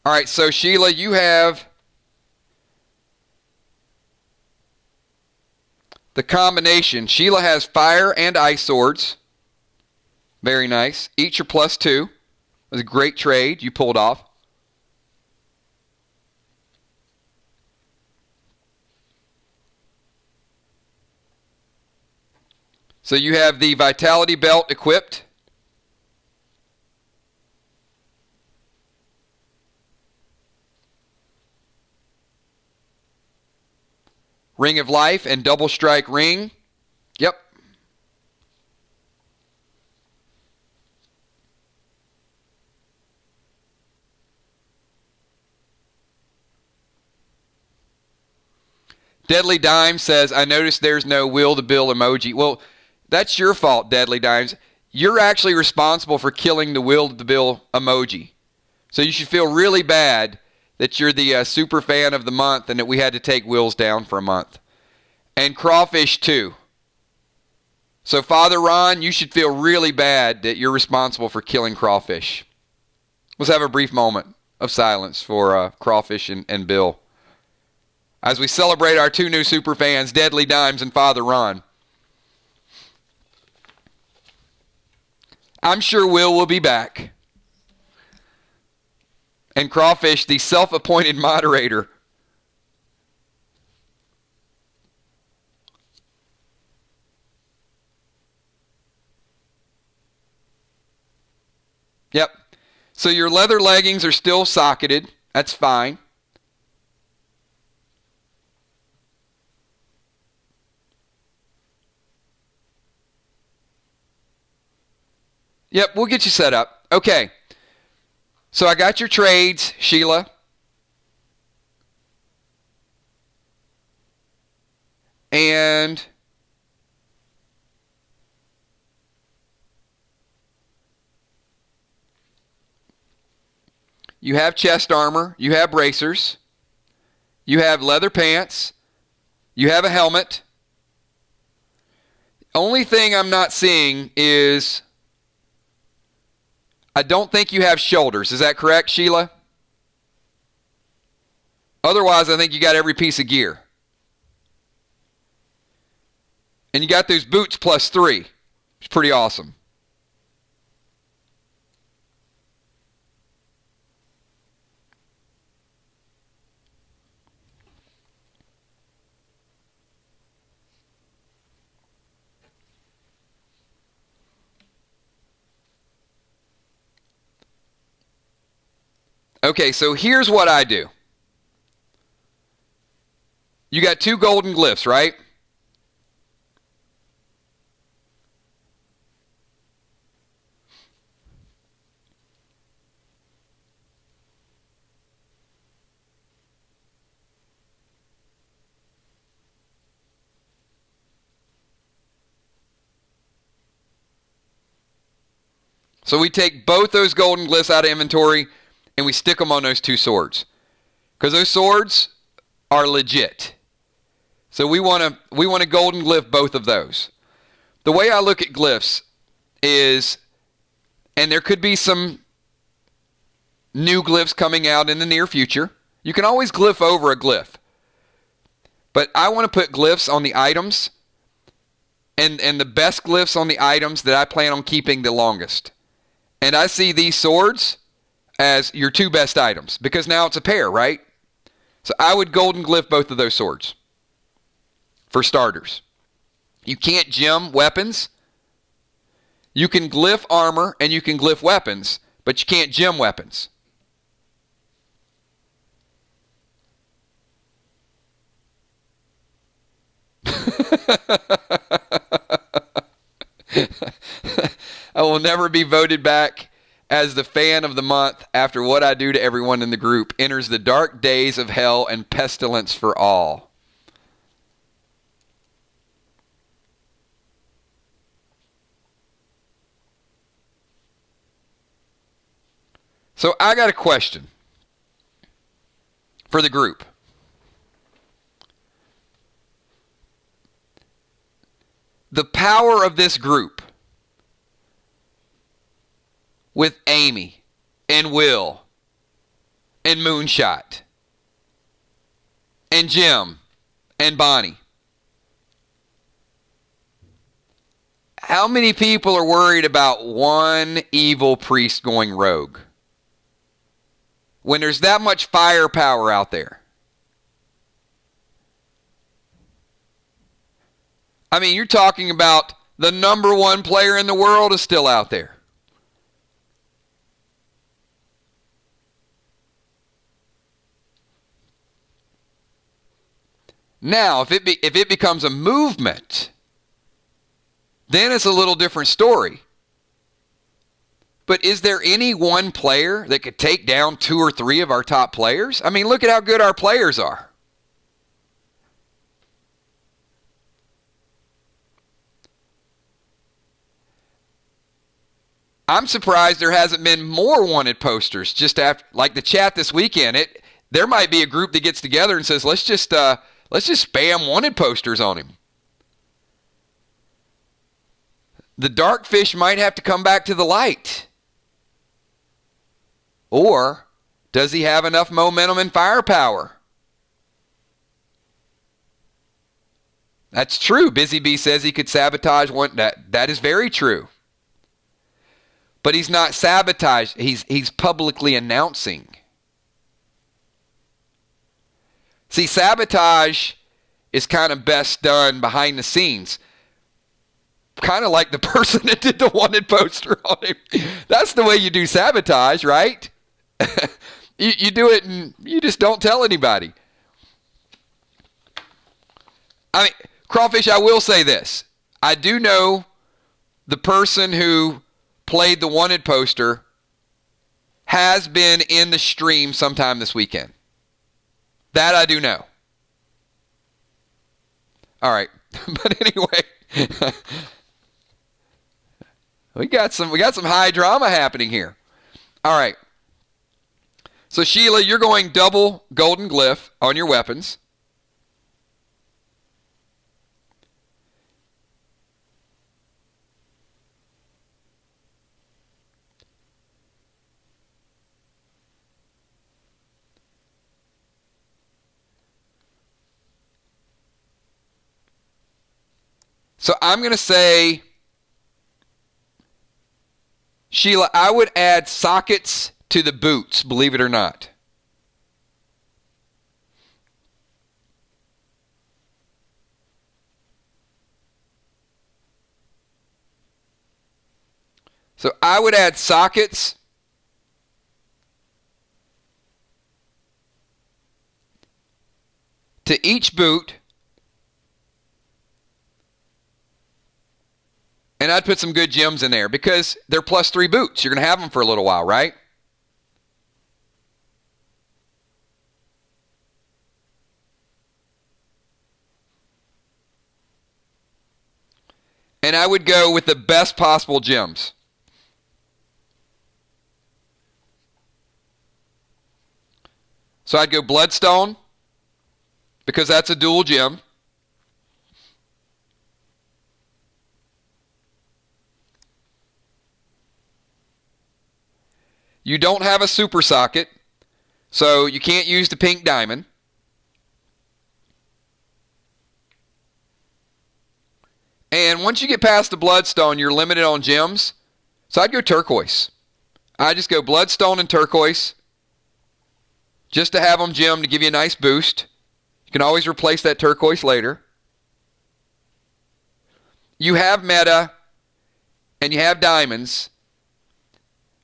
A: All right, so Sheila, you have the combination. Sheila has fire and ice swords. Very nice. Each are +2. It was a great trade you pulled off. So you have the vitality belt equipped. Ring of Life and Double Strike Ring. Yep. Deadly Dime says, I noticed there's no Will to Bill emoji. Well, that's your fault, Deadly Dimes. You're actually responsible for killing the Will to Bill emoji. So you should feel really bad that you're the super fan of the month and that we had to take Will's down for a month. And Crawfish too. So Father Ron, you should feel really bad that you're responsible for killing Crawfish. Let's have a brief moment of silence for Crawfish and Bill, as we celebrate our two new super fans, Deadly Dimes and Father Ron. I'm sure Will be back. And Crawfish, the self-appointed moderator. Yep. So your leather leggings are still socketed. That's fine. Yep, we'll get you set up. Okay. So I got your trades, Sheila. And you have chest armor. You have bracers. You have leather pants. You have a helmet. Only thing I'm not seeing is I don't think you have shoulders. Is that correct, Sheila? Otherwise, I think you got every piece of gear. And you got those boots +3. It's pretty awesome. Okay, so here's what I do. You got 2 golden glyphs, right? So we take both those golden glyphs out of inventory and we stick them on those 2 swords. Because those swords are legit. So we want to golden glyph both of those. The way I look at glyphs is, and there could be some new glyphs coming out in the near future. You can always glyph over a glyph. But I want to put glyphs on the items and the best glyphs on the items that I plan on keeping the longest. And I see these swords as your 2 best items because now it's a pair, right? So I would golden glyph both of those swords for starters. You can't gem weapons. You can glyph armor and you can glyph weapons, but you can't gem weapons. I will never be voted back as the fan of the month after what I do to everyone in the group. Enters the dark days of hell and pestilence for all. So I got a question for the group. The power of this group with Amy and Will and Moonshot and Jim and Bonnie. How many people are worried about one evil priest going rogue when there's that much firepower out there? I mean, you're talking about the number 1 player in the world is still out there. Now, if it becomes a movement, then it's a little different story. But is there any one player that could take down 2 or 3 of our top players? I mean, look at how good our players are. I'm surprised there hasn't been more wanted posters just after, like the chat this weekend. There might be a group that gets together and says, let's just spam wanted posters on him. The dark fish might have to come back to the light. Or does he have enough momentum and firepower? That's true. Busy Bee says he could sabotage one. That is very true. But he's not sabotaged. He's publicly announcing. See, sabotage is kind of best done behind the scenes. Kind of like the person that did the wanted poster on him. That's the way you do sabotage, right? You do it and you just don't tell anybody. I mean, Crawfish, I will say this. I do know the person who played the wanted poster has been in the stream sometime this weekend. That I do know. All right. But anyway, we got some high drama happening here. All right. So Sheila, you're going double golden glyph on your weapons. So I'm going to say, Sheila, I would add sockets to the boots, believe it or not. So I would add sockets to each boot. And I'd put some good gems in there because they're +3 boots. You're going to have them for a little while, right? And I would go with the best possible gems. So I'd go Bloodstone, because that's a dual gem. You don't have a super socket, so you can't use the pink diamond. And once you get past the Bloodstone, you're limited on gems. So I'd go turquoise. I'd just go Bloodstone and turquoise just to have them gem to give you a nice boost. You can always replace that turquoise later. You have meta and you have diamonds,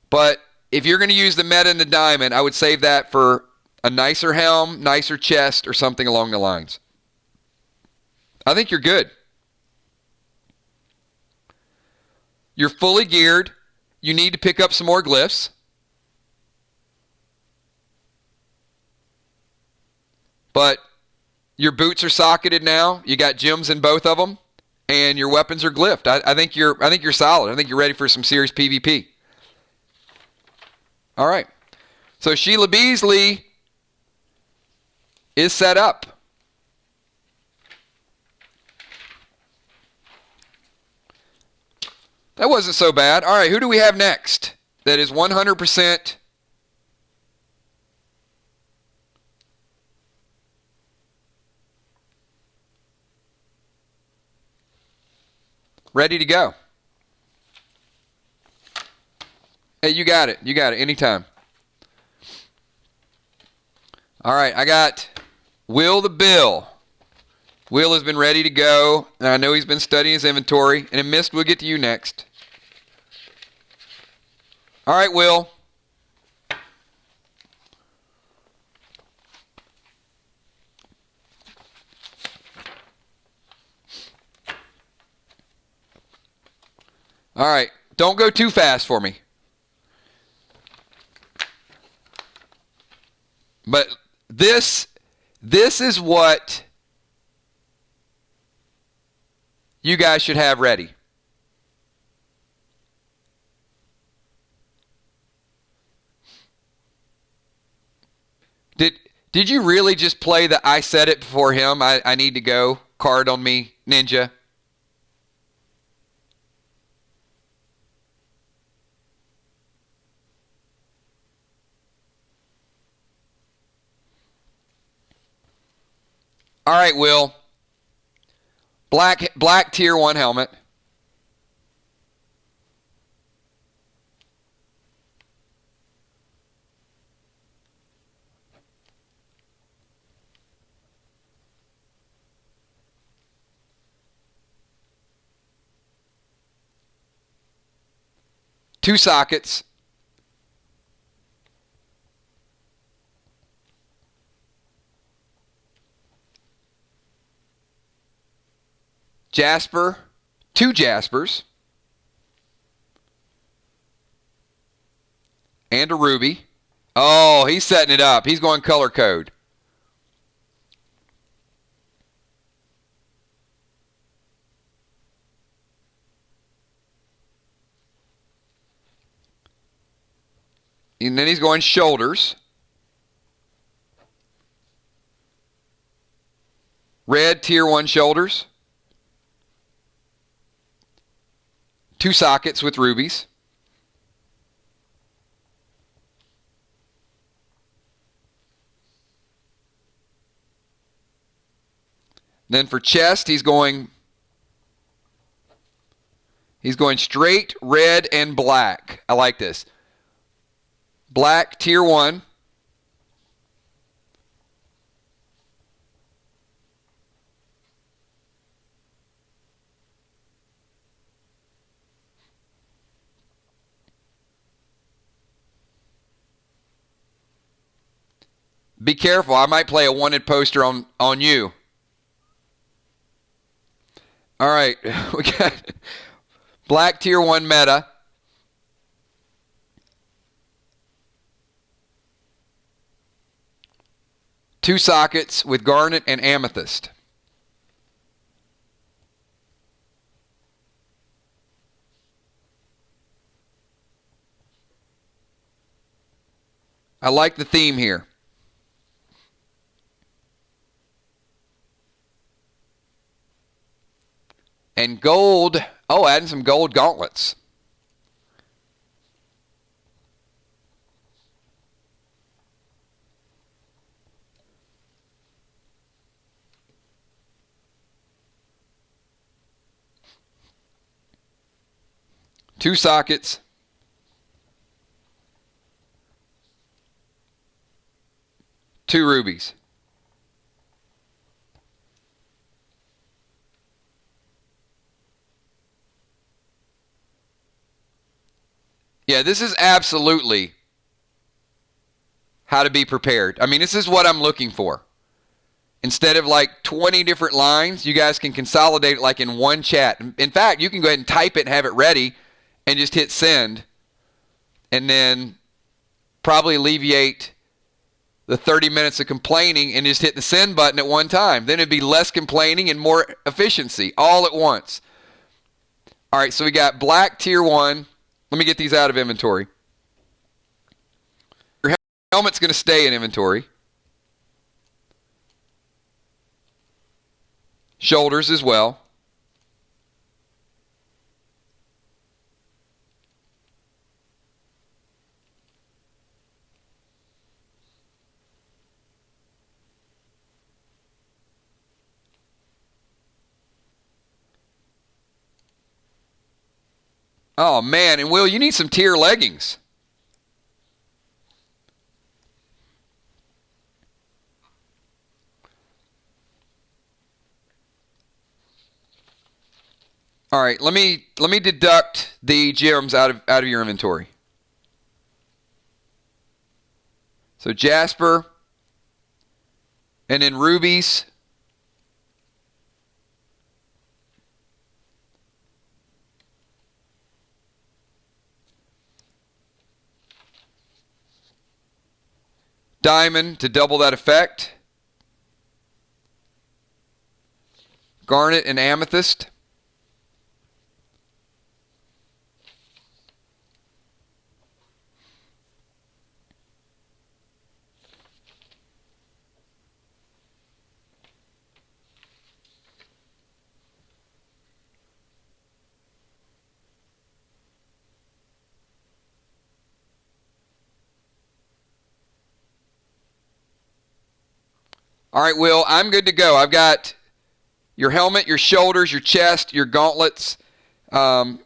A: but if you're going to use the meta and the diamond, I would save that for a nicer helm, nicer chest, or something along the lines. I think you're good. You're fully geared. You need to pick up some more glyphs. But your boots are socketed now. You got gems in both of them, and your weapons are glyphed. I think you're solid. I think you're ready for some serious PvP. All right. So Sheila Beasley is set up. That wasn't so bad. All right, who do we have next? That is 100% ready to go. Hey, you got it. You got it. Anytime. All right, I got Will the Bill. Will has been ready to go, and I know he's been studying his inventory. And in Mist, we'll get to you next. All right, Will. All right, don't go too fast for me. But this is what you guys should have ready. Did you really just play the I said it before him, I need to go card on me, Ninja? All right, Will. Black tier 1 helmet. Two sockets. Jasper, 2 Jaspers, and a ruby. Oh, he's setting it up. He's going color code. And then he's going shoulders. Red tier 1 shoulders. 2 sockets with rubies. Then for chest, he's going straight, red, and black. I like this. Black, tier 1. Be careful. I might play a wanted poster on you. All right. We got black tier 1 meta. Two sockets with garnet and amethyst. I like the theme here. And gold, adding some gold gauntlets. Two sockets. Two rubies. Yeah, this is absolutely how to be prepared. I mean, this is what I'm looking for. Instead of like 20 different lines, you guys can consolidate it like in one chat. In fact, you can go ahead and type it and have it ready and just hit send, and then probably alleviate the 30 minutes of complaining and just hit the send button at one time. Then it'd be less complaining and more efficiency all at once. All right, so we got black tier 1. Let me get these out of inventory. Your helmet's going to stay in inventory. Shoulders as well. Oh, man. And, Will, you need some tier leggings. All right, let me deduct the gems out of your inventory. So jasper, and then rubies. Diamond to double that effect. Garnet and amethyst. All right, Will, I'm good to go. I've got your helmet, your shoulders, your chest, your gauntlets. I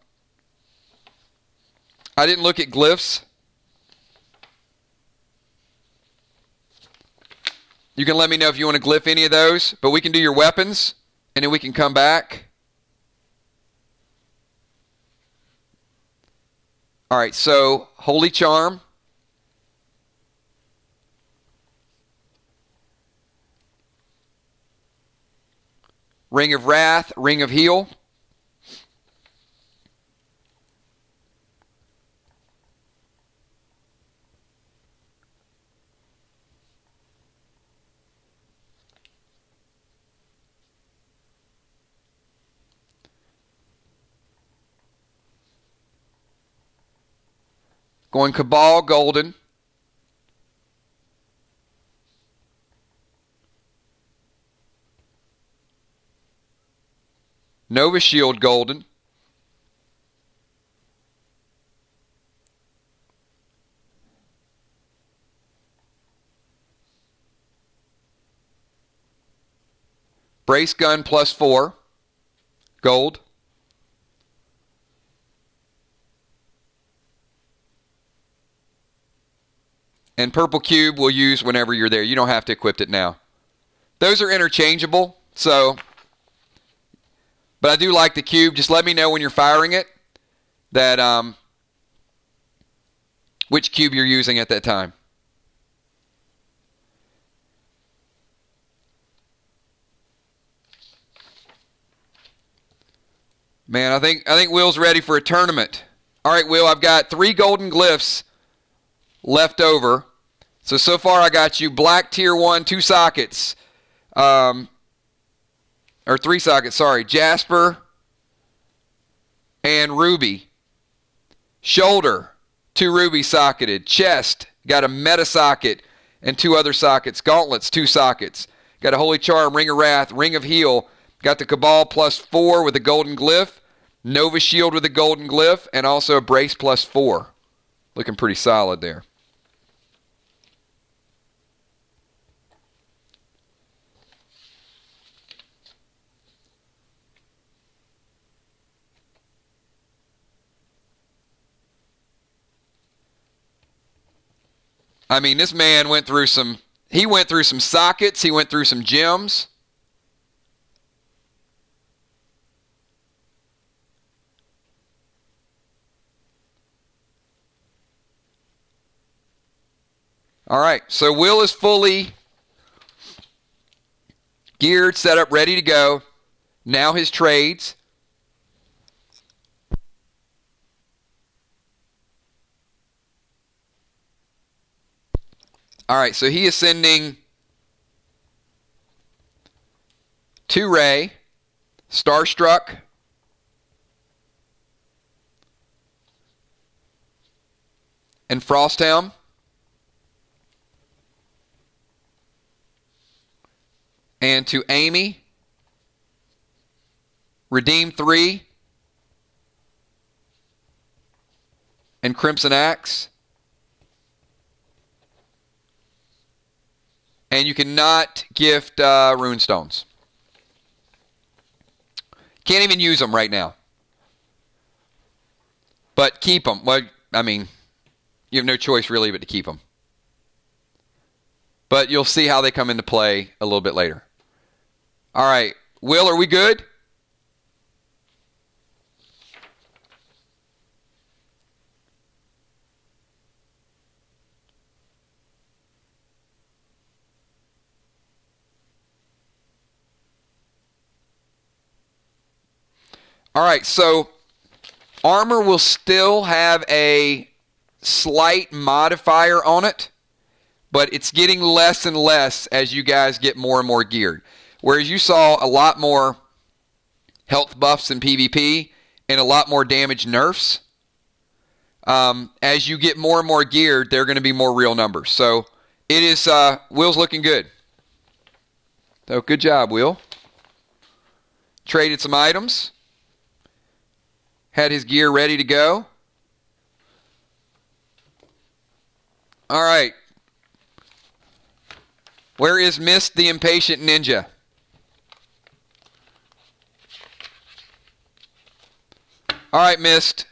A: didn't look at glyphs. You can let me know if you want to glyph any of those, but we can do your weapons, and then we can come back. All right, so Holy Charm. Ring of Wrath, Ring of Heal. Going Cabal Golden. Nova Shield Golden. Brace Gun +4. Gold. And Purple Cube we'll use whenever you're there. You don't have to equip it now. Those are interchangeable, so... But I do like the cube. Just let me know when you're firing it that which cube you're using at that time. Man, I think Will's ready for a tournament. All right, Will, I've got 3 golden glyphs left over. So far I got you black tier 1, 2 sockets. Or 3 sockets, sorry. Jasper and ruby. Shoulder, 2 ruby socketed. Chest, got a meta socket and 2 other sockets. Gauntlets, 2 sockets. Got a Holy Charm, Ring of Wrath, Ring of Heal, Got the Cabal +4 with a golden glyph, Nova Shield with a golden glyph, and also a Brace +4. Looking pretty solid there. I mean, this man went through some sockets, he went through some gems. All right, so Will is fully geared, set up, ready to go. Now his trades. All right, so he is sending 2 Ray, Starstruck, and Frosthelm. And to Amy, Redeem 3, and Crimson Axe. And you cannot gift Runestones. Can't even use them right now. But keep them. Well, I mean, you have no choice really but to keep them. But you'll see how they come into play a little bit later. All right. Will, are we good? All right, so armor will still have a slight modifier on it, but it's getting less and less as you guys get more and more geared. Whereas you saw a lot more health buffs in PvP and a lot more damage nerfs, as you get more and more geared, they're going to be more real numbers. So it is, Will's looking good. So good job, Will. Traded some items. Had his gear ready to go. All right. Where is Mist the Impatient Ninja? All right, Mist.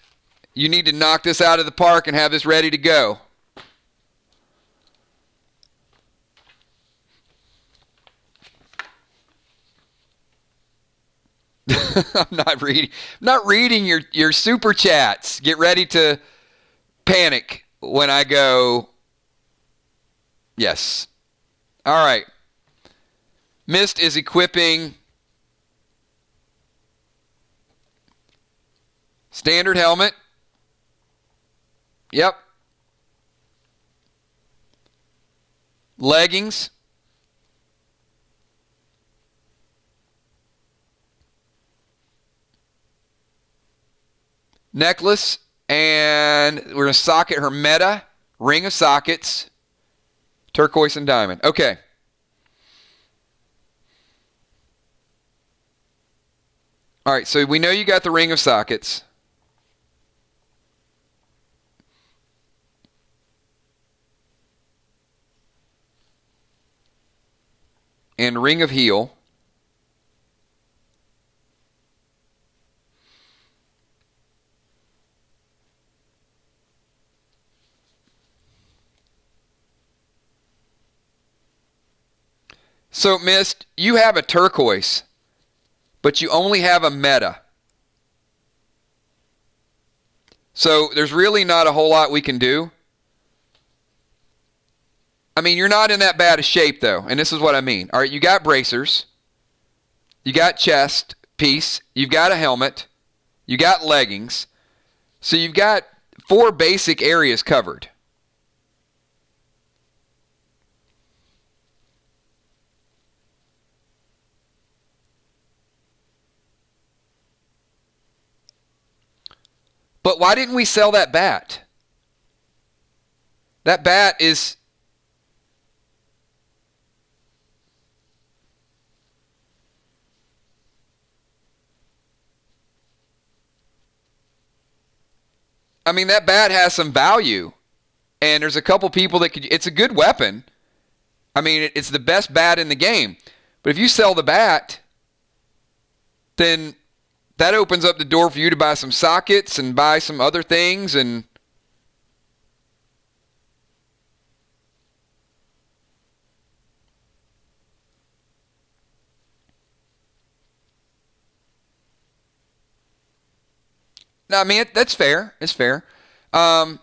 A: You need to knock this out of the park and have this ready to go. I'm not reading your super chats. Get ready to panic when I go. Yes. All right. Mist is equipping standard helmet. Yep. Leggings. Necklace, and we're going to socket her meta, ring of sockets, turquoise and diamond. Okay. All right, so we know you got the ring of sockets. And ring of heal. So, Mist, you have a turquoise, but you only have a meta. So, there's really not a whole lot we can do. I mean, you're not in that bad a shape, though, and this is what I mean. All right, you got bracers. You got chest piece. You've got a helmet. You got leggings. So, you've got 4 basic areas covered. But why didn't we sell that bat? That bat is... I mean, that bat has some value. And there's a couple people that could, it's a good weapon. I mean, it's the best bat in the game. But if you sell the bat, then that opens up the door for you to buy some sockets and buy some other things. And no, I mean, that's fair. It's fair. All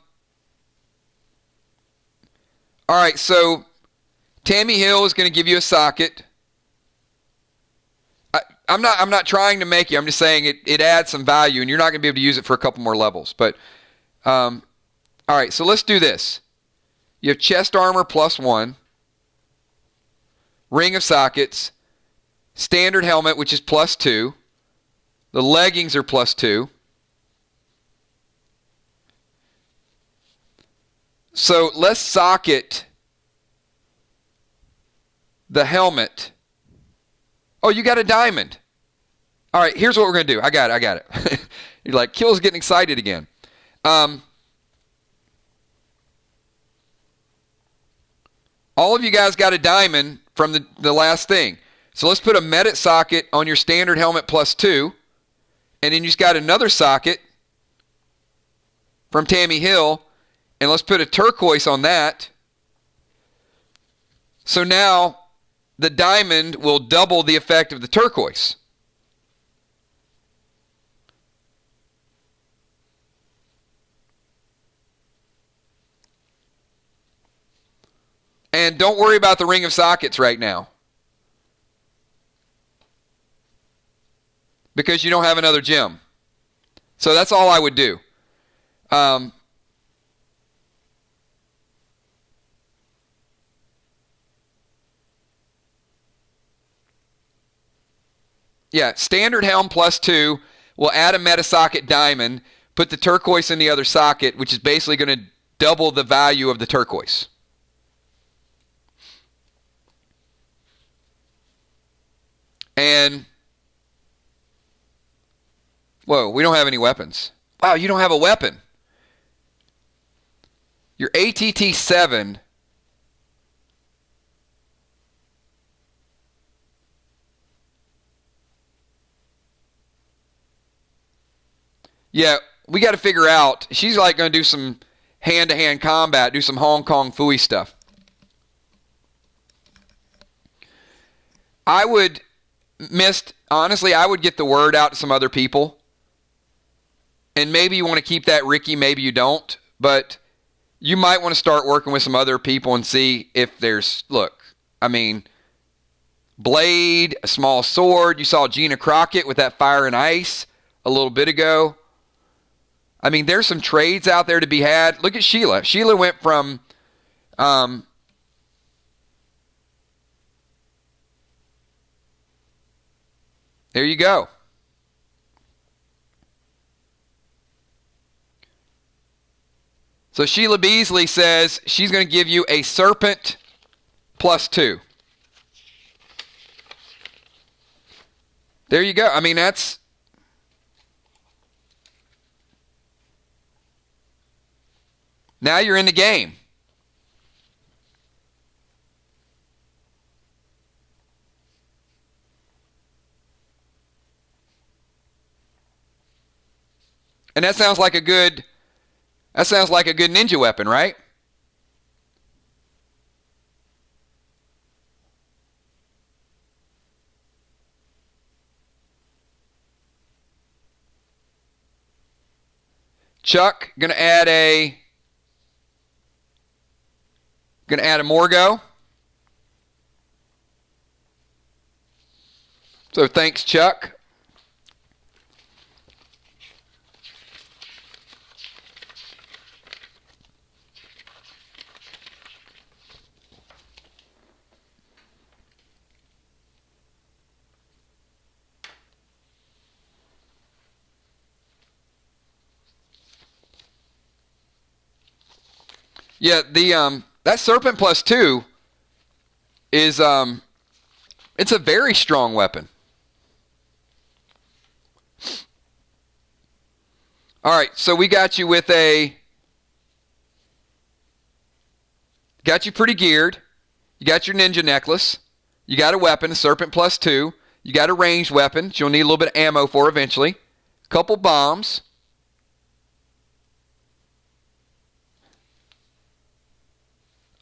A: right, so Tammy Hill is going to give you a socket. I'm not trying to make you. I'm just saying it adds some value, and you're not going to be able to use it for a couple more levels. But all right, so let's do this. You have chest armor +1, ring of sockets, standard helmet, which is +2. The leggings are +2. So let's socket the helmet. Oh, you got a diamond. All right, here's what we're going to do. I got it. You're like, Kill's getting excited again. All of you guys got a diamond from the last thing. So let's put a metal socket on your standard helmet +2. And then you just got another socket from Tammy Hill. And let's put a turquoise on that. So now the diamond will double the effect of the turquoise. And don't worry about the ring of sockets right now, because you don't have another gem. So that's all I would do. Yeah, standard helm +2. We'll add a meta socket diamond, put the turquoise in the other socket, which is basically going to double the value of the turquoise. And, whoa, we don't have any weapons. Wow, you don't have a weapon. Your ATT 7... Yeah, we got to figure out. She's like going to do some hand-to-hand combat, do some Hong Kong Phooey stuff. Honestly, I would get the word out to some other people. And maybe you want to keep that Ricky, maybe you don't. But you might want to start working with some other people and see if there's, look, I mean, blade, a small sword. You saw Gina Crockett with that fire and ice a little bit ago. I mean, there's some trades out there to be had. Look at Sheila. Sheila went from there you go. So Sheila Beasley says she's going to give you a serpent +2. There you go. I mean, that's... Now you're in the game. And that sounds like a good ninja weapon, right? Chuck, gonna add a Morgo. So thanks, Chuck. Yeah, that serpent +2 is it's a very strong weapon. All right, so we got you with got you pretty geared. You got your ninja necklace. You got a weapon, a serpent +2. You got a ranged weapon, which you'll need a little bit of ammo for eventually. Couple bombs.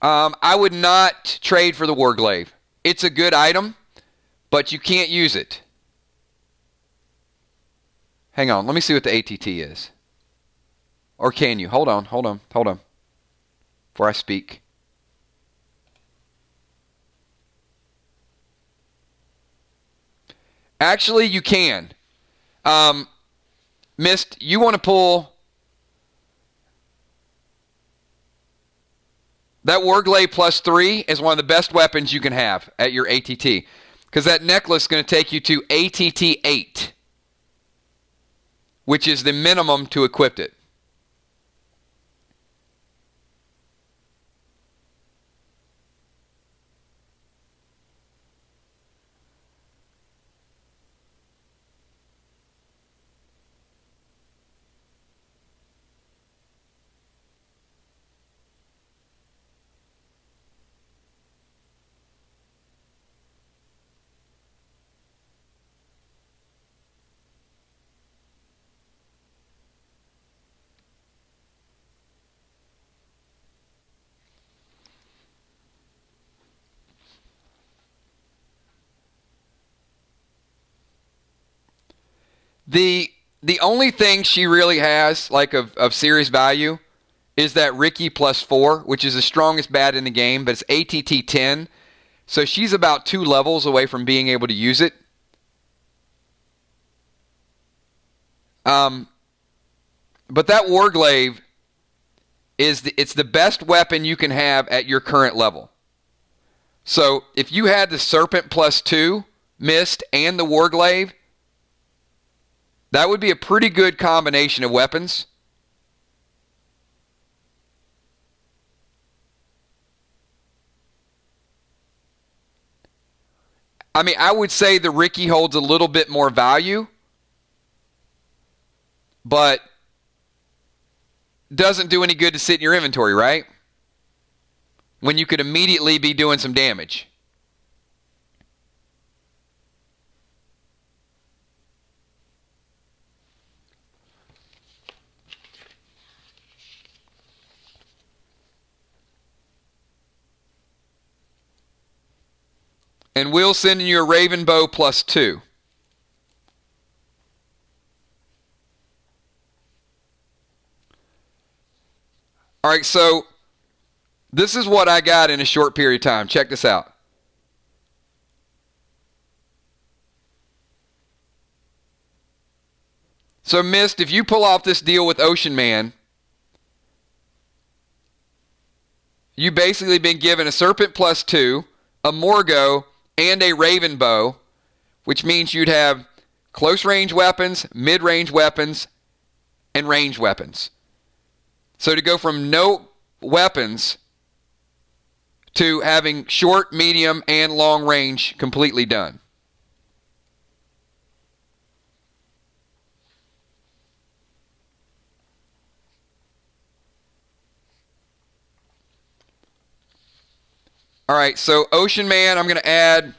A: I would not trade for the Warglaive. It's a good item, but you can't use it. Hang on, let me see what the ATT is. Or can you? Hold on. Before I speak. Actually, you can. Mist, you want to pull that Warglaive +3 is one of the best weapons you can have at your ATT. Because that necklace is going to take you to ATT 8, which is the minimum to equip it. The only thing she really has, like of serious value, is that Ricky +4, which is the strongest bat in the game, but it's ATT 10. So she's about 2 levels away from being able to use it. But that Warglaive it's the best weapon you can have at your current level. So if you had the Serpent +2, Mist, and the Warglaive, that would be a pretty good combination of weapons. I mean, I would say the Ricky holds a little bit more value, but doesn't do any good to sit in your inventory, right? When you could immediately be doing some damage. And we'll send you a Raven Bow +2. All right, so this is what I got in a short period of time. Check this out. So, Mist, if you pull off this deal with Ocean Man, you've basically been given a Serpent +2, a Morgo, and a Raven Bow, which means you'd have close range weapons, mid range weapons, and range weapons. So to go from no weapons to having short, medium, and long range completely done. All right, so Ocean Man, I'm going to add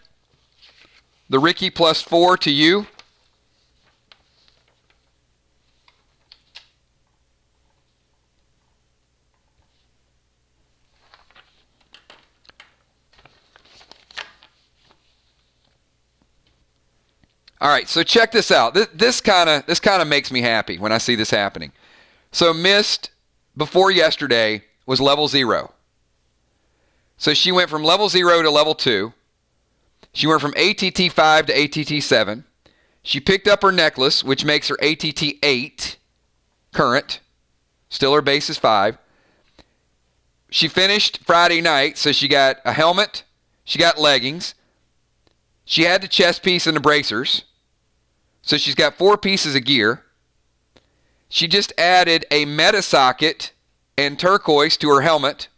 A: the Ricky +4 to you. All right, so check this out. This kind of makes me happy when I see this happening. So Mist, before yesterday, was level 0. So she went from level 0 to level 2. She went from ATT 5 to ATT 7. She picked up her necklace, which makes her ATT 8 current. Still her base is 5. She finished Friday night, so she got a helmet. She got leggings. She had the chest piece and the bracers. So she's got 4 pieces of gear. She just added a meta socket and turquoise to her helmet.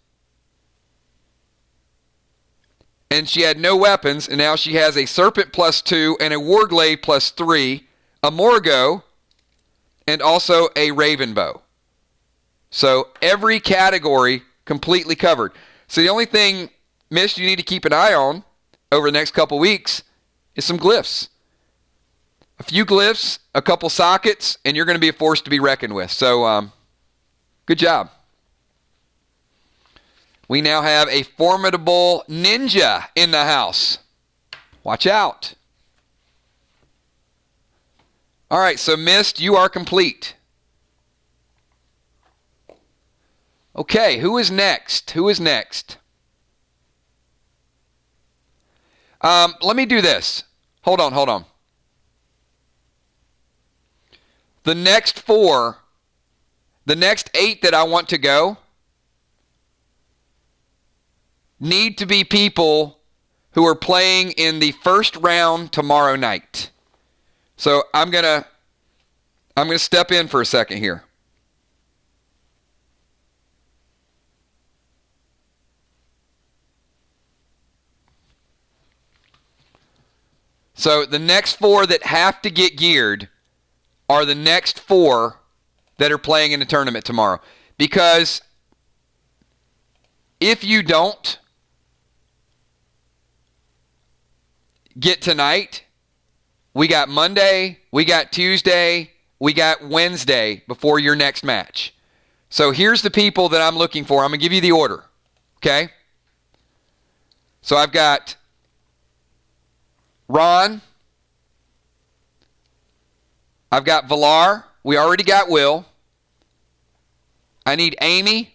A: And she had no weapons, and now she has a Serpent +2 and a Warglaive +3, a Morgo, and also a raven bow. So every category completely covered. So the only thing, Mist, you need to keep an eye on over the next couple weeks is some glyphs. A few glyphs, a couple sockets, and you're going to be a force to be reckoned with. So good job. We now have a formidable ninja in the house. Watch out. All right, so Mist, you are complete. Okay, who is next? Who is next? Let me do this. Hold on. The next 4, the next 8 that I want to go need to be people who are playing in the first round tomorrow night. So I'm gonna step in for a second here. So the next 4 that have to get geared are the next 4 that are playing in the tournament tomorrow. Because if you don't get tonight, we got Monday, we got Tuesday, we got Wednesday before your next match. So here's the people that I'm looking for. I'm going to give you the order. Okay? So I've got Ron. I've got Villar. We already got Will. I need Amy.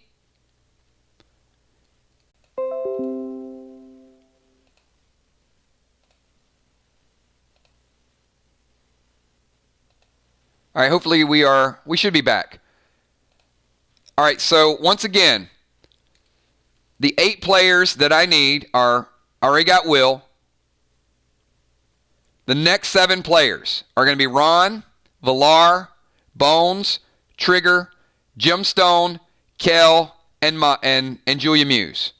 A: All right, hopefully we should be back. All right, so once again, the 8 players that I need are, I already got Will. The next 7 players are going to be Ron, Villar, Bones, Trigger, Gemstone, Kel, and Julia Muse.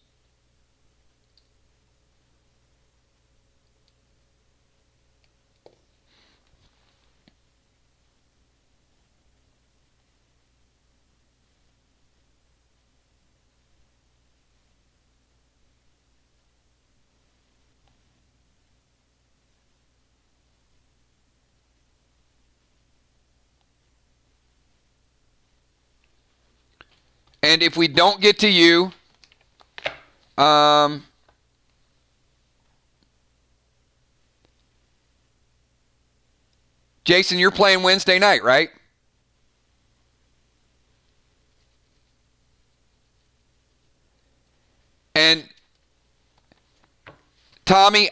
A: And if we don't get to you, Jason, you're playing Wednesday night, right? And Tommy,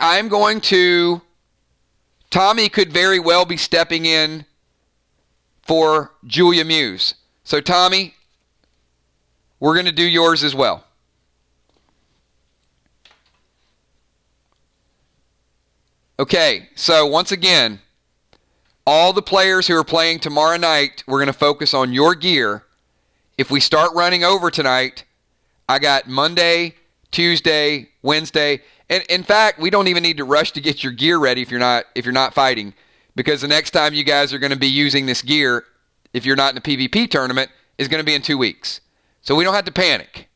A: Tommy could very well be stepping in for Julia Muse. So Tommy, we're going to do yours as well. Okay, so once again, all the players who are playing tomorrow night, we're going to focus on your gear. If we start running over tonight, I got Monday, Tuesday, Wednesday, and in fact, we don't even need to rush to get your gear ready if you're not fighting, because the next time you guys are going to be using this gear, if you're not in a PvP tournament, is going to be in 2 weeks. So we don't have to panic.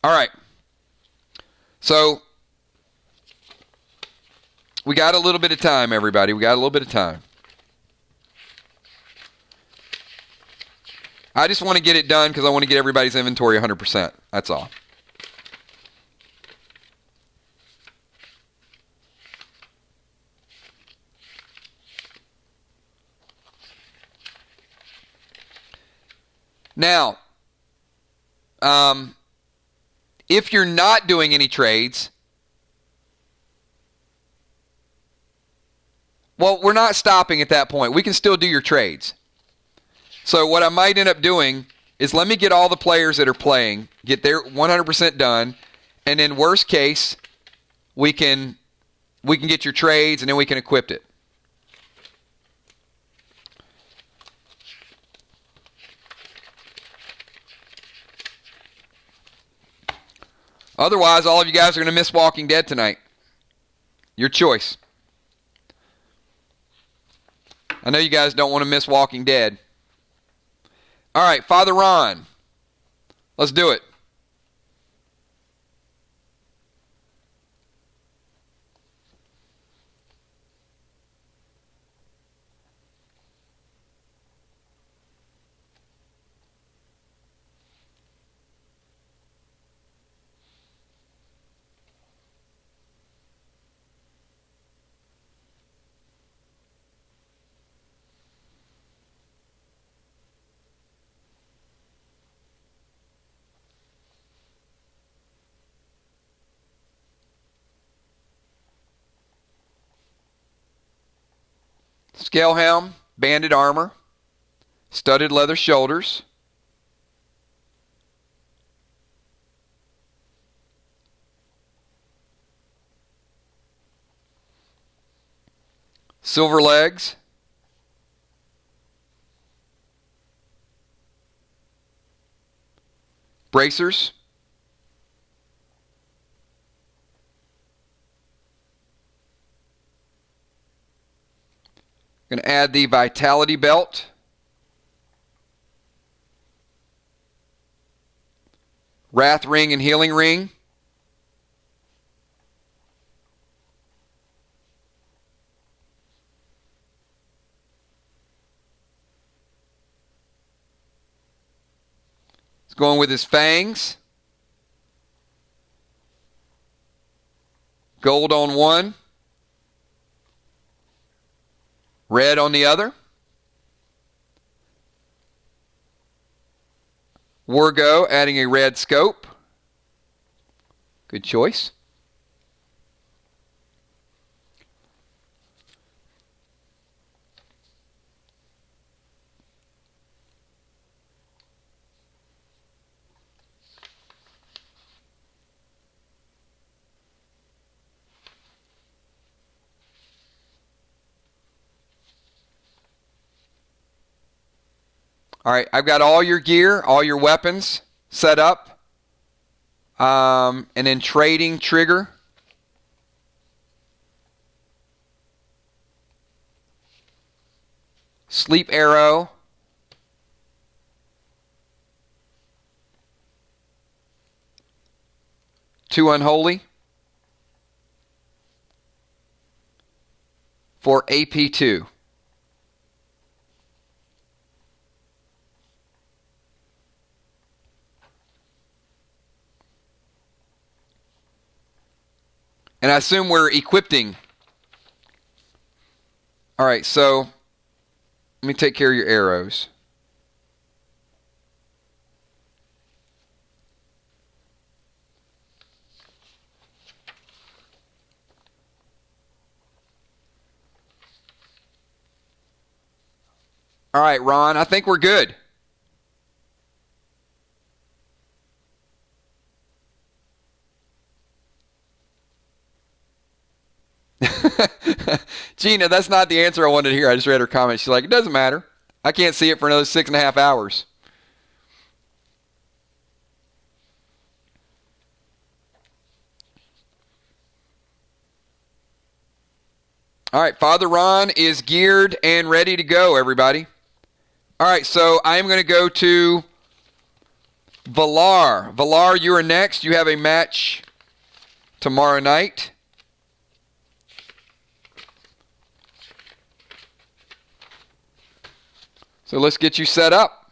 A: All right. So we got a little bit of time, everybody. We got a little bit of time. I just want to get it done because I want to get everybody's inventory 100%. That's all. Now, if you're not doing any trades, well, we're not stopping at that point. We can still do your trades. So what I might end up doing is let me get all the players that are playing, get their 100% done, and then worst case, we can get your trades and then we can equip it. Otherwise, all of you guys are going to miss Walking Dead tonight. Your choice. I know you guys don't want to miss Walking Dead. All right, Father Ron. Let's do it. Scale helm, banded armor, studded leather shoulders, silver legs, bracers, going to add the vitality belt, wrath ring and healing ring, it's going with his fangs, gold on one, red on the other. Wargo adding a red scope. Good choice. All right, I've got all your gear, all your weapons set up. And then trading trigger. Sleep arrow. Two unholy. For AP2. And I assume we're equipping. All right, so let me take care of your arrows. All right, Ron, I think we're good. Gina, that's not the answer I wanted to hear. I just read her comment. She's like, it doesn't matter. I can't see it for another 6.5 hours. All right, Father Ron is geared and ready to go, everybody. All right, so I'm going to go to Valar. Valar, you are next. You have a match tomorrow night. So let's get you set up.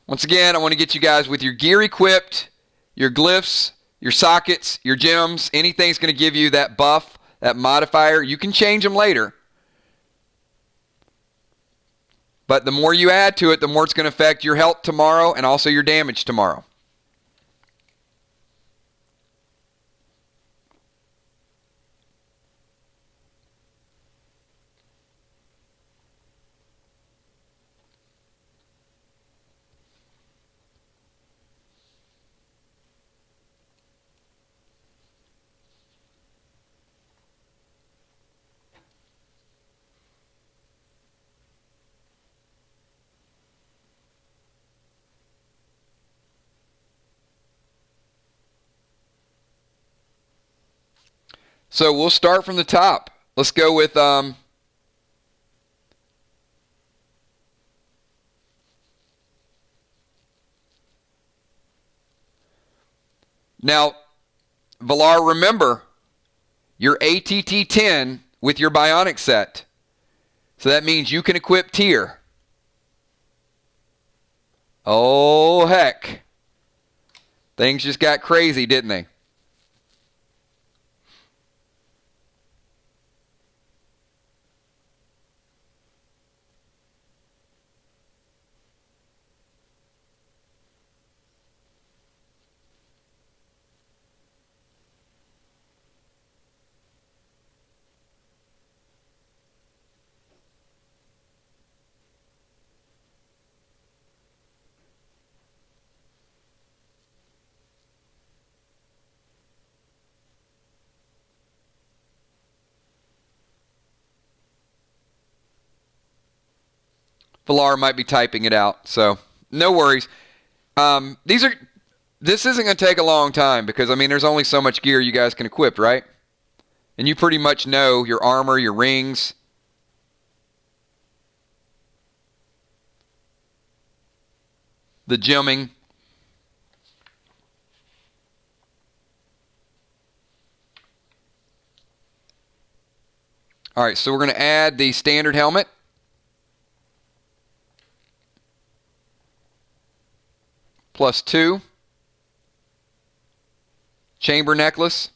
A: Once again, I want to get you guys with your gear equipped, your glyphs, your sockets, your gems, anything that's going to give you that buff, that modifier. You can change them later. But the more you add to it, the more it's going to affect your health tomorrow and also your damage tomorrow. So we'll start from the top. Let's go with now, Valar, remember, your ATT 10 with your Bionic set. So that means you can equip Tyr. Oh, heck. Things just got crazy, didn't they? Valar might be typing it out, so no worries. This isn't going to take a long time because, I mean, there's only so much gear you guys can equip, right? And you pretty much know your armor, your rings. The gemming. All right, so we're going to add the standard helmet. +2. Chamber necklace.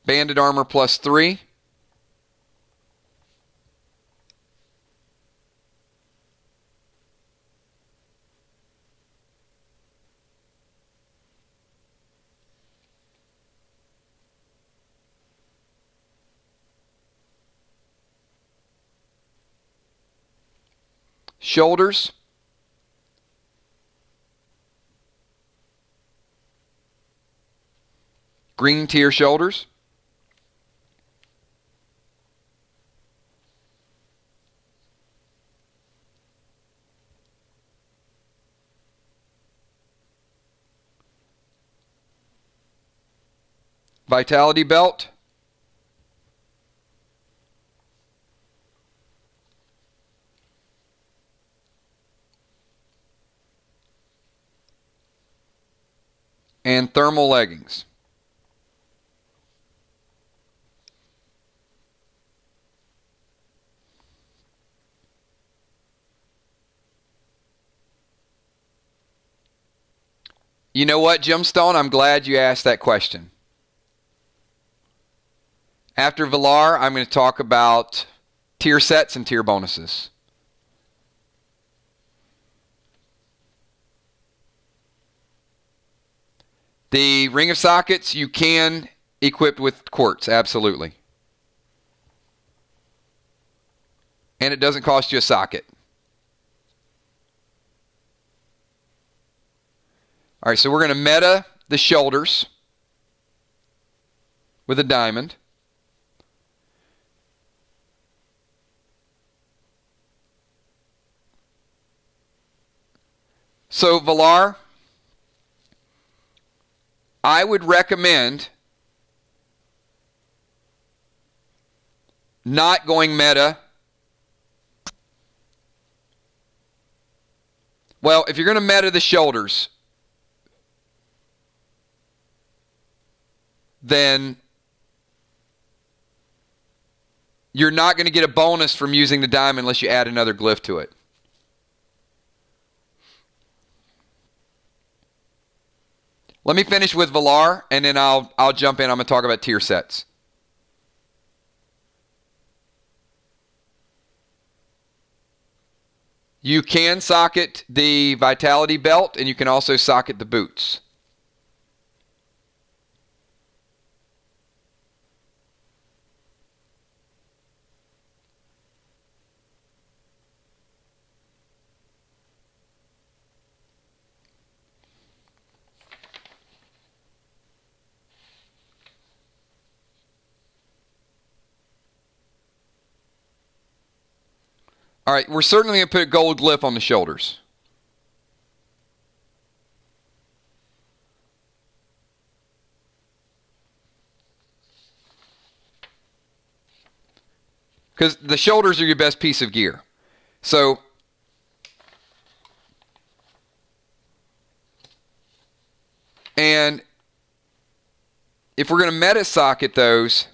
A: Banded armor +3. Shoulders. Green Tyr shoulders. Vitality belt. And thermal leggings. You know what, Gemstone? I'm glad you asked that question. After Valar, I'm going to talk about tier sets and tier bonuses. The Ring of Sockets you can equip with quartz, absolutely. And it doesn't cost you a socket. All right, so we're going to meta the shoulders with a diamond. So, Valar, I would recommend not going meta. Well, if you're going to meta the shoulders, then you're not going to get a bonus from using the diamond unless you add another glyph to it. Let me finish with Valar, and then I'll jump in. I'm going to talk about tier sets. You can socket the Vitality belt, and you can also socket the boots. All right, we're certainly going to put a gold glyph on the shoulders. because the shoulders are your best piece of gear. So and if we're going to meta socket those,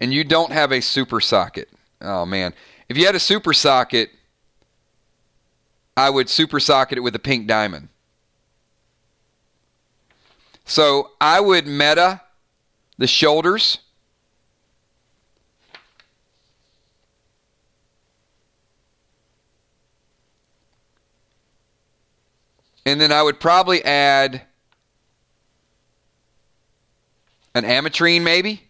A: and you don't have a super socket. Oh man. If you had a super socket, I would super socket it with a pink diamond. So I would meta the shoulders. And then I would probably add an ametrine maybe.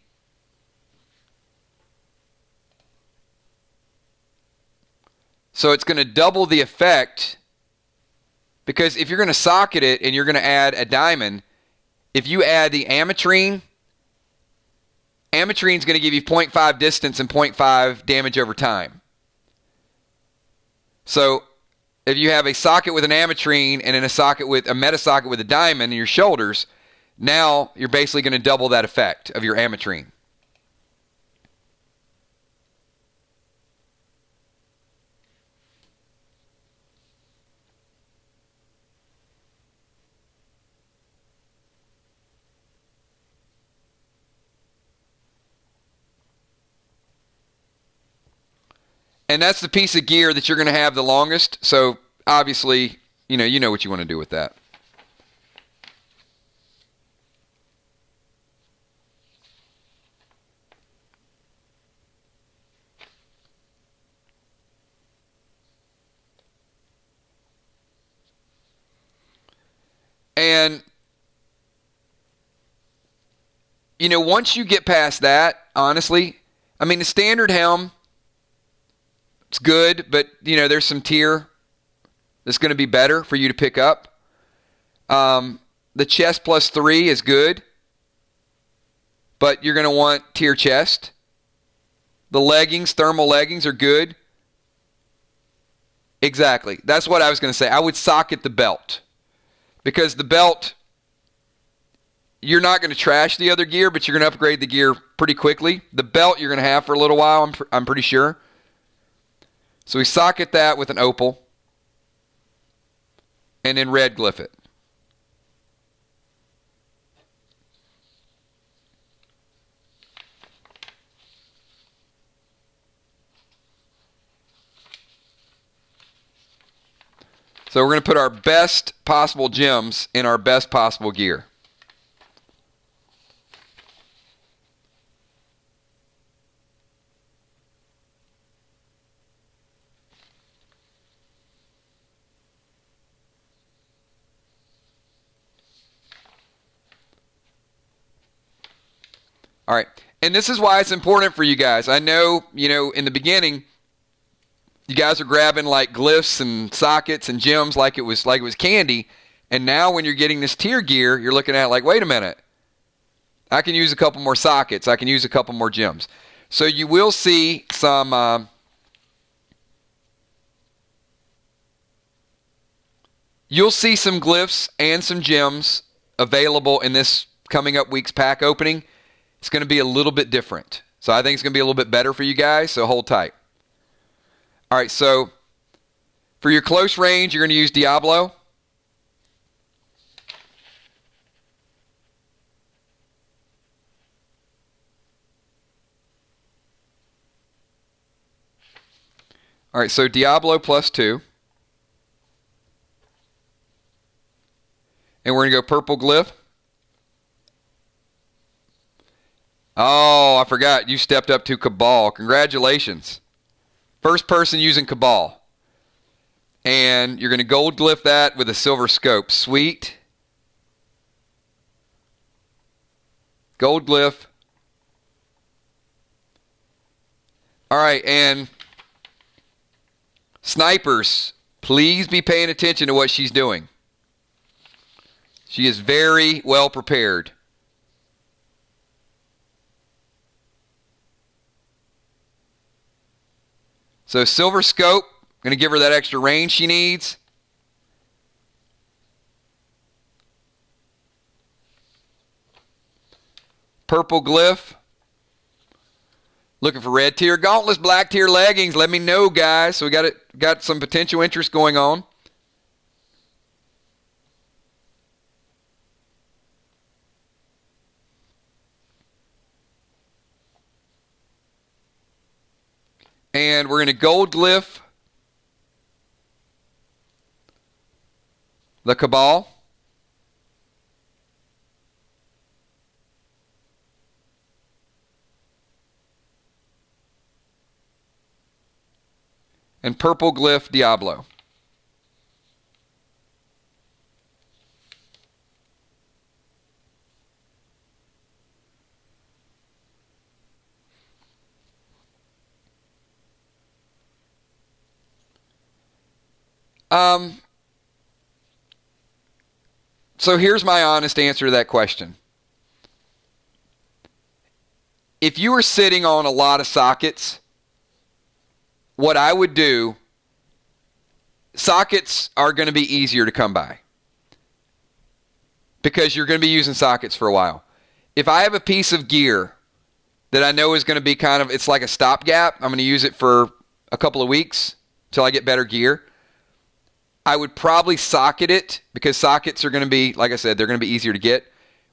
A: So it's going to double the effect, because if you're going to socket it and you're going to add a diamond, if you add the ametrine, ametrine's going to give you 0.5 distance and 0.5 damage over time. So if you have a socket with an ametrine and then a socket with a meta socket with a diamond in your shoulders, now you're basically going to double that effect of your ametrine. And that's the piece of gear that you're going to have the longest. So obviously, you know what you want to do with that. And once you get past that, honestly, I mean, the standard helm, it's good, but, there's some tier that's going to be better for you to pick up. The chest plus 3 is good, but you're going to want tier chest. The leggings, thermal leggings are good. Exactly. That's what I was going to say. I would socket the belt, because the belt, you're not going to trash the other gear, but you're going to upgrade the gear pretty quickly. The belt you're going to have for a little while, I'm pretty sure. So we socket that with an opal, and then red glyph it. So we're going to put our best possible gems in our best possible gear. All right, and this is why it's important for you guys. I know, in the beginning, you guys are grabbing like glyphs and sockets and gems like it was candy, and now when you're getting this tier gear, you're looking at it like, wait a minute, I can use a couple more sockets, I can use a couple more gems. So you will see some you'll see some glyphs and some gems available in this coming up week's pack opening. It's going to be a little bit different. So I think it's going to be a little bit better for you guys, so hold tight. All right, so for your close range, you're going to use Diablo. All right, so Diablo plus 2. And we're going to go purple glyph. Oh, I forgot. You stepped up to Cabal. Congratulations. First person using Cabal. And you're going to gold glyph that with a silver scope. Sweet. Gold glyph. All right, and snipers, please be paying attention to what she's doing. She is very well prepared. So silver scope, going to give her that extra range she needs. Purple glyph. Looking for red tier gauntlets, black tier leggings. Let me know, guys. So we got some potential interest going on. And we're going to gold glyph the Cabal. And purple glyph Diablo. So here's my honest answer to that question. If you were sitting on a lot of sockets, what I would do, sockets are going to be easier to come by because you're going to be using sockets for a while. If I have a piece of gear that I know is going to be it's like a stopgap, I'm going to use it for a couple of weeks till I get better gear, I would probably socket it because sockets are going to be, like I said, they're going to be easier to get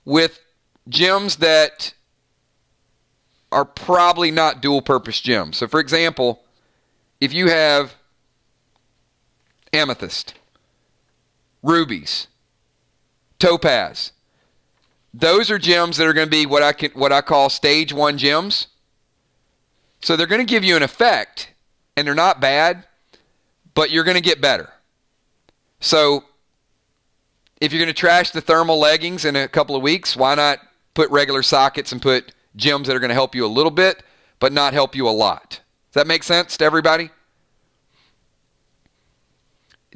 A: with gems that are probably not dual purpose gems. So for example, if you have amethyst, rubies, topaz, those are gems that are going to be what I call stage 1 gems. So they're going to give you an effect, and they're not bad, but you're going to get better. So if you're going to trash the thermal leggings in a couple of weeks, why not put regular sockets and put gems that are going to help you a little bit, but not help you a lot? Does that make sense to everybody?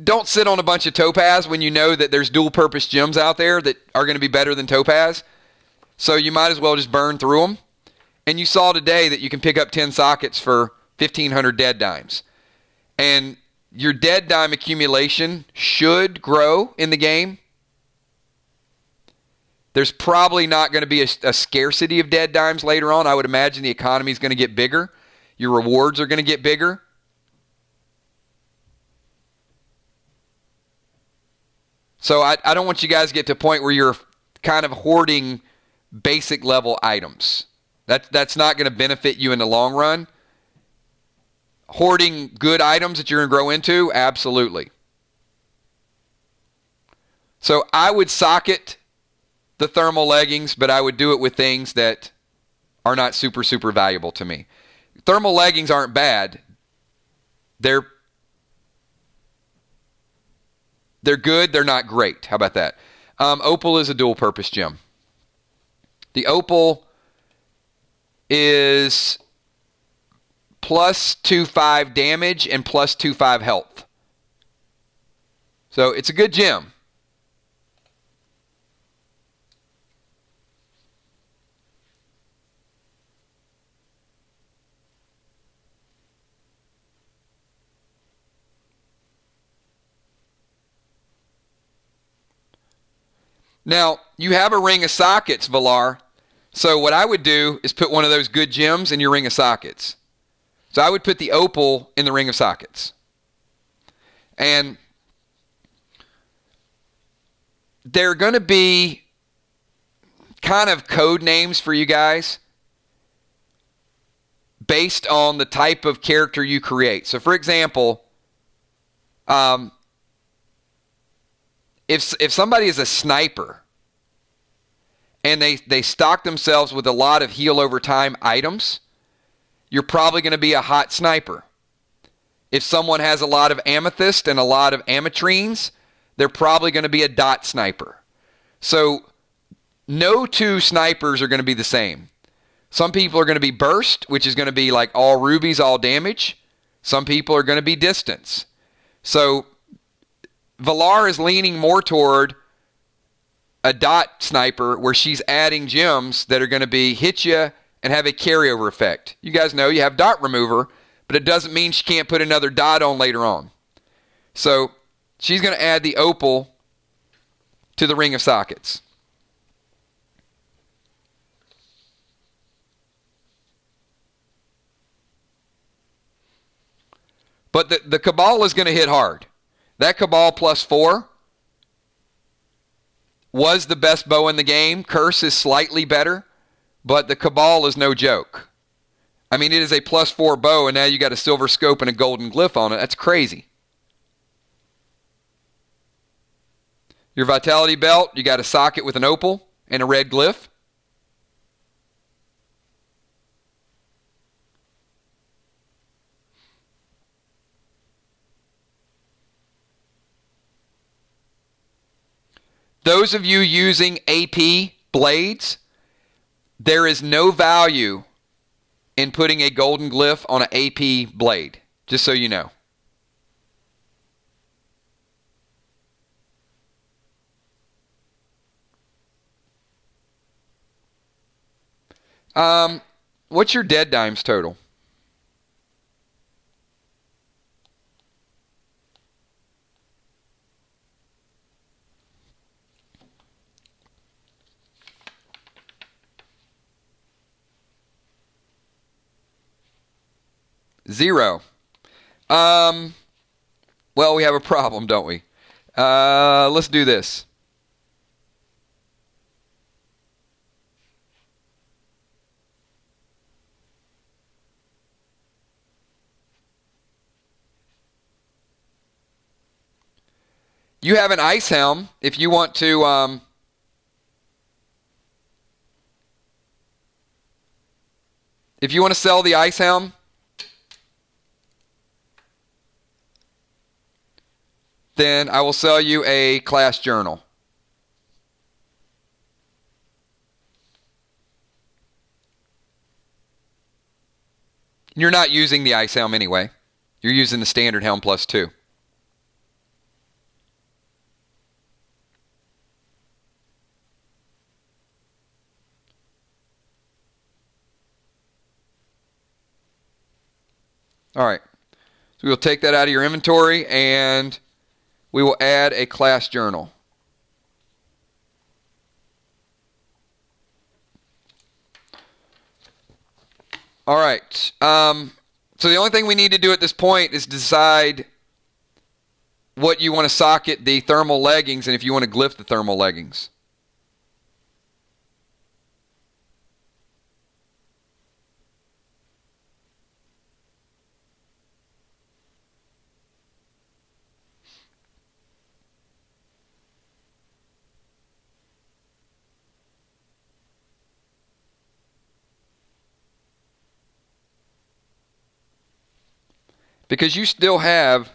A: Don't sit on a bunch of topaz when you know that there's dual purpose gems out there that are going to be better than topaz. So you might as well just burn through them. And you saw today that you can pick up 10 sockets for 1,500 dead dimes. And your dead dime accumulation should grow in the game. There's probably not going to be a scarcity of dead dimes later on. I would imagine the economy is going to get bigger. Your rewards are going to get bigger. So I don't want you guys to get to a point where you're kind of hoarding basic level items. That's not going to benefit you in the long run. Hoarding good items that you're going to grow into, absolutely. So I would socket the thermal leggings, but I would do it with things that are not super, super valuable to me. Thermal leggings aren't bad. They're good. They're not great. How about that? Opal is a dual purpose gem. The opal is plus 2/5 damage and plus 2/5 health. So it's a good gem. Now, you have a ring of sockets, Valar. So what I would do is put one of those good gems in your ring of sockets. So I would put the opal in the ring of sockets. And they're going to be kind of code names for you guys based on the type of character you create. So for example, if somebody is a sniper and they stock themselves with a lot of heal over time items, you're probably going to be a hot sniper. If someone has a lot of amethyst and a lot of ametrines, they're probably going to be a dot sniper. So no two snipers are going to be the same. Some people are going to be burst, which is going to be like all rubies, all damage. Some people are going to be distance. So Valar is leaning more toward a dot sniper where she's adding gems that are going to be hit you and have a carryover effect. You guys know you have dot remover, but it doesn't mean she can't put another dot on later on. So she's going to add the opal to the ring of sockets. But the Cabal is going to hit hard. That Cabal +4 was the best bow in the game. Curse is slightly better, but the Cabal is no joke. I mean, it is a +4 bow, and now you got a silver scope and a golden glyph on it. That's crazy. Your Vitality Belt, you got a socket with an opal and a red glyph. Those of you using AP blades, there is no value in putting a golden glyph on an AP blade, just so you know. What's your dead dimes total? Zero. Well, we have a problem, don't we? Let's do this. You have an ice helm. If you want to sell the ice helm, then I will sell you a class journal. You're not using the ice helm anyway. You're using the standard helm +2. All right. So we'll take that out of your inventory and we will add a class journal. All right. So the only thing we need to do at this point is decide what you want to socket the thermal leggings and if you want to glyph the thermal leggings. Because you still have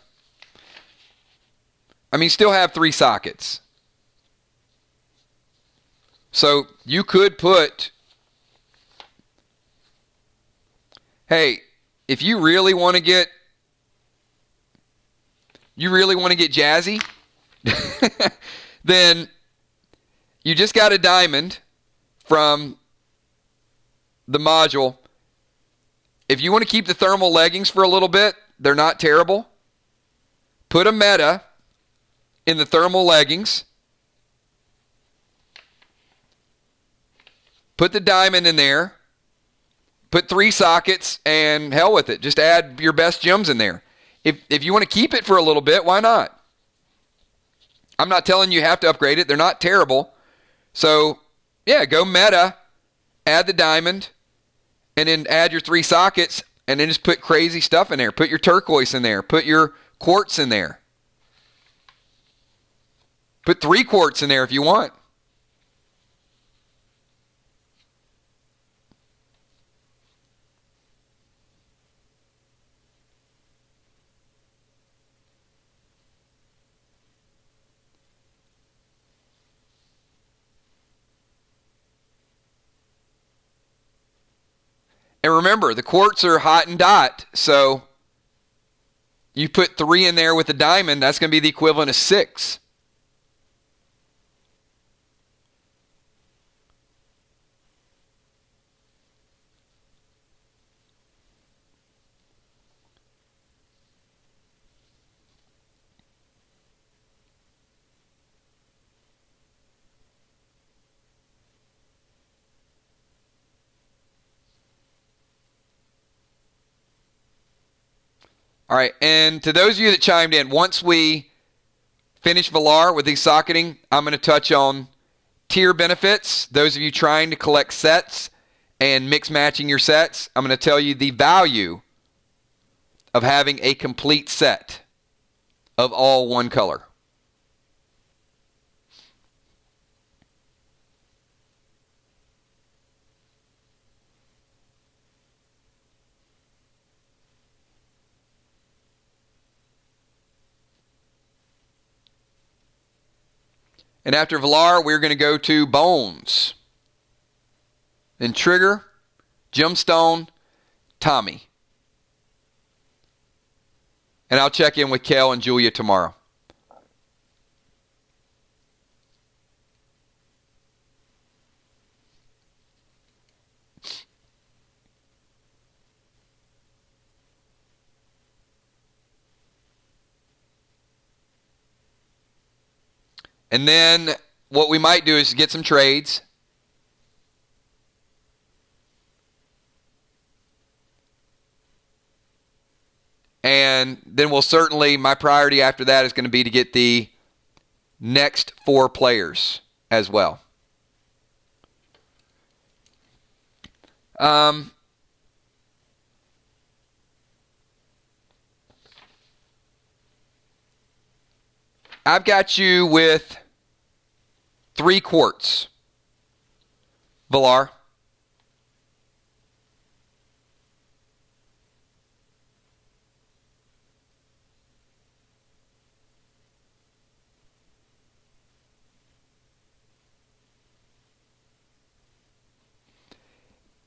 A: 3 sockets. So you could put, hey, if you really want to get jazzy, then you just got a diamond from the module. If you want to keep the thermal leggings for a little bit, they're not terrible. Put a meta in the thermal leggings. Put the diamond in there. Put 3 sockets and hell with it. Just add your best gems in there. If you want to keep it for a little bit, why not? I'm not telling you have to upgrade it. They're not terrible. So, yeah, go meta, add the diamond, and then add your 3 sockets, and then just put crazy stuff in there. Put your turquoise in there. Put your quartz in there. Put 3 quartz in there if you want. And remember, the quartz are hot and dot, so you put 3 in there with a diamond, that's going to be the equivalent of 6. All right, and to those of you that chimed in, once we finish Valar with these socketing, I'm going to touch on tier benefits. Those of you trying to collect sets and mix matching your sets, I'm going to tell you the value of having a complete set of all one color. And after Valar, we're going to go to Bones. Then Trigger, Gemstone, Tommy. And I'll check in with Kel and Julia tomorrow. And then what we might do is get some trades. And then we'll certainly, my priority after that is going to be to get the next 4 players as well. I've got you with 3 quartz. Valar.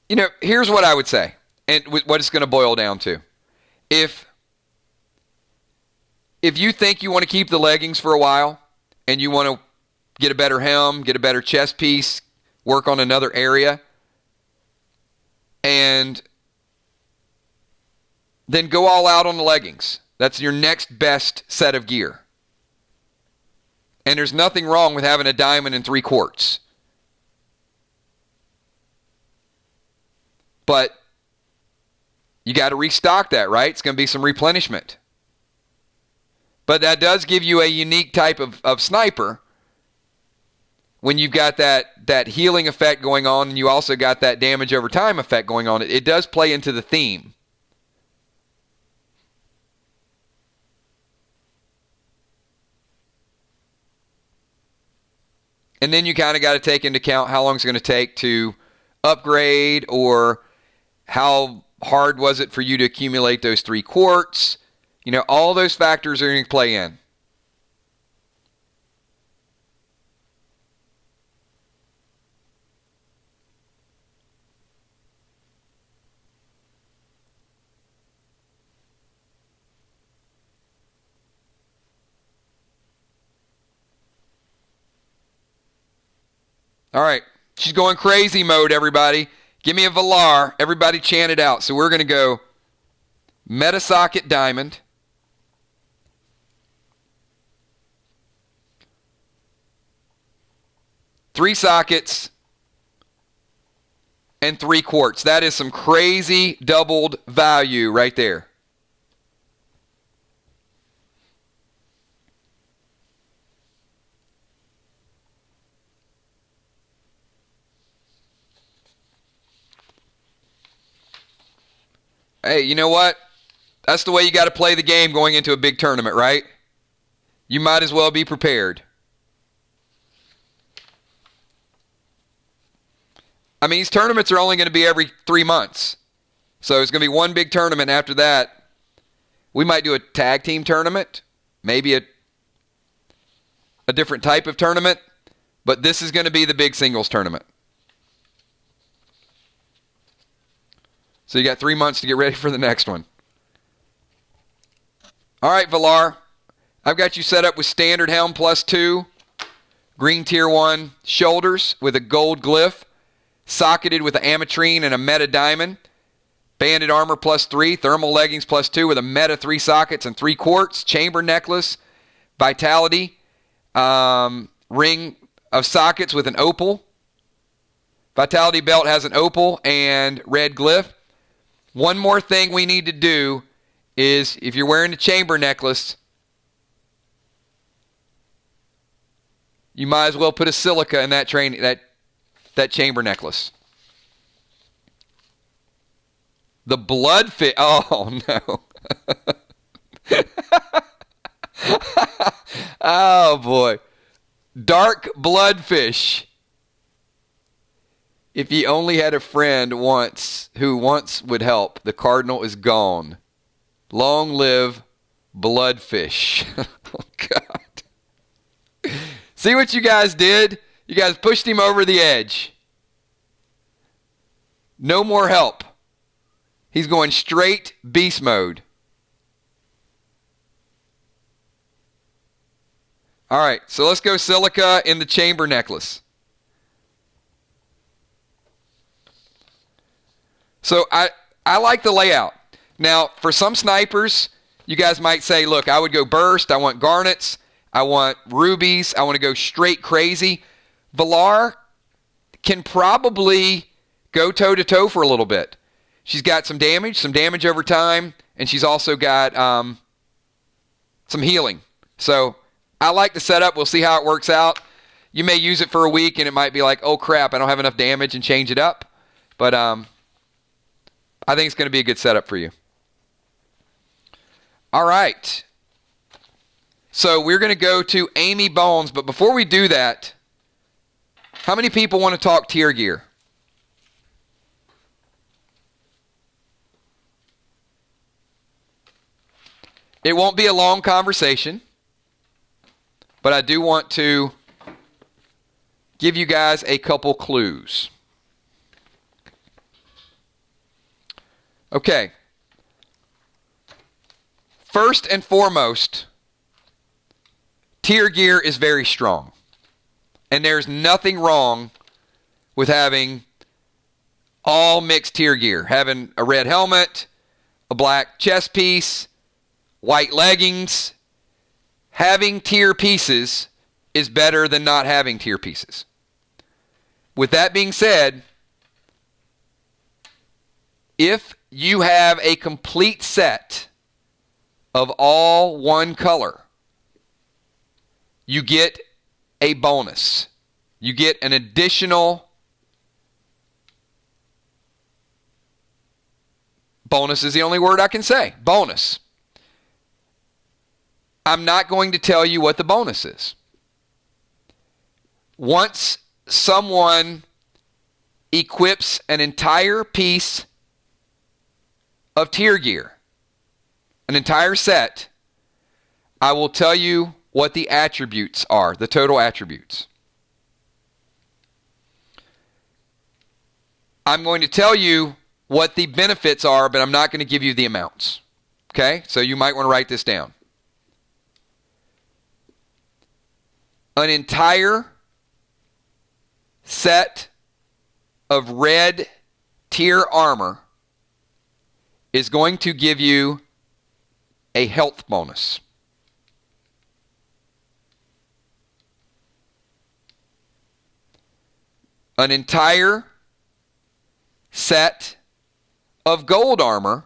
A: You know, here's what I would say, and what it's going to boil down to. If you think you want to keep the leggings for a while, and you want to get a better helm, get a better chest piece, work on another area, and then go all out on the leggings. That's your next best set of gear. And there's nothing wrong with having a diamond and 3 quartz. But you got to restock that, right? It's going to be some replenishment. But that does give you a unique type of sniper when you've got that healing effect going on, and you also got that damage over time effect going on. It does play into the theme. And then you kind of got to take into account how long it's going to take to upgrade, or how hard was it for you to accumulate those 3 quartz. You know, all those factors are going to play in. All right. She's going crazy mode, everybody. Give me a Valar. Everybody chant it out. So we're going to go Meta Socket Diamond. Three sockets and 3 quartz. That is some crazy doubled value right there. Hey, you know what? That's the way you got to play the game going into a big tournament, right? You might as well be prepared. I mean, these tournaments are only going to be every 3 months. So it's going to be one big tournament. After that, we might do a tag team tournament, maybe a different type of tournament, but this is going to be the big singles tournament. So you got 3 months to get ready for the next one. All right, Valar. I've got you set up with standard helm +2, green tier 1 shoulders with a gold glyph, socketed with an ametrine and a meta diamond, banded armor +3, thermal leggings +2 with a meta 3 sockets and 3 quartz, chamber necklace, vitality, ring of sockets with an opal. Vitality belt has an opal and red glyph. One more thing we need to do is if you're wearing a chamber necklace, you might as well put a silica in that chamber necklace. The bloodfish. Oh, no. Oh, boy. Dark bloodfish. If you only had a friend who once would help, the cardinal is gone. Long live bloodfish. Oh, God. See what you guys did? You guys pushed him over the edge. No more help. He's going straight beast mode. All right, so let's go silica in the chamber necklace. So I like the layout. Now, for some snipers, you guys might say, look, I would go burst. I want garnets. I want rubies. I want to go straight crazy. Valar can probably go toe-to-toe for a little bit. She's got some damage over time, and she's also got some healing. So I like the setup. We'll see how it works out. You may use it for a week, and it might be like, oh, crap, I don't have enough damage, and change it up. But I think it's going to be a good setup for you. All right. So we're going to go to Amy Bones. But before we do that, how many people want to talk tier gear? It won't be a long conversation, but I do want to give you guys a couple clues. Okay. First and foremost, tier gear is very strong. And there's nothing wrong with having all mixed tier gear. Having a red helmet, a black chest piece, white leggings. Having tier pieces is better than not having tier pieces. With that being said, if you have a complete set of all one color, you get a bonus. You get an additional bonus is the only word I can say. Bonus. I'm not going to tell you what the bonus is. Once someone equips an entire piece of tier gear, an entire set, I will tell you what the attributes are, the total attributes. I'm going to tell you what the benefits are, but I'm not going to give you the amounts. Okay? So you might want to write this down. An entire set of red tier armor is going to give you a health bonus. An entire set of gold armor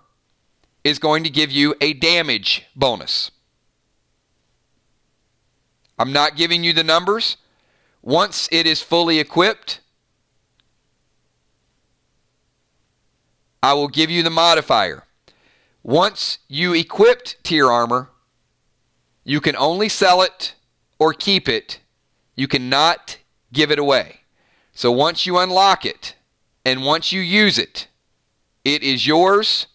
A: is going to give you a damage bonus. I'm not giving you the numbers. Once it is fully equipped, I will give you the modifier. Once you equipped tier armor, you can only sell it or keep it. You cannot give it away. So once you unlock it and once you use it, it is yours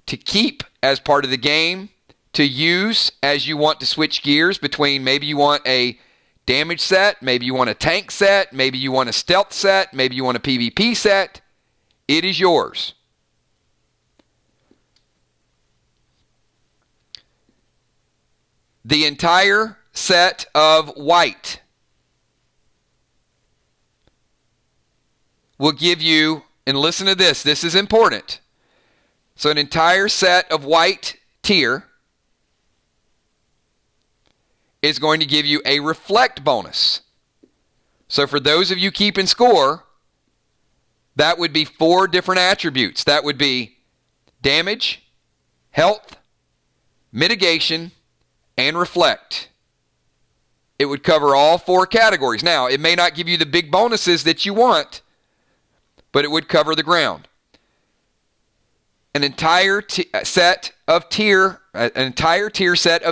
A: to keep as part of the game, to use as you want to switch gears between maybe you want a damage set, maybe you want a tank set, maybe you want a stealth set, maybe you want a PvP set. It is yours. The entire set of white will give you, and listen to this, this is important. So an entire set of white tier is going to give you a reflect bonus. So for those of you keeping score, that would be 4 different attributes. That would be damage, health, mitigation, and reflect. It would cover all 4 categories. Now, it may not give you the big bonuses that you want, but it would cover the ground. An entire tier set of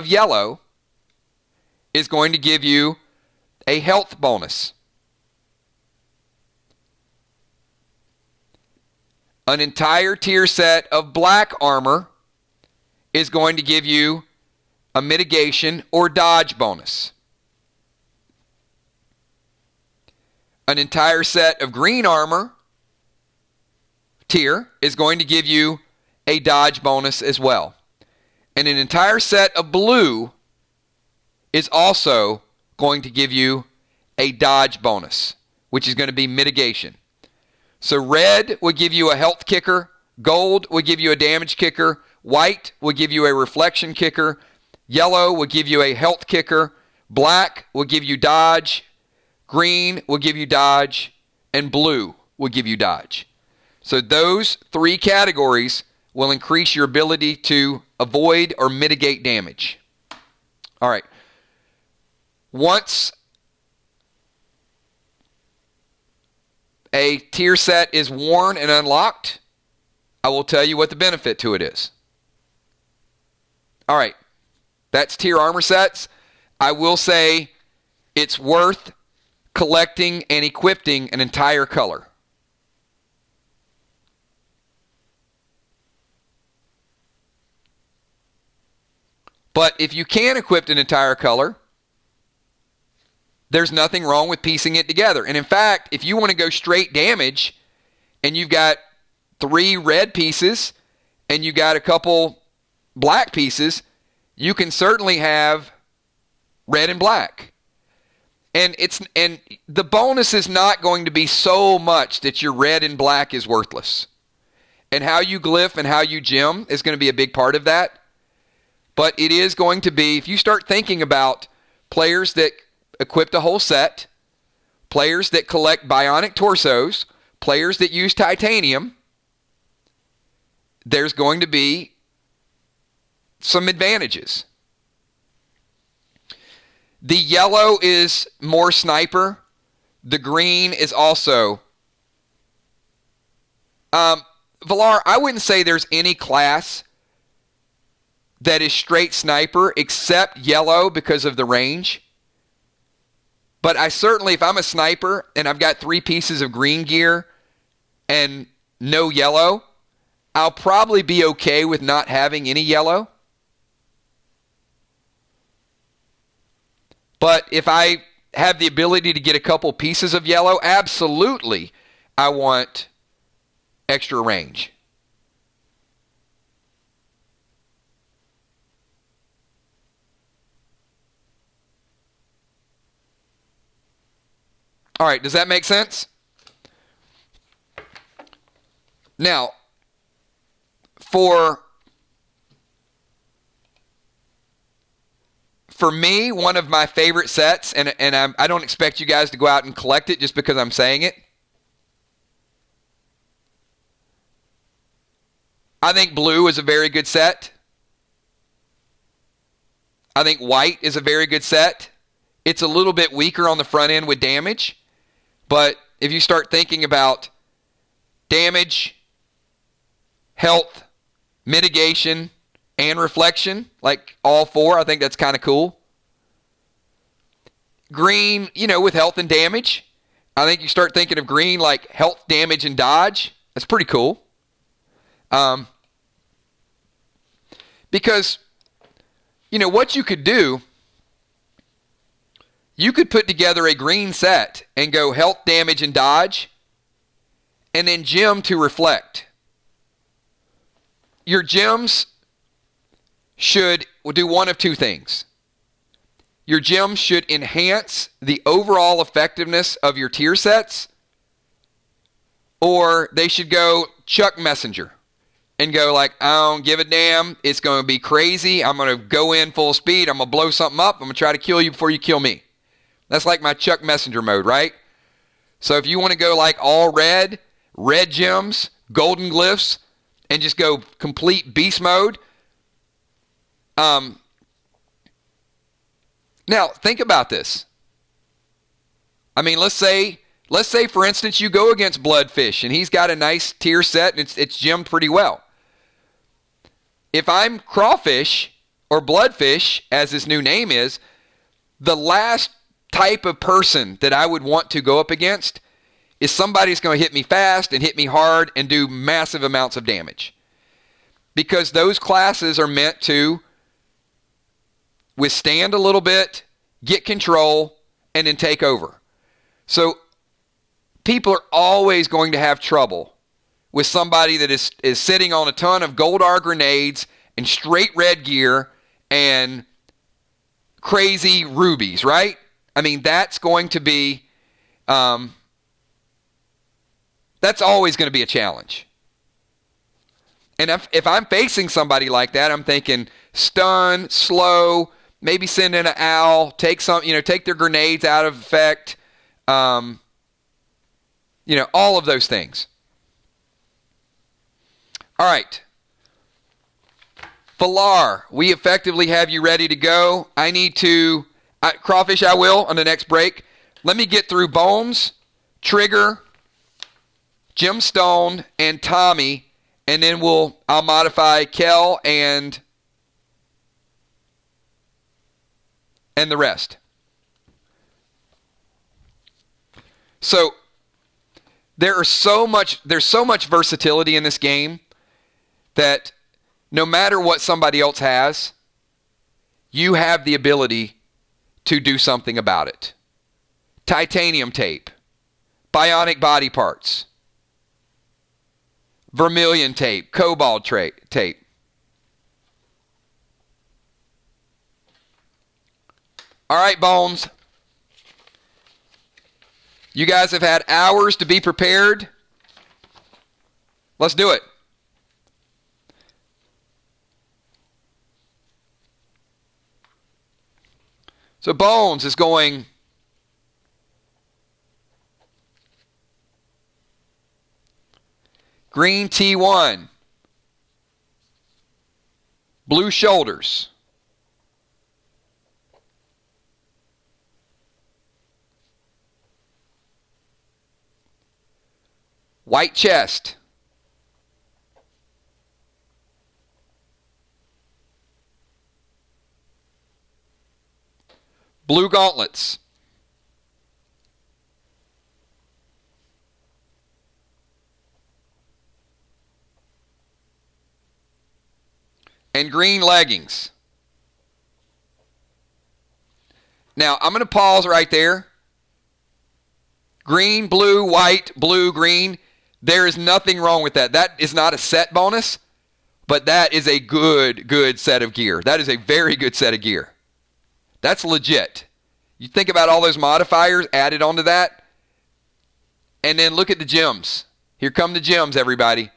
A: yellow is going to give you a health bonus. An entire tier set of black armor is going to give you a mitigation or dodge bonus. An entire set of green armor tier is going to give you a dodge bonus as well. And an entire set of blue is also going to give you a dodge bonus, which is going to be mitigation. So red would give you a health kicker, gold would give you a damage kicker, white would give you a reflection kicker, yellow would give you a health kicker, black would give you dodge, green will give you dodge, and blue will give you dodge. So those 3 categories will increase your ability to avoid or mitigate damage. All right. Once a tier set is worn and unlocked, I will tell you what the benefit to it is. All right. That's tier armor sets. I will say it's worth collecting and equipping an entire color. But if you can equip an entire color, there's nothing wrong with piecing it together. And in fact, if you want to go straight damage and you've got 3 red pieces and you've got a couple black pieces, you can certainly have red and black. And the bonus is not going to be so much that your red and black is worthless. And how you glyph and how you gem is going to be a big part of that. But it is going to be, if you start thinking about players that equip the whole set, players that collect bionic torsos, players that use titanium, there's going to be some advantages. The yellow is more sniper. The green is also... Valar, I wouldn't say there's any class that is straight sniper except yellow because of the range. But I certainly, if I'm a sniper and I've got 3 pieces of green gear and no yellow, I'll probably be okay with not having any yellow. But if I have the ability to get a couple pieces of yellow, absolutely I want extra range. All right, does that make sense? Now, for me, one of my favorite sets, and I don't expect you guys to go out and collect it just because I'm saying it. I think blue is a very good set. I think white is a very good set. It's a little bit weaker on the front end with damage. But if you start thinking about damage, health, mitigation, and reflection, like all 4, I think that's kind of cool. Green, with health and damage. I think you start thinking of green like health, damage, and dodge. That's pretty cool. Because, what you could do, you could put together a green set and go health, damage, and dodge, and then gem to reflect. Your gems should do one of 2 things. Your gems should enhance the overall effectiveness of your tier sets, or they should go Chuck Messenger and go like, I don't give a damn. It's going to be crazy. I'm going to go in full speed. I'm going to blow something up. I'm going to try to kill you before you kill me. That's like my Chuck Messenger mode, right? So if you want to go like all red gems, golden glyphs, and just go complete beast mode, Now, think about this. I mean, let's say, for instance, you go against Bloodfish, and he's got a nice tier set, and it's gemmed pretty well. If I'm Crawfish, or Bloodfish, as his new name is, the last type of person that I would want to go up against is somebody who's going to hit me fast and hit me hard and do massive amounts of damage. Because those classes are meant to withstand a little bit, get control, and then take over. So people are always going to have trouble with somebody that is sitting on a ton of gold R grenades and straight red gear and crazy rubies, right? I mean, that's going to be, that's always going to be a challenge. And if I'm facing somebody like that, I'm thinking stun, slow, maybe send in an owl, take their grenades out of effect, all of those things. All right. Valar, we effectively have you ready to go. I need to, Crawfish, I will on the next break. Let me get through Bones, Trigger, Gemstone, and Tommy, and then I'll modify Kel and the rest. So there's so much versatility in this game that no matter what somebody else has, you have the ability to do something about it. Titanium tape, bionic body parts, vermilion tape, cobalt tape. All right, Bones. You guys have had hours to be prepared. Let's do it. So Bones is going green T1, blue shoulders, white chest, blue gauntlets, and green leggings. Now, I'm going to pause right there. Green, blue, white, blue, green. There is nothing wrong with that. That is not a set bonus, but that is a good set of gear. That is a very good set of gear. That's legit. You think about all those modifiers added onto that, and then look at the gems. Here come the gems, everybody.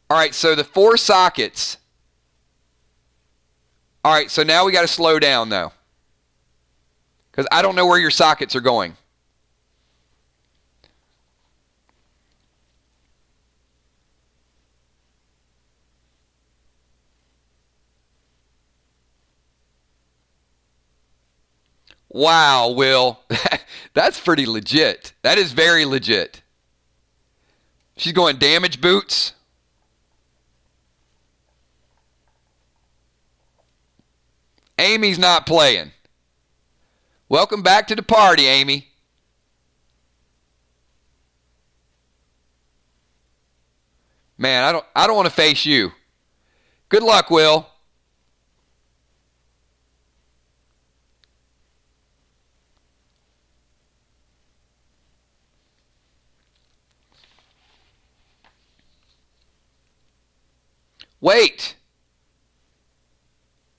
A: All right, so the 4 sockets. All right, so now we got to slow down, though, because I don't know where your sockets are going. Wow, Will. That's pretty legit. That is very legit. She's going damage boots. Amy's not playing. Welcome back to the party, Amy. Man, I don't want to face you. Good luck, Will. Wait.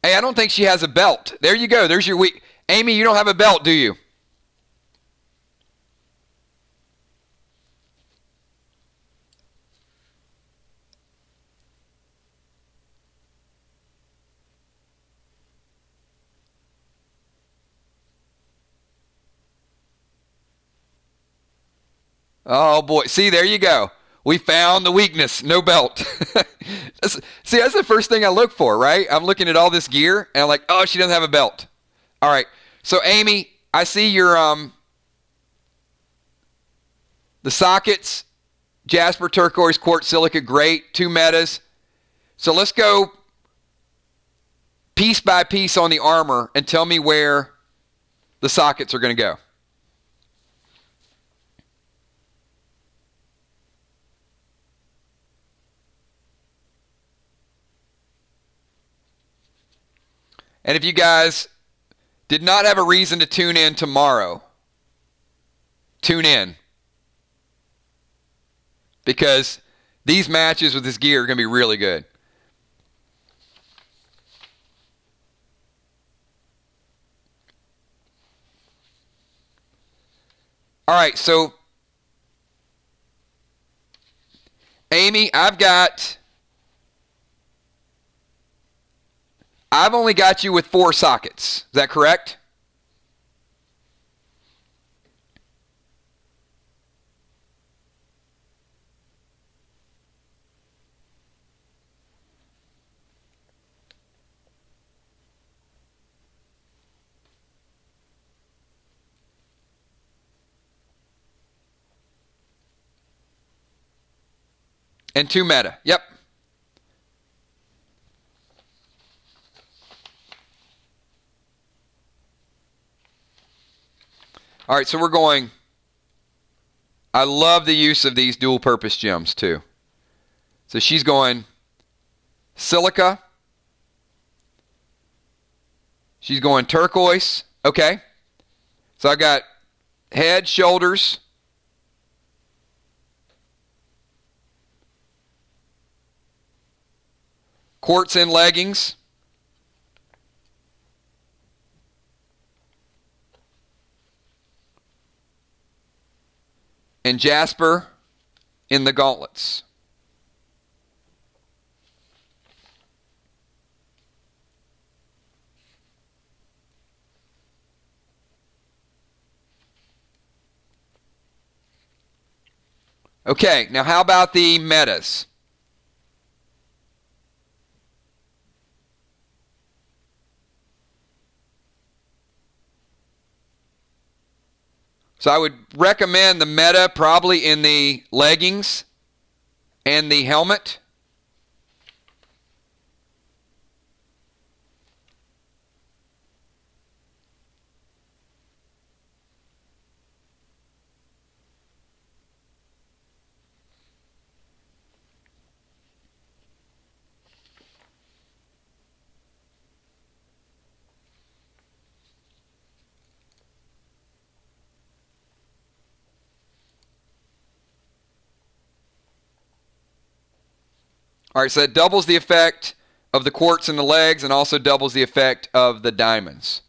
A: Hey, I don't think she has a belt. There you go. There's your weak. Amy, you don't have a belt, do you? Oh, boy. See, there you go. We found the weakness. No belt. See, that's the first thing I look for, right? I'm looking at all this gear, and I'm like, oh, she doesn't have a belt. All right. So, Amy, I see your the sockets, Jasper, turquoise, quartz, silica, great. 2 metas. So let's go piece by piece on the armor and tell me where the sockets are going to go. And if you guys did not have a reason to tune in tomorrow, tune in. Because these matches with this gear are going to be really good. All right, so Amy, I've only got you with 4 sockets. Is that correct? And 2 meta. Yep. All right, so we're going. I love the use of these dual purpose gems too. So she's going silica. She's going turquoise. Okay. So I've got head, shoulders, quartz in leggings, and jasper in the gauntlets. Okay, now how about the metas? So I would recommend the meta probably in the leggings and the helmet. All right, so that doubles the effect of the quartz in the legs and also doubles the effect of the diamonds.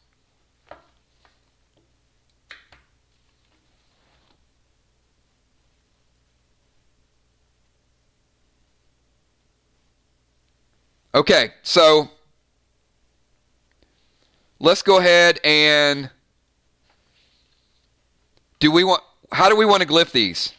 A: Okay, so let's go ahead and how do we want to glyph these?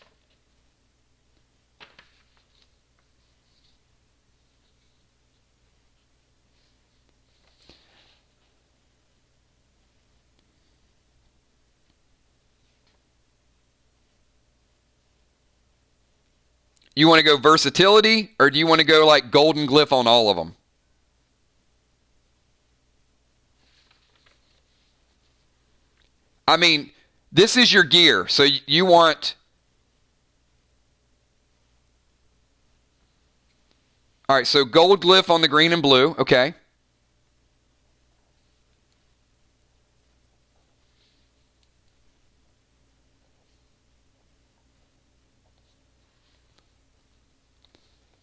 A: You want to go versatility, or do you want to go like golden glyph on all of them? I mean, this is your gear, so you want... All right, so gold glyph on the green and blue, okay.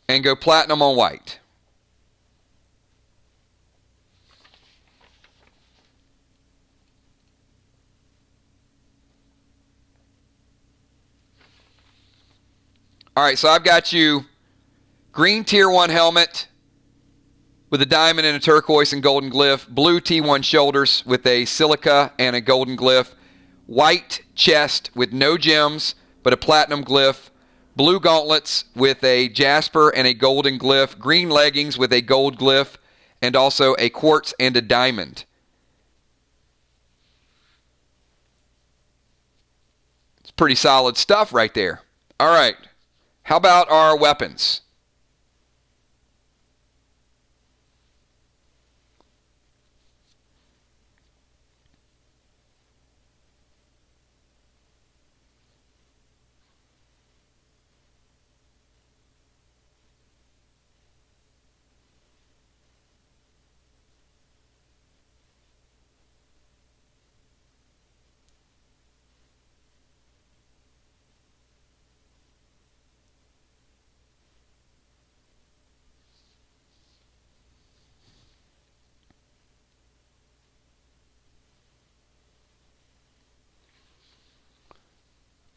A: And go platinum on white. All right, so I've got you green tier 1 helmet with a diamond and a turquoise and golden glyph, blue T1 shoulders with a silica and a golden glyph, white chest with no gems but a platinum glyph. Blue gauntlets with a jasper and a golden glyph. Green leggings with a gold glyph. And also a quartz and a diamond. It's pretty solid stuff right there. All right. How about our weapons?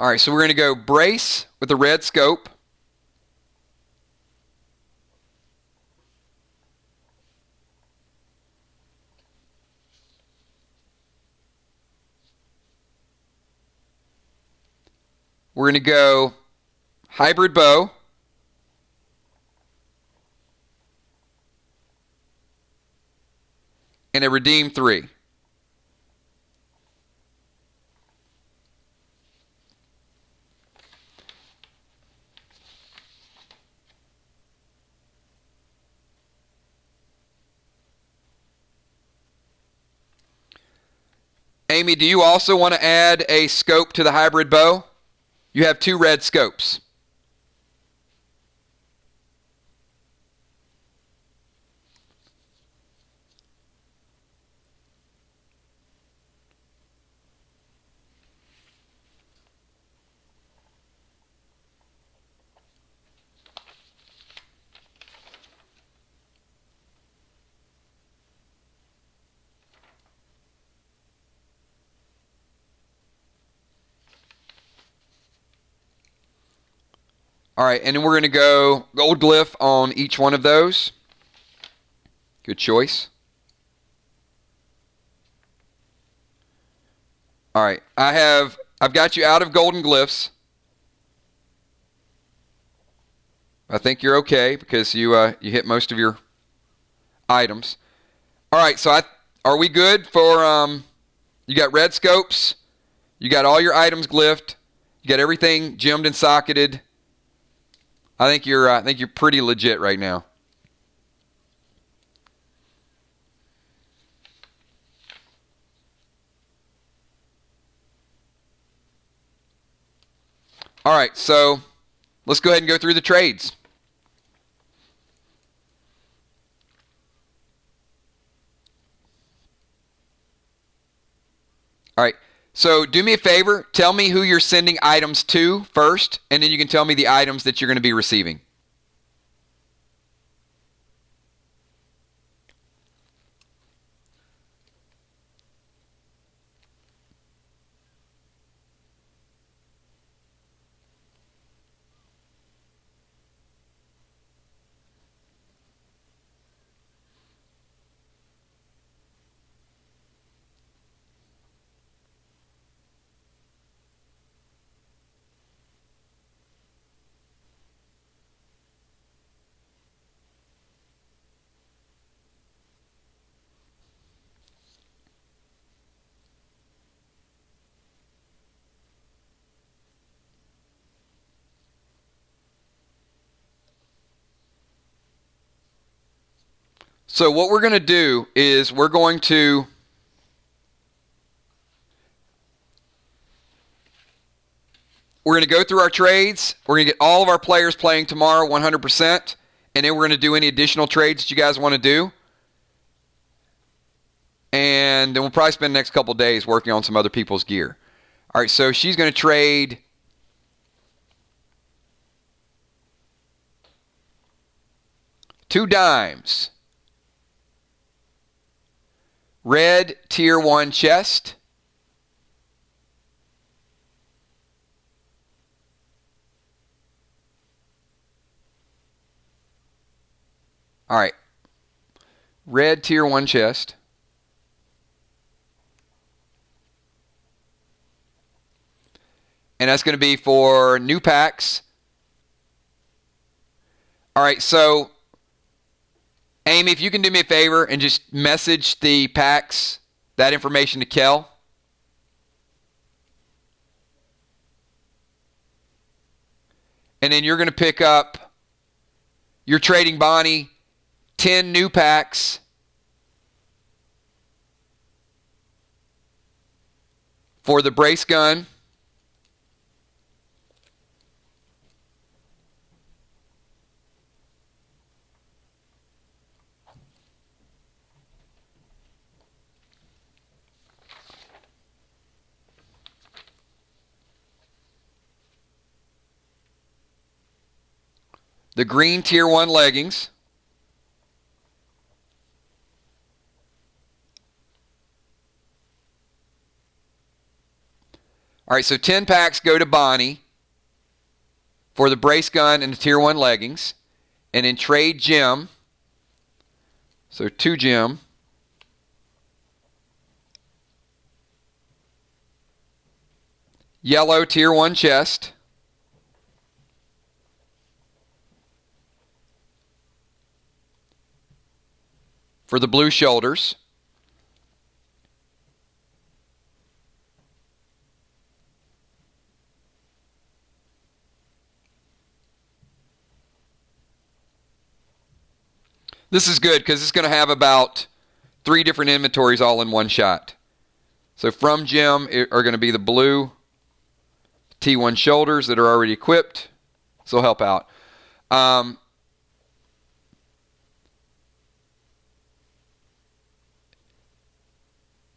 A: All right, so we're going to go brace with the red scope. We're going to go hybrid bow. And a redeem 3. Amy, do you also want to add a scope to the hybrid bow? You have 2 red scopes. All right, and then we're going to go gold glyph on each one of those. Good choice. All right, I've got you out of golden glyphs. I think you're okay because you hit most of your items. All right, so are we good for you got red scopes, you got all your items glyphed, you got everything gemmed and socketed. I think you're pretty legit right now. All right, so let's go ahead and go through the trades. All right, so do me a favor. Tell me who you're sending items to first, and then you can tell me the items that you're going to be receiving. So what we're going to do is we're going to go through our trades. We're going to get all of our players playing tomorrow 100%, and then we're going to do any additional trades that you guys want to do. And then we'll probably spend the next couple days working on some other people's gear. All right, so she's going to trade two dimes. Red tier 1 chest. All right. Red tier 1 chest. And that's going to be for new packs. All right, so Amy, if you can do me a favor and just message the packs, that information to Kel. And then you're going to pick up, you're trading Bonnie 10 new packs for the brace gun. The green Tier 1 leggings. All right, so 10 packs go to Bonnie for the brace gun and the Tier 1 leggings. And then trade Jim. So 2 Jim. Yellow Tier 1 chest. For the blue shoulders. This is good because it's going to have about 3 different inventories all in one shot. So from Jim are going to be the blue T1 shoulders that are already equipped. So it'll help out.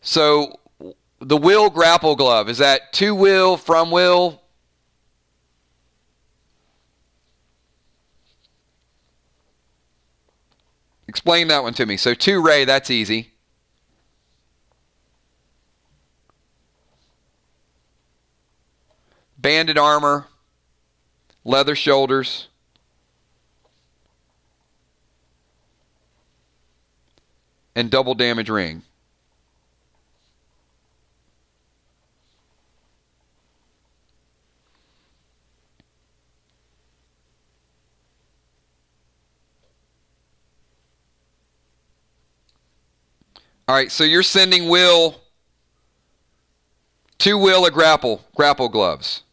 A: So the Will grapple glove, is that to Will, from Will? Explain that one to me. So to Ray, that's easy. Banded armor, leather shoulders, and double damage ring. All right, so you're sending Will to Will a grapple gloves.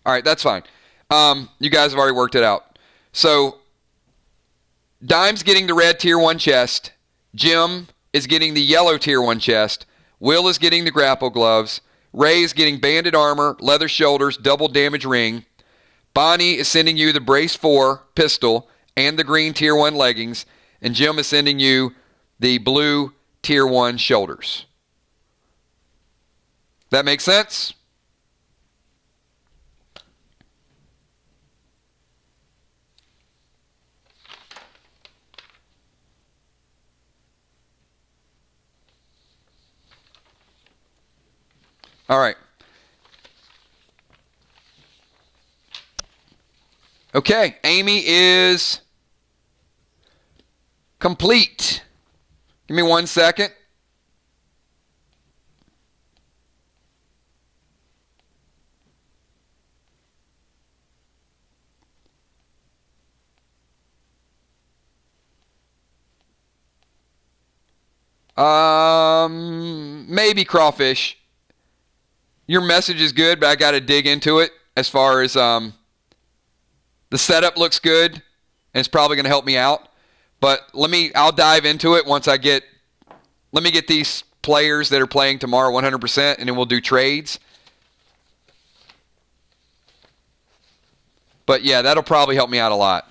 A: All right, that's fine. You guys have already worked it out. So Dime's getting the red Tier 1 chest. Jim is getting the yellow Tier 1 chest. Will is getting the grapple gloves. Ray is getting banded armor, leather shoulders, double damage ring. Bonnie is sending you the Brace 4 pistol and the green Tier 1 leggings. And Jim is sending you the blue Tier 1 shoulders. That makes sense? All right. Okay, Amy is complete. Give me 1 second. Maybe crawfish. Your message is good, but I got to dig into it as far as the setup looks good, and it's probably going to help me out. But I'll dive into it once let me get these players that are playing tomorrow 100%, and then we'll do trades. But yeah, that'll probably help me out a lot.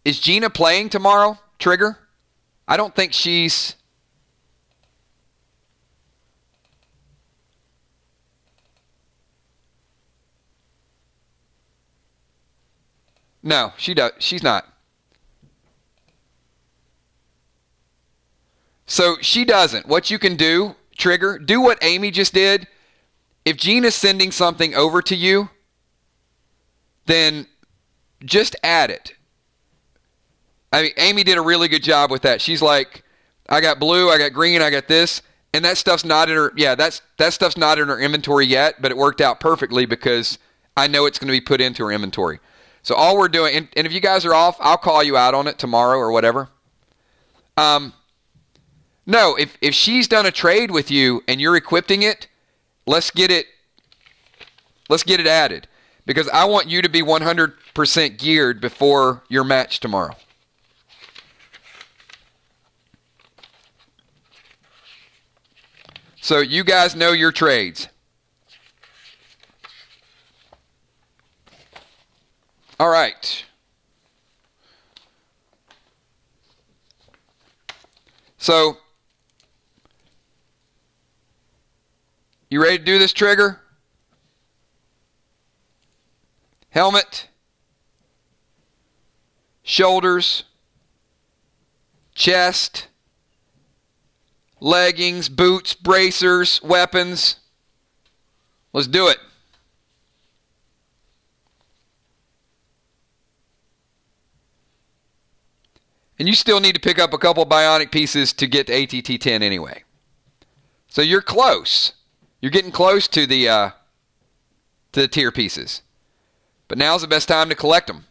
A: Is Gina playing tomorrow, Trigger? I don't think she's... No, she's not. So she doesn't. What you can do, Trigger, do what Amy just did. If Gina's sending something over to you, then just add it. I mean, Amy did a really good job with that. She's like, I got blue, I got green, I got this, and that stuff's not in her. Yeah, that stuff's not in her inventory yet, but it worked out perfectly because I know it's going to be put into her inventory. So all we're doing, and if you guys are off, I'll call you out on it tomorrow or whatever. No, if she's done a trade with you and you're equipping it, let's get it added, because I want you to be 100% geared before your match tomorrow. So you guys know your trades. All right. So, you ready to do this, Trigger? Helmet, shoulders, chest, leggings, boots, bracers, weapons. Let's do it. And you still need to pick up a couple bionic pieces to get to ATT 10 anyway. So you're close. You're getting close to the tier pieces. But now's the best time to collect them.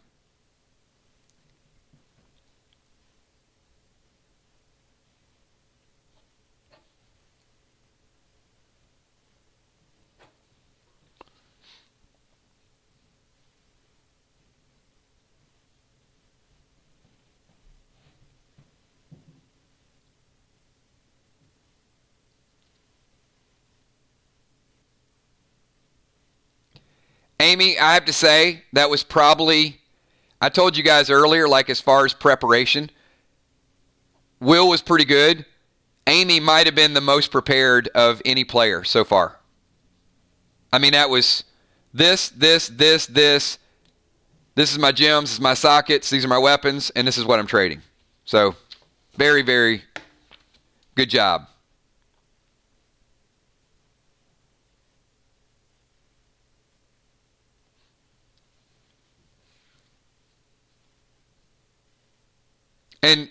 A: Amy, I have to say, that was probably, I told you guys earlier, like as far as preparation, Will was pretty good. Amy might have been the most prepared of any player so far. I mean, that was this. This is my gems, this is my sockets, these are my weapons, and this is what I'm trading. So, very, very good job.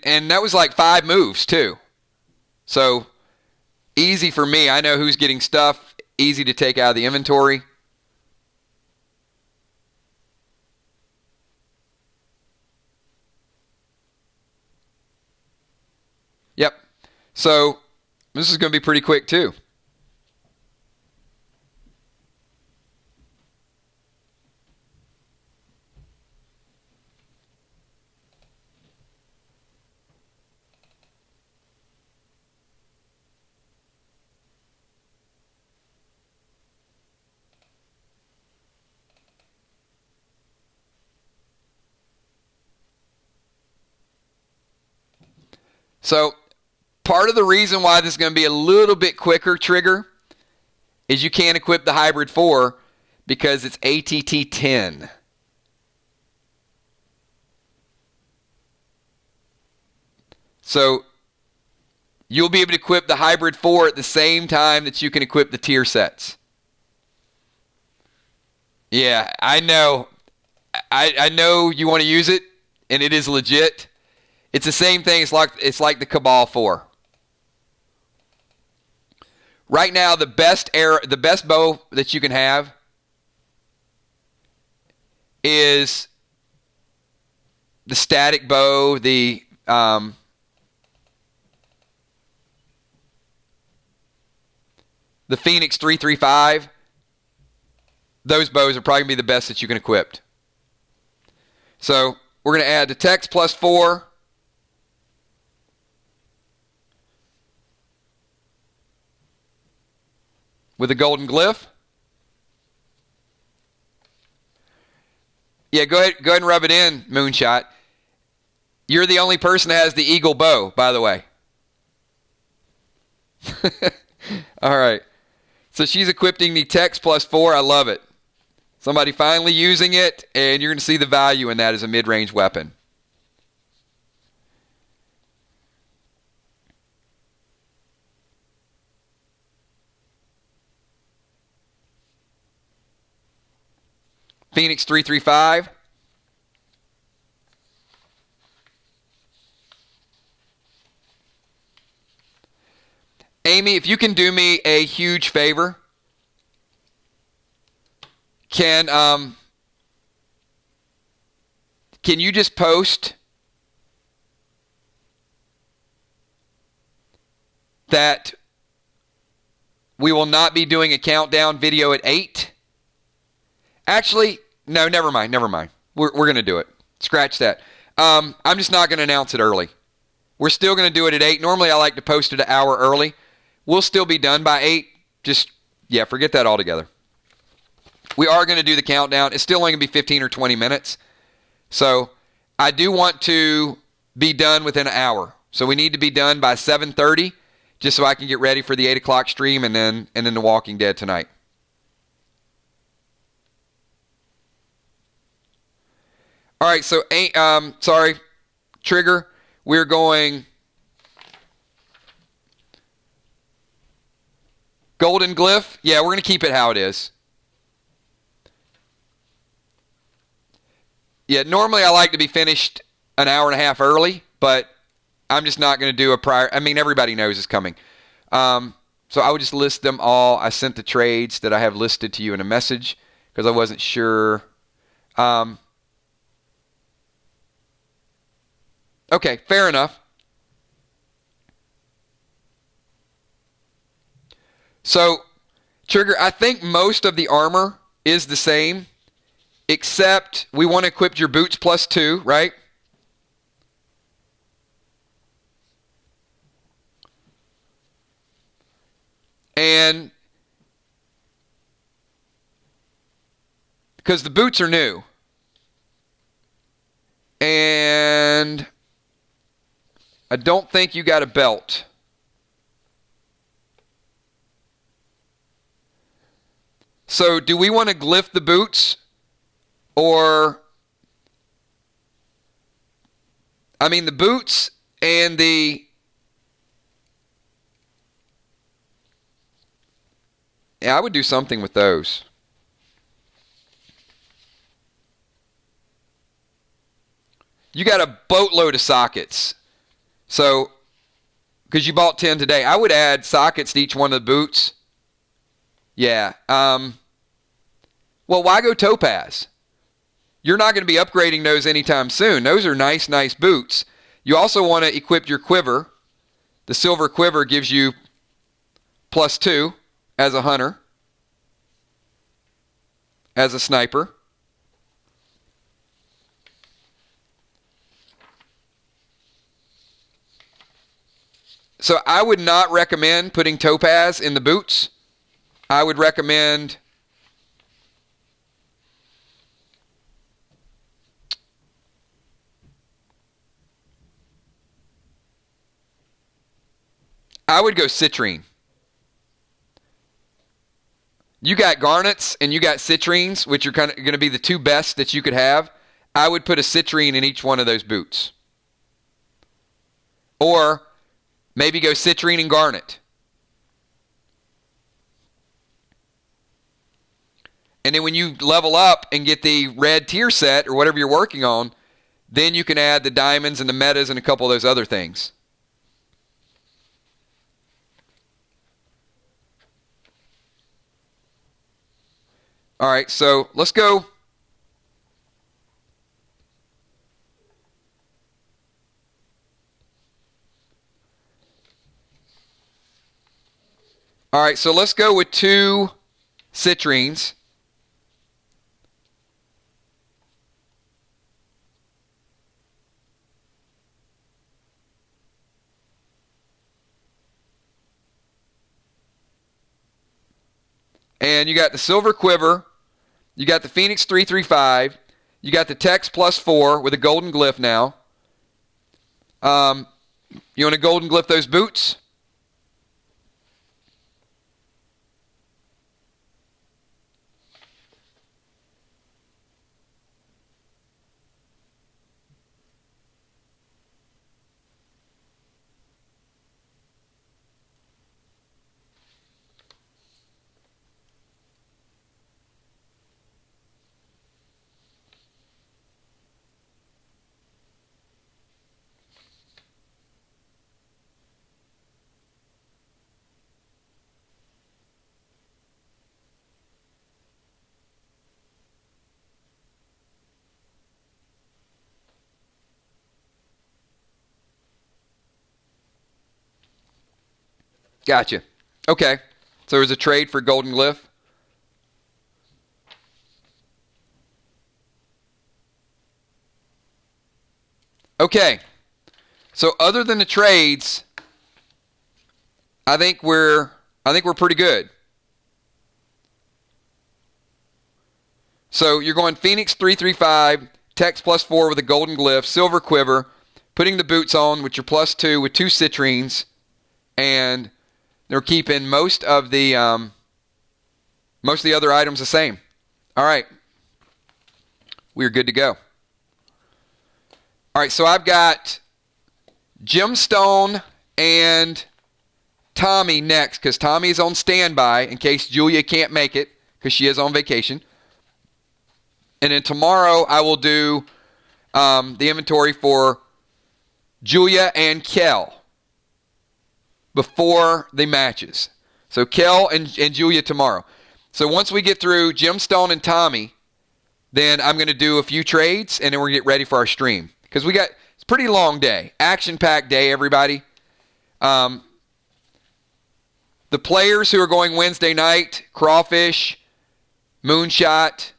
A: And that was like 5 moves too. So easy for me. I know who's getting stuff. Easy to take out of the inventory. Yep. So this is going to be pretty quick too. So part of the reason why this is going to be a little bit quicker, Trigger, is you can't equip the Hybrid 4 because it's ATT 10. So you'll be able to equip the Hybrid 4 at the same time that you can equip the tier sets. Yeah, I know. I know you want to use it, and it is legit. It's the same thing. It's like the Cabal 4. Right now, the best bow that you can have is the static bow, the Phoenix 335. Those bows are probably going to be the best that you can equip. So we're going to add the Tex plus 4. With a golden glyph. Yeah, go ahead and rub it in, Moonshot. You're the only person that has the eagle bow, by the way. All right. So she's equipping the Tex plus 4. I love it. Somebody finally using it, and you're going to see the value in that as a mid-range weapon. Phoenix 335. Amy, if you can do me a huge favor, can you just post that we will not be doing a countdown video at 8? Actually, no, never mind. We're going to do it. Scratch that. I'm just not going to announce it early. We're still going to do it at 8. Normally, I like to post it an hour early. We'll still be done by 8. Just, yeah, forget that altogether. We are going to do the countdown. It's still only going to be 15 or 20 minutes. So I do want to be done within an hour. So we need to be done by 7:30, just so I can get ready for the 8 o'clock stream and then The Walking Dead tonight. All right, so sorry, Trigger. We're going Golden Glyph. Yeah, we're going to keep it how it is. Yeah, normally I like to be finished an hour and a half early, but I'm just not going to do a prior. I mean, everybody knows it's coming. So I would just list them all. I sent the trades that I have listed to you in a message because I wasn't sure. Okay, fair enough. So, Trigger, I think most of the armor is the same, except we want to equip your boots +2, right? And because the boots are new. And I don't think you got a belt. So do we want to glyph the boots? Or, I mean, the boots and the... Yeah, I would do something with those. You got a boatload of sockets. So, because you bought 10 today, I would add sockets to each one of the boots. Yeah. Well, why go topaz? You're not going to be upgrading those anytime soon. Those are nice boots. You also want to equip your quiver. The silver quiver gives you +2 as a hunter, as a sniper. So I would not recommend putting topaz in the boots. I would recommend go citrine. You got garnets and you got citrines, which are kind of going to be the two best that you could have. I would put a citrine in each one of those boots. Or maybe go citrine and garnet. And then when you level up and get the red tier set or whatever you're working on, then you can add the diamonds and the metas and a couple of those other things. All right, so let's go. All right, so let's go with 2 citrines. And you got the silver quiver. You got the Phoenix 335. You got the Tex +4 with a golden glyph now. You want to golden glyph those boots? Gotcha. Okay. So there's a trade for Golden Glyph. Okay. So other than the trades, I think we're pretty good. So you're going Phoenix 335, Text +4 with a Golden Glyph, Silver Quiver, putting the boots on with your +2 with 2 citrines, and they're keeping most of the other items the same. All right. We're good to go. All right, so I've got Gemstone and Tommy next, because Tommy is on standby in case Julia can't make it, because she is on vacation. And then tomorrow I will do the inventory for Julia and Kel before the matches. So Kel and Julia tomorrow. So once we get through Gemstone and Tommy, then I'm going to do a few trades, and then we're going to get ready for our stream. Because it's a pretty long day. Action-packed day, everybody. The players who are going Wednesday night, Crawfish, Moonshot,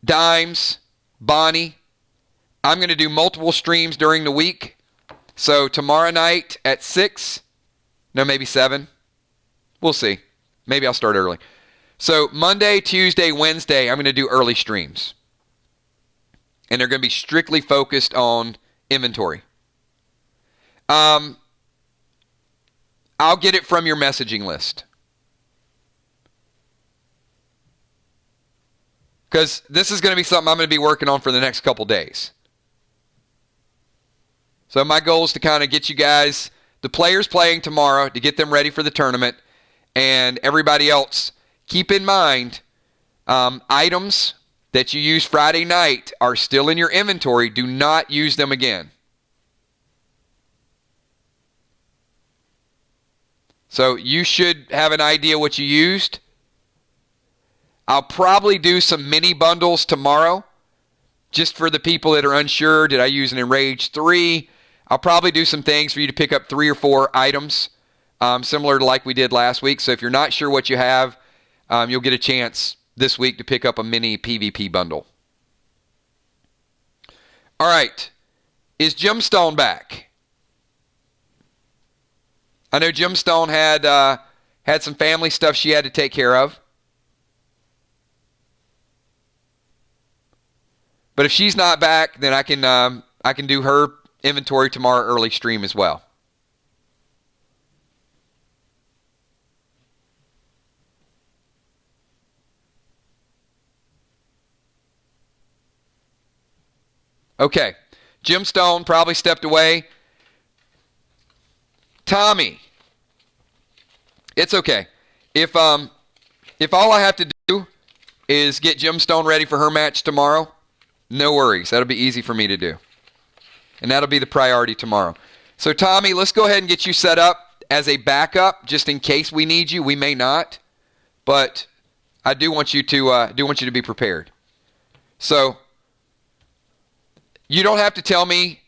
A: Dimes, Bonnie. I'm going to do multiple streams during the week. So tomorrow night at 6, no, maybe 7. We'll see. Maybe I'll start early. So Monday, Tuesday, Wednesday, I'm going to do early streams. And they're going to be strictly focused on inventory. I'll get it from your messaging list. Because this is going to be something I'm going to be working on for the next couple days. So my goal is to kind of get you guys, the players playing tomorrow, to get them ready for the tournament. And everybody else, keep in mind, items that you use Friday night are still in your inventory. Do not use them again. So you should have an idea what you used. I'll probably do some mini bundles tomorrow, just for the people that are unsure. Did I use an Enraged 3? I'll probably do some things for you to pick up 3 or 4 items, similar to like we did last week. So if you're not sure what you have, you'll get a chance this week to pick up a mini PvP bundle. All right. Is Gemstone back? I know Gemstone had some family stuff she had to take care of. But if she's not back, then I can do her inventory tomorrow early stream as well. Okay. Gemstone probably stepped away. Tommy. It's okay. If all I have to do is get Gemstone ready for her match tomorrow, no worries. That'll be easy for me to do. And that'll be the priority tomorrow. So Tommy, let's go ahead and get you set up as a backup just in case we need you. We may not. But I do want you to be prepared. So you don't have to tell me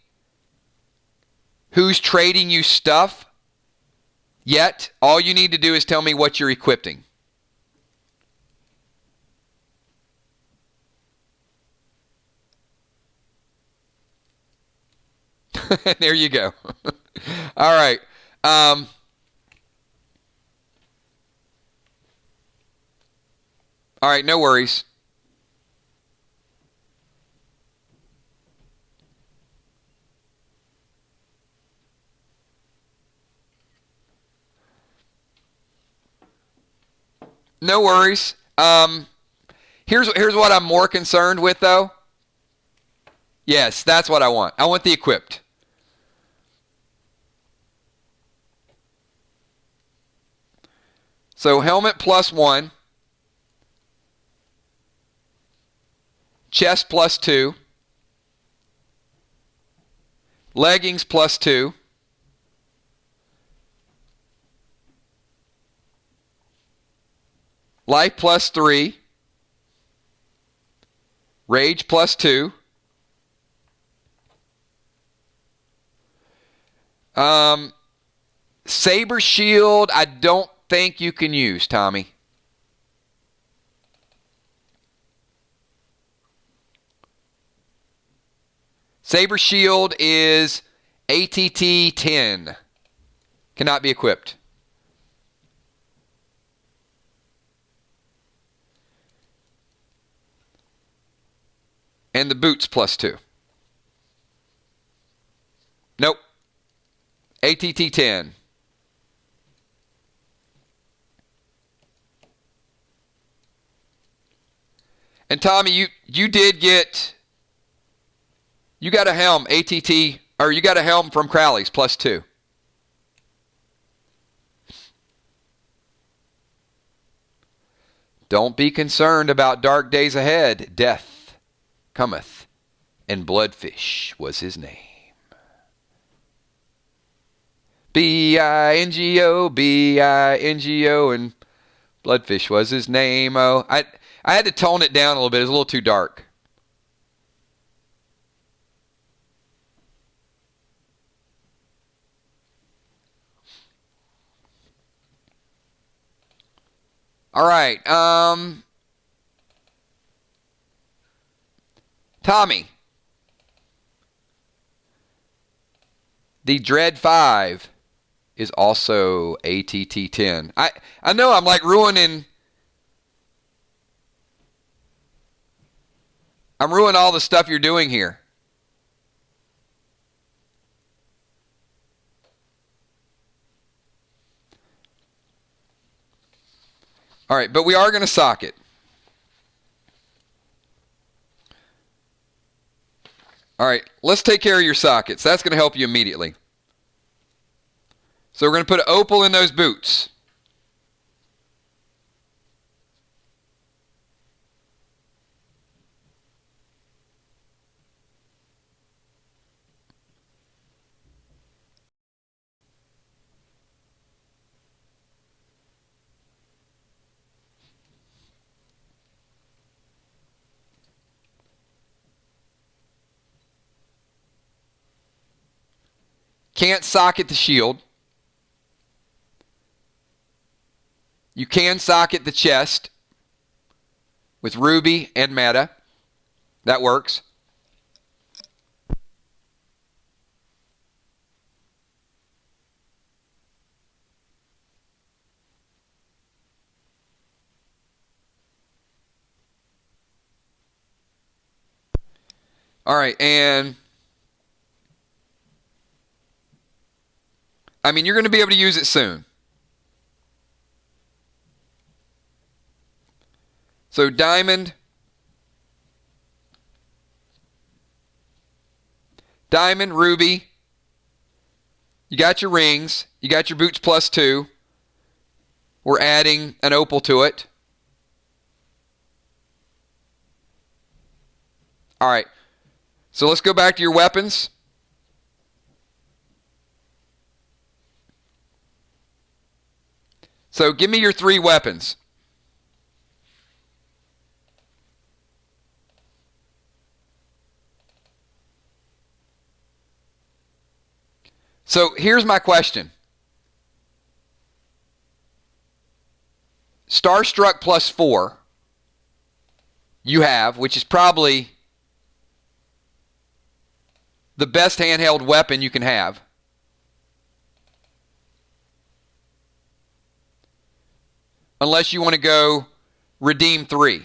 A: who's trading you stuff yet. All you need to do is tell me what you're equipping. There you go. All right. All right, no worries. No worries. Here's what I'm more concerned with, though. Yes, that's what I want. I want the equipped. So helmet +1, chest +2, leggings +2, life +3, rage +2, Saber Shield, I don't think you can use, Tommy. Saber Shield is ATT 10. Cannot be equipped. And the boots +2. Nope. ATT 10. And Tommy, you did get, you got a helm, ATT, or you got a helm from Crowley's +2. Don't be concerned about dark days ahead. Death cometh, and Bloodfish was his name. B-I-N-G-O, B-I-N-G-O, and Bloodfish was his name. Oh, I had to tone it down a little bit. It was a little too dark. All right. Tommy. The Dread 5 is also ATT 10. I know I'm like ruining... I'm ruining all the stuff you're doing here. All right, but we are going to sock it. All right, let's take care of your sockets. That's going to help you immediately. So we're going to put an opal in those boots. Can't socket the shield. You can socket the chest with ruby and meta. That works. All right, and I mean, you're going to be able to use it soon. So diamond, ruby, you got your rings, you got your boots +2. We're adding an opal to it. All right, so let's go back to your weapons. So give me your 3 weapons. So here's my question. Starstruck +4 you have, which is probably the best handheld weapon you can have. Unless you want to go redeem 3.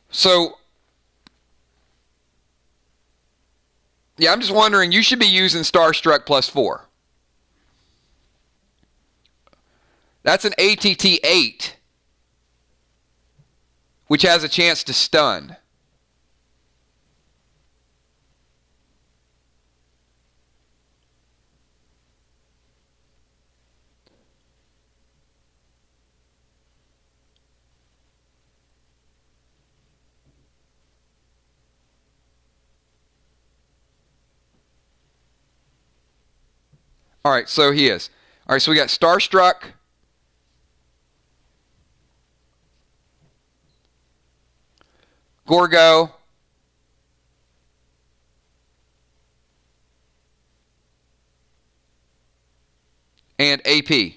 A: So, yeah, I'm just wondering, you should be using Starstruck +4. That's an ATT 8, which has a chance to stun. All right, so he is. All right, so we got Starstruck. Gorgo. and AP.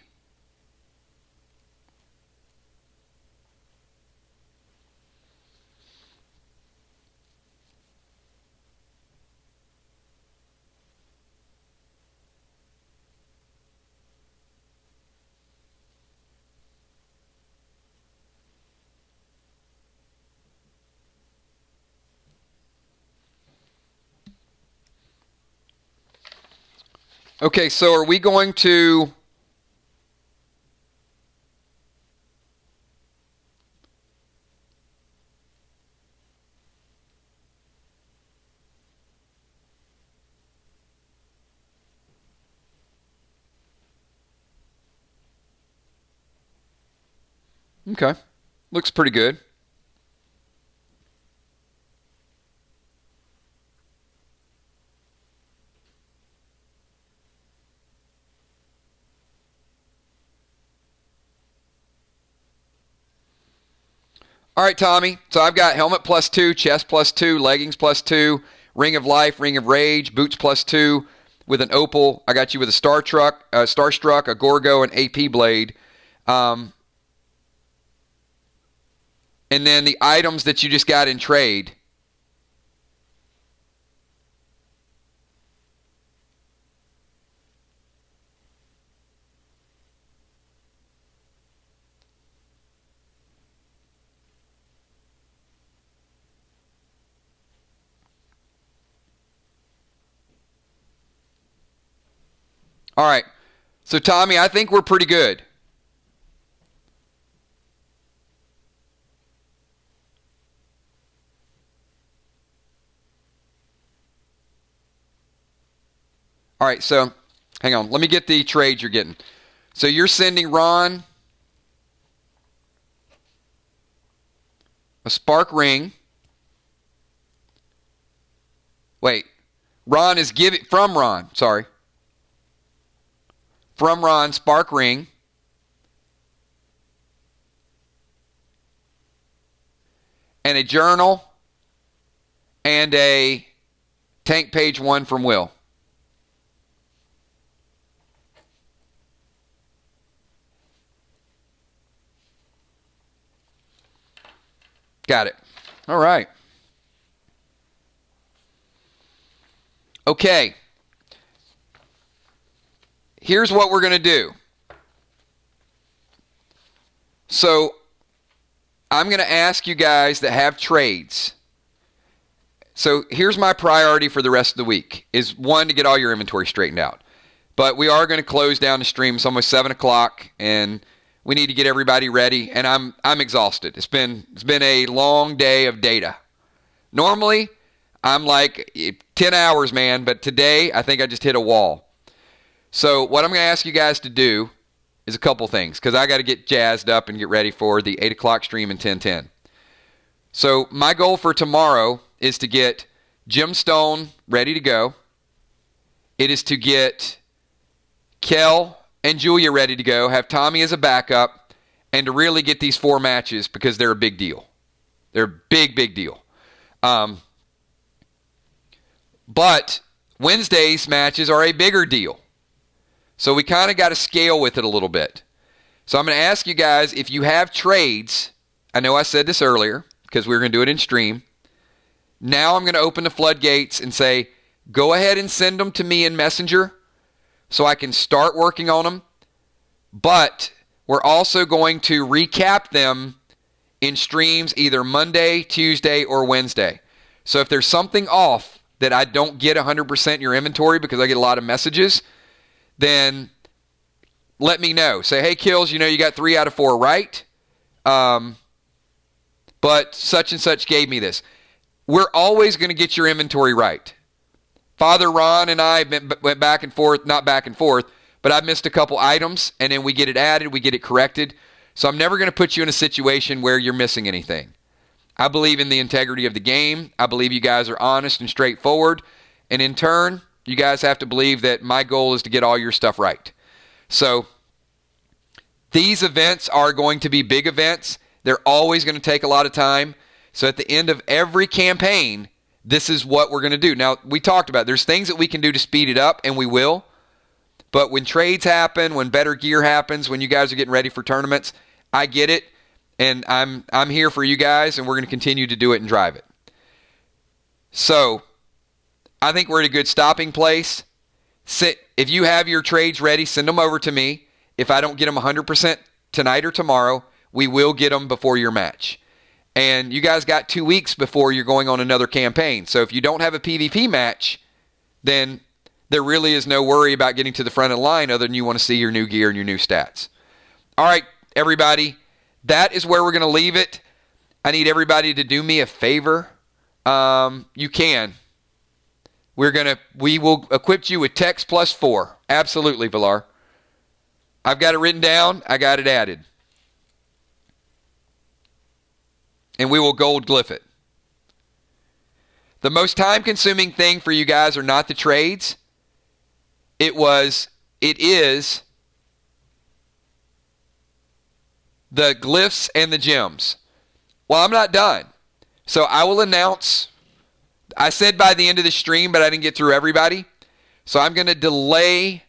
A: Okay, so are we going to... Okay, looks pretty good. All right, Tommy. So I've got helmet +2, chest +2, leggings +2, ring of life, ring of rage, boots +2 with an opal. I got you with a starstruck, a Gorgo, and AP blade. And then the items that you just got in trade. All right. So, Tommy, I think we're pretty good. All right, so hang on. Let me get the trade you're getting. So you're sending Ron a spark ring. Wait. Ron is giving... From Ron, sorry. From Ron, spark ring. And a journal. And a tank page 1 from Will. Got it. All right. Okay. Here's what we're going to do. So I'm going to ask you guys that have trades. So here's my priority for the rest of the week is, one, to get all your inventory straightened out. But we are going to close down the stream. It's almost 7 o'clock, and we need to get everybody ready. And I'm exhausted. It's been a long day of data. Normally, I'm like 10 hours, man. But today, I think I just hit a wall. So what I'm going to ask you guys to do is a couple things, because I got to get jazzed up and get ready for the 8 o'clock stream in 10:10. So my goal for tomorrow is to get Gemstone ready to go. It is to get Kel and Julia ready to go, have Tommy as a backup, and to really get these 4 matches because they're a big deal. They're a big, big deal. But Wednesday's matches are a bigger deal. So we kind of got to scale with it a little bit. So I'm going to ask you guys, if you have trades, I know I said this earlier because we were going to do it in stream. Now I'm going to open the floodgates and say, go ahead and send them to me in Messenger so I can start working on them. But we're also going to recap them in streams either Monday, Tuesday, or Wednesday. So if there's something off that I don't get 100% in your inventory because I get a lot of messages, then let me know. Say, hey, Kills, you got 3 out of 4 right. But such and such gave me this. We're always going to get your inventory right. Father Ron and I went back and forth, not back and forth, but I missed a couple items, and then we get it added, we get it corrected. So I'm never going to put you in a situation where you're missing anything. I believe in the integrity of the game. I believe you guys are honest and straightforward. And in turn, you guys have to believe that my goal is to get all your stuff right. So these events are going to be big events. They're always going to take a lot of time. So at the end of every campaign, this is what we're going to do. Now, we talked about it. There's things that we can do to speed it up, and we will. But when trades happen, when better gear happens, when you guys are getting ready for tournaments, I get it. And I'm here for you guys, and we're going to continue to do it and drive it. So I think we're at a good stopping place. If you have your trades ready, send them over to me. If I don't get them 100% tonight or tomorrow, we will get them before your match. And you guys got 2 weeks before you're going on another campaign. So if you don't have a PvP match, then there really is no worry about getting to the front of the line other than you want to see your new gear and your new stats. All right, everybody, that is where we're going to leave it. I need everybody to do me a favor. You can. We will equip you with text +4. Absolutely, Villar. I've got it written down. I got it added. And we will gold glyph it. The most time-consuming thing for you guys are not the trades. It is the glyphs and the gems. Well, I'm not done. So I will announce. I said by the end of the stream, but I didn't get through everybody. So I'm going to delay.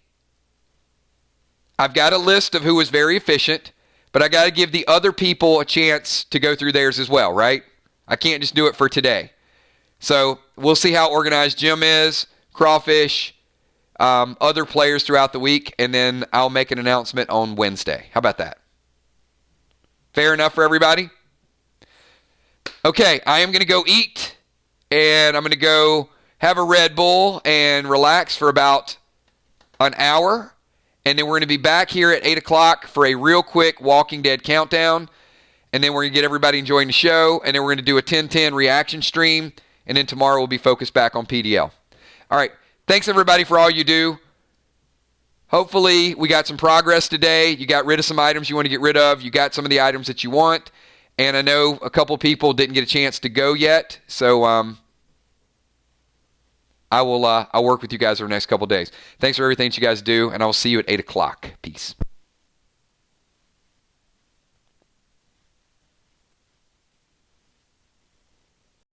A: I've got a list of who was very efficient, but I got to give the other people a chance to go through theirs as well, right? I can't just do it for today. So we'll see how organized Jim is, Crawfish, other players throughout the week, and then I'll make an announcement on Wednesday. How about that? Fair enough for everybody? Okay, I am going to go eat, and I'm going to go have a Red Bull and relax for about an hour. And then we're going to be back here at 8 o'clock for a real quick Walking Dead countdown. And then we're going to get everybody enjoying the show. And then we're going to do a 10-10 reaction stream. And then tomorrow we'll be focused back on PDL. All right. Thanks, everybody, for all you do. Hopefully we got some progress today. You got rid of some items you want to get rid of. You got some of the items that you want. And I know a couple people didn't get a chance to go yet. So I'll work with you guys over the next couple of days. Thanks for everything that you guys do, and I will see you at 8 o'clock. Peace.